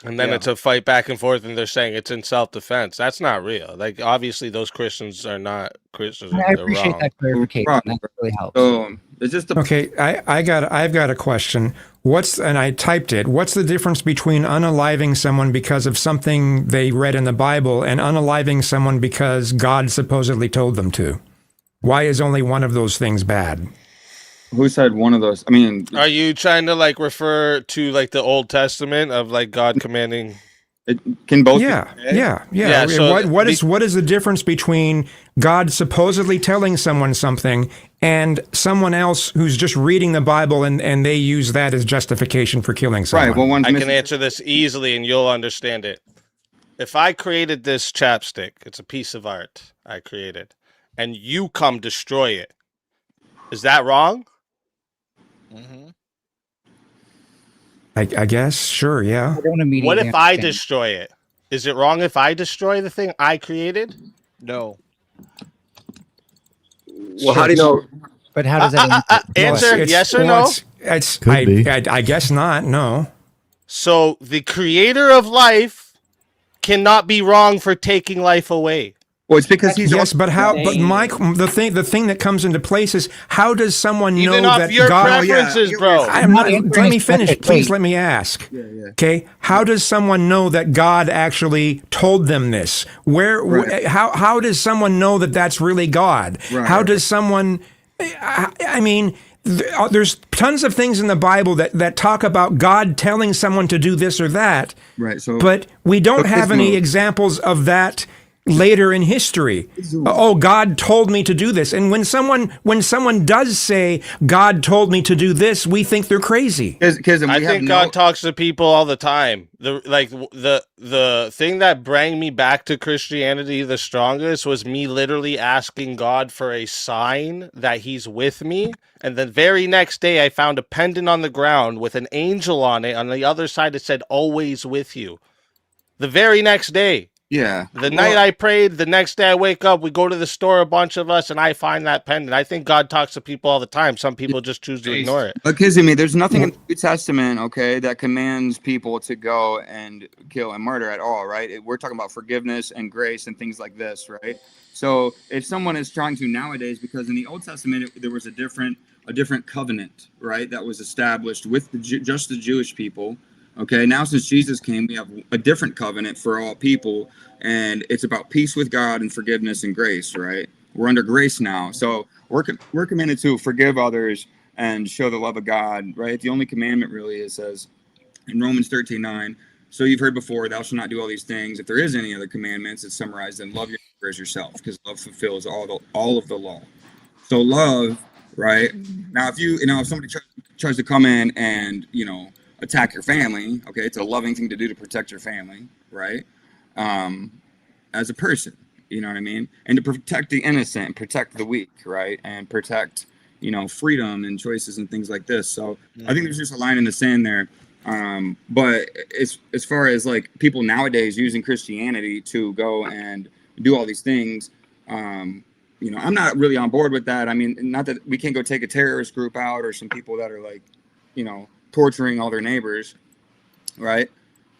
and then Yeah. it's a fight back and forth, and they're saying it's in self-defense. That's not real. Like obviously those Christians are not Christians. I They're appreciate wrong. that clarification. Wrong. That really helps. So it's just the Okay, I've got a question. And I typed it. What's the difference between unaliving someone because of something they read in the Bible and unaliving someone because God supposedly told them to? Why is only one of those things bad? who said one of those? I mean, Are you trying to like refer to like the Old Testament of like God commanding? It can both. Yeah, be okay? yeah. Yeah, so what is the difference between God supposedly telling someone something and someone else who's just reading the Bible and they use that as justification for killing someone? Right. Well, one's I can missing. answer this easily and you'll understand it. If I created this chapstick, it's a piece of art I created, and you come destroy it, is that wrong? I guess, sure, yeah. I don't immediately What if I understand. destroy it? Is it wrong if I destroy the thing I created? No. Well, how do you know? But how does that answer It's- yes or well, no? It's Could be. I guess not. No. So the creator of life cannot be wrong for taking life away. Well, it's because he's Yes, but how? But Mike, the thing that comes into place is how does someone know Even off that your God? preferences, bro. I'm not, let me finish. Wait. Please let me ask. Okay, how does someone know that God actually told them this? Right. How does someone know that that's really God? Right. How does someone? I mean, there's tons of things in the Bible that talk about God telling someone to do this or that. Right. So, But we don't but have any Gizmo- examples of that later in history. Oh, God told me to do this. And when someone does say God told me to do this, we think they're crazy. I think God talks to people all the time. The thing that brought me back to Christianity the strongest was me literally asking God for a sign that he's with me. And the very next day I found a pendant on the ground with an angel on it. On the other side it said always with you. The very next day. Yeah. The night I prayed, the next day I wake up, we go to the store, a bunch of us, and I find that pendant. I think God talks to people all the time. Some people just choose to ignore it. But Kizzy, there's nothing in the New Testament, okay, that commands people to go and kill and murder at all, right? We're talking about forgiveness and grace and things like this, right? So if someone is trying to nowadays, because in the Old Testament there was a different covenant, right, that was established with just the Jewish people. Okay, now since Jesus came, we have a different covenant for all people, and it's about peace with God and forgiveness and grace, right? We're under grace now, so we're commanded to forgive others and show the love of God, right? The only commandment really is says in Romans 13:9. So you've heard before, thou shalt not do all these things. If there is any other commandments, it's summarized in love your neighbor as yourself, because love fulfills all of the law. So love, right? Now, if somebody tries to come in and attack your family, okay, it's a loving thing to do to protect your family, right? As a person, you know what I mean? And to protect the innocent, protect the weak, right? And protect, freedom and choices and things like this. So I think there's just a line in the sand there. But as far as like people nowadays using Christianity to go and do all these things, I'm not really on board with that. I mean, not that we can't go take a terrorist group out or some people that are like, torturing all their neighbors, right?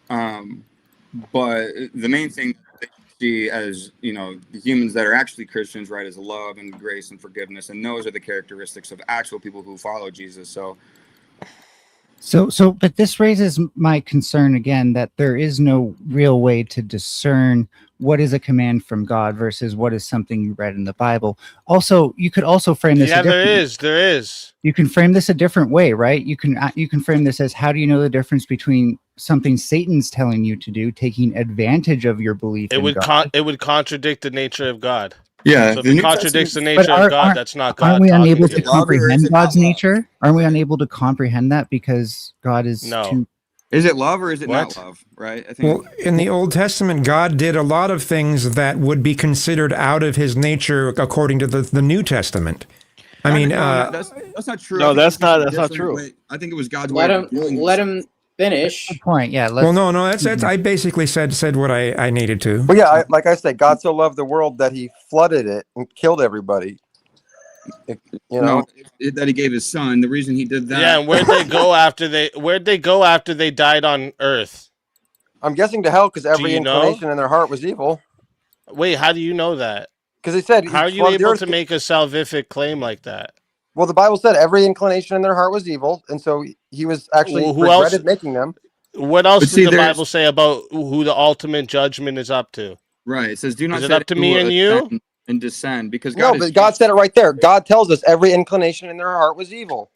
But the main thing that you see as, the humans that are actually Christians, right, is love and grace and forgiveness. And those are the characteristics of actual people who follow Jesus. But this raises my concern again that there is no real way to discern what is a command from God versus what is something you read in the Bible. Also, you could also frame this. Yeah, there is. You can frame this a different way, right? You can frame this as, how do you know the difference between something Satan's telling you to do, taking advantage of your belief? It would contradict the nature of God. Yeah, So if it contradicts the nature of God, that's not God. Aren't we talking unable to to you. comprehend God's nature? Aren't we unable to comprehend that because God is too? Is it love or is it What? not love, right? I think. Well, in the Old Testament, God did a lot of things that would be considered out of his nature according to the New Testament. I mean, that's not true. No, I think that's it's not- a that's not different true. way- I think it was God's Let way. him of doing let this. him finish. Good point. Yeah. well, no, that's I basically said what I needed to. But yeah, like I said, God so loved the world that he flooded it and killed everybody. No, that he gave his son. The reason he did that. Yeah, and where'd they go after they died on Earth? I'm guessing to hell because every you know? inclination in their heart was evil. Wait, how do you know that? Because he said, How are he you flooded the able earth. to make a salvific claim like that? Well, the Bible said every inclination in their heart was evil, and so he was actually Well, who else- regretted making them. What else But see, does the there's- Bible say about who the ultimate judgment is up to? Right. It says, "Do not Is it say up to that me will and you?" ascend and descend," because No, God but God said it right there. God tells us every inclination in their heart was evil.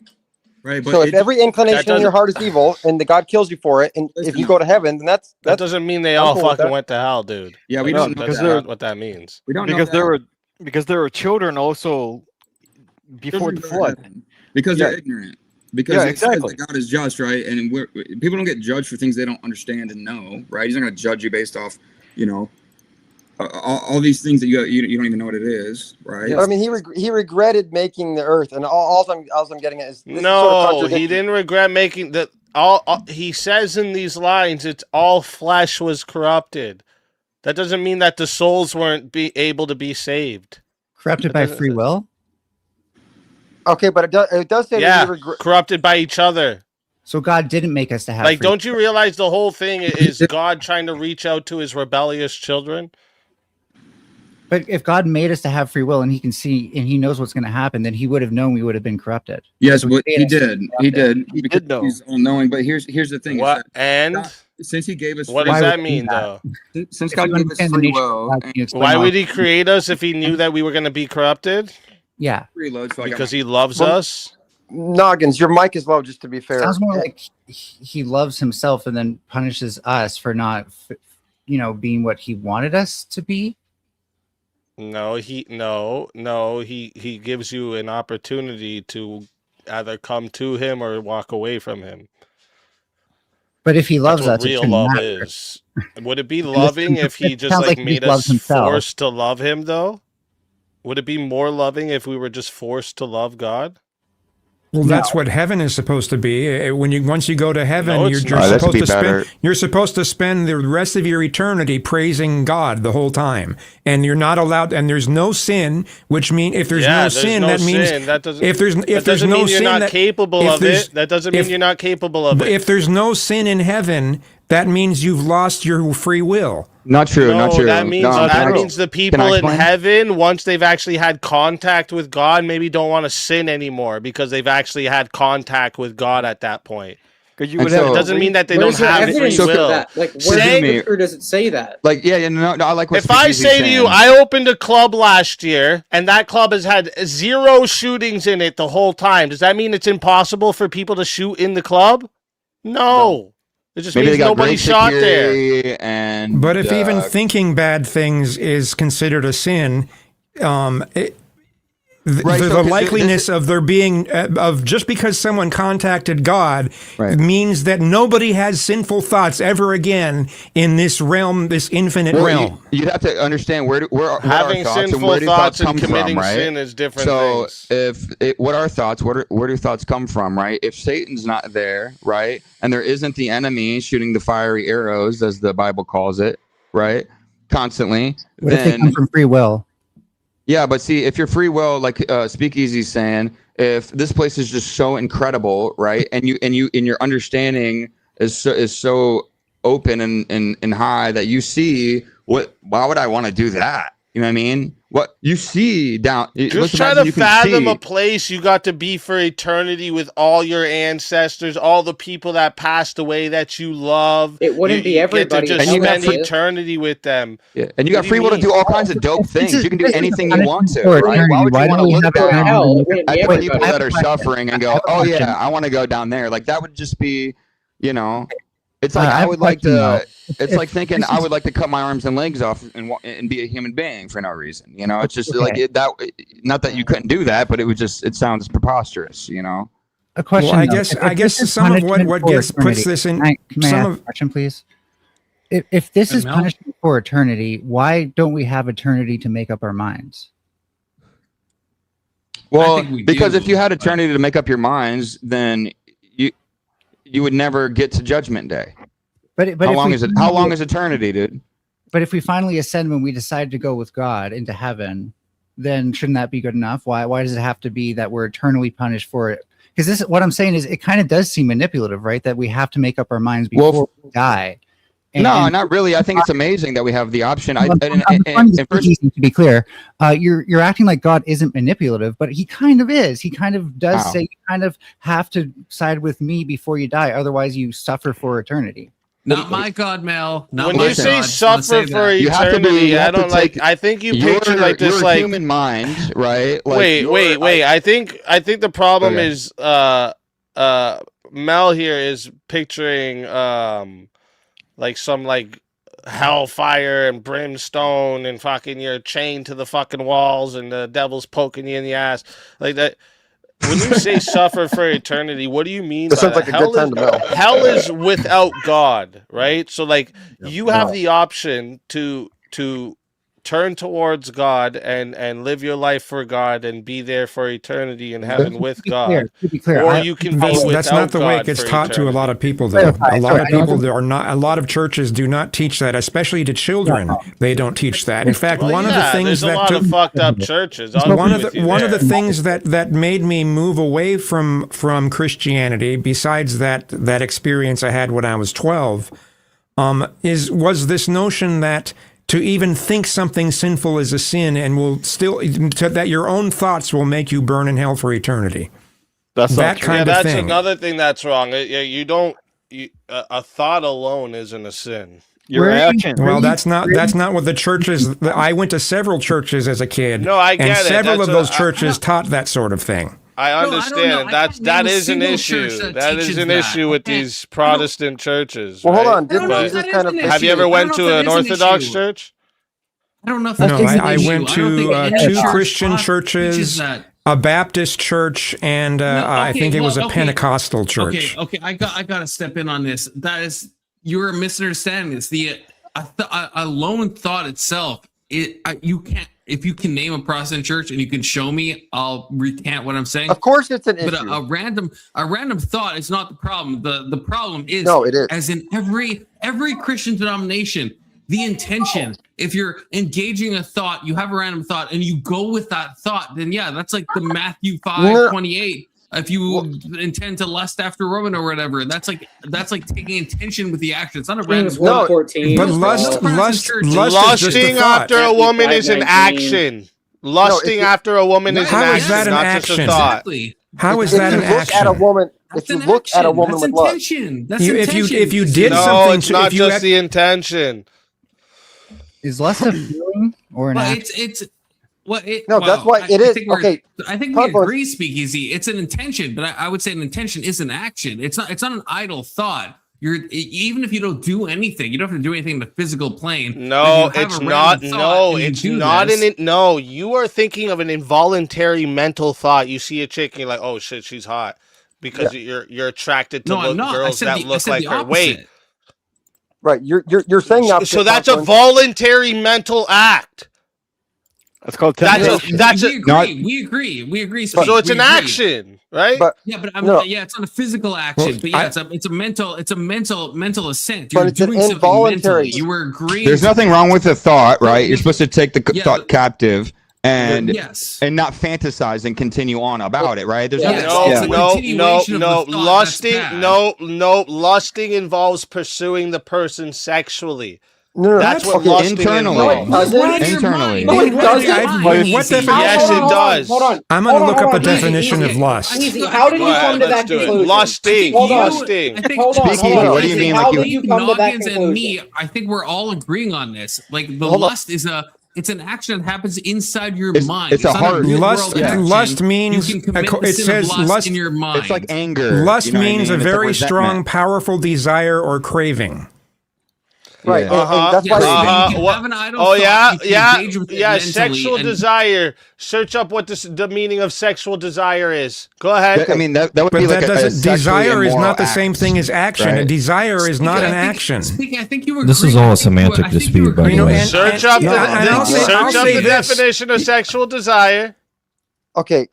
Right, but So if it- every inclination that in your doesn't- heart is evil, and the God kills you for it, and if you go to heaven, then That that's doesn't mean they I'm all cool with fucking that. went to hell, dude. Yeah, we That's- don't know That's that. not what that means. We don't know because that. there were children also before the Children go to flood. heaven because they're ignorant. Because Yeah, it says exactly. that God is just, right? And people don't get judged for things they don't understand and know, right? He's not going to judge you based off, all these things that you don't even know what it is, right? But I mean, he regretted making the earth, and all I'm getting at is this is sort of No, he contradictory. didn't regret making that. All he says in these lines, it's all flesh was corrupted. That doesn't mean that the souls weren't able to be saved. Corrupted by free will? Okay, but it does say that Yeah, he regret. corrupted by each other. So God didn't make us to have Like, free don't you realize the whole thing is God trying to reach out to his rebellious children? But if God made us to have free will and he can see and he knows what's going to happen, then he would have known we would have been corrupted. Yes, So but made he us to did. be He corrupted. did. Because he's all knowing. But here's the thing. is What? that And God- since he gave us what free does will- that mean, though? Since If God you gave us understand the free nature of will, God, can you explain Why why- would he create us if he knew that we were going to be corrupted? Yeah. reload, so I got Because my- he loves Well, us? Noggins, your mic is low. Just to be fair, Sounds more like he loves himself and then punishes us for not, being what he wanted us to be. No, he gives you an opportunity to either come to him or walk away from him. But if he loves That's what us, it real shouldn't love matter. is. Would it be this loving sounds- if he it just sounds like like he made just loves us himself. forced to love him though? Would it be more loving if we were just forced to love God? Well, that's what heaven is supposed to be. Once you go to heaven, No, you're it's not. supposed That'd to be better. spend. You're supposed to spend the rest of your eternity praising God the whole time, and you're not allowed. And there's no sin, which means if there's no sin, that means that doesn't, if there's that no doesn't mean you're sin, not that, capable if of there's- it. That doesn't mean if- you're not capable of it. If there's no sin in heaven, that means you've lost your free will. Not true. No, not true. that means No, that can I- means the can I people in explain? heaven, once they've actually had contact with God, maybe don't want to sin anymore because they've actually had contact with God at that point. Because you would have- it doesn't mean that they Where's don't the have free evidence for will. that? Like, So where hear me. does it say that? Like, yeah, no, I like what If I Speakeasy's say to you, saying. I opened a club last year and that club has had 0 shootings in it the whole time, does that mean it's impossible for people to shoot in the club? No. It just Maybe they means got nobody great shot there. security and. But if even thinking bad things is considered a sin, Right, so the 'cause likeliness of there being of just because someone contacted God means that nobody has sinful thoughts ever again in this realm, this infinite Well, realm. you'd have to understand what Having our thoughts and sinful where do thoughts and come committing from, right? sin is different so things. what are thoughts? Where do thoughts come from, right? If Satan's not there, right, and there isn't the enemy shooting the fiery arrows, as the Bible calls it, right, constantly, What if they come from free will? yeah, but see, if your free will, like Speakeasy's saying, if this place is just so incredible, right, and your understanding is so open and high that you see why would I want to do that? You know what I mean? What you see down. Just let's try imagine to you can fathom see. a place you got to be for eternity with all your ancestors, all the people that passed away that you love. It wouldn't be you everybody. Get to just And you got spend free- eternity with them. Yeah, and you got What do free you will to mean? do all kinds of dope things. You can do this is anything the you want to, punishment for right? Why would eternity. you want to don't we look have down hell? It wouldn't be at the people everybody. that are suffering and go, I have a "Oh question. yeah, I want to go down there." Like that would just be, it's I like I have a would like question, though. to. It's If like thinking this I is- would like to cut my arms and legs off and be a human being for no reason. It's just Okay. like not that you couldn't do that, but it sounds preposterous. A question. Well, I though. guess If I this guess is some of what punishment for puts eternity- this in May I some ask of a question, please? If this is Mel? punishment for eternity, why don't we have eternity to make up our minds? Well, think we because do, if you had but- eternity to make up your minds, then you would never get to Judgment Day. But How if long we is it? How long is eternity, dude? But if we finally ascend when we decide to go with God into heaven, then shouldn't that be good enough? Why does it have to be that we're eternally punished for it? Because this, what I'm saying is, it kind of does seem manipulative, right? That we have to make up our minds Well, before we die. No, not really. I think it's amazing that we have the option. I'm trying to be easy, to be clear, you're acting like God isn't manipulative, but he kind of is. He kind of does How? say you kind of have to side with me before you die, otherwise you suffer for eternity. Not my God, Mel. Not When my you say God. Just wanna suffer say for that. You have to be- eternity, you I have to don't like. take- I think you Your- picture like this, your like human mind, right? Like wait. I think the problem Okay. is Mel here is picturing like some like hellfire and brimstone and fucking you're chained to the fucking walls and the devil's poking you in the ass like that. When you say suffer for eternity, what do you mean? That by sounds that? like a good time to Mel. Hell is without God, right? So like you have the option to turn towards God and live your life for God and be there for eternity in heaven with God. To be clear, Or you can be without That's not the way it God gets for taught to a lot of people, though. Clarify. A lot Sorry, of I know people it's- are not. A lot of churches do not teach that, especially to children. They don't teach that. In fact, Well, one of the yeah, things there's a that lot took, of fucked up churches. I'll one agree of with you the there. things that made me move away from Christianity, besides that experience I had when I was 12, was this notion that to even think something sinful is a sin and will still that your own thoughts will make you burn in hell for eternity. That's that kind of that's thing. another thing that's wrong. You don't. A thought alone isn't a sin. Your action. Well, that's not what the churches. I went to several churches as a kid. No, I get and it. several That's of those I churches taught that sort of thing. I understand. That is an issue. That is an issue with these Protestant churches. Well, hold right? on. Didn't But Jesus kind of? have you ever went to an Orthodox church? I don't know if No, that's an I issue. went I don't think to any two church Christian teaches churches, that. a Baptist church, and I think it was a Pentecostal church. Okay, I got to step in on this. That is, you're misunderstanding this. A lone thought itself. You can't. If you can name a Protestant church and you can show me, I'll recant what I'm saying. Of course, it's an issue. But a random thought is not the problem. The problem is, No, it is. as in every Christian denomination, the intention. If you're engaging a thought, you have a random thought, and you go with that thought, then yeah, that's like the Matthew 5:28. If you intend to lust after a woman or whatever, that's like taking intention with the action. It's not a random. James 1:14. But Lusting after a woman is an action. Lusting after a woman is an How is action, that an not just a action? thought. Exactly. How is If that you an look action? at a woman, if you look at a woman with lust, intention. That's If intention. you did No, something, it's not if you just the intention. Is lust a feeling or an Well, act? it's well, No, that's why it is- okay, I think we Pablo- agree, Speakeasy. It's an intention, but I would say an intention is an action. It's not an idle thought. Even if you don't do anything, you don't have to do anything in the physical plane. No, but you have it's a not. random thought No, and you it's do not this. no, you are thinking of an involuntary mental thought. You see a chick and you're like, oh shit, she's hot. Because you're attracted to No, I'm not. I girls said that the- I look said like the her. Wait. opposite. right? You're saying the opposite. So that's a Conklin. voluntary mental act. That's called That's temptation. We agree. So it's an action, right? But Yeah, but No. yeah, it's not a physical action, Well, but yeah, it's a mental assent. But You're it's an doing something involuntary- mentally. You were agreeing. There's to- nothing wrong with the thought, right? You're supposed to take the Yeah, thought captive and Yes. and not fantasize and continue on about it, right? There's Yes. nothing. It's a continuation of the thought that's Lusting, bad. lusting involves pursuing the person sexually. No, That's what okay, lusting internally. involves. No, it doesn't. Internally. No, it doesn't. What definition? Yes, it does. Hold on. I'm going to look up a Easy, definition easy. of lust. Easy. How did you Go ahead, come to let's that do it. conclusion? Lusting. Hold on. Lusting. I think Hold on. Speakeasy, Hold on. what do you mean? How Like did you come to that Noggins and conclusion? me, I think we're all agreeing on this. Like the Hold on. lust is it's an action that happens inside your It's- mind. it's a not heart. real Lust- world action. lust means- you can commit the it sin says of lust lust- in your mind. It's like anger. Lust you know what I means mean? a It's very like strong, resentment. powerful desire or craving. right. Yeah. And that's why. You can have an idle Oh thought, yeah, you can yeah, engage with it yeah. mentally, Sexual and- desire. Search up what the meaning of sexual desire is. Go ahead. I mean, that would But be that like a doesn't. sexually Desire is immoral not the act, same thing as action. A right? desire is not an action. Speaking, I think you This agree. is all I a think semantic I think dispute, you by agree. the way. Search up Yeah, and I'll say- I'll say the this. definition of sexual desire. Okay,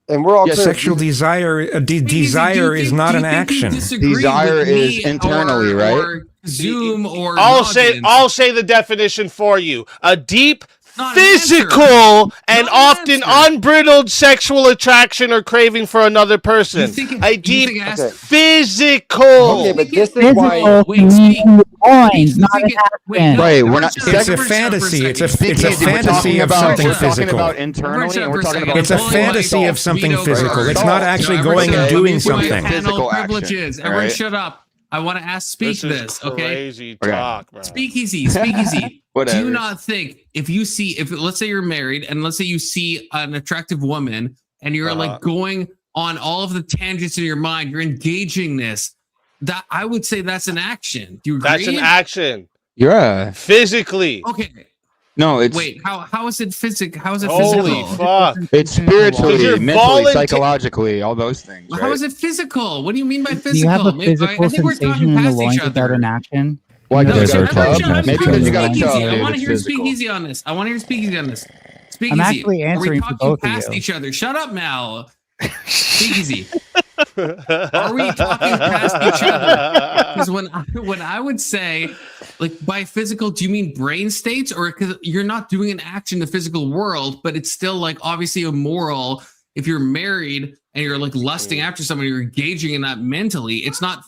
and we're all clear. Sexual desire. Desire is not an action. Desire is internally, right? Zoom or I'll Noggins. say the definition for you. A deep Not an physical and Not an often answer. unbridled sexual attraction or craving for another person. You think A you deep think it has- Okay. physical. Okay, but this is why. Wait, speak. Coins, not an Wait, action. no, Right, we're everyone not- shut up, It's a everyone shut up for fantasy. It's a second. it's a Speakeasy, we're fantasy talking of about- something we're talking physical. about internally, and we're talking about It's a Hold on, fantasy wait, of something veto physical. first. It's not actually Everyone going shut and up. doing Let me do my something. panel Physical action, privileges. Everyone right? shut up. I want to ask Speak This is this, okay? crazy Okay. talk, bro. Speakeasy. Do Whatever. you not think if let's say you're married and let's say you see an attractive woman and you're like going on all of the tangents in your mind. You're engaging this. That I would say that's an action. Do you agree? That's an action. Yeah. Physically. Okay. No, it's Wait. How is it physical? How is it Holy physical? fuck. it's spiritually, You're mentally, volunta- psychologically, all those things. How Right? is it physical? What do you mean by Do you have physical? a physical I think we're sensation talking in the past loins each without other. an action? Why You know, because there's you're a a chub? chub. Maybe because you got a Speakeasy. chub, I dude. want to It's hear physical. speakeasy on this. I want to hear speakeasy on this. Speakeasy. I'm actually Are we answering for talking both of past you. each other? Shut up, Mal. Speakeasy. Are we talking past each other? Because when I would say, like, by physical, do you mean brain states, or because you're not doing an action in the physical world, but it's still like obviously immoral if you're married and you're like lusting after somebody, you're engaging in that mentally. It's not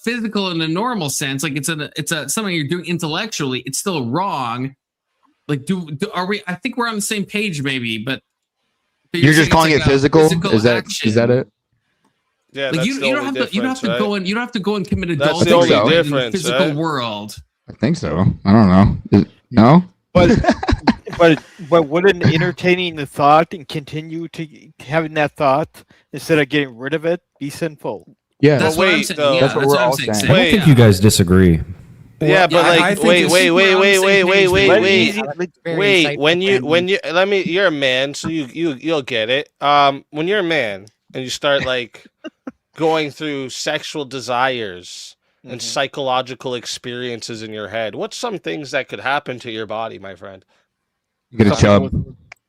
physical in a normal sense. Like it's something you're doing intellectually. It's still wrong. Like, are we? I think we're on the same page, maybe, but You're just saying calling it's it like a physical? Is that action. it? Yeah, Like that's you the don't only have to you don't have difference, to right? go and you don't have to go and commit That's adultery the only in the difference, physical right? world. I think so. I don't know. No? But wouldn't entertaining the thought and continue to having that thought instead of getting rid of it be sinful? Yeah. That's what I'm saying. Yeah, That's what we're all saying. I don't think you guys disagree. Yeah, but I like, think wait. it's- Wait, when you let me, you're a man, so you'll get it. When you're a man and you start like going through sexual desires and psychological experiences in your head, what's some things that could happen to your body, my friend? You get a chub.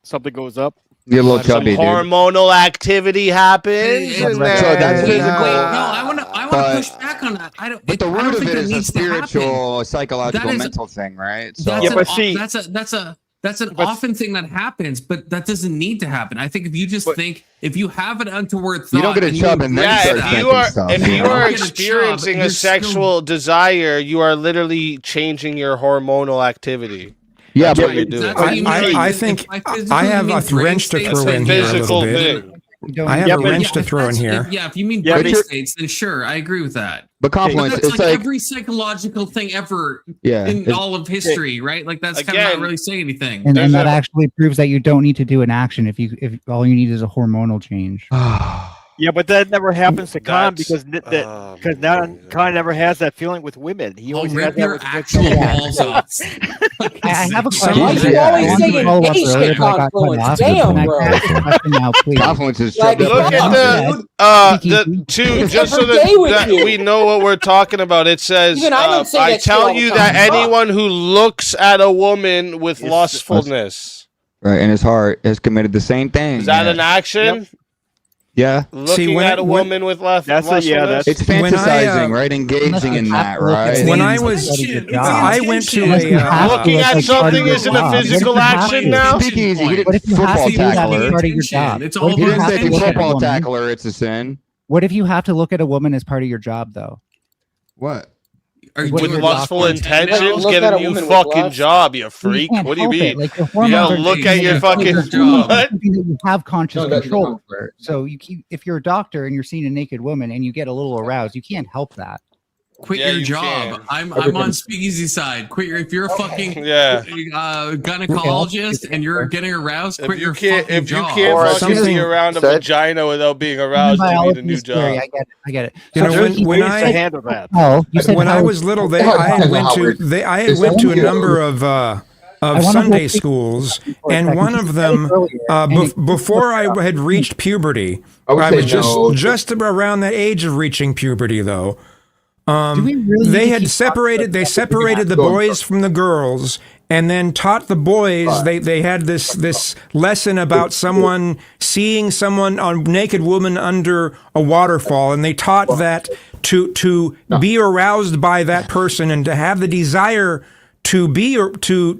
Something goes up. You get a little Some chubby, dude. hormonal activity happens. So and that's then- physical. No, I want to push back on that. But the I don't root of think it that is a needs to happen. spiritual, psychological, That is- mental thing, right? So That's an often thing that happens, but that doesn't need to happen. I think if you just think, if you have an untoward thought, You don't get a and chub and then Yeah, start if you thinking are stuff, if you you know? are Get a chub, experiencing you're a sexual desire, you are literally changing your hormonal activity. Yeah, That's but what you're doing. That's what you mean. I If think by physical I you have mean a brain wrench to states, throw then in here a physical little bit. thing. I have a wrench yeah, to throw in if here. if you mean Yeah, brain but states, then sure, I agree with that. But But confluence, that's it's like like, every psychological thing ever yeah, in it's- all of history, right? Like that's kind of Again, not really saying anything. And There's that a- actually proves that you don't need to do an action if all you need is a hormonal change. Yeah, but that never happens to Khan because oh, now Khan never has that feeling with women. He Oh, always rip has that your with actual women. balls off. I have a Some- question. Why for you I always wanted to saying follow up gay earlier, shit, but I got cut Confluence? off. Damn, Can I bro. ask a question now, please? confluence is Like, shoved Look up at your the just so Every day with that you. we know what we're talking about. It says, Even I don't say I that shit tell all the you time. that Fuck. anyone who looks at a woman with lustfulness, right in his heart has committed the same thing. is that yeah. an action? Yeah. Looking when at it- a when- woman with lustfulness? It's When I, fantasizing, right? Engaging in that, right? When I was, I went to a. Looking at something isn't a physical action now? Speakeasy, you get What if you have football to do that as tackler. part of your job? It's What all if you You didn't have say to if you look at a football woman? tackler, it's a sin. What if you have to look at a woman as part of your job, though? What? Are you What With if doing you're lustful doctor? intentions, Look get at a a new woman with fucking lust. job, you You freak. can't What do you help it. mean? Like your You hormones gotta are look changing at your and fucking it's something what? that you have conscious No, that's control not over. So if you're a doctor and you're seeing a naked woman and you get a little aroused, you can't help that. Quit Yeah, your you job. can. I'm on Speakeasy side. Quit your if you're a fucking Yeah. gynecologist and you're getting aroused, If quit you your can't, fucking if you job. can't Or fucking something be around a said- vagina without being aroused, you need a Biology new is scary. job. I get it. You know, So when- he when said- I- To handle that. Oh, you said When I how- was little, I Depends on went how to weird- I It's went to a weird. number of wanna Sunday go- schools, for a and second. one You of said them, it earlier, and before I had reached puberty, I would I say was no. just around the age of reaching puberty, though. Do we really They need to had keep separated. They separated the boys from the girls, and then taught the boys. They had this lesson about someone seeing someone, a naked woman under a waterfall, and they taught that to be aroused by that person and to have the desire to be or to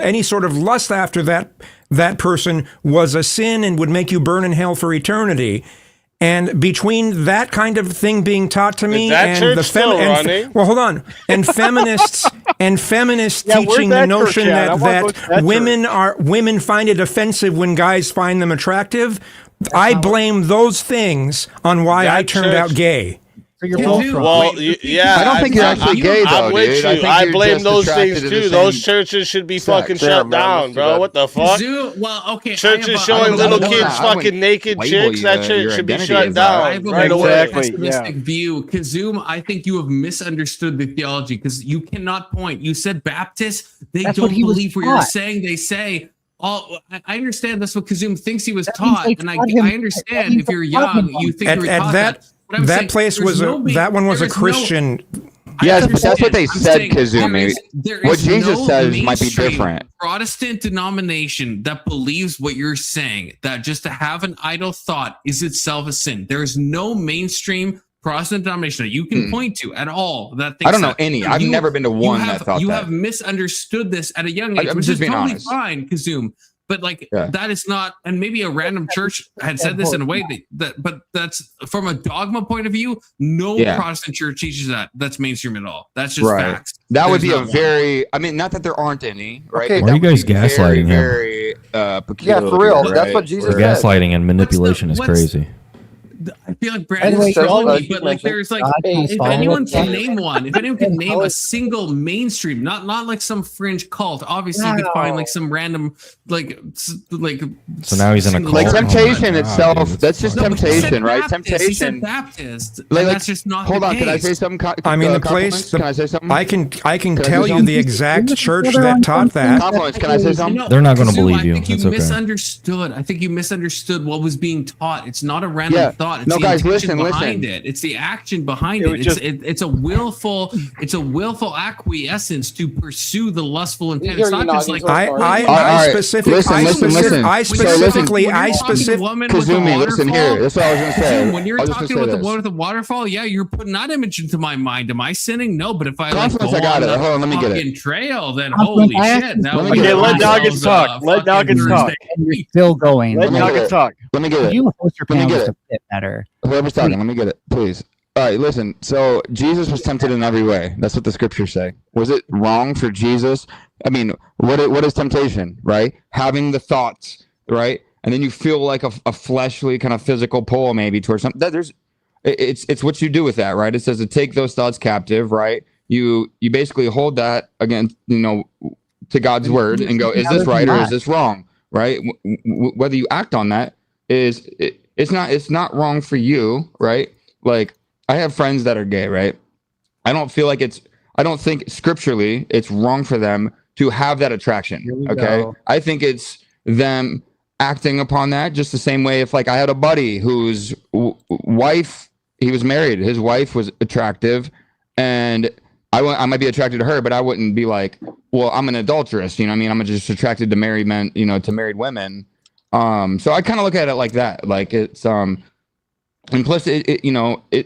any sort of lust after that person was a sin and would make you burn in hell for eternity. And between that kind of thing being taught to me that and church the still running? well, hold on, and feminists Yeah, where's teaching the that notion church at? I wanna go that to that women find it offensive when guys find them attractive. I blame those things on why I That turned church- out gay. So you're Kazoo, both wrong. Well, wait, yeah, I don't think you're actually gay, though, I'm with dude. I you. think I you're blame just those attracted things to the too. Those same churches should be sex. fucking There, shut man, down, let's do bro. that. What the fuck? Kazoo, well, okay. Churches showing little kids fucking naked chicks. That shit should be shut down right away. Pessimistic view. Kazoo, I think you have misunderstood the theology because you cannot point. You said Baptists, they That's what don't he was believe what you're taught. saying. They say, oh, I understand that's what Kazoo thinks he was That means taught. they And I taught him- understand that if you're means they taught him young, you think At, you were at taught that But I'm that saying place there's was no that one was a there is no- Christian. Yes, but that's what they I'm said, saying Kazumi. there What is Jesus no says might be mainstream different. Protestant denomination that believes what you're saying, that just to have an idle thought is itself a sin. There is no mainstream Protestant denomination that you can point to at all that thinks I don't know that. any. I've never been to one that thought you that. have misunderstood this at a young age, I'm which just is being totally honest. fine, Kazum. But like Yeah. that is not, and maybe a random church had said this in a way but that's from a dogma point of view. No Yeah. Protestant church teaches that's mainstream at all. That's just Right. facts. That would There's be a not one. very. I mean, not that there aren't any, right? Okay. but Why are that you would guys be gaslighting him? very, peculiar, for real. right? That's what Jesus Where- said. Gaslighting and manipulation is what's- crazy. I feel like Brandon's Anyway, trolling so, me, but like there's like if follow anyone it. can name one, if anyone can name a single mainstream, not like some fringe cult. Obviously, you could find like some random like. So now he's in a single- Like cult. temptation Oh my God, itself. dude, That's just No, but he said temptation, right? Baptist. He Temptation. said Baptist. Like, and that's just not. Hold the on, can I case. say something? I mean, the compliments? place. Can I say something? I can Can I tell say you something? the exact church that taught that. Compliments. Can I say something? No, They're not gonna Kazoo, believe you. I think you That's okay. misunderstood. I think you misunderstood what was being taught. It's not a random Yeah. thought. It's No, the guys, intention listen, behind listen. it. It's the action behind It it. was It's, just- it's a willful. It's a willful acquiescence to pursue the lustful intent. Hear It's you not just nodding, like George Martin. All right, listen. I Kazumi, listen here. That's what I was gonna say. When you're I was just talking gonna about say the this. one with the waterfall, yeah, you're putting that image into my mind. Am I sinning? No, but if I like Confidence, go I got on it. that Hold on, let me get it. fucking trail, then Confidence, holy I shit! actually- Now Let me we get got it. Let Dawkins ourselves, talk. Let fucking Dawkins talk. Thursday. And you're still going. Let me get Dawkins it. talk. Let me get Could it. you host your Let me panel get just it. a bit better? Whoever's talking, let me get it, please. All right, listen. So Jesus was tempted in every way. That's what the scriptures say. Was it wrong for Jesus? I mean, what is temptation, right? Having the thoughts, right? And then you feel like a fleshly kind of physical pull maybe towards something. It's what you do with that, right? It says to take those thoughts captive, right? You basically hold that against, to God's word and go, is this right or is this wrong, right? Whether you act on that it's not wrong for you, right? Like I have friends that are gay, right? I don't think scripturally it's wrong for them to have that attraction. Okay. go. I think it's them acting upon that just the same way if like I had a buddy whose wife, he was married, his wife was attractive and I might be attracted to her, but I wouldn't be like, well, I'm an adulteress. You know what I mean? I'm just attracted to married men, to married women. So I kind of look at it like that. Like it's, and plus, I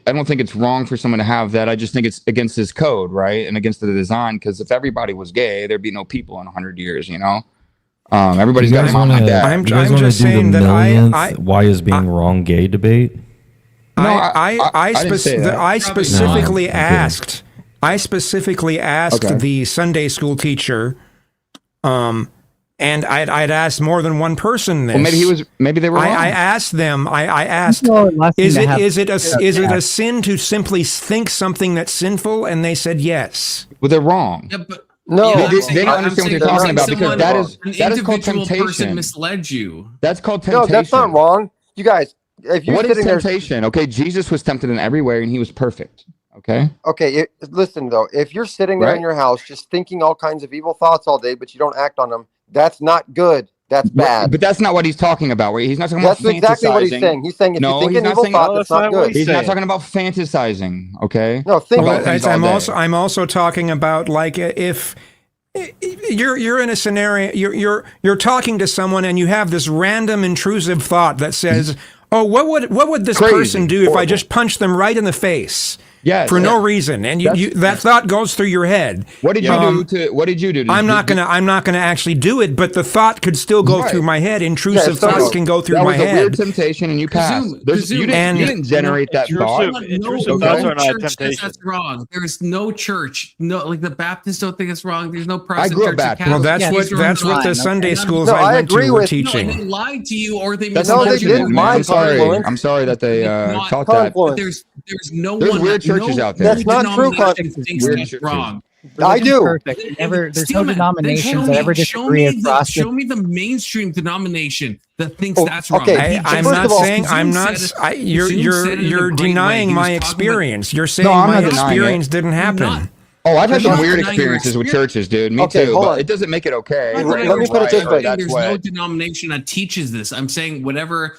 don't think it's wrong for someone to have that. I just think it's against his code, right? And against the design. Because if everybody was gay, there'd be no people in 100 years, Everybody's got a mom and dad. I'm You guys just want to do the saying that millionth why is being wrong gay debate? I didn't say that. specifically No, I'm kidding. asked. I specifically asked Okay. the Sunday school teacher, and I'd asked more than one person this. Well, maybe they were wrong. I asked them. I asked, People are less is than it to have- is it a sin to simply think something that's sinful? And they said yes. Well, they're wrong. Yeah, but No, yeah, They I'm saying- don't I'm understand what saying- you're I'm talking saying about because someone- that an is called individual person temptation. misled you. That's called no, temptation. that's not wrong. You guys, if you're What is sitting there, temptation? Okay, Jesus was tempted in every way and he was perfect. Okay. okay, listen though, if you're sitting there in Right. your house just thinking all kinds of evil thoughts all day, but you don't act on them, that's not good. That's bad. But that's not what he's talking about. Right? He's not talking That's about exactly what he's fantasizing. saying. He's saying if No, you think he's an not evil saying- thought, No, that's not good. He's not talking about fantasizing. Okay. No, think Well, about it. I'm also talking about like if you're in a scenario, you're talking to someone and you have this random intrusive thought that says, "Oh, what would this Crazy. person do if I Horrible. just punched them right in the face?" Yes, for no yeah. reason, and that thought goes through your head. What did you do? What did you do? I'm not gonna actually do it, but the thought could still go Right. through my head. Intrusive thoughts can go through that my was a head. weird temptation, and you passed. You didn't generate that thought. No Okay? church says that's wrong. There is no church. No, like the Baptists don't think it's wrong. There's no Protestant grew up church. Baptist. Well, that's what the Sunday schools No, I I went agree to were with- teaching. No, they lied to you, or they That's No, they unfortunate, didn't. man. My I'm sorry. confluence. I'm sorry that they Not taught that. But there's there's no There's one weird that, churches no, out there. That's not true, denomination thinks Weird that's churches. wrong. I Religion's do. perfect. There's no denominations that ever disagree across show me the mainstream denomination that thinks Oh, that's wrong. okay. He I'm just not said it. saying I'm Kazum not. said it- I, you're Kazum you're said it in a you're great way. denying He was my talking about- experience. You're saying I'm my not denying experience it. didn't happen. not- Oh, I've had You're some not weird denying your experiences with experience. churches, dude. Me Okay, too. hold But on. it doesn't make it okay. I'm Let not me put it this way. saying That's there's no what. denomination that teaches this. I'm saying whatever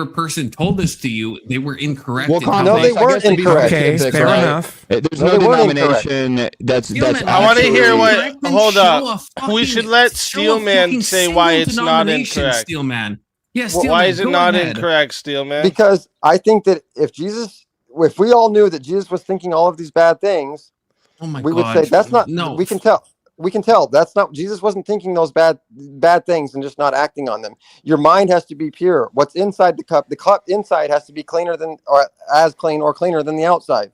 person told this to you, they were incorrect. Well, in how No, they I weren't guess to be incorrect. Okay, scientific, fair right? enough. There's No, no they weren't incorrect. denomination that's Steelman, I want to hear actually- what. Correct, then Hold show up. a We fucking- should let show a Steelman fucking say why single it's not denomination, incorrect. Steelman. Yeah, Why Steelman, is it go not ahead. incorrect, Steelman? Because I think that if we all knew that Jesus was thinking all of these bad things, Oh my we would God. say that's not. No. We can tell. We can tell that's not. Jesus wasn't thinking those bad things and just not acting on them. Your mind has to be pure. What's inside the cup inside has to be cleaner than, or as clean or cleaner than the outside.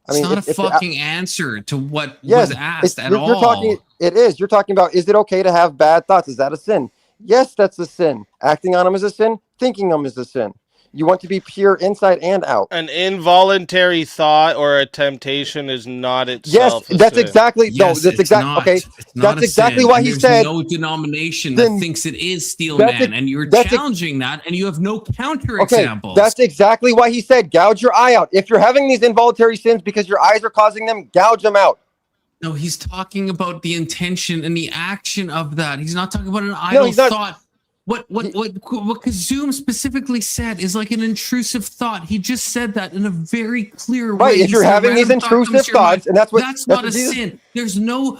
I It's mean, not a fucking answer to what yes, was asked at you're all. talking. It is. You're talking about. Is it okay to have bad thoughts? Is that a sin? Yes, that's a sin. Acting on them is a sin. Thinking them is a sin. You want to be pure inside and out. An involuntary thought or a temptation is not Yes, itself. a that's sin. exactly. No, Yes, that's it's exactly. not. Okay, It's not that's a exactly sin, why and he there's said. no denomination then- that thinks it is That's Steelman, a- and you're that's a- challenging that, and you have no counter Okay, examples. that's exactly why he said, gouge your eye out. If you're having these involuntary sins because your eyes are causing them, gouge them out. No, he's talking about the intention and the action of that. He's not talking about an idle he's not. thought. What Kazum specifically said is like an intrusive thought. He just said that in a very clear way. Right, if He you're said, having these "Random thought comes intrusive to your mind." thoughts, and that's That's not what a Jesus- sin. There's no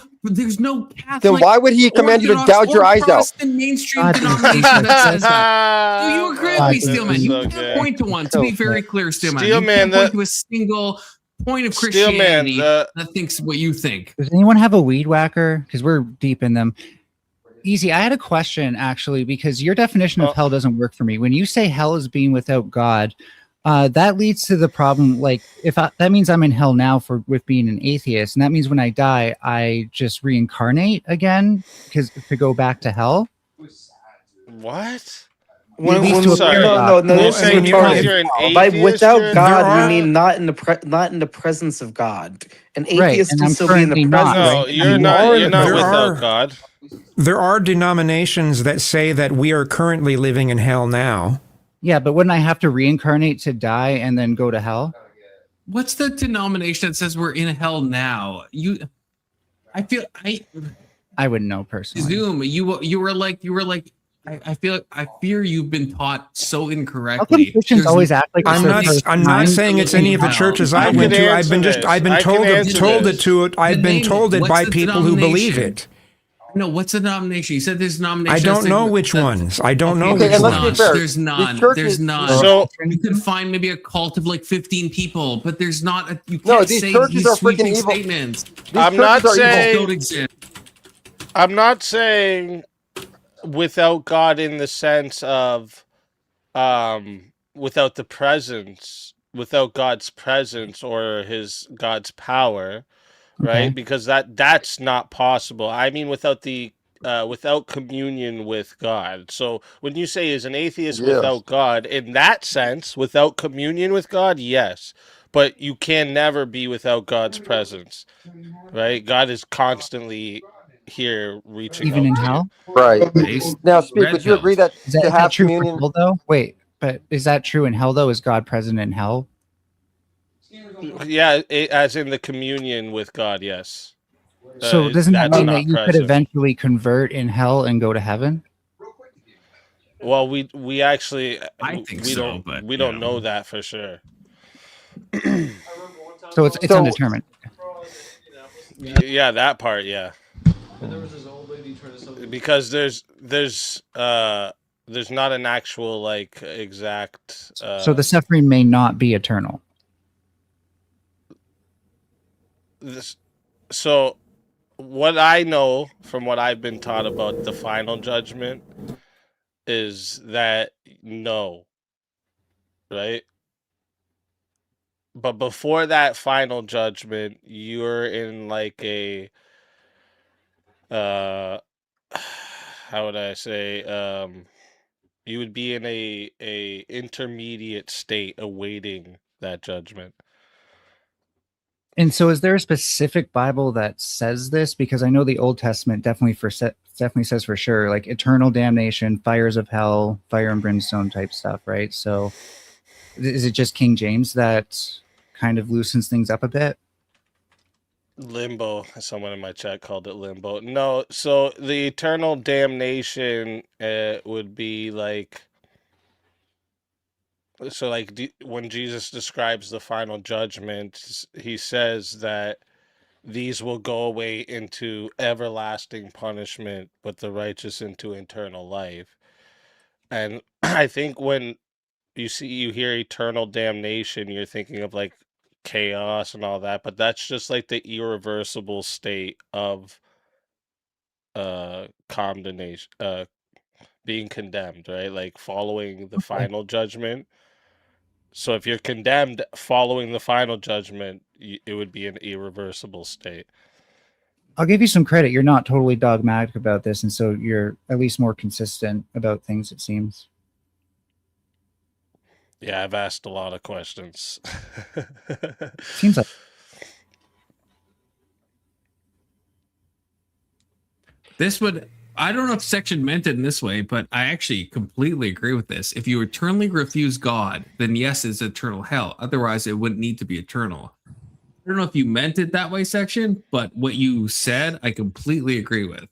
Catholic. Then why would he command you to Orthodox, gouge your or eyes out? Protestant mainstream God, denomination that says that. Do you agree with me, This is Steelman? You so can't good. point to one. To be very clear, Steelman, you Steelman, can't the- point to a single point of Steelman, Christianity the- that thinks what you think. Does anyone have a weed whacker? Because we're deep in them. Easy. I had a question actually, because your definition of hell doesn't work for me. When you say hell is being without God, that leads to the problem. Like, that means I'm in hell now with being an atheist, and that means when I die, I just reincarnate again because to go back to hell. What? When, leads when, to a no, paradox. no, You're this is saying retarded. you're an By atheist, without you're- God, There are- you mean not in the presence of God. An Right, atheist and can I'm still be in the currently presence. not, No, right? you're You not. are in You're the not presence. without God. There are denominations that say that we are currently living in hell now. Yeah, but wouldn't I have to reincarnate to die and then go to hell? What's the denomination that says we're in hell now? I wouldn't know personally. Zoom. You were like. I fear you've been taught so How come incorrectly. Christians There's- always act like I'm it's not. their first I'm not time? saying it's any of the churches I went to. I've been told it to it. I've been told it by people who believe it. No, what's the denomination? You said there's denomination. I don't know which ones. I don't know Okay, which and let's ones. be fair. There's none. There's none. So you could find maybe a cult of like 15 people, but there's not. You can't No, these say churches these are freaking sweeping evil. statements. I'm not Don't saying. exist. I'm not saying without God in the sense of without the presence, without God's presence or God's power, right? Okay. Because that's not possible. I mean without the without communion with God. So when you say is an atheist Yes. without God, in that sense, without communion with God, yes. But you can never be without God's presence. Right? God is constantly here reaching Even out in to you. hell? Right. Now, speak. Red Would you agree that Is that to have true communion? for hell though? Wait, but is that true in hell though? Is God present in hell? Yeah, as in the communion with God, yes. So doesn't that that's mean not that you could present. eventually convert in hell and go to heaven? Well, we actually I think we so, don't but, we you don't know. know that for sure. So it's So- undetermined. Yeah, that part, yeah. Because there's not an actual like exact So the suffering may not be eternal. so what I know from what I've been taught about the final judgment is that no, right? But before that final judgment, you're in like a how would I say you would be in a intermediate state awaiting that judgment. And so, is there a specific Bible that says this? Because I know the Old Testament definitely says for sure, like eternal damnation, fires of hell, fire and brimstone type stuff, right? So, is it just King James that kind of loosens things up a bit? Limbo. Someone in my chat called it limbo. No, so the eternal damnation would be like, so like when Jesus describes the final judgment, he says that these will go away into everlasting punishment, but the righteous into eternal life. And I think when you hear eternal damnation, you're thinking of like chaos and all that, but that's just like the irreversible state of condemnation, being condemned, right? Like following the final judgment. So if you're condemned following the final judgment, it would be an irreversible state. I'll give you some credit. You're not totally dogmatic about this, and so you're at least more consistent about things, it seems. Yeah, I've asked a lot of questions. Seems like This would, I don't know if section meant it in this way, but I actually completely agree with this. If you eternally refuse God, then yes, it's eternal hell. Otherwise, it wouldn't need to be eternal. I don't know if you meant it that way, section, but what you said, I completely agree with.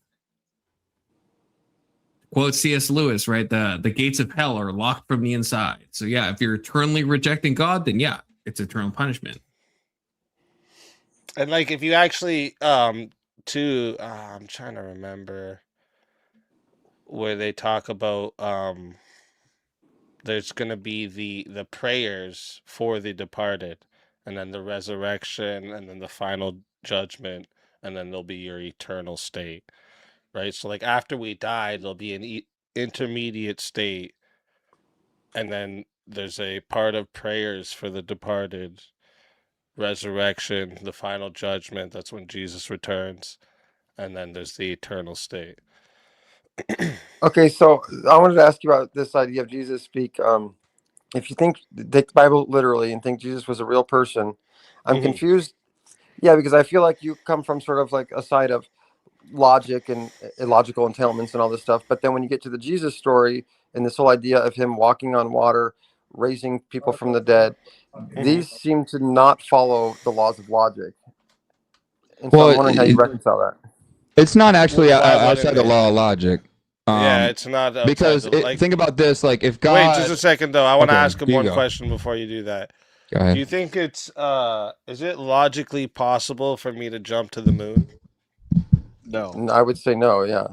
Quote C.S. Lewis, right? The gates of hell are locked from the inside. So yeah, if you're eternally rejecting God, then yeah, it's eternal punishment. And like if you actually I'm trying to remember where they talk about there's gonna be the prayers for the departed, and then the resurrection, and then the final judgment, and then there'll be your eternal state. Right, so like after we die, there'll be an intermediate state, and then there's a part of prayers for the departed, resurrection, the final judgment. That's when Jesus returns, and then there's the eternal state. Okay, so I wanted to ask you about this idea of Jesus speak. If you take the Bible literally and think Jesus was a real person, I'm confused. Yeah, because I feel like you come from sort of like a side of logic and illogical entailments and all this stuff, but then when you get to the Jesus story and this whole idea of him walking on water, raising people from the dead, these seem to not follow the laws of logic. And so I'm wondering how you reconcile that. It's not actually outside the law of logic. Yeah, it's not outside because think about this: like if God. Wait, just a second though. I want to ask him one go. question before you do that. Go ahead. Do you think it's is it logically possible for me to jump to the moon? No. I would say no. Yeah.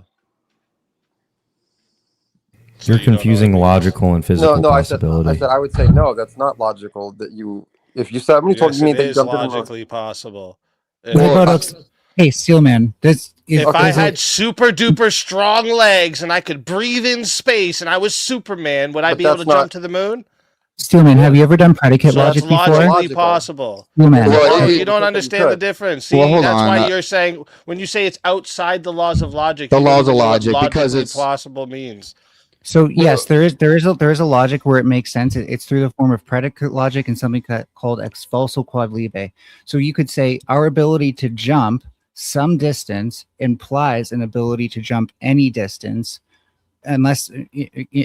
You're confusing logical and physical No, possibility. I said I would say no. That's not logical. That you, if you said somebody told Yes, me it they is jumped in the moon. logically possible. Hey, Steelman, If I had super duper strong legs and I could breathe in space and I was Superman, would I But be able to that's jump not- to the moon? Steelman, have you ever done predicate So logic that's before? logically possible. Steelman. No, you don't understand the difference. See, Well, hold that's on. why you're saying when you say it's outside the laws of logic. The you don't laws of know what logic, because logically it's- possible means. So yes, there is a logic where it makes sense. It's through the form of predicate logic and something called expulso quod libe. So you could say our ability to jump some distance implies an ability to jump any distance, unless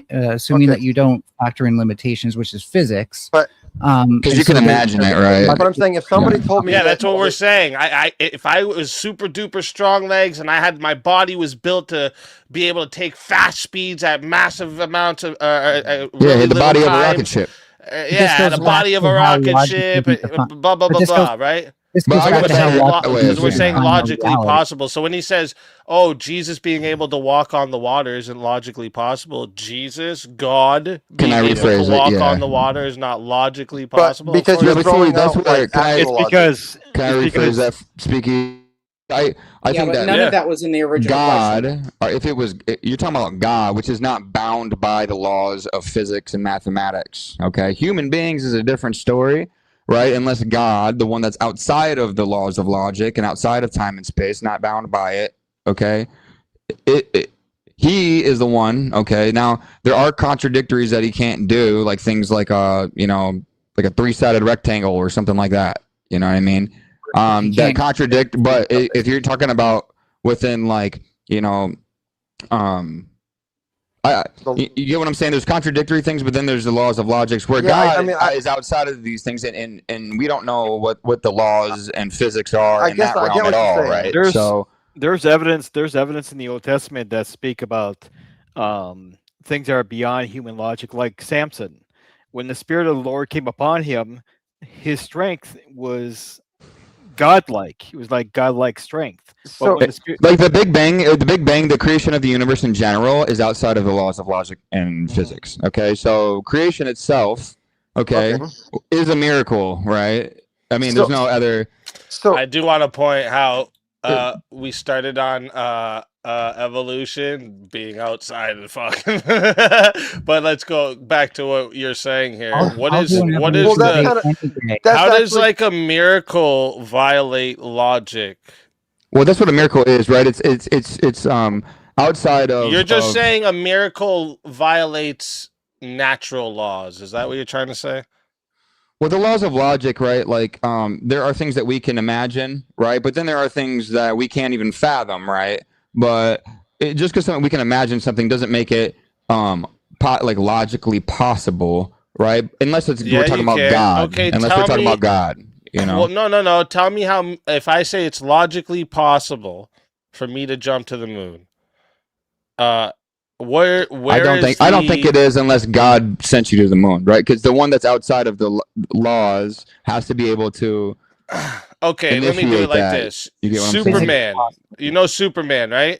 assuming that you don't factor in limitations, which is physics. But because you can imagine it, right? But I'm saying if somebody told me, Yeah, that's what we're saying. If I was super duper strong legs and I had my body was built to be able to take fast speeds at massive amounts of really the body little of a time, rocket ship. Yeah, the body of a rocket ship, blah blah blah blah, right? Because we're saying logically possible. So when he says, "Oh, Jesus being able to walk on the water isn't logically possible," Jesus, God being I able rephrase to it? walk Yeah. on the water is not logically possible. because Of you're course throwing that's out, where like, can I, actual logic. can I rephrase that speaking? I Yeah, think but that none of that was in the original question. God, or if it was, you're talking about God, which is not bound by the laws of physics and mathematics. Okay, human beings is a different story, right? Unless God, the one that's outside of the laws of logic and outside of time and space, not bound by it. Okay, he is the one. Okay, now there are contradictories that he can't do, like things like like a three-sided rectangle or something like that. You know what I mean? You that can't- contradict. But if you're talking about within, like, you know, you get what I'm saying? There's contradictory things, but then there's the laws of logic where Yeah, God is outside of these things, and we don't know what the laws and physics are I in guess that I get realm what at you're all, saying. right? There's So there's evidence in the Old Testament that speak about things that are beyond human logic, like Samson. When the Spirit of the Lord came upon him, his strength was godlike. It was like godlike strength. But when the Spirit, like the Big Bang, the creation of the universe in general is outside of the laws of logic and physics. Okay, so creation itself, okay, is a miracle, right? I mean, there's no other. I do want to point how we started on evolution being outside of fucking. But let's go back to what you're saying here. How does like a miracle violate logic? Well, that's what a miracle is, right? It's outside of. You're just saying a miracle violates natural laws. Is that what you're trying to say? Well, the laws of logic, right? Like, there are things that we can imagine, right? But then there are things that we can't even fathom, right? But just because we can imagine something doesn't make it like logically possible, right? Unless we're talking about God. Okay, unless we're talking about God, you know. Well, no. Tell me how. If I say it's logically possible for me to jump to the moon, where I don't think it is unless God sent you to the moon, right? Because the one that's outside of the laws has to be able to. Okay, let me do it like that. this. You get what I'm saying? Superman. You know Superman, right?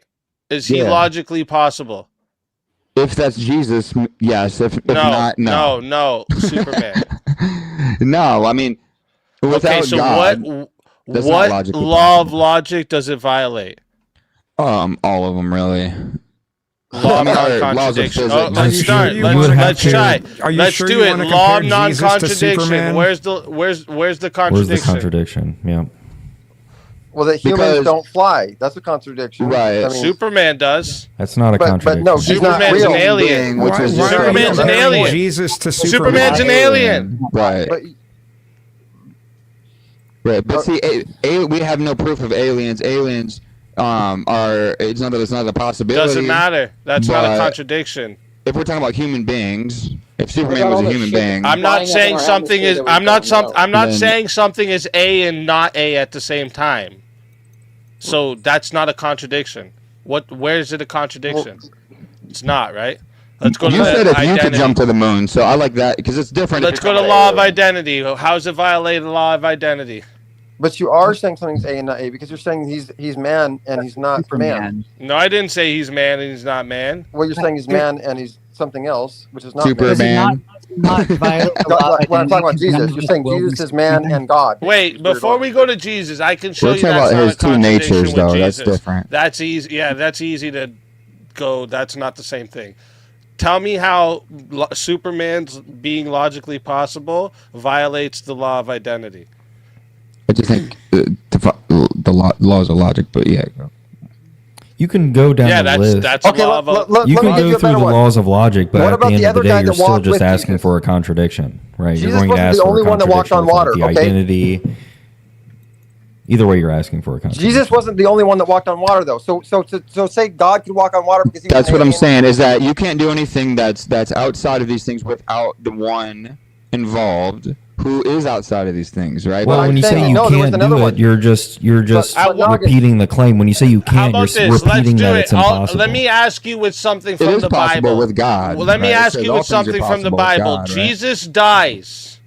Is he Yeah. logically possible? If that's Jesus, yes. If not, no. No, Superman. No, I mean, without Okay, so God, that's not what logically law of logic does it violate? all of them really. Law of Laws of non-contradiction. physics. Oh, let's start. Let's try. Let's do it. Law of non-contradiction. Where's the Where's the contradiction? contradiction? Yeah. Well, that humans don't fly. That's a contradiction. Right. I mean, Superman does. That's not a But contradiction. no, he's not Superman's real. an alien. Which is just Superman's an alien. Jesus to Superman's an alien. Right. But, Right. But see, we have no proof of aliens. Aliens it's not a possibility. Doesn't matter. That's not a but contradiction. If we're talking about human beings, if Superman was a human being, I'm not saying something is. I'm not saying something is A and not A at the same time. So that's not a contradiction. Where is it a contradiction? It's not, right? Let's go to you the said if identity. you could jump to the moon, so I like that because it's different. Let's go to law of identity. How's it violate the law of identity? but you are saying something's A and not A because you're saying he's man and he's not man. No, I didn't say he's man and he's not man. Well, you're saying he's man and he's something else, which is not Superman. Not violate when I'm talking about Jesus, you're saying Jesus is man and God. Wait, before we go to Jesus, I can show We're you talking that's about not his a two contradiction natures, with though. That's Jesus. different. That's easy. Yeah, that's easy to go. That's not the same thing. Tell me how Superman's being logically possible violates the law of identity. I just think the laws of logic, but yeah. You can go down Yeah, the that's list. that's a law of You let me can give you go a through better the one. laws of logic, but What at about the end the of the other guy day, you're that still walked just with asking Jesus? for a contradiction, right? Jesus You're going to wasn't ask the for only a one that walked contradiction on without water, the okay? identity. Either way, you're asking for a contradiction. Jesus wasn't the only one that walked on water, though. So say God could walk on water because he was That's an what I'm alien. saying is that you can't do anything that's outside of these things without the one involved who is outside of these things, right? Well, when you say you can't do it, you're just repeating the claim. When you say you How can't, about you're this? Let's repeating do that it. it's impossible. Let me ask you with something It from is the possible Bible. with God. Well, let me right? It ask says you all with things are something from the possible with Bible. God, right? Jesus dies.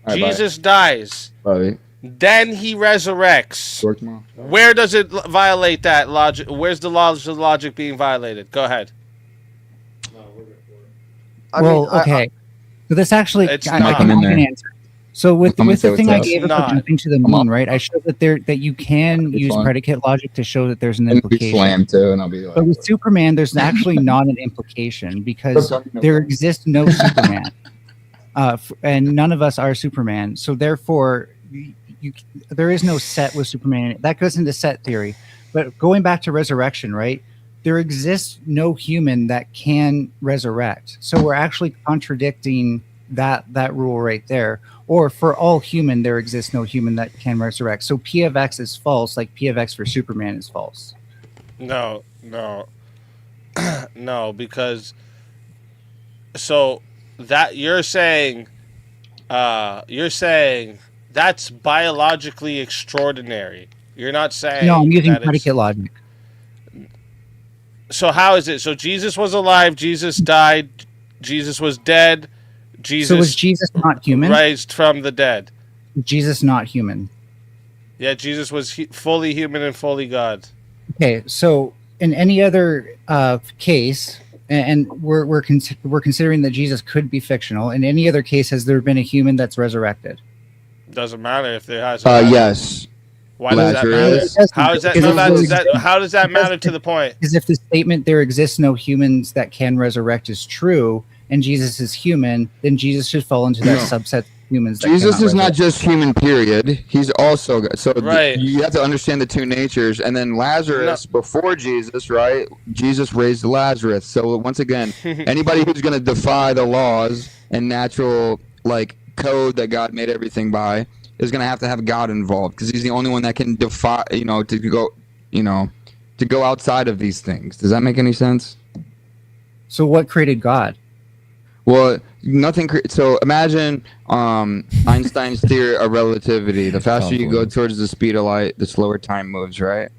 All right, bye. Jesus dies. Right. Then he resurrects. Work tomorrow. Where does it violate that logic? Where's the laws of logic being violated? Go ahead. Okay. So this actually, It's I not. can answer. So with I'm gonna the say thing what's I up. gave It's up for not. jumping to the moon, right? I showed that you can use fine. predicate logic to show that there's an And be implication. slammed too, and I'll be like, So with Superman, there's actually not an implication because there exists no Superman, and none of us are Superman. So therefore, there is no set with Superman. That goes into set theory. But going back to resurrection, right? There exists no human that can resurrect. So we're actually contradicting that rule right there. or for all human, there exists no human that can resurrect. So P of X is false, like P of X for Superman is false. No, no, because so that you're saying that's biologically extraordinary. You're not saying No, I'm using that it's- predicate logic. So how is it? So Jesus was alive, Jesus died, Jesus was dead, Jesus So was Jesus not human? raised from the dead. Jesus not human. Yeah, Jesus was fully human and fully God. Okay, so in any other case, and we're considering that Jesus could be fictional. In any other case, has there been a human that's resurrected? Doesn't matter if there has. Yes. Why does that matter? Lazarus. How is that? Because No, if that, there's- how does that matter to the point? Because if the statement "there exists no humans that can resurrect" is true, and Jesus is human, then Jesus should fall into that No. subset of humans. That Jesus cannot is not resurrect. just human, period. He's also so Right. you have to understand the two natures. And then Lazarus before Jesus, right? Jesus raised Lazarus. So once again, anybody who's going to defy the laws and natural like code that God made everything by is going to have God involved because he's the only one that can defy, to go outside of these things. Does that make any sense? So what created God? Well, nothing. So imagine Einstein's theory of relativity. The faster you go towards the speed of light, the slower time moves, right?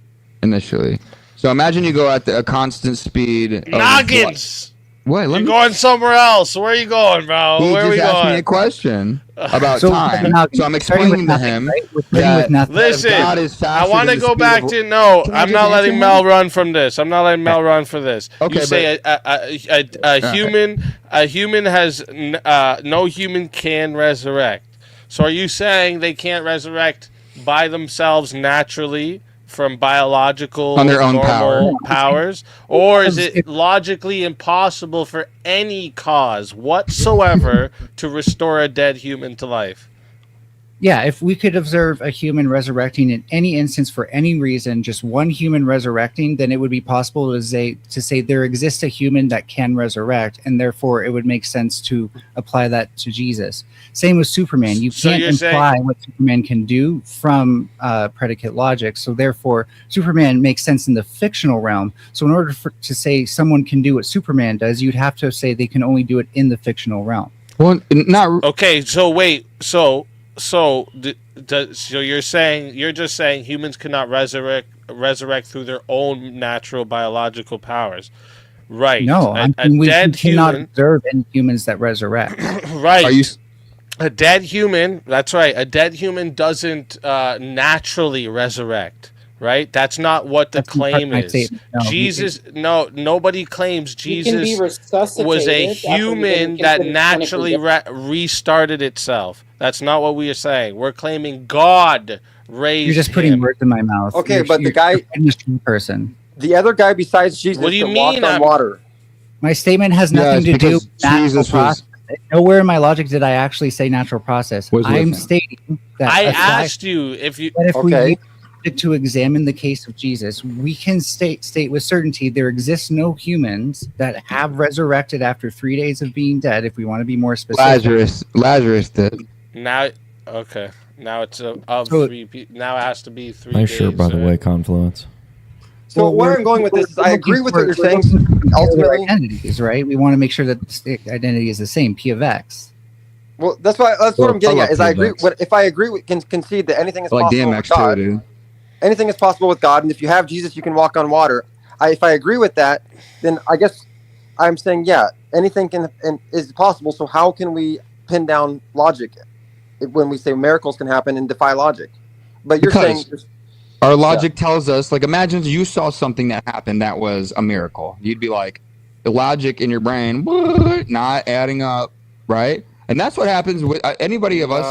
Initially. So imagine you go at a constant speed. of Noggins. What? You're going somewhere else. Where are you going, bro? He Where are just we asked going? me a question about So, time. now, So I'm starting with explaining to nothing, him right? We're starting with that nothing. Listen, God is I faster want to than the go speed back of- to no. Can I I'm just not letting answer Mel him? run from this. I'm not letting Mel run for this. Okay, You say a human has no human can resurrect. So are you saying they can't resurrect by themselves naturally from biological On their own normal power. powers, or is it logically impossible for any cause whatsoever to restore a dead human to life? Yeah, if we could observe a human resurrecting in any instance for any reason, just one human resurrecting, then it would be possible to say there exists a human that can resurrect, and therefore it would make sense to apply that to Jesus. Same with Superman. You So can't you're saying- imply what Superman can do from predicate logic, so therefore Superman makes sense in the fictional realm. So in order to say someone can do what Superman does, you'd have to say they can only do it in the fictional realm. Well, not Okay, so wait, so you're just saying humans cannot resurrect through their own natural biological powers, right? No, I a mean, we dead cannot human, observe any humans that resurrect. right? Are you? A dead human, that's right. A dead human doesn't naturally resurrect, right? That's not what the claim my is. statement. No, Jesus, no, nobody claims You can be Jesus resuscitated was a after you've been human that considered naturally clinically restarted itself. That's not what we are saying. We're claiming God raised You're just putting him. words in my mouth. Okay, You're- but the you're guy- a mystery person. The other guy besides Jesus What do you that walked mean on I'm- water. My statement has Yes, nothing to do because with natural Jesus was- process. Nowhere in my logic did I actually say natural process. Was I'm with him. stating that I aside- asked you if you. that if Okay. we use it to examine the case of Jesus, we can state with certainty there exists no humans that have resurrected after 3 days of being dead. If we want to be more specific, Lazarus did. Now, okay. Now it's of So- three. Now it has to be 3 Nice days. shirt, by the way, Confluence. So Well, where we're- I'm going with this is we're I agree looking with for- what you're we're saying. looking for Ultimately, identities, right? We want to make sure that the state identity is the same. P of X. well, that's what Well, I'm getting I at. love Is I agree. DMX. If I agree, we can concede that anything is I like possible with DMX too, God. dude. Anything is possible with God, and if you have Jesus, you can walk on water. If I agree with that, then I guess I'm saying anything is possible. So how can we pin down logic when we say miracles can happen and defy logic? But you're Because saying our logic tells us, like, imagine you saw something that happened that was a miracle. You'd be like, the logic in your brain, what? Not adding up, right? And that's what happens with anybody of us,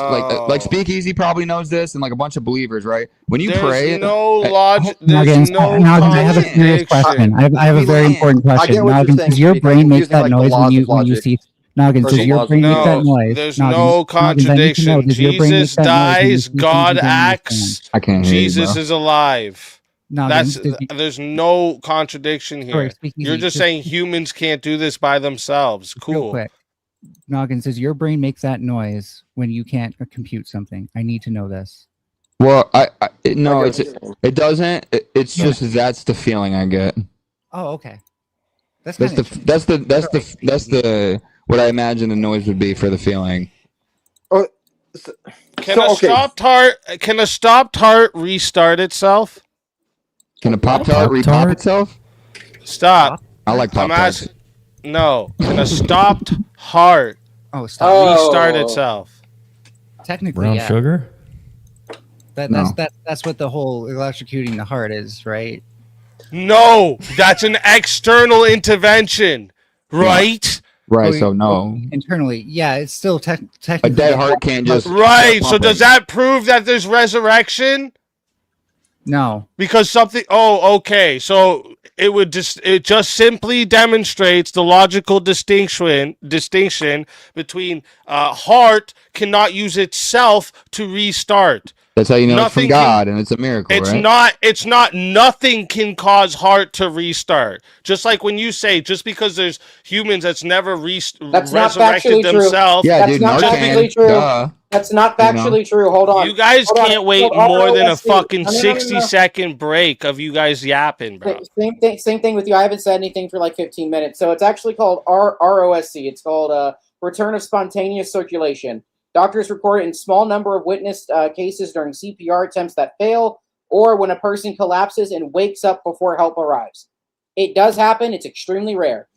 like Speakeasy probably knows this, and like a bunch of believers, right? When you There's pray, no uh, logic. Noggin, There's no Noggin, I have a serious contradiction. question. I have a very important I question. get what you're Noggin, saying, does your Speak. brain I'm make using, that like, the noise laws when of you logic. see? Noggin, does Versus your laws brain make that No, noise? there's Noggin, no Noggin, I need to know, contradiction. does your brain make Jesus that noise when you dies, see God something you don't acts, understand? I can't hear you, Jesus bro. is alive. Noggin, There's no contradiction Sorry, here. Speakeasy, You're just saying humans can't do this by themselves. real Cool. quick. Noggin says your brain makes that noise when you can't compute something. I need to know this. Well, no, it doesn't. It's just that's the feeling I get. Oh, okay. That's the what I imagine the noise would be for the feeling. Can a stopped heart restart itself? Can a Pop-Tart repop itself? Stop. I like Pop-Tarts. No. Can a stopped heart restart itself? Technically, Brown yeah. sugar? That's what the whole electrocuting the heart is, right? No, that's an external intervention, right? Right, so no. Internally, yeah, it's still technically A dead heart can't just Right, so does that prove that there's resurrection? No. Because something okay. So it just simply demonstrates the logical distinction between heart cannot use itself to restart. That's how you know it's from Nothing God, and it's a miracle, right? It's not nothing can cause heart to restart. Just like when you say just because there's humans that's never That's not resurrected factually true. themselves. Yeah, That's dude, not Narcan, factually true. duh. That's not factually true. Hold on. You guys Hold on. can't wait No, more than a ROSC. fucking No, no, no, 60-second break of you guys yapping, bro. Same thing with you. I haven't said anything for like 15 minutes. So it's actually called ROSC. It's called return of spontaneous circulation. Doctors report it in small number of witnessed cases during CPR attempts that fail, or when a person collapses and wakes up before help arrives. It does happen. It's extremely rare.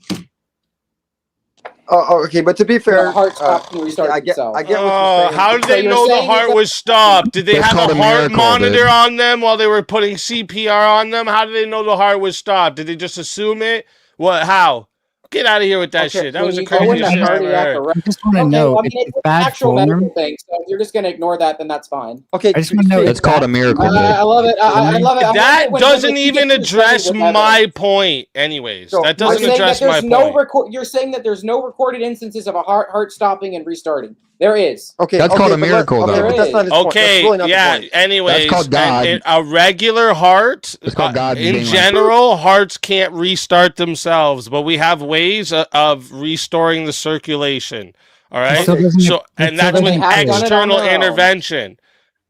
Oh, okay, but to be fair, The heart stops and restarts I get itself. what you're saying. How did So they you're know the saying heart that- was stopped? Did they That's have called a a heart miracle, monitor dude. on them while they were putting CPR on them? How did they know the heart was stopped? Did they just assume it? What? How? Get out of here with that Okay, shit. That when was the you go into craziest shit I ever cardiac heard. arrest- I just want to Okay, know I if mean, it's it's an bad actual form. medical thing. So if you're just going to ignore that, then that's fine. Okay, I just want to know That's if called a miracle, dude. I love it. I love it. I love That it when doesn't you even get to the address study with my evidence. point, anyways. So, That You're doesn't saying address that my there's no point. You're saying that there's no recorded instances of a heart stopping and restarting. There is. Okay, That's called a miracle, okay, though. but that's not his point. That's Okay, really not yeah. the point. Anyways, That's called God. and a regular heart, It's called God in being like, general, hearts can't restart themselves, but we have ways of restoring the circulation. All right, still doesn't- so it and still that's with doesn't prove it. external Done it on their own. intervention.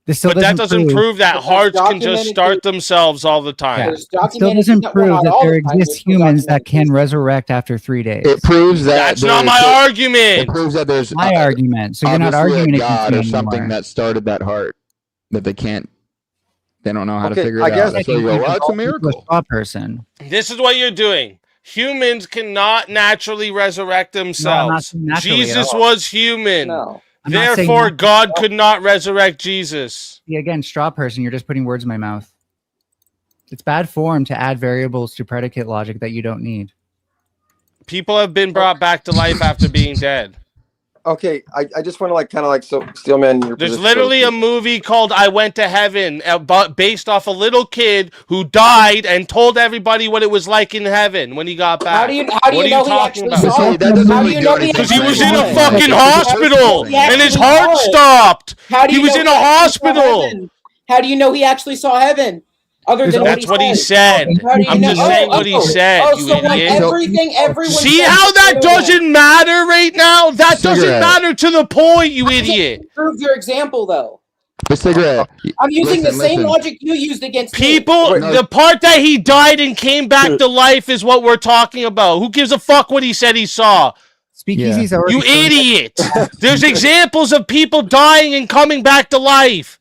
This still But that doesn't prove that But there's hearts can just documented start themselves all the time. Yeah. There's It still documented doesn't well, prove not that all there the time, exists there's still humans that documented can resurrect after 3 days. It proves that That's not there's- my It argument. proves that there's My argument. So you're not obviously arguing a against God me or something anymore. that started that heart that they can't. They don't know how to Okay, figure it I guess- out. That's why you go, well, it's a A miracle. straw person. This is what you're doing. Humans cannot naturally resurrect themselves. saying naturally at Jesus all. was human. No. I'm not saying Therefore, naturally God at all. could not resurrect Jesus. See, again, straw person, you're just putting words in my mouth. It's bad form to add variables to predicate logic that you don't need. People have been brought back to life after being dead. Okay, I just want to like kind of like so Steelman. Your There's position. literally a movie called I Went to Heaven, based off a little kid who died and told everybody what it was like in heaven when he got back. How do you What know are he talking actually about? saw it? That doesn't How do really you do know he anything. Because he was in actually a saw it? fucking He hospital actually and his saw heart it. stopped. How do He you was know in a he actually saw hospital. heaven? How do you know he actually saw heaven? Other than That's what he said. said. How do you I'm know? just saying what he said, Oh, you so when idiot. everyone See says how that it's true, doesn't matter right now? That doesn't Cigarette. matter to the point, you idiot. Prove your example, though. The cigarette. I'm using Listen, the same listen. logic you used against me. People, the part that he died and came back to life is what we're talking about. Who gives a fuck what he said he saw? Speakeasy's already You shown- idiot. There's examples of people dying and coming back to life.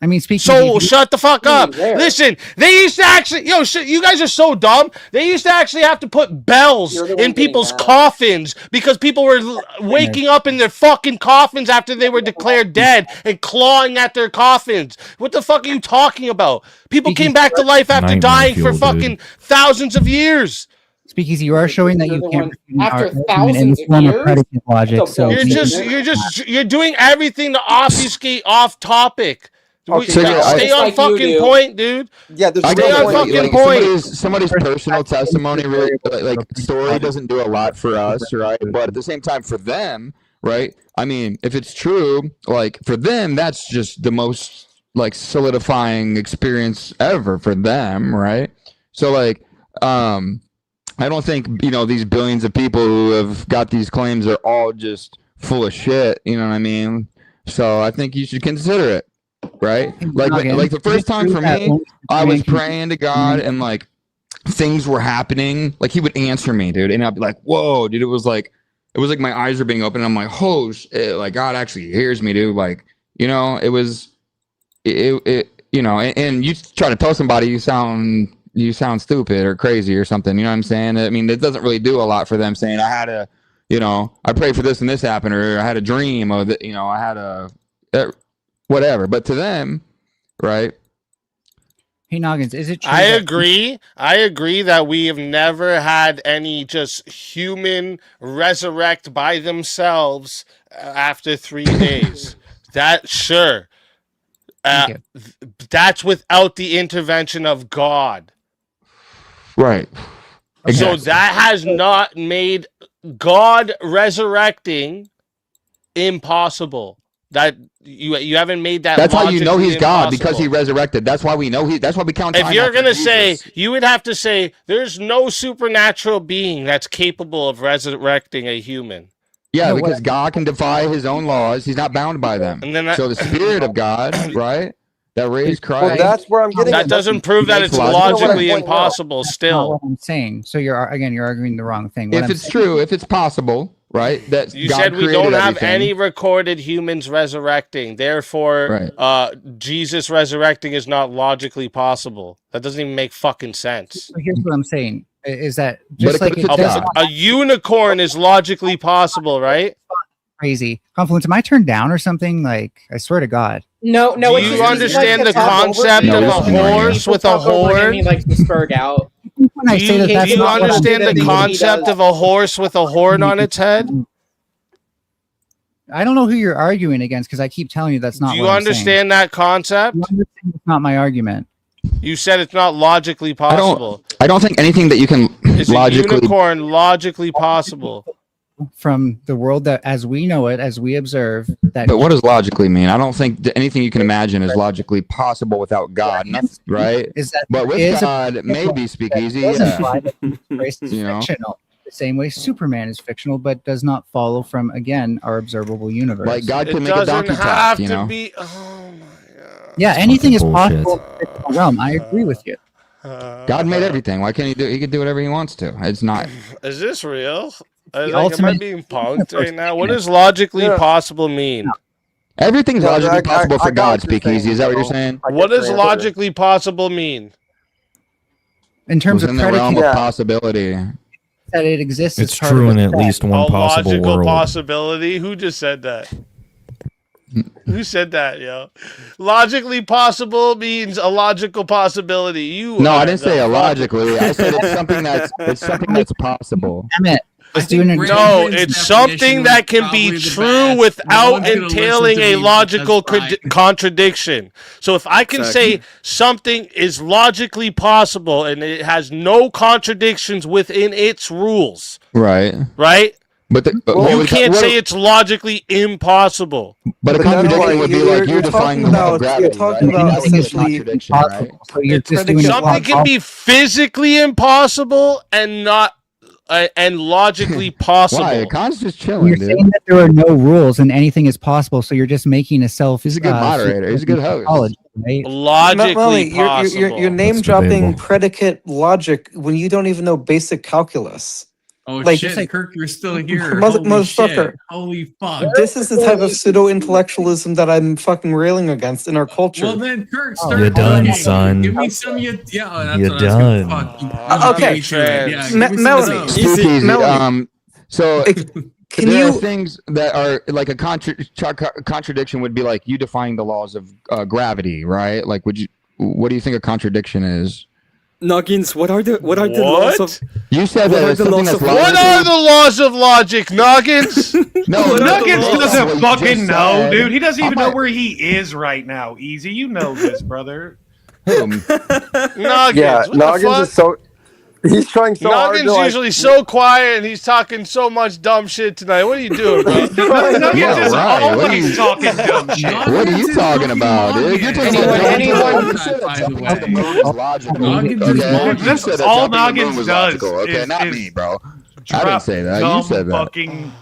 I mean, speakeasy. So shut the fuck up. rare. Listen, they used to actually, you guys are so dumb. They used to actually have to put bells You're the one in getting people's mad. coffins because people were waking up in their fucking coffins after they were declared dead and clawing at their coffins. What the fuck are you talking about? People came back to life after Nightmare dying for fuel, dude. fucking thousands of years. Speakeasy, you are showing that You're you the can't one- refute after our argument in thousands the of form of years? predicate logic. What the So bullshit? You're doing everything to obfuscate off topic. Okay, Stay yeah, stay just on like you fucking do. point, dude. Yeah, there's I Stay get on the fucking point. point. Somebody's personal testimony really like story doesn't do a lot for us, right? But at the same time, for them, right? I mean, if it's true, like for them, that's just the most like solidifying experience ever for them, right? So like, I don't think, you know, these billions of people who have got these claims are all just full of shit. You know what I mean? So I think you should consider it, right? Like the first time for me, I was praying to God and like things were happening. Like he would answer me, dude, and I'd be like, "Whoa, dude!" It was like my eyes are being open. And I'm like, "Oh shit!" Like God actually hears me, dude. Like, you know, it was, it you know, and you try to tell somebody you sound stupid or crazy or something. You know what I'm saying? I mean, it doesn't really do a lot for them saying I had a, you know, I prayed for this and this happened, or I had a dream, or that, you know, I had a whatever. But to them, right? Hey Noggins, is it true? I agree that we have never had any just human resurrect by themselves after 3 days. That sure. That's without the intervention of God. Right. Exactly. So that has not made God resurrecting impossible. That you haven't made that. That's how you know he's God, impossible. because he resurrected. That's why we know he. That's why we count time. If you're after gonna Jesus. say, you would have to say there's no supernatural being that's capable of resurrecting a human. Yeah, because God can defy his own laws. He's not bound by them. And then so the Spirit of God, right, that raised Christ. Well, that's where I'm getting. That doesn't prove that it's logically impossible. That's not Still, what I'm saying. So you're arguing the wrong thing. If it's true, if it's possible, right? That you God said we created don't have everything. any recorded humans resurrecting. Therefore, Jesus resurrecting is not logically possible. That doesn't even make fucking sense. So here's what I'm saying: is that just like a unicorn is logically possible, right? Crazy. Confluence, am I turned down or something? Like, I swear to God. No. Do you understand the concept of a horse with a horn? He likes to spurg out. Do you understand the concept of a horse with a horn on its head? I don't know who you're arguing against because I keep telling you that's not. Do you what I'm understand that concept? It's not my argument. You said it's not logically possible. I don't think anything that you can Is a logically. unicorn logically possible? From the world that, as we know it, as we observe, that. But what does logically mean? I don't think that anything you can imagine is logically possible without God, right? Is that but with is God, maybe speakeasy, does yeah. imply that Christ is You know? fictional. The same way Superman is fictional, but does not follow from again our observable universe. Like God can It make a doesn't donkey have talk, you to know? be. Yeah, anything is bullshit. possible in the fictional realm. I agree with you. God made everything. Why can't he do? He can do whatever he wants to. It's not. Is this real? The Am I ultimate- being punked right now? What does logically possible mean? Everything's No, logically I possible for got God. what you're Speakeasy. saying, Is that what you're Joe. saying? What does logically possible mean? In terms of Within the realm predicate, of possibility. that it exists. It's as part true of in a at set. least one A possible logical world. possibility? Who just said that? Who said that, yo? Logically possible means a logical possibility. You No, are I didn't the say fuck- illogically. I said it's something that's possible. Damn it. Let's do an No, Brandon's it's definition something was that can be probably the true best. No without one's gonna entailing listen to a me logical because contradiction. So if I can say something is logically possible and it has no contradictions within its rules, Right. right? But You can't say it's logically impossible. But a contradiction would be like you're defying the law of gravity. You're talking right? about That's a essentially contradiction, right? So you're just doing Something can be physically impossible and not and logically possible. Why? Con's just chilling, You're dude. saying that there are no rules and anything is possible, so you're just making a self. He's a good moderator. He's a good host. Right? Logically Melanie, possible. you're name dropping predicate logic when you don't even know basic calculus. Oh Like- shit, Kirk, you're still here. Mother- Holy motherfucker. shit. Holy fuck. This is the type of pseudo intellectualism that I'm fucking railing against in our culture. Well then, Kirk, start You're done, talking. son. Give me some. Yeah, that's You're what I was gonna done. fuck. Okay. Yeah, Me- give me some Melanie. of those. Speakeasy. Melanie. So Can there are you- things that are like a contradiction would be like you defying the laws of gravity, right? Like, what do you think a contradiction is? Noggins, what are the What? laws of? You said What that are it's the something laws that's of- logical. What are the laws of logic, Noggins? No, Nuggets what doesn't you fucking just know, said. dude. He doesn't even I'm know not- where he is right now. Easy, you know this, brother. Him. Noggins, Yeah, what the Noggins fuck? is so. He's trying so hard. Noggin's to, like, usually so quiet and he's talking so much dumb shit tonight. What are you doing, bro? Nuggets Yeah, is right. What are always you- talking dumb shit. What are you talking about, dude? You're talking Anyone- That's all Noggins does Okay, is- not is me, bro. I drop didn't say that. You dumb said that. fucking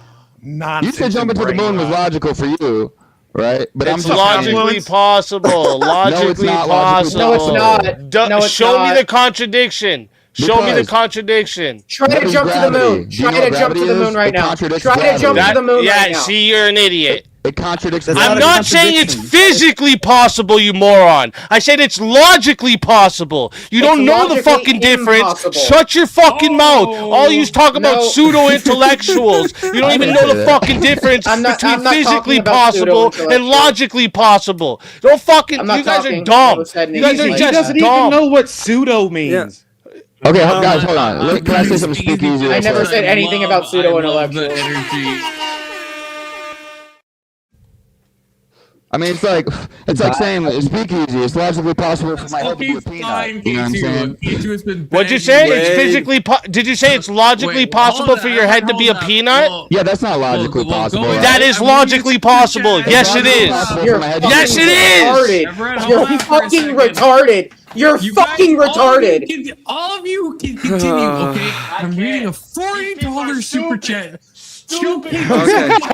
nonsense. You said jumping to the and moon was brainwash. logical for you, right? But It's I'm logically possible. Logically not possible. logically possible. No, it's not. Du- No, it's show me not. the contradiction. Show me the Because- contradiction. Try What to is jump to the gravity? moon. Do you know Try what to jump to the gravity moon is? right It now. contradicts Try to jump gravity. to the moon yeah, right now. see, you're an idiot. It contradicts That's I'm not a not saying it's contradiction. physically possible, you moron. I said it's logically possible. You It's don't know the logically fucking difference. impossible. Shut your fucking mouth. All you talk about No. pseudo-intellectuals. You don't even know the fucking difference I'm not between talking physically about possible and pseudo-intellectuals. logically possible. Don't fucking. I'm not You guys are talking- dumb. never said You guys are anything like just that. dumb. He doesn't even know what pseudo means. Okay, guys, hold on. Can I say something speakeasy? I never said anything about I love pseudo-intellectuals. the energy. I mean, it's like saying it's speakeasy. It's logically possible for my head to be a Okay, peanut. fine, You know what I'm saying? K2 has been What'd you begging say? It's me- physically. Did you say it's logically Wait, possible hold for on, your head to be a hold on. peanut? Well, Yeah, that's not logically well, possible. go right? That is I'm reading logically the possible. chat. Yes, it is. You're Yes, it is. retarded. Everett, You're hold on for a fucking second. retarded. You're You fucking guys, retarded. All of you can continue, okay? I'm reading a $40 super chat.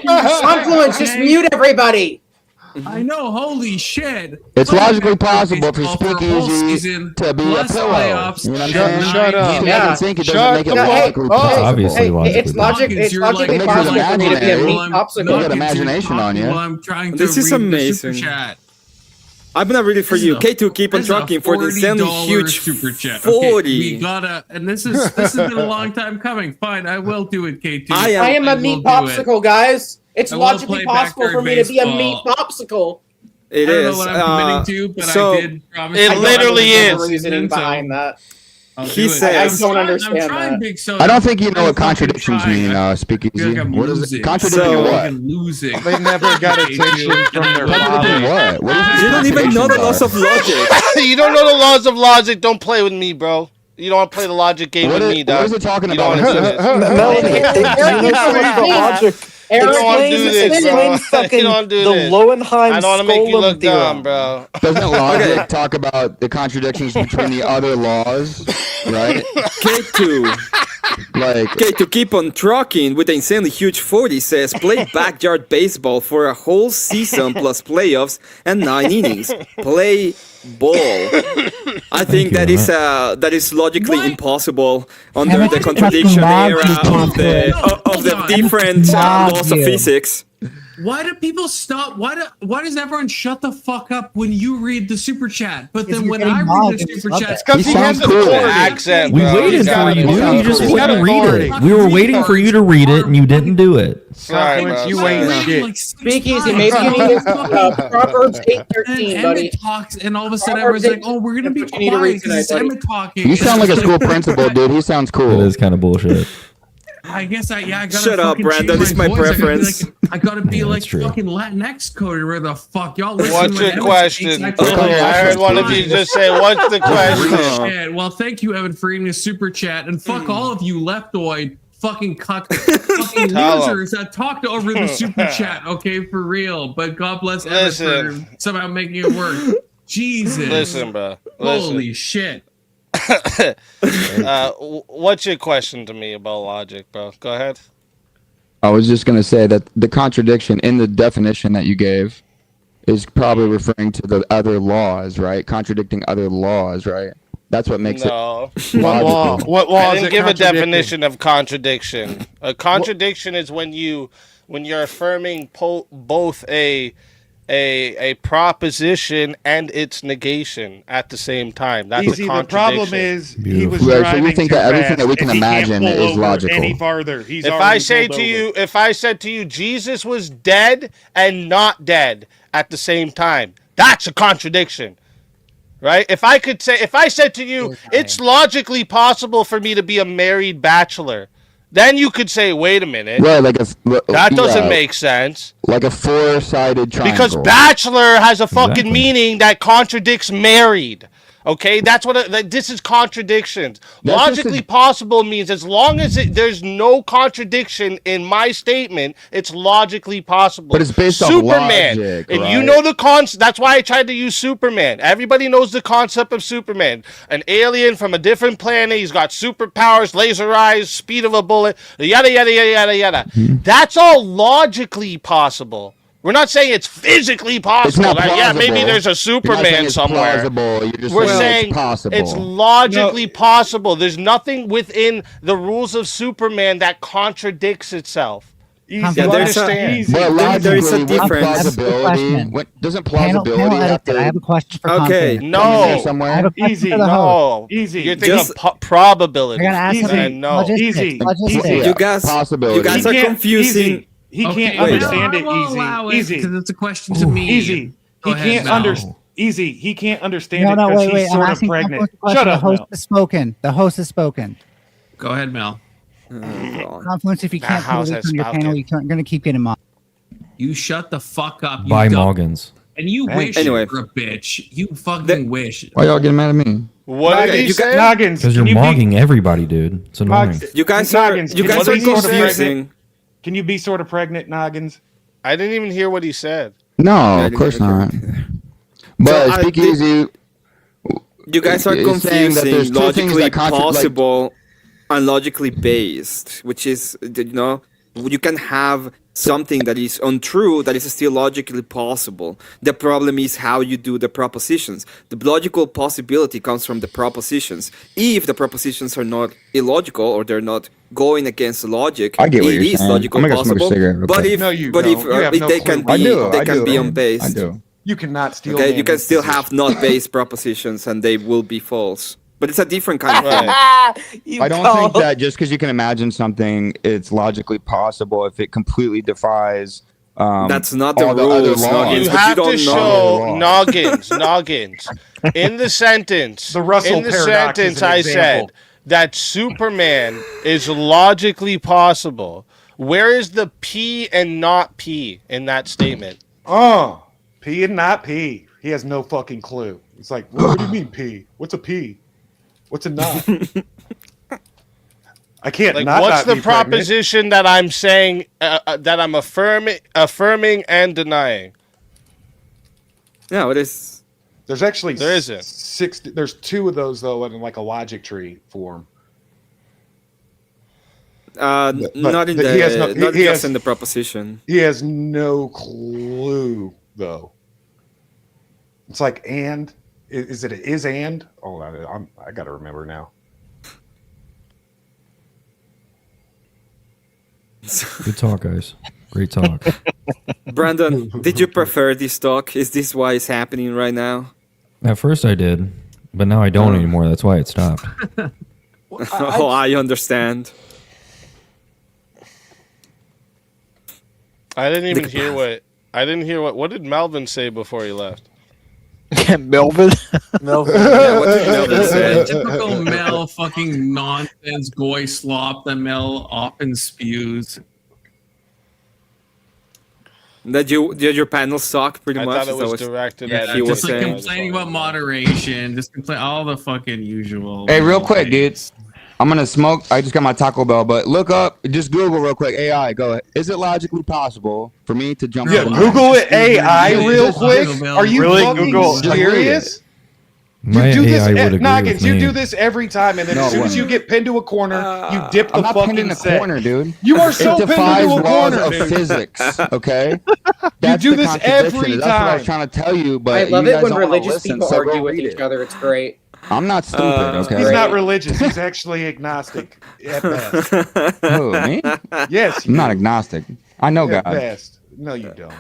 Confluence, just mute everybody. I know, holy shit. It's Playing logically back possible for baseball a whole speakeasy season, to be a plus pillow. playoffs, You know what I'm and saying? nine You games. can think it doesn't make it Yeah, hey, logically oh, possible. Obviously hey, logically it's logic. Nuggets, It's you're like- logically It makes it possible for me to be a meat imaginary. popsicle. You got imagination on you. While I'm trying to This is read the super amazing. chat. I'm gonna read it for This you. is a- K2, keep on This is a trucking for the insanely $40 huge super chat. 40. Okay, we gotta, and this has been a long time coming. Fine, I will do it, K2. I am a will meat do it. popsicle, guys. It's I will logically play possible backyard for me to be a meat baseball. popsicle. It I don't is. know what I'm committing to, but so I did promise. It you literally guys is. this Reasoning season, so behind that. I'll He do it. says- I don't I'm understand trying, that. Big Soda. I don't think you know I'm what fucking contradictions trying. mean, I speakeasy. feel like I'm What is losing. it? Contradicting So- what? Fucking losing. They never got attention from their Contradicting what? What is You don't even know the laws of logic. You don't know the laws of logic. Don't play with me, bro. You don't want to play the logic game What with is- me, dog. what is it talking You don't about? wanna do this. Melanie, logic. You don't want to do this, bro. Fucking You don't wanna do the this. Lowenheim I don't want to make you Skolem look theorem. dumb, bro. Doesn't logic talk about the contradictions between the other laws, right? K2. Like, K2, keep on trucking with the insanely huge 40 says play backyard baseball for a whole season plus playoffs and 9 innings. Play ball. I think that is logically impossible under the contradiction era of the different laws of physics. Why do people stop? Why does everyone shut the fuck up when you read the super chat? But then when I read the super chat, It's because he has sounds a cool. accent, We bro. waited He's got for it. you, He's dude. got You it. just He's got wouldn't it. read it. We were waiting for you to read it, and you didn't do it. Sorry, bro. You Sorry. ain't shit. Speakeasy, maybe you need to Proverbs 8:13, and buddy. Emmett talks, and all of a sudden everyone's like, "Oh, we're gonna be You need to read quiet because it's tonight, buddy. Emmett talking." you sound like a school principal, dude. He sounds It cool. is kind of bullshit. I guess I gotta Shut up, fucking Brandon. change It's my voice. preference. I gotta be Yeah, like that's true. fucking Latinx coded. Where the fuck y'all listen? What's when your Emmett question? speaks, I heard one of you just say, "What's the question?" Shit. Well, thank you, Evan, for reading a super chat, and fuck all of you leptoid fucking fucking Tell 'em. losers that talked over the super chat. Okay, for real. But God bless Evan for Listen. somehow making it work. Jesus. Listen, bro. Listen. Holy shit. What's your question to me about logic, bro? Go ahead. I was just gonna say that the contradiction in the definition that you gave is probably referring to the other laws, right? Contradicting other laws, right? That's what makes No. it What law? logical. What law I is didn't it give a contradicting? definition of contradiction. A contradiction is when you're affirming both a proposition and its negation at the same time. That's Easy, a the contradiction. problem is he Beautiful. was Right, so you driving think too that everything fast that we can and he can't imagine pull is over logical. any farther. He's If already I say pulled to over. you, if I said to you, Jesus was dead and not dead at the same time, that's a contradiction, right? If I said to you, it's logically possible for me to be a married bachelor, then you could say, wait a minute, Right, like that doesn't yeah, make sense. like a four-sided triangle. Because bachelor has a fucking Exactly. meaning that contradicts married. Okay, that's what this is contradictions. That's just Logically possible means as long as there's no contradiction in my statement, it's logically possible. But it's based off Superman, logic, and right? you know the concept. That's why I tried to use Superman. Everybody knows the concept of Superman. An alien from a different planet. He's got superpowers, laser eyes, speed of a bullet, yada yada yada yada yada. That's all logically possible. We're not saying it's physically possible. not Right? Yeah, maybe plausible. there's a You're not saying Superman it's somewhere. plausible. You're just We're saying saying it's possible. it's logically possible. There's nothing within the rules of Superman that contradicts itself. You understand? But there is a logically, with difference. plausibility, doesn't Panel plausibility have etiquette. I to have a question for Okay. confidence. No. I have somewhere? a question Easy. for the host. No, Easy. you're thinking Just- of probability. I gotta ask Easy. something. No. Logistics. Easy. Logistics. Yeah. You guys Possibility. you guys He are can't- confusing. easy. He can't wait, understand no, it I won't allow easy. because it's a question to me. Easy. Go He ahead, can't Mel. understand. Easy. He can't understand No, it no, because wait, wait. he's I'm sort of asking pregnant. Confluence a question. Shut The up, host Mel. has spoken. The host has spoken. Go ahead, Mel. Confluence, if you The can't put house it has on your spoken. panel, you're going to keep getting mocked. You shut the fuck up. You By dumb- Moggins. And you Thank wish you. you Anyway. were a bitch. You fucking wish. Why y'all getting mad at me? What did he You say? got Noggins. Because you're can you be- mogging everybody, dude. It's annoying. Noggins, You guys are Noggins, you can guys you are be sort of confusing. pregnant? Can you be sort of pregnant, Noggins? I didn't even hear what he said. No, of course not. But I speakeasy. You guys are It's saying that there's confusing two things logically that possible and logically based, which is, you can have something that is untrue that is still logically possible. The problem is how you do the propositions. The logical possibility comes from the propositions. If the propositions are not illogical or they're not going against logic, I get what it you're is saying. logical I'm gonna smoke a possible. cigarette real But quick. if No, you but don't. if You have no they clue. can be I do. they I can do. be unbased. I do. You cannot steal. Okay, you can Noggins' still position. have not based propositions and they will be false. But it's a different kind of thing. I don't think that just because you can imagine something, it's logically possible if it completely defies. That's not the all the other rules, laws. Noggins. You but have don't to know. show noggins in the sentence. The Russell in the paradox is sentence, an I example. said that Superman is logically possible. Where is the P and not P in that statement? Oh, P and not P. He has no fucking clue. It's like, what do you mean P? What's a P? What's a not? I can't. Like, not what's not the be pregnant. proposition that I'm saying that I'm affirming and denying? No, it is. There's actually There isn't. 6. There's 2 of those though in like a logic tree form. Not in the- he has no- not he just has- in the proposition. He has no clue though. It's like and is it is and? Oh, I got to remember now. Good talk, guys. Great talk. Brandon, did you prefer this talk? Is this why it's happening right now? At first I did, but now I don't anymore. That's why it stopped. Oh, I understand. I didn't even hear what. I didn't hear what did Melvin say before he left? Melvin. Melvin. Yeah, what did Melvin say? Typical Mel fucking nonsense goy slop that Mel often spews. Did your panel suck pretty I much? thought it Is was that directed Yeah, at he was just like saying. complaining about moderation, just complain all the fucking usual. Hey, real quick, dudes. I'm gonna smoke. I just got my Taco Bell, but look up, just Google real quick. AI, go ahead. Is it logically possible for me to jump? Yeah, on Google it AI Yeah, real just quick. Google. Are you Really, fucking Google? serious? My You do this, AI would agree Noggins. with You me. do this every time, and then No, as soon as what? you get pinned to a corner, you dip the I'm not fucking pinned in a set. corner, dude. You are so it pinned defies into a laws corner, of dude. physics. Okay, You That's do the this contradiction. every That's what I was time. trying to tell you, but I love you it guys when don't wanna religious listen, people so argue go with read each it. other. It's great. I'm not stupid. Okay, He's not religious. He's actually agnostic at best. Who, me? Yes, I'm not agnostic. I know at God. best. No, you don't.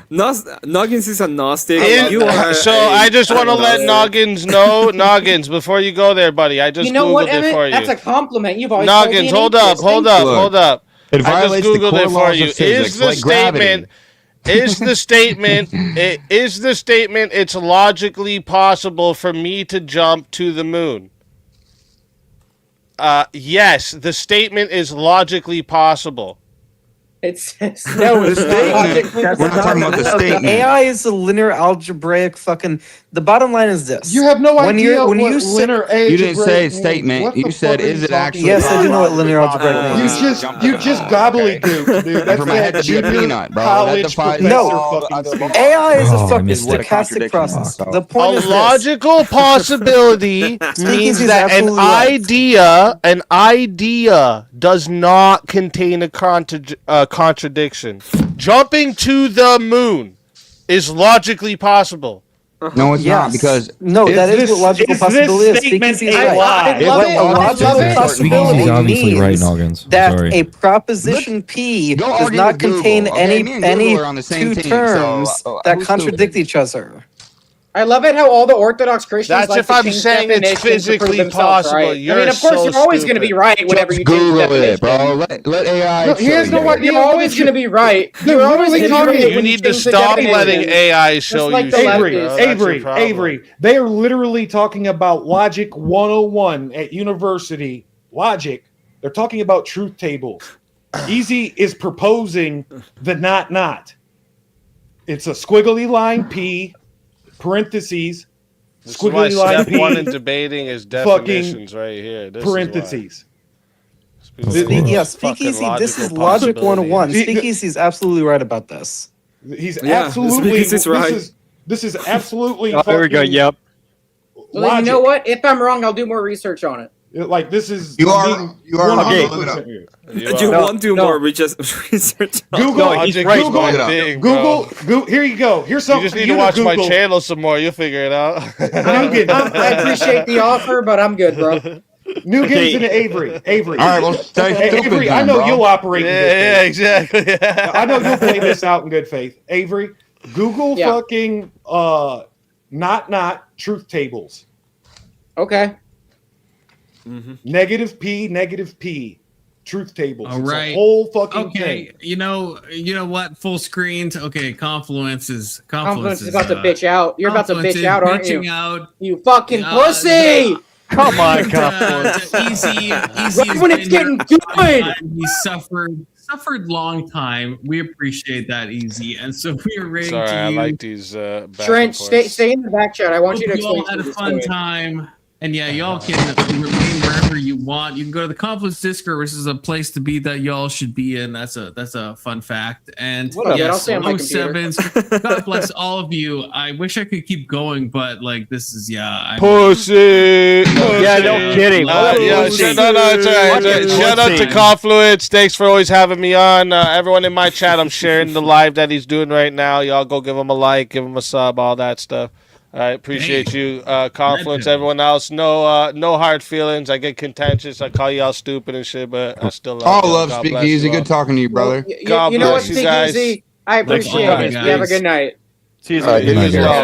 Noggins is a Gnostic. In- You are so a I just want to let agnostic. Noggins know, Noggins, before you go there, buddy. I just You know Googled what, it Emmett? for you. That's a compliment. You've always told me Noggins, an hold up, atheist. hold Thank up, you. hold up. It I just violates the Googled core it for laws you. of physics, Is the like gravity. statement is the statement it's logically possible for me to jump to the moon? Yes, the statement is logically possible. It's no, it's not. We're not talking about the statement. AI is a linear algebraic fucking. The bottom line is this: You have no when idea you're, when what you say, linear You didn't say algebraic statement. means. What You the said, fuck are is you it talking actually? yes, I do know what linear about? algebraic means. You just gobbledygook, dude. That's For my head that to be a junior peanut, bro. That college defies professor No, fucking speak. AI is Oh, a I fucking missed it. stochastic process. The point A is this. logical possibility means Speakeasy is that an absolutely right. idea does not contain a contradiction. Jumping to the moon is logically possible. No, it's not, because no, that is what logical possibility is. statement Speakeasy is a right. lie? What a logical Speakeasy's possibility obviously right, means Noggins. I'm that sorry. a proposition P Go does argue not with Google, contain okay? Me and any Google are on the same two team, so, terms that who's contradict stupid? each other. I love it how all the Orthodox Christians That's like if to I'm change saying it's definitions to prove physically themselves possible. right. I You're mean, of course, so you're always going to be stupid. right whenever Just you change Google the it, bro. definition. Let AI. No, he show has no you. idea. You're always going to be right. You're always going to be right You when need to change the stop definition. letting AI show Just like you the shit, Avery, bro. That's your Avery, problem. Avery. They are literally talking about Logic 101 at university. Logic. They're talking about truth tables. Easy is proposing the not. It's a squiggly line P, parentheses, This is why squiggly line step one in P, debating is fucking definitions right here. This is why. parentheses. Yeah, Fucking Speakeasy, this is logical Logic possibility. 101. Speakeasy is absolutely right about this. He's Yeah, absolutely. Speakeasy's right. This is absolutely. Oh, there we go. fucking Yep. Well, then you know what? If I'm wrong, I'll do more research on it. Like this is. You are being wrong. Okay. 100% here. You are. won't do more research. Google, No, he's right. Google, One thing, bro. Google. Here you go. Here's You something. just for need to watch my Google. channel some more. You'll figure it out. I appreciate the offer, but I'm good, bro. New Okay. games into Avery. Avery. All right, well, stay stupid Avery, then, I know bro. you'll operate. in good Yeah, faith. exactly. I know you'll play this out in good faith. Avery, Google Yeah. fucking not truth tables. Okay. Negative P, truth tables. All It's right. a whole fucking Okay, thing. you know what? Full screens. Okay, Confluence is Confluence is about to bitch out. You're about to Confluence bitch is out, aren't you? bitching out. You fucking Yeah, pussy! Come on, And, Confluence. Easy Right when it's getting good. He suffered long time. We appreciate that, Easy, and so we are ready Sorry, to I you. like these back Trench, and forths. stay in the back chat. I want you to Hope you explain all had a this to fun me. time. And yeah, y'all can remain wherever you want. You can go to the Confluence Discord, which is a place to be that y'all should be in. That's a fun fact. And What up, man? I'll yes, stay on my computer. 07s. God bless all of you. I wish I could keep going, but like this is Pussy. Yeah, no kidding. No, it's all right. Fucking Shout out to pussy. Confluence. Thanks for always having me on. Everyone in my chat, I'm sharing the live that he's doing right now. Y'all go give him a like, give him a sub, all that stuff. I appreciate you, Confluence. Everyone else, no hard feelings. I get contentious. I call y'all stupid and shit, but I still love All y'all. love God bless Speakeasy. you all. Good talking to you, brother. God you know what, bless you guys. Speakeasy? I appreciate Thanks, it. guys. You have a good night. See you All right, soon. good night, You as well.